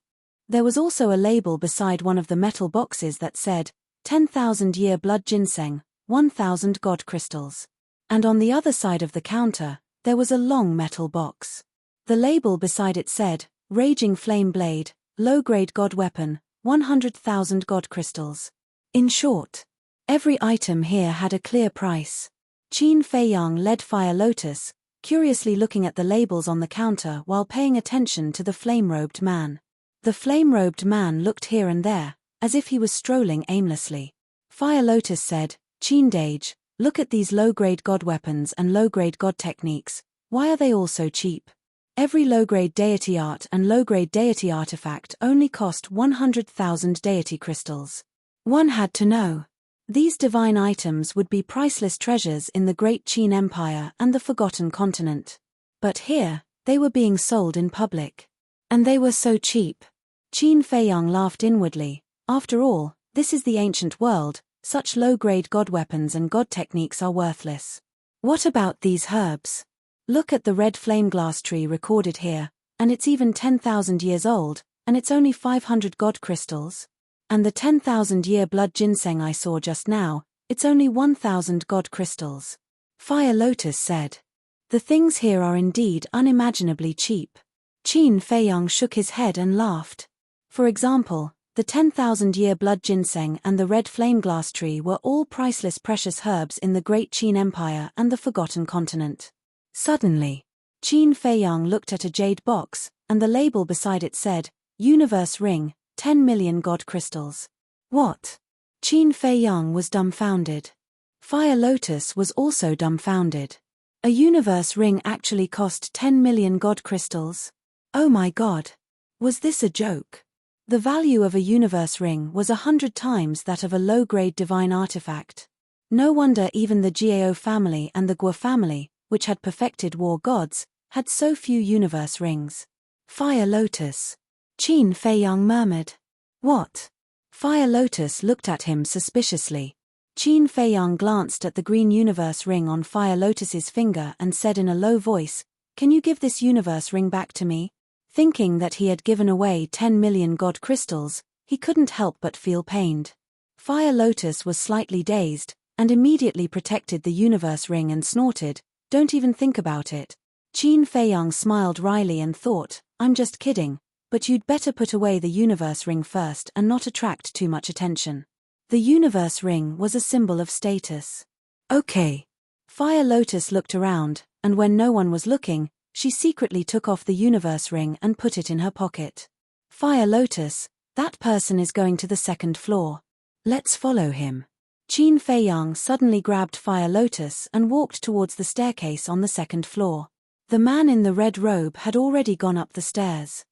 There was also a label beside one of the metal boxes that said, 10,000 Year Blood Ginseng, 1,000 God Crystals. And on the other side of the counter, there was a long metal box. The label beside it said, Raging Flame Blade, Low-Grade God Weapon, 100,000 God Crystals. In short, every item here had a clear price. Qin Feiyang led Fire Lotus, curiously looking at the labels on the counter while paying attention to the flame-robed man. The flame-robed man looked here and there, as if he was strolling aimlessly. Fire Lotus said, Qin Dage, look at these low-grade god weapons and low-grade god techniques, why are they all so cheap? Every low-grade deity art and low-grade deity artifact only cost 100,000 deity crystals. One had to know. These divine items would be priceless treasures in the great Qin Empire and the Forgotten Continent. But here, they were being sold in public. And they were so cheap. Qin Feiyang laughed inwardly. After all, this is the ancient world, such low-grade god weapons and god techniques are worthless. What about these herbs? Look at the red flame glass tree recorded here, and it's even 10,000 years old, and it's only 500 god crystals. And the 10,000 year blood ginseng I saw just now, it's only 1,000 god crystals. Fire Lotus said. The things here are indeed unimaginably cheap. Qin Feiyang shook his head and laughed. For example, the 10,000 year blood ginseng and the red flame glass tree were all priceless precious herbs in the great Qin Empire and the Forgotten Continent. Suddenly, Qin Feiyang looked at a jade box, and the label beside it said, Universe Ring, 10 million god crystals. What? Qin Feiyang was dumbfounded. Fire Lotus was also dumbfounded. A universe ring actually cost 10 million god crystals? Oh my god. Was this a joke? The value of a universe ring was 100 times that of a low-grade divine artifact. No wonder even the Jiao family and the Guo family, which had perfected war gods, had so few universe rings. Fire Lotus. Qin Feiyang murmured. What? Fire Lotus looked at him suspiciously. Qin Feiyang glanced at the green universe ring on Fire Lotus's finger and said in a low voice, Can you give this universe ring back to me? Thinking that he had given away 10 million god crystals, he couldn't help but feel pained. Fire Lotus was slightly dazed, and immediately protected the universe ring and snorted, Don't even think about it. Qin Feiyang smiled wryly and thought, I'm just kidding. But you'd better put away the universe ring first and not attract too much attention. The universe ring was a symbol of status. Okay. Fire Lotus looked around, and when no one was looking, she secretly took off the universe ring and put it in her pocket. Fire Lotus, that person is going to the second floor. Let's follow him. Qin Feiyang suddenly grabbed Fire Lotus and walked towards the staircase on the second floor. The man in the red robe had already gone up the stairs.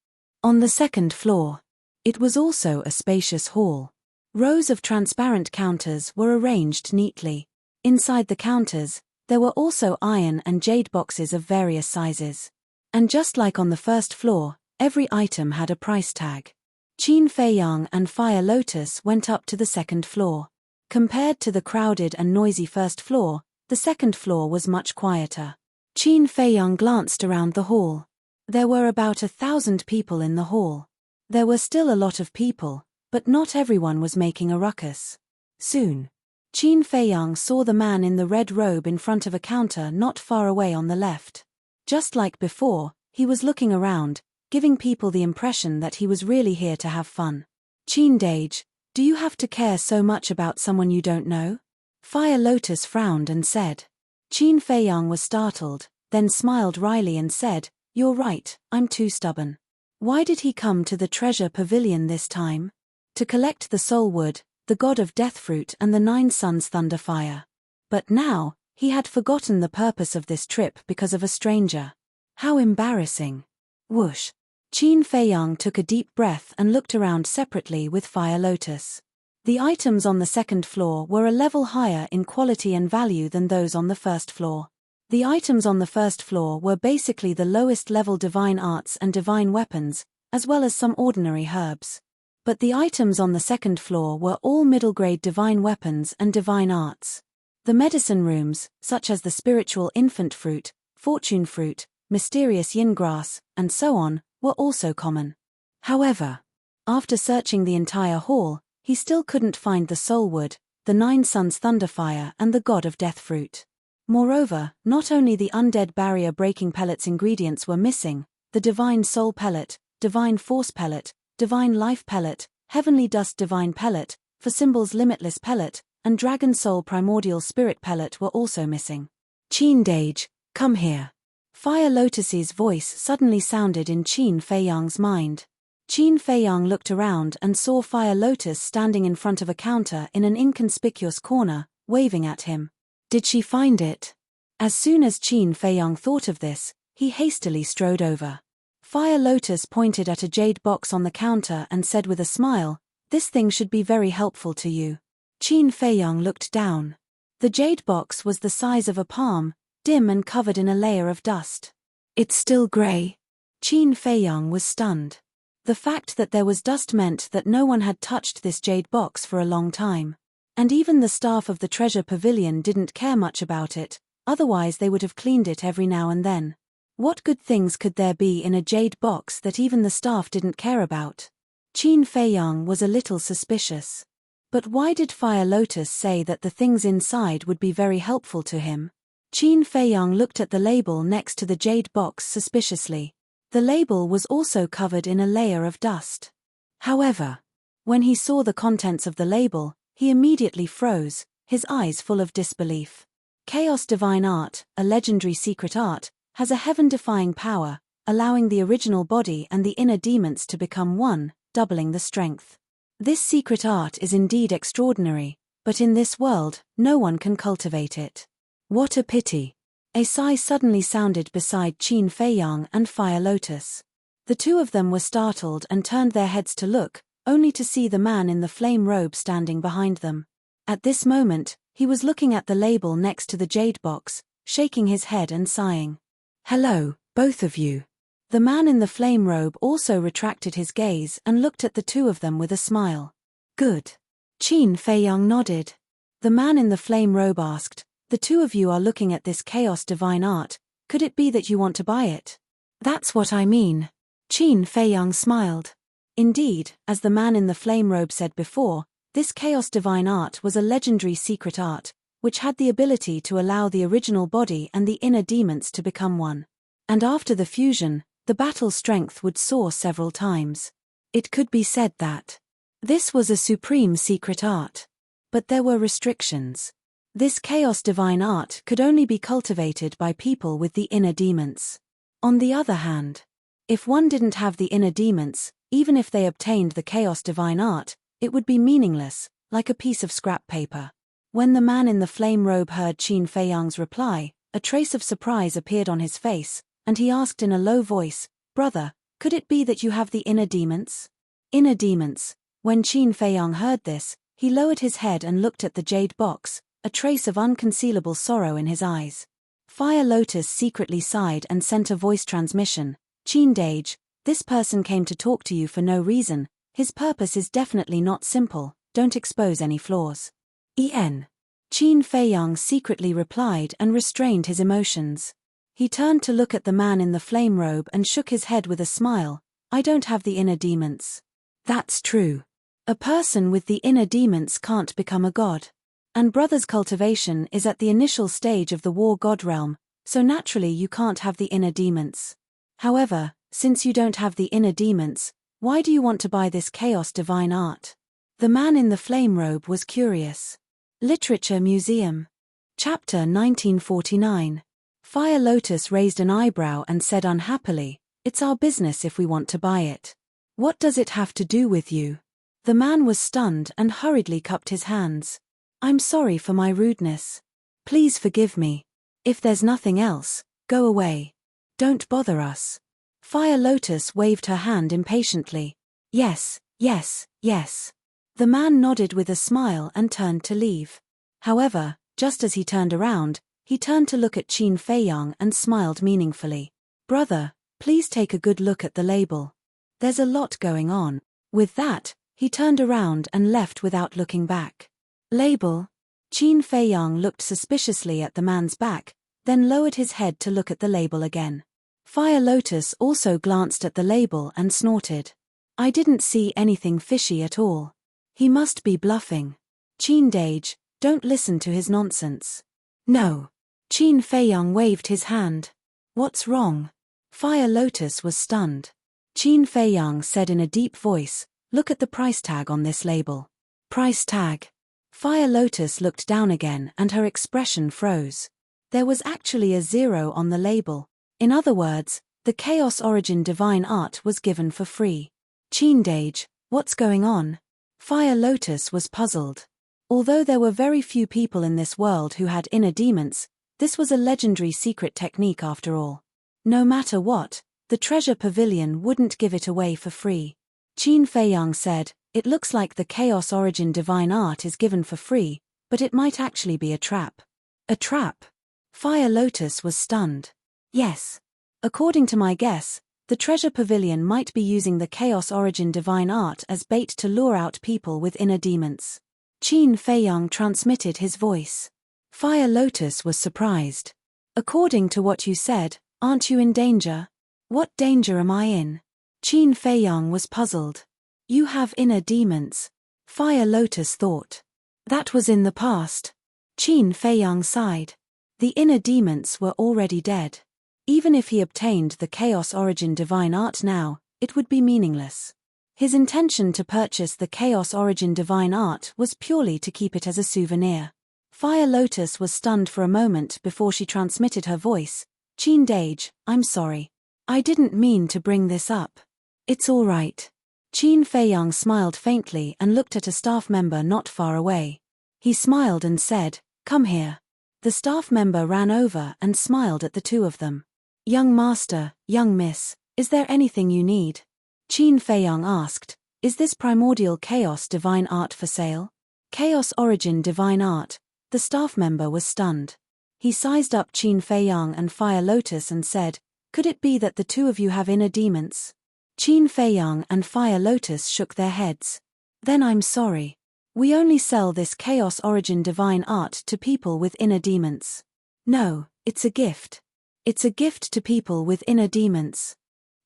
On the second floor, it was also a spacious hall. Rows of transparent counters were arranged neatly. Inside the counters, there were also iron and jade boxes of various sizes. And just like on the first floor, every item had a price tag. Qin Feiyang and Fire Lotus went up to the second floor. Compared to the crowded and noisy first floor, the second floor was much quieter. Qin Feiyang glanced around the hall. There were about 1,000 people in the hall. There were still a lot of people, but not everyone was making a ruckus. Soon, Qin Feiyang saw the man in the red robe in front of a counter not far away on the left. Just like before, he was looking around, giving people the impression that he was really here to have fun. Qin Dage, do you have to care so much about someone you don't know? Fire Lotus frowned and said. Qin Feiyang was startled, then smiled wryly and said, You're right, I'm too stubborn. Why did he come to the treasure pavilion this time? To collect the soul wood, the god of death fruit and the 9 suns thunder fire. But now, he had forgotten the purpose of this trip because of a stranger. How embarrassing. Whoosh. Qin Feiyang took a deep breath and looked around separately with Fire Lotus. The items on the second floor were a level higher in quality and value than those on the first floor. The items on the first floor were basically the lowest level divine arts and divine weapons, as well as some ordinary herbs. But the items on the second floor were all middle-grade divine weapons and divine arts. The medicine rooms, such as the spiritual infant fruit, fortune fruit, mysterious yin grass, and so on, were also common. However, after searching the entire hall, he still couldn't find the soul wood, the 9 suns thunderfire and the god of death fruit. Moreover, not only the undead barrier-breaking pellets ingredients were missing, the divine soul pellet, divine force pellet, divine life pellet, heavenly dust divine pellet, for symbols limitless pellet, and dragon soul primordial spirit pellet were also missing. Qin Dage, come here. Fire Lotus's voice suddenly sounded in Qin Feiyang's mind. Qin Feiyang looked around and saw Fire Lotus standing in front of a counter in an inconspicuous corner, waving at him. Did she find it? As soon as Qin Feiyang thought of this, he hastily strode over. Fire Lotus pointed at a jade box on the counter and said with a smile, "This thing should be very helpful to you." Qin Feiyang looked down. The jade box was the size of a palm, dim and covered in a layer of dust. It's still grey. Qin Feiyang was stunned. The fact that there was dust meant that no one had touched this jade box for a long time. And even the staff of the treasure pavilion didn't care much about it, otherwise they would have cleaned it every now and then. What good things could there be in a jade box that even the staff didn't care about? Qin Feiyang was a little suspicious. But why did Fire Lotus say that the things inside would be very helpful to him? Qin Feiyang looked at the label next to the jade box suspiciously. The label was also covered in a layer of dust. However, when he saw the contents of the label, he immediately froze, his eyes full of disbelief. Chaos Divine Art, a legendary secret art, has a heaven-defying power, allowing the original body and the inner demons to become one, doubling the strength. This secret art is indeed extraordinary, but in this world, no one can cultivate it. What a pity. A sigh suddenly sounded beside Qin Feiyang and Fire Lotus. The two of them were startled and turned their heads to look, only to see the man in the flame robe standing behind them. At this moment, he was looking at the label next to the jade box, shaking his head and sighing. "Hello, both of you." The man in the flame robe also retracted his gaze and looked at the two of them with a smile. "Good." Qin Feiyang nodded. The man in the flame robe asked, "The two of you are looking at this chaos divine art, could it be that you want to buy it?" "That's what I mean." Qin Feiyang smiled. Indeed, as the man in the flame robe said before, this chaos divine art was a legendary secret art, which had the ability to allow the original body and the inner demons to become one. And after the fusion, the battle strength would soar several times. It could be said that this was a supreme secret art. But there were restrictions. This chaos divine art could only be cultivated by people with the inner demons. On the other hand, if one didn't have the inner demons, even if they obtained the chaos divine art, it would be meaningless, like a piece of scrap paper. When the man in the flame robe heard Qin Feiyang's reply, a trace of surprise appeared on his face, and he asked in a low voice, "Brother, could it be that you have the inner demons?" Inner demons. When Qin Feiyang heard this, he lowered his head and looked at the jade box, a trace of unconcealable sorrow in his eyes. Fire Lotus secretly sighed and sent a voice transmission. "Qin Dage, this person came to talk to you for no reason. His purpose is definitely not simple, don't expose any flaws." Qin Feiyang secretly replied and restrained his emotions. He turned to look at the man in the flame robe and shook his head with a smile. "I don't have the inner demons." "That's true. A person with the inner demons can't become a god. And brother's cultivation is at the initial stage of the war god realm, so naturally you can't have the inner demons. However, since you don't have the inner demons, why do you want to buy this chaos divine art?" The man in the flame robe was curious. Literature Museum. Chapter 1949. Fire Lotus raised an eyebrow and said unhappily, "It's our business if we want to buy it. What does it have to do with you?" The man was stunned and hurriedly cupped his hands. "I'm sorry for my rudeness. Please forgive me. If there's nothing else, go away." Don't bother us. Fire Lotus waved her hand impatiently. Yes, yes, yes. The man nodded with a smile and turned to leave. However, just as he turned around, he turned to look at Qin Feiyang and smiled meaningfully. Brother, please take a good look at the label. There's a lot going on. With that, he turned around and left without looking back. Label? Qin Feiyang looked suspiciously at the man's back, then lowered his head to look at the label again. Fire Lotus also glanced at the label and snorted. I didn't see anything fishy at all. He must be bluffing. Qin Dage, don't listen to his nonsense. No. Qin Feiyang waved his hand. What's wrong? Fire Lotus was stunned. Qin Feiyang said in a deep voice, look at the price tag on this label. Price tag. Fire Lotus looked down again and her expression froze. There was actually a 0 on the label. In other words, the Chaos Origin Divine Art was given for free. Qin Dage, what's going on? Fire Lotus was puzzled. Although there were very few people in this world who had inner demons, this was a legendary secret technique after all. No matter what, the treasure pavilion wouldn't give it away for free. Qin Feiyang said, it looks like the Chaos Origin Divine Art is given for free, but it might actually be a trap. A trap? Fire Lotus was stunned. Yes. According to my guess, the treasure pavilion might be using the Chaos Origin Divine Art as bait to lure out people with inner demons. Qin Feiyang transmitted his voice. Fire Lotus was surprised. According to what you said, aren't you in danger? What danger am I in? Qin Feiyang was puzzled. You have inner demons. Fire Lotus thought. That was in the past. Qin Feiyang sighed. The inner demons were already dead. Even if he obtained the Chaos Origin Divine Art now, it would be meaningless. His intention to purchase the Chaos Origin Divine Art was purely to keep it as a souvenir. Fire Lotus was stunned for a moment before she transmitted her voice. Qin Dage, I'm sorry. I didn't mean to bring this up. It's all right. Qin Feiyang smiled faintly and looked at a staff member not far away. He smiled and said, come here. The staff member ran over and smiled at the two of them. Young master, young miss, is there anything you need? Qin Feiyang asked, is this primordial chaos divine art for sale? Chaos Origin Divine Art. The staff member was stunned. He sized up Qin Feiyang and Fire Lotus and said, could it be that the two of you have inner demons? Qin Feiyang and Fire Lotus shook their heads. Then I'm sorry. We only sell this Chaos Origin Divine Art to people with inner demons. No, it's a gift. It's a gift to people with inner demons.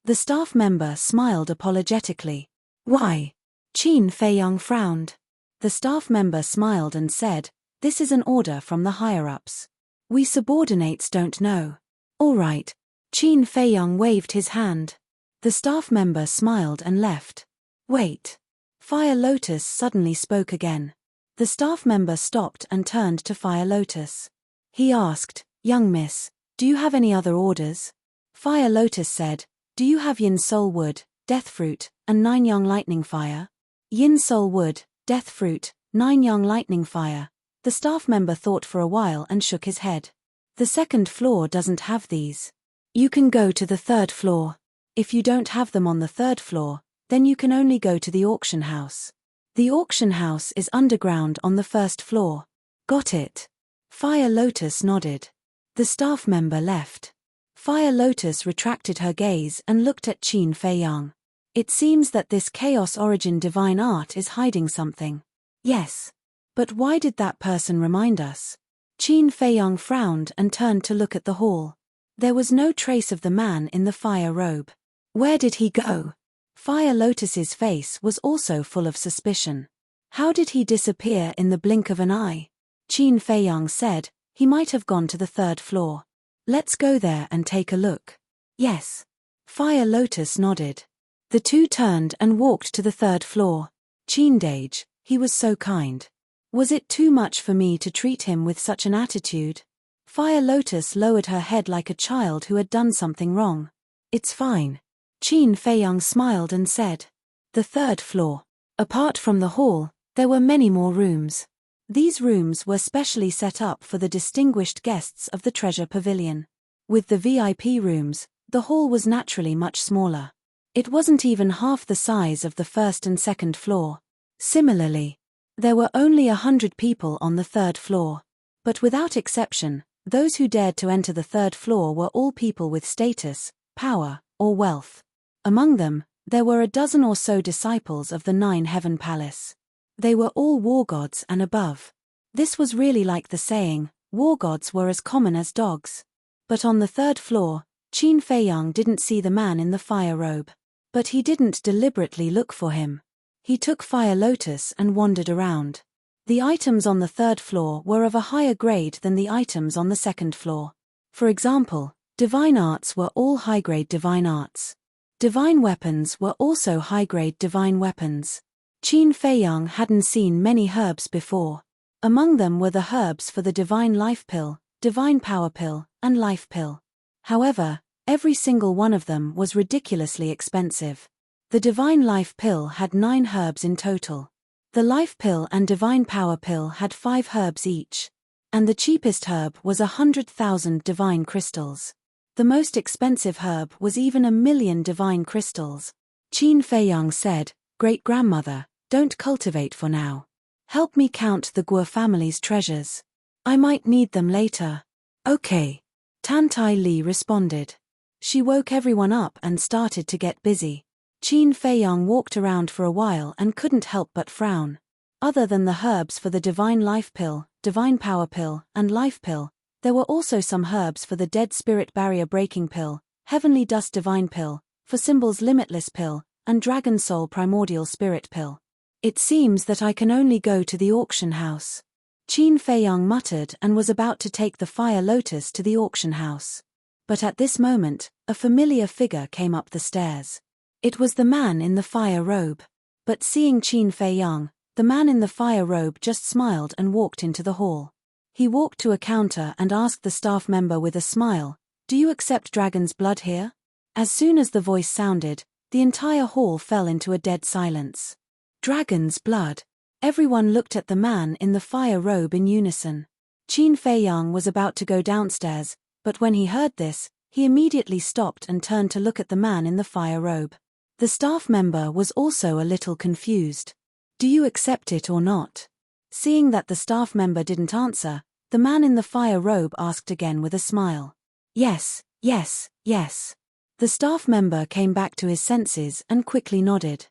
The staff member smiled apologetically. Why? Qin Feiyang frowned. The staff member smiled and said, this is an order from the higher-ups. We subordinates don't know. All right. Qin Feiyang waved his hand. The staff member smiled and left. Wait. Fire Lotus suddenly spoke again. The staff member stopped and turned to Fire Lotus. He asked, young miss, do you have any other orders? Fire Lotus said, do you have Yin Soul Wood, Death Fruit, and 9 Young Lightning Fire? Yin Soul Wood, Death Fruit, 9 Young Lightning Fire. The staff member thought for a while and shook his head. The second floor doesn't have these. You can go to the third floor. If you don't have them on the third floor, then you can only go to the auction house. The auction house is underground on the first floor. Got it. Fire Lotus nodded. The staff member left. Fire Lotus retracted her gaze and looked at Qin Feiyang. It seems that this Chaos Origin Divine Art is hiding something. Yes. But why did that person remind us? Qin Feiyang frowned and turned to look at the hall. There was no trace of the man in the fire robe. Where did he go? Fire Lotus's face was also full of suspicion. How did he disappear in the blink of an eye? Qin Feiyang said, he might have gone to the third floor. Let's go there and take a look. Yes. Fire Lotus nodded. The two turned and walked to the third floor. Qin Dage, he was so kind. Was it too much for me to treat him with such an attitude? Fire Lotus lowered her head like a child who had done something wrong. It's fine. Qin Feiyang smiled and said. The third floor. Apart from the hall, there were many more rooms. These rooms were specially set up for the distinguished guests of the Treasure Pavilion. With the VIP rooms, The hall was naturally much smaller. It wasn't even half the size of the first and second floor. Similarly, there were only 100 people on the third floor. But without exception, those who dared to enter the third floor were all people with status, power, or wealth. Among them, there were a dozen or so disciples of the Nine Heaven Palace. They were all war gods and above. This was really like the saying, war gods were as common as dogs. But on the third floor, Qin Feiyang didn't see the man in the fire robe. But he didn't deliberately look for him. He took Fire Lotus and wandered around. The items on the third floor were of a higher grade than the items on the second floor. For example, divine arts were all high-grade divine arts. Divine weapons were also high-grade divine weapons. Qin Feiyang hadn't seen many herbs before. Among them were the herbs for the divine life pill, divine power pill, and life pill. However, every single one of them was ridiculously expensive. The divine life pill had 9 herbs in total. The life pill and divine power pill had 5 herbs each. And the cheapest herb was 100,000 divine crystals. The most expensive herb was even 1,000,000 divine crystals. Qin Feiyang said, "Great-grandmother, don't cultivate for now. Help me count the Guo family's treasures. I might need them later." "Okay." Tan Tai Li responded. She woke everyone up and started to get busy. Qin Feiyang walked around for a while and couldn't help but frown. Other than the herbs for the divine life pill, divine power pill, and life pill, there were also some herbs for the dead spirit barrier breaking pill, heavenly dust divine pill, for symbols limitless pill, and dragon soul primordial spirit pill. "It seems that I can only go to the auction house." Qin Feiyang muttered and was about to take the Fire Lotus to the auction house. But at this moment, a familiar figure came up the stairs. It was the man in the fire robe. But seeing Qin Feiyang, the man in the fire robe just smiled and walked into the hall. He walked to a counter and asked the staff member with a smile, "Do you accept dragon's blood here?" As soon as the voice sounded, the entire hall fell into a dead silence. Dragon's blood. Everyone looked at the man in the fire robe in unison. Qin Feiyang was about to go downstairs, but when he heard this, he immediately stopped and turned to look at the man in the fire robe. The staff member was also a little confused. "Do you accept it or not?" Seeing that the staff member didn't answer, the man in the fire robe asked again with a smile. "Yes, yes, yes." The staff member came back to his senses and quickly nodded.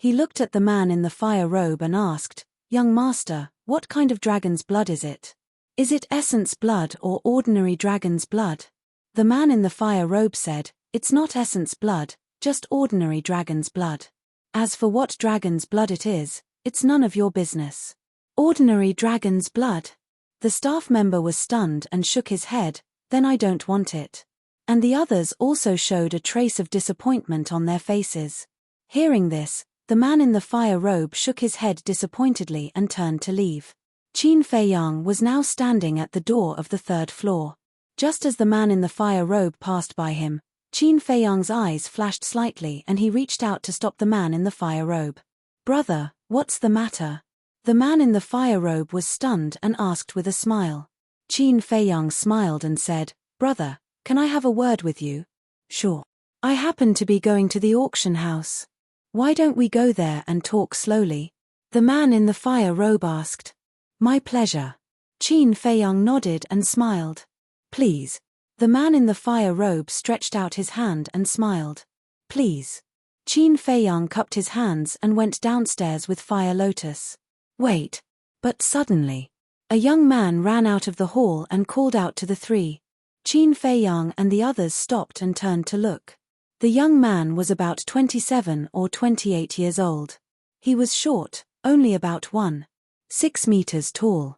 He looked at the man in the fire robe and asked, "Young master, what kind of dragon's blood is it? Is it essence blood or ordinary dragon's blood?" The man in the fire robe said, "It's not essence blood, just ordinary dragon's blood. As for what dragon's blood it is, it's none of your business." "Ordinary dragon's blood?" The staff member was stunned and shook his head, "Then I don't want it." And the others also showed a trace of disappointment on their faces. Hearing this, the man in the fire robe shook his head disappointedly and turned to leave. Qin Feiyang was now standing at the door of the third floor. Just as the man in the fire robe passed by him, Qin Feiyang's eyes flashed slightly and he reached out to stop the man in the fire robe. "Brother, what's the matter?" The man in the fire robe was stunned and asked with a smile. Qin Feiyang smiled and said, "Brother, can I have a word with you?" "Sure. I happen to be going to the auction house. Why don't we go there and talk slowly?" The man in the fire robe asked. "My pleasure." Qin Feiyang nodded and smiled. "Please." The man in the fire robe stretched out his hand and smiled. "Please." Qin Feiyang cupped his hands and went downstairs with Fire Lotus. "Wait." But suddenly, a young man ran out of the hall and called out to the three. Qin Feiyang and the others stopped and turned to look. The young man was about 27 or 28 years old. He was short, only about 1.6 meters tall.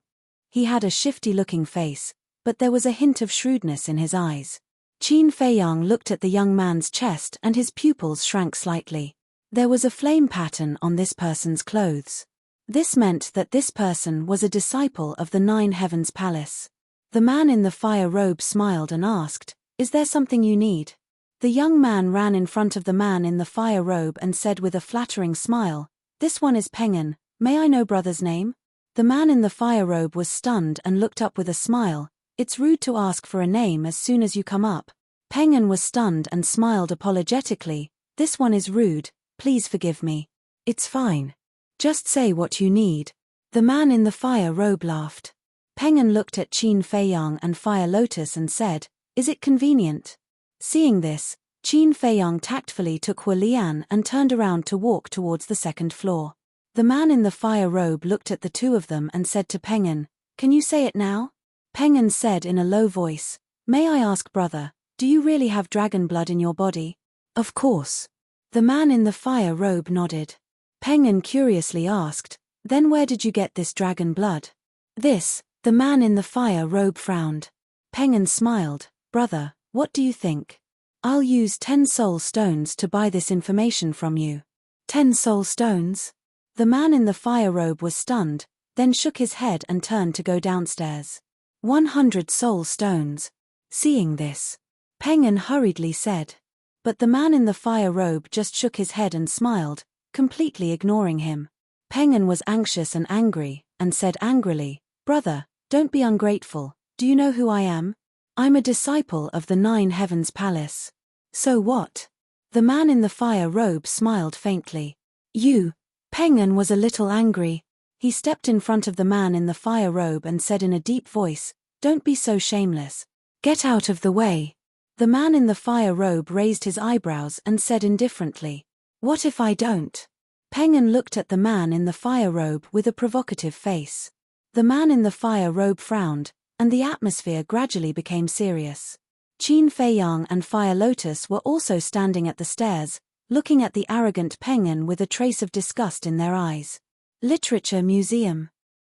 He had a shifty-looking face, but there was a hint of shrewdness in his eyes. Qin Feiyang looked at the young man's chest and his pupils shrank slightly. There was a flame pattern on this person's clothes. This meant that this person was a disciple of the Nine Heavens Palace. The man in the fire robe smiled and asked, "Is there something you need?" The young man ran in front of the man in the fire robe and said with a flattering smile, "This one is Pengen, may I know brother's name?" The man in the fire robe was stunned and looked up with a smile. "It's rude to ask for a name as soon as you come up. Peng An was stunned and smiled apologetically. This one is rude, please forgive me. It's fine. Just say what you need. The man in the fire robe laughed. Peng An looked at Qin Feiyang and Fire Lotus and said, is it convenient? Seeing this, Qin Feiyang tactfully took Hua Lian and turned around to walk towards the second floor. The man in the fire robe looked at the two of them and said to Peng An, can you say it now? Peng An said in a low voice, may I ask brother, do you really have dragon blood in your body? Of course. The man in the fire robe nodded. Peng An curiously asked, then where did you get this dragon blood? The man in the fire robe frowned. Peng An smiled, brother, what do you think? I'll use 10 soul stones to buy this information from you. 10 soul stones? The man in the fire robe was stunned, then shook his head and turned to go downstairs. 100 soul stones. Seeing this, Peng An hurriedly said. But the man in the fire robe just shook his head and smiled, completely ignoring him. Peng An was anxious and angry, and said angrily, brother, don't be ungrateful, do you know who I am? I'm a disciple of the 9 Heavens Palace. So what? The man in the fire robe smiled faintly. You. Peng An was a little angry. He stepped in front of the man in the fire robe and said in a deep voice, don't be so shameless. Get out of the way. The man in the fire robe raised his eyebrows and said indifferently, what if I don't? Peng An looked at the man in the fire robe with a provocative face. The man in the fire robe frowned, and the atmosphere gradually became serious. Qin Feiyang and Fire Lotus were also standing at the stairs, looking at the arrogant Peng An with a trace of disgust in their eyes. Literature Museum.